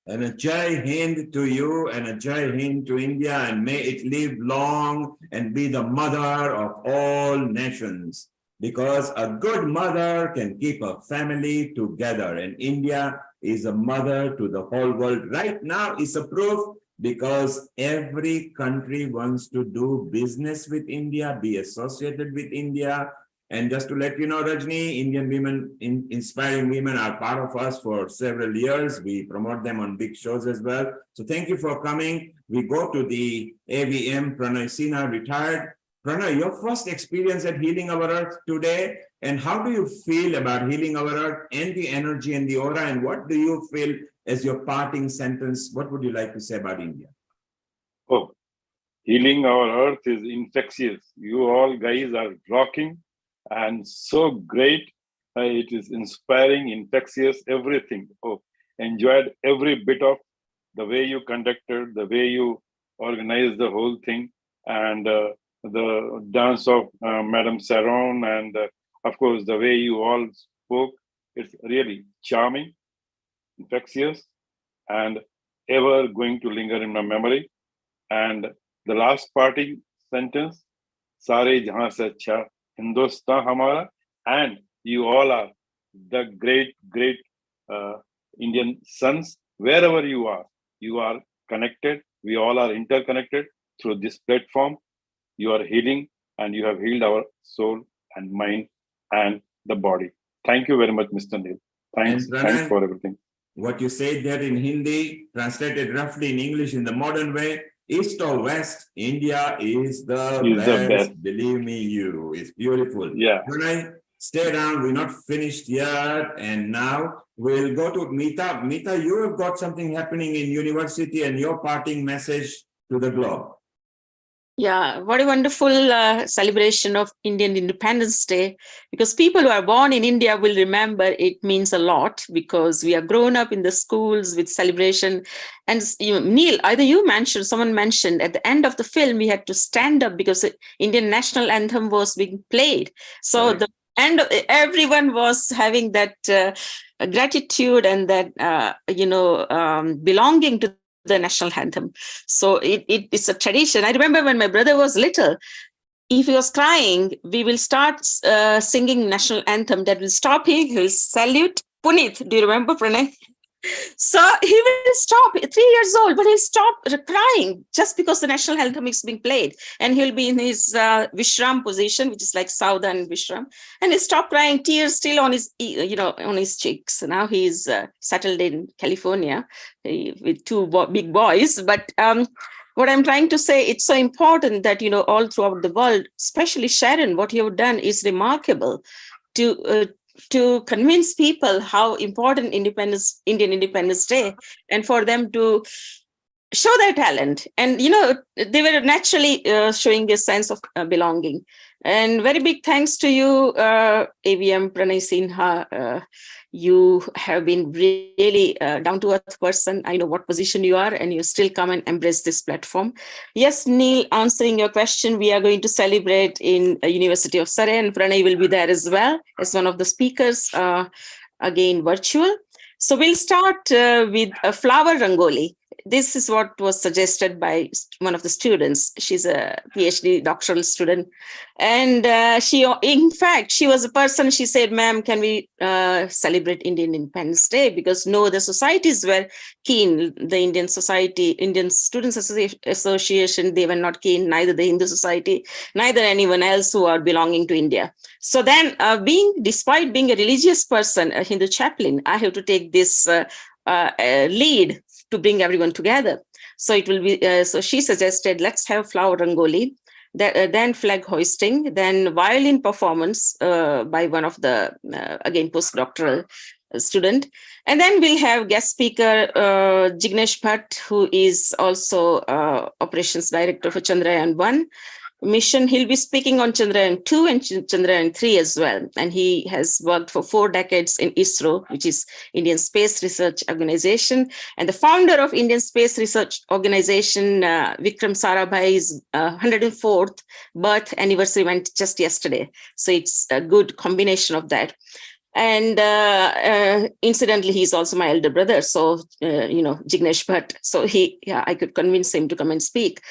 And a Jai Hind to you, and a Jai Hind to India, and may it live long and be the mother of all nations. Because a good mother can keep a family together, and India is a mother to the whole world. Right now is a proof, because every country wants to do business with India, be associated with India. And just to let you know, Rajni, Indian women, inspiring women are part of us for several years. We promote them on big shows as well. So thank you for coming. We go to the AVM, Pranay Sinha, retired. Pranay, your first experience at Healing Our Earth today, and how do you feel about Healing Our Earth and the energy and the aura, and what do you feel as your parting sentence? What would you like to say about India? Oh, Healing Our Earth is infectious. You all guys are rocking and so great. It is inspiring, infectious, everything. Oh, enjoyed every bit of the way you conducted, the way you organized the whole thing, and the dance of Madam Saron, and of course the way you all spoke. It's really charming, infectious, and ever going to linger in my memory. And the last parting sentence, Sare jahan se acha Hindustan hamara, and you all are the great Indian sons, wherever you are connected. We all are interconnected through this platform. You are healing and you have healed our soul and mind and the body. Thank you very much, Mr. Neil. Thanks for everything. What you said there in Hindi, translated roughly in English in the modern way, East or West, India is the best. Believe me, you. It's beautiful. Yeah. Pranay, stay down. We're not finished yet. And now we'll go to Meeta. Meeta, you have got something happening in university and your parting message to the globe. Yeah, what a wonderful celebration of Indian Independence Day, because people who are born in India will remember it means a lot, because we are grown up in the schools with celebration. And Neil, either someone mentioned at the end of the film, we had to stand up because the Indian national anthem was being played. So everyone was having that gratitude and that, belonging to the national anthem. So it's a tradition. I remember when my brother was little, if he was crying, we will start singing national anthem. That will stop him. He will salute. Punit, do you remember, Pranay? So he will stop, 3 years old, but he'll stop crying just because the national anthem is being played. And he'll be in his Vishram position, which is like Saudhan Vishram. And he'll stop crying, tears still on his, on his cheeks. Now he's settled in California with 2 big boys. But what I'm trying to say, it's so important that, all throughout the world, especially Sharon, what you have done is remarkable to convince people how important Indian Independence Day, and for them to show their talent. And, they were naturally showing a sense of belonging. And very big thanks to you, AVM Pranay Sinha. You have been really down-to-earth person. I know what position you are, and you still come and embrace this platform. Yes, Neil, answering your question, we are going to celebrate in University of Surrey, and Pranay will be there as well as one of the speakers, again, virtual. So we'll start with a flower rangoli. This is what was suggested by one of the students. She's a PhD doctoral student. And she was a person, she said, ma'am, can we celebrate Indian Independence Day? Because no other societies were keen. The Indian Students Association, they were not keen, neither the Hindu Society, neither anyone else who are belonging to India. So then despite being a religious person, a Hindu chaplain, I have to take this lead to bring everyone together. So it will be, so she suggested, let's have flower rangoli, then flag hoisting, then violin performance by one of the, again, postdoctoral student. And then we'll have guest speaker, Jignesh Bhatt, who is also operations director for Chandrayaan-1 mission. He'll be speaking on Chandrayaan-2 and Chandrayaan-3 as well. And he has worked for 4 decades in ISRO, which is Indian Space Research Organization. And the founder of Indian Space Research Organization, Vikram Sarabhai's 104th birth anniversary went just yesterday. So it's a good combination of that. And incidentally, he's also my elder brother. So, Jignesh Bhatt. So I could convince him to come and speak.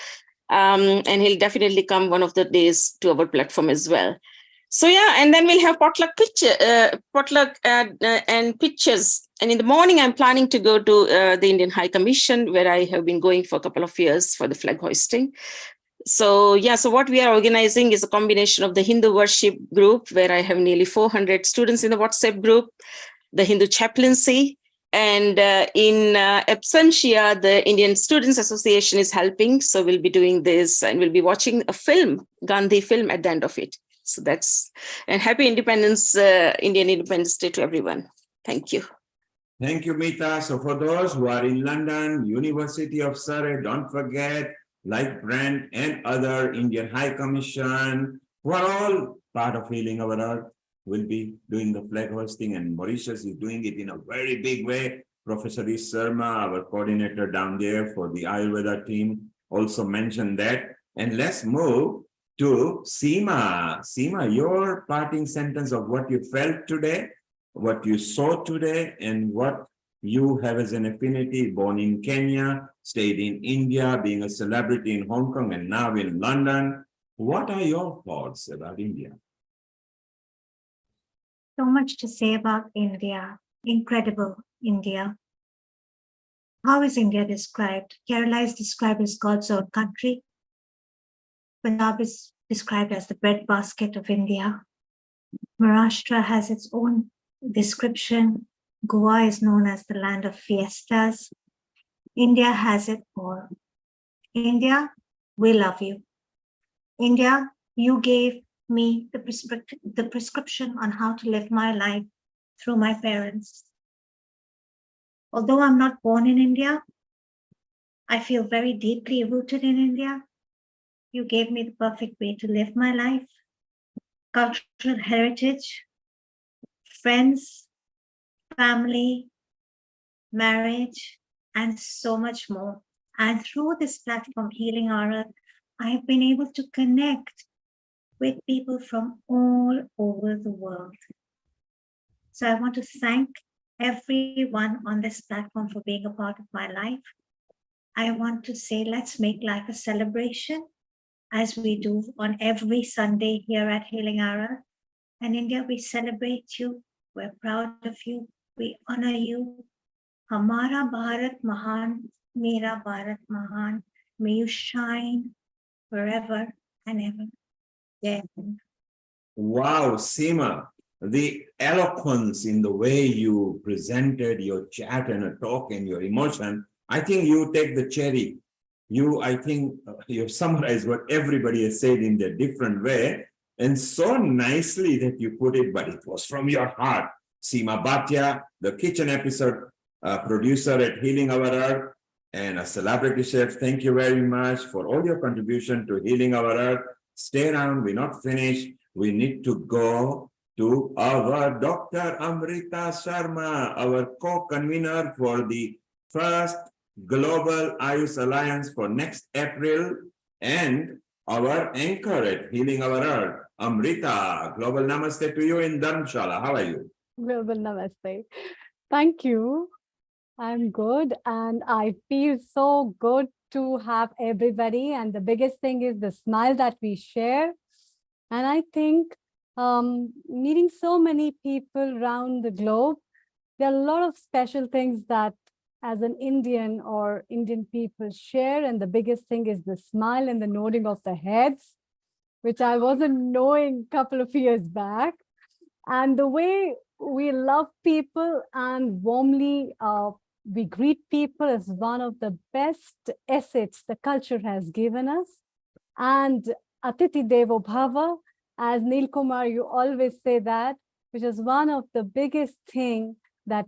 And he'll definitely come one of the days to our platform as well. So and then we'll have potluck and pictures. And in the morning, I'm planning to go to the Indian High Commission, where I have been going for a couple of years for the flag hoisting. So so what we are organizing is a combination of the Hindu worship group, where I have nearly 400 students in the WhatsApp group, the Hindu chaplaincy, and in absentia, the Indian Students Association is helping. So we'll be doing this, and we'll be watching a film, Gandhi film, at the end of it. So and happy Independence, Indian Independence Day to everyone. Thank you. Thank you, Meeta. So for those who are in London, University of Surrey, don't forget, like Brent and other Indian High Commission, who are all part of Healing Our Earth, will be doing the flag hoisting, and Mauritius is doing it in a very big way. Professor Ish Sharma, our coordinator down there for the Ayurveda team, also mentioned that. And let's move to Seema. Seema, your parting sentence of what you felt today, what you saw today, and what you have as an affinity, born in Kenya, stayed in India, being a celebrity in Hong Kong, and now in London. What are your thoughts about India? So much to say about India. incredible India. How is India described? Kerala is described as God's own country. Punjab is described as the breadbasket of India. Maharashtra has its own description. Goa is known as the land of fiestas. India has it all. India, we love you. India, you gave me the prescription on how to live my life through my parents. Although I'm not born in India, I feel very deeply rooted in India. You gave me the perfect way to live my life, cultural heritage, friends, family, marriage, and so much more. And through this platform, Healing Our Earth, I've been able to connect with people from all over the world. So I want to thank everyone on this platform for being a part of my life. I want to say, let's make life a celebration, as we do on every Sunday here at Healing Our Earth. And India, we celebrate you. We're proud of you. We honor you. Hamara Bharat Mahan, Mera Bharat Mahan. May you shine forever and ever. Yeah. Wow, Seema, the eloquence in the way you presented your chat and a talk and your emotion, I think you take the cherry. I think you've summarized what everybody has said in their different way, and so nicely that you put it, but it was from your heart. Seema Bhatia, the kitchen episode producer at Healing Our Earth, and a celebrity chef, thank you very much for all your contribution to Healing Our Earth. Stay around, we're not finished. We need to go to our Dr. Amrita Sharma, our co-convener for the first Global Ayush Alliance for next April, and our anchor at Healing Our Earth, Amrita. Global Namaste to you in Dharamshala. How are you? Global Namaste. Thank you. I'm good, and I feel so good to have everybody. And the biggest thing is the smile that we share. And I think meeting so many people around the globe, there are a lot of special things that as an Indian or Indian people share. And the biggest thing is the smile and the nodding of the heads, which I wasn't knowing a couple of years back. And the way we love people and warmly we greet people is one of the best assets the culture has given us. And Atiti Devo Bhava, as Neil Kumar, you always say that, which is one of the biggest thing, that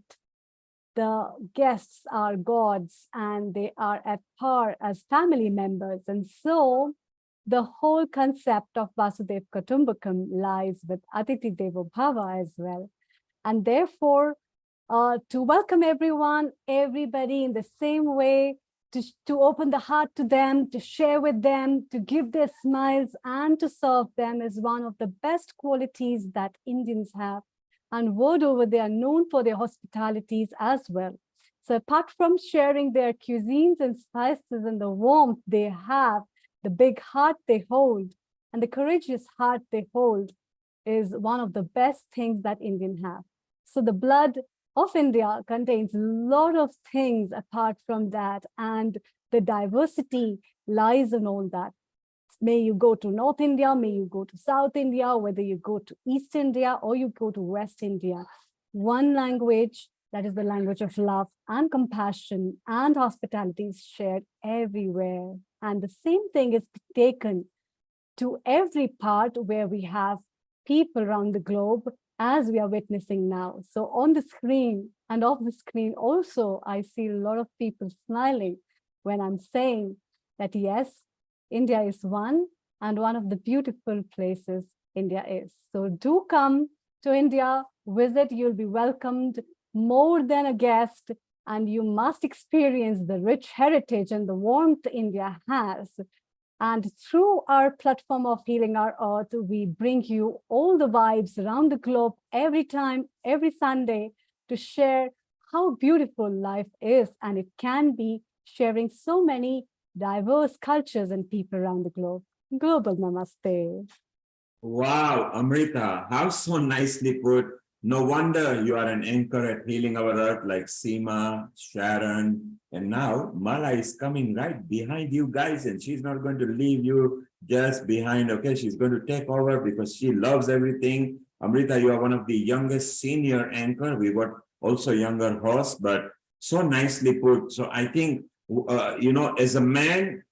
the guests are gods and they are at par as family members. And so the whole concept of Vasudev Kutumbakam lies with Atiti Devo Bhava as well. And therefore, to welcome everybody in the same way, to open the heart to them, to share with them, to give their smiles and to serve them is one of the best qualities that Indians have. And world over, they are known for their hospitalities as well. So apart from sharing their cuisines and spices and the warmth they have, the big heart they hold and the courageous heart they hold is one of the best things that Indians have. So the blood of India contains a lot of things apart from that, and the diversity lies in all that. May you go to North India, may you go to South India, whether you go to East India or you go to West India, one language, that is the language of love and compassion and hospitality, is shared everywhere. And the same thing is taken to every part where we have people around the globe, as we are witnessing now. So on the screen and off the screen also, I see a lot of people smiling when I'm saying that yes, India is one, and one of the beautiful places India is. So do come to India, visit, you'll be welcomed more than a guest, and you must experience the rich heritage and the warmth India has. And through our platform of Healing Our Earth, we bring you all the vibes around the globe every time, every Sunday, to share how beautiful life is. And it can be, sharing so many diverse cultures and people around the globe. Global Namaste. Wow, Amrita, how so nicely put. No wonder you are an anchor at Healing Our Earth like Seema, Sharon, and now Mala is coming right behind you guys, and she's not going to leave you just behind. Okay, she's going to take over because she loves everything. Amrita, you are one of the youngest senior anchor. We got also younger host, but so nicely put. So I think, as a man,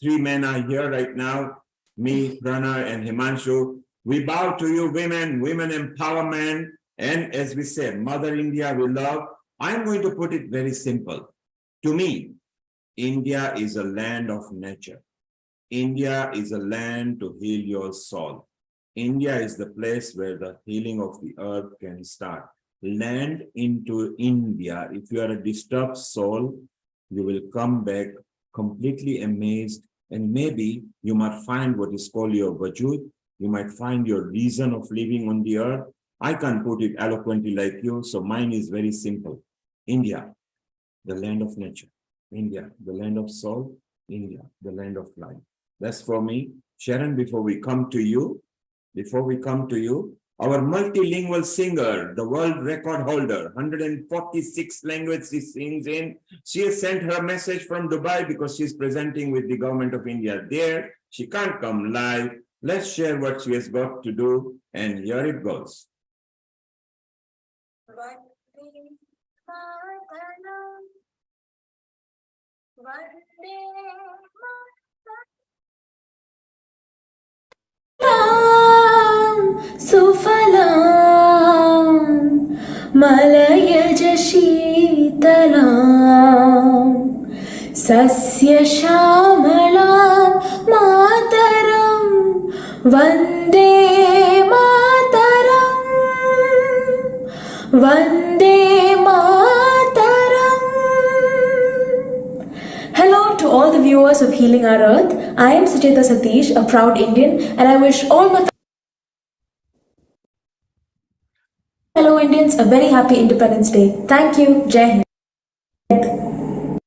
3 men are here right now, me, Prana, and Himanshu. We bow to you, women empowerment. And as we said, Mother India we love. I'm going to put it very simple. To me, India is a land of nature. India is a land to heal your soul. India is the place where the healing of the earth can start. Land into India. If you are a disturbed soul, you will come back completely amazed, and maybe you might find what is called your vajud. You might find your reason of living on the earth. I can't put it eloquently like you, so mine is very simple. India, the land of nature. India, the land of soul. India, the land of life. That's for me. Sharon, before we come to you, our multilingual singer, the world record holder, 146 languages she sings in. She has sent her message from Dubai because she's presenting with the government of India there. She can't come live. Let's share what she has got to do, and here it goes. Sufalam Malayaj Sheetalam Sasya Shamalam Mataram Vande Mataram Vande Mataram. Hello to all the viewers of Healing Our Earth. I am Sucheta Satish, a proud Indian, and I wish all my fellow Indians a very happy Independence Day. Thank you. Jai Hind.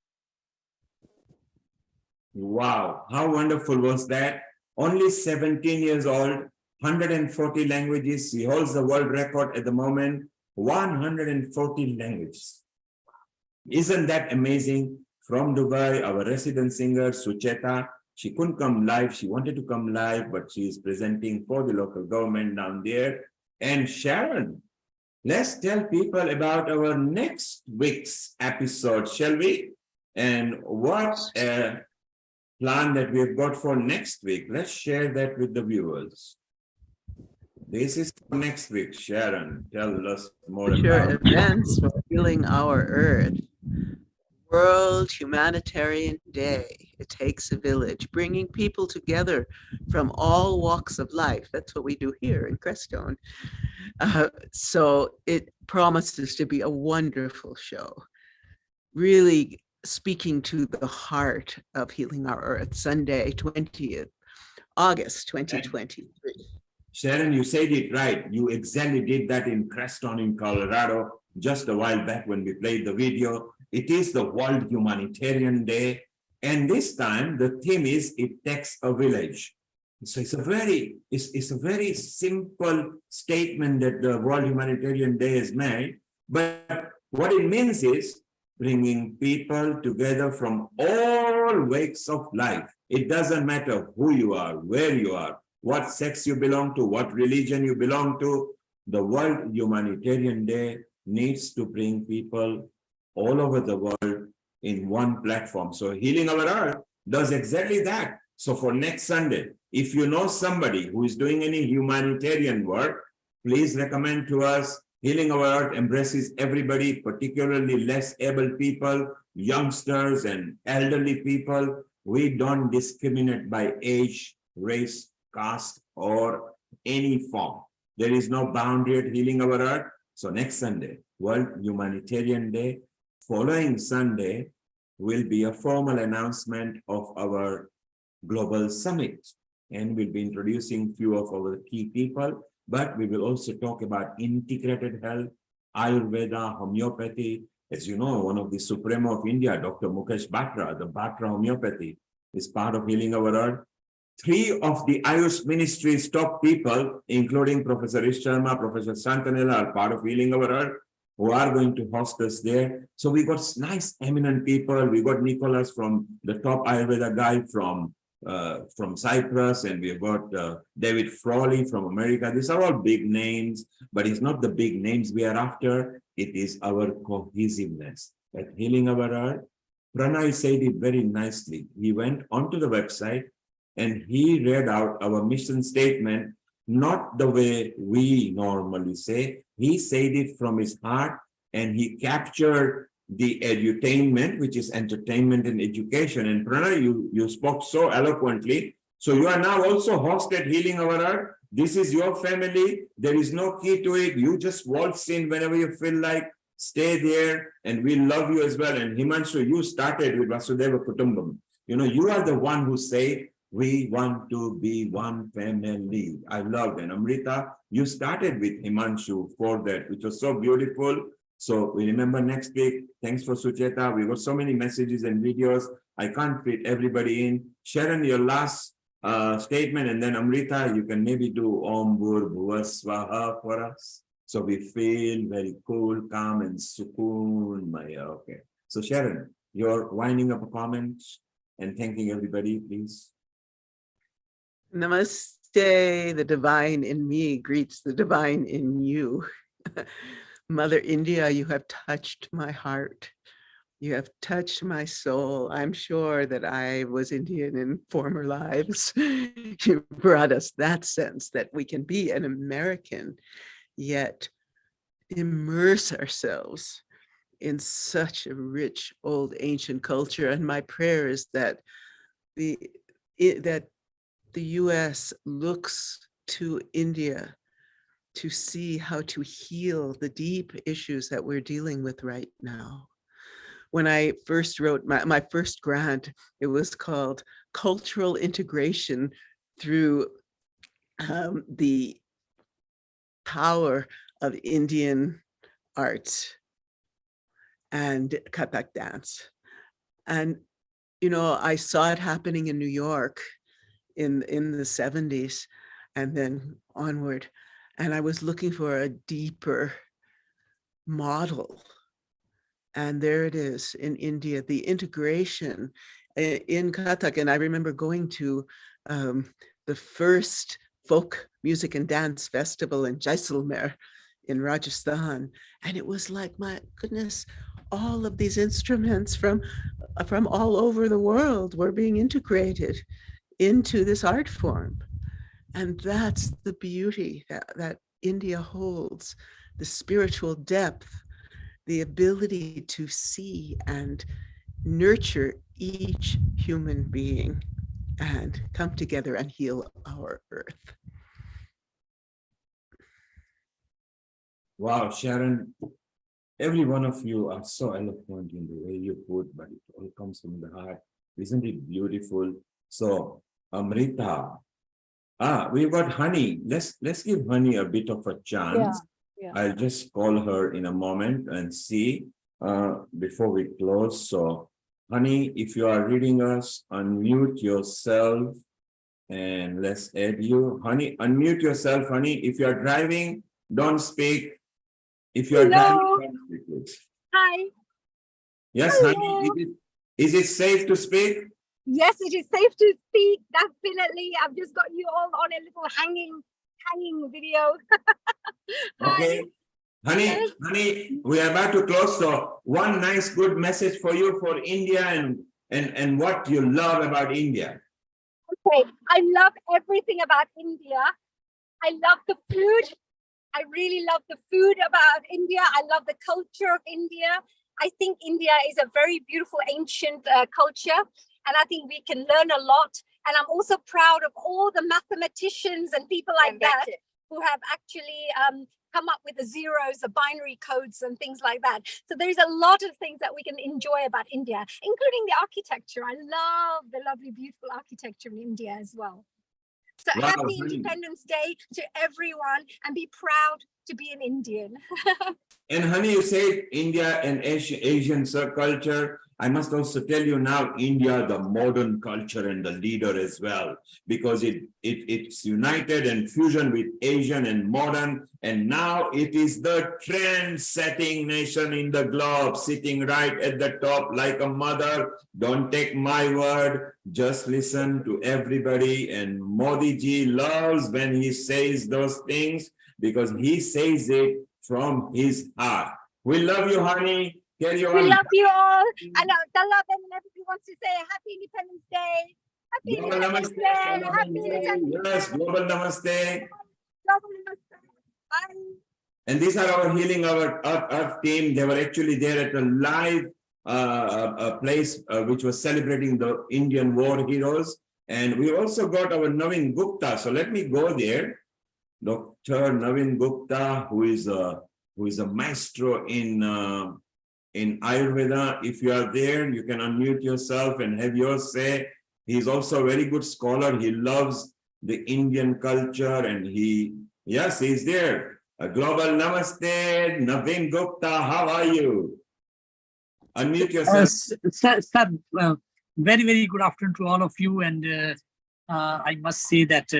Wow, how wonderful was that? Only 17 years old, 140 languages. She holds the world record at the moment, 140 languages. Isn't that amazing? From Dubai, our resident singer, Sucheta, she couldn't come live. She wanted to come live, but she is presenting for the local government down there. And Sharon, let's tell people about our next week's episode, shall we? And what plan that we have got for next week. Let's share that with the viewers. This is for next week. Sharon, tell us more about events for Healing Our Earth. World Humanitarian Day. It takes a village, bringing people together from all walks of life. That's what we do here in Crestone. So it promises to be a wonderful show, really speaking to the heart of Healing Our Earth, Sunday, 20th August 2023. Sharon, you said it right. You exactly did that in Crestone in Colorado just a while back when we played the video. It is the World Humanitarian Day. And this time the theme is It Takes a Village. So it's a very simple statement that the World Humanitarian Day is made. But what it means is bringing people together from all walks of life. It doesn't matter who you are, where you are, what sex you belong to, what religion you belong to. The World Humanitarian Day needs to bring people all over the world in one platform. So Healing Our Earth does exactly that. So for next Sunday, if you know somebody who is doing any humanitarian work, please recommend to us. Healing Our Earth embraces everybody, particularly less able people, youngsters and elderly people. We don't discriminate by age, race, caste, or any form. There is no boundary at Healing Our Earth. So next Sunday, World Humanitarian Day. Following Sunday will be a formal announcement of our global summit. And we'll be introducing few of our key people, but we will also talk about integrated health, Ayurveda, homeopathy. As you know, one of the Supremo of India, Dr. Mukesh Batra, the Batra homeopathy, is part of Healing Our Earth. 3 of the Ayush Ministry's top people, including Professor Ish Sharma, Professor Santanella, are part of Healing Our Earth, who are going to host us there. So we got nice, eminent people. We got Nicholas from the top Ayurveda guy from Cyprus, and we've got David Frawley from America. These are all big names, but it's not the big names we are after. It is our cohesiveness. At Healing Our Earth, Pranay said it very nicely. He went onto the website and he read out our mission statement, not the way we normally say. He said it from his heart, and he captured the edutainment, which is entertainment and education. And Pranay, you spoke so eloquently. So you are now also host at Healing Our Earth. This is your family. There is no key to it. You just waltz in whenever you feel like. Stay there, and we love you as well. And Himanshu, you started with Vasudeva Kutumbam. You know, you are the one who said, we want to be one family. I love that. Amrita, you started with Himanshu for that, which was so beautiful. So we remember next week. Thanks for Sucheta. We got so many messages and videos. I can't fit everybody in. Sharon, your last statement, and then Amrita, you can maybe do Om Bhur Bhuva Swaha for us. So we feel very cool, calm, and sukoon, Maya. Okay. So Sharon, you're winding up a comment and thanking everybody, please. Namaste. The divine in me greets the divine in you. Mother India, you have touched my heart. You have touched my soul. I'm sure that I was Indian in former lives. You brought us that sense that we can be an American, yet immerse ourselves in such a rich old ancient culture. And my prayer is that the US looks to India to see how to heal the deep issues that we're dealing with right now. When I first wrote my first grant, it was called Cultural Integration Through the Power of Indian Art and Kathak dance. And, you know, I saw it happening in New York in the 70s and then onward. And I was looking for a deeper model. And there it is in India, the integration in Kathak. And I remember going to the first folk music and dance festival in Jaisalmer in Rajasthan. And it was like, my goodness, all of these instruments from all over the world were being integrated into this art form. And that's the beauty that India holds, the spiritual depth, the ability to see and nurture each human being and come together and heal our earth. Wow, Sharon, every one of you are so eloquent in the way you put, but it all comes from the heart. Isn't it beautiful? So, Amrita, we've got Honey. Let's give Honey a bit of a chance. Yeah. I'll just call her in a moment and see before we close. So, Honey, if you are reading us, unmute yourself and let's add you. Honey, unmute yourself, Honey. If you are driving, don't speak. If you are driving, don't speak, please. Hi. Yes, Hello. Honey, is it safe to speak? Yes, it is safe to speak, definitely. I've just got you all on a little hanging video. Okay. Honey, we are about to close. So one nice good message for you for India and what you love about India. Okay, I love everything about India. I love the food. I really love the food about India. I love the culture of India. I think India is a very beautiful ancient culture. And I think we can learn a lot. And I'm also proud of all the mathematicians and people like that who have actually come up with the zeros, the binary codes and things like that. So there's a lot of things that we can enjoy about India, including the architecture. I love the lovely, beautiful architecture in India as well. So wow, happy Independence Day to everyone, and be proud to be an Indian. And honey, you said India and Asian culture. I must also tell you now, India, the modern culture and the leader as well, because it's united and fusion with Asian and modern. And now it is the trend-setting nation in the globe, sitting right at the top like a mother. Don't take my word, just listen to everybody. And Modi ji loves when he says those things, because he says it from his heart. We love you, honey. Carry on. We love you all. And Talab and everybody wants to say Happy Independence Day. Happy Global Independence namaste. Day. Happy Independence Yes, Day. global namaste. Global namaste. Bye. And these are our Healing Our Earth team. They were actually there at a live place which was celebrating the Indian war heroes. And we also got our Naveen Gupta. So let me go there. Dr. Naveen Gupta, who is a maestro in Ayurveda. If you are there, you can unmute yourself and have your say. He's also a very good scholar. He loves the Indian culture, and yes, he's there. A global namaste, Naveen Gupta. How are you? Unmute yourself. Sir, very, very good afternoon to all of you. And I must say that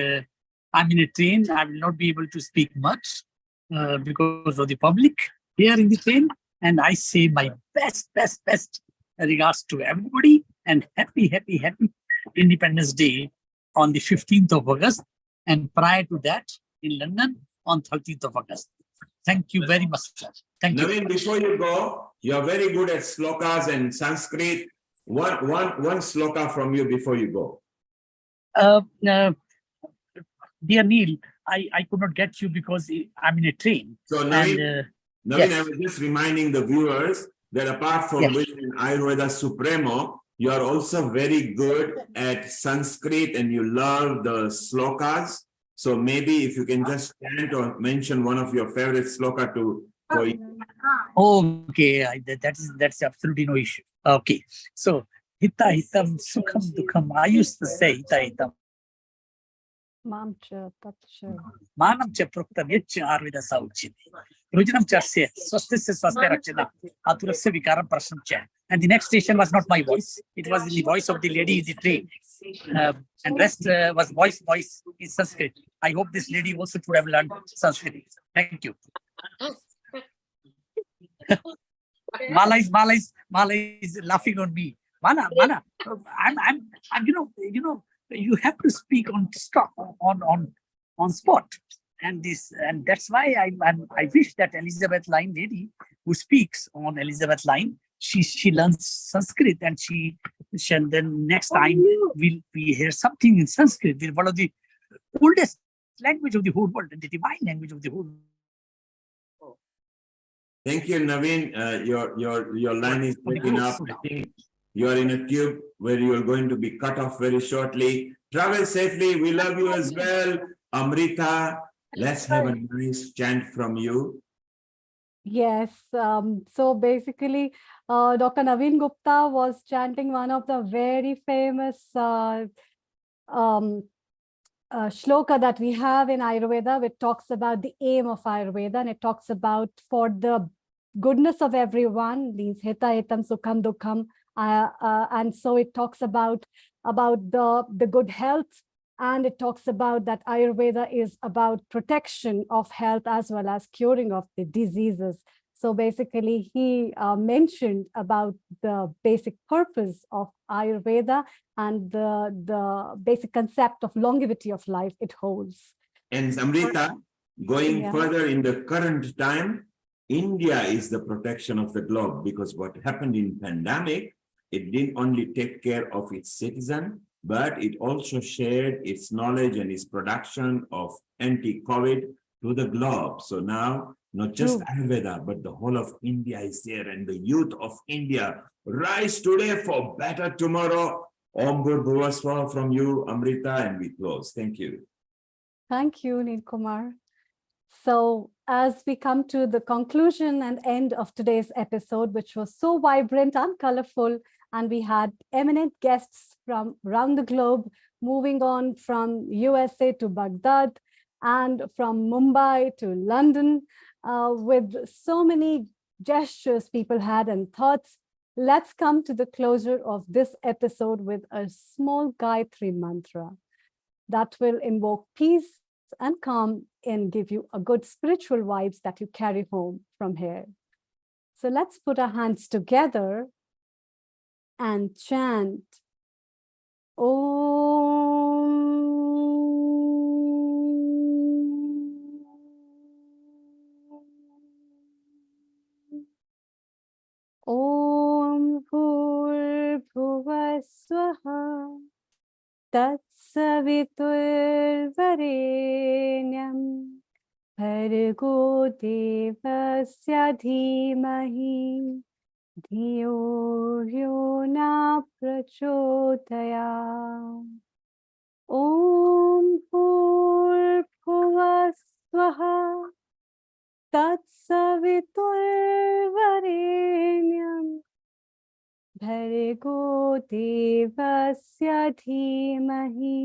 I'm in a train. I will not be able to speak much because of the public here in the train. And I say my best regards to everybody, and happy Independence Day on the 15th of August. And prior to that, in London on 13th of August. Thank you very much, sir. Thank you. Naveen, before you go, you're very good at slokas and Sanskrit. One sloka from you before you go. Dear Neil, I could not get you because I'm in a train. So Naveen, yes. I was just reminding the viewers that apart from being Ayurveda Supremo, you are also very good at Sanskrit and you love the slokas. So maybe if you can just chant or mention one of your favorite sloka for you. Okay, that's absolutely no issue. Okay, so Hita Hitam Sukham Dukham. I used to say Hita Hitam. Manam cha proktam yach Ayurveda sauchiti. Rujanam chasya swastisya swastya rakshana aturasya vikaram prasam cha. And the next station was not my voice. It was the voice of the lady in the train. And rest was voice in Sanskrit. I hope this lady also would have learned Sanskrit. Thank you. Mala is laughing on me. Mana, I'm you have to speak on spot, and that's why I wish that Elizabeth Line lady who speaks on Elizabeth Line, she learns Sanskrit, and then next time we hear something in Sanskrit, one of the oldest language of the whole world and the divine language of the whole world. Thank you, Naveen. Your line is breaking up. I think you are in a tube where you are going to be cut off very shortly. Travel safely. We love you as well. Amrita, let's have a nice chant from you. Yes. So basically, Dr. Naveen Gupta was chanting one of the very famous shloka that we have in Ayurveda, which talks about the aim of Ayurveda, and it talks about for the goodness of everyone, means hita hitam sukham dukham. And so it talks about the good health, and it talks about that Ayurveda is about protection of health as well as curing of the diseases. So basically, he mentioned about the basic purpose of Ayurveda and the basic concept of longevity of life it holds. And Amrita, going further in the current time, India is the protection of the globe, because what happened in pandemic, it didn't only take care of its citizen, but it also shared its knowledge and its production of anti-COVID to the globe. So now, not just Ayurveda, but the whole of India is there, and the youth of India rise today for better tomorrow. Om Bhur Bhuvasvaha from you, Amrita, and we close. Thank you. Thank you, Neil Kumar. So as we come to the conclusion and end of today's episode, which was so vibrant and colorful, and we had eminent guests from around the globe, moving on from USA to Baghdad, and from Mumbai to London, with so many gestures people had and thoughts. Let's come to the closure of this episode with a small Gayatri mantra that will invoke peace and calm and give you a good spiritual vibes that you carry home from here. So let's put our hands together and chant Om Bhurbhuvah Swaha Tatsaviturvarenyam Bhargo Devasya Dhimahi Dhiyo Yo Na Prachodaya. Om Bhurbhuvah Swaha Tatsaviturvarenyam Bhargo Devasya Dhimahi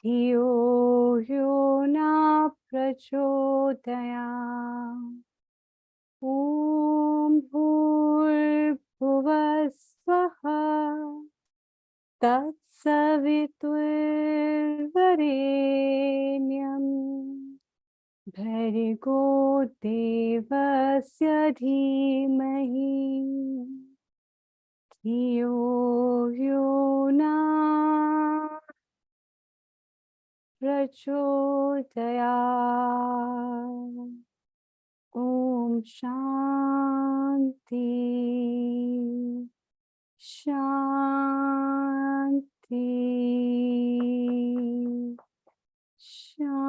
Dhiyo Yo Na Prachodaya. Om Bhurbhuvah Swaha Tatsaviturvarenyam Bhargo Devasya Dhimahi Dhiyo Yo Na Prachodaya. Om Shanti Shanti Shanti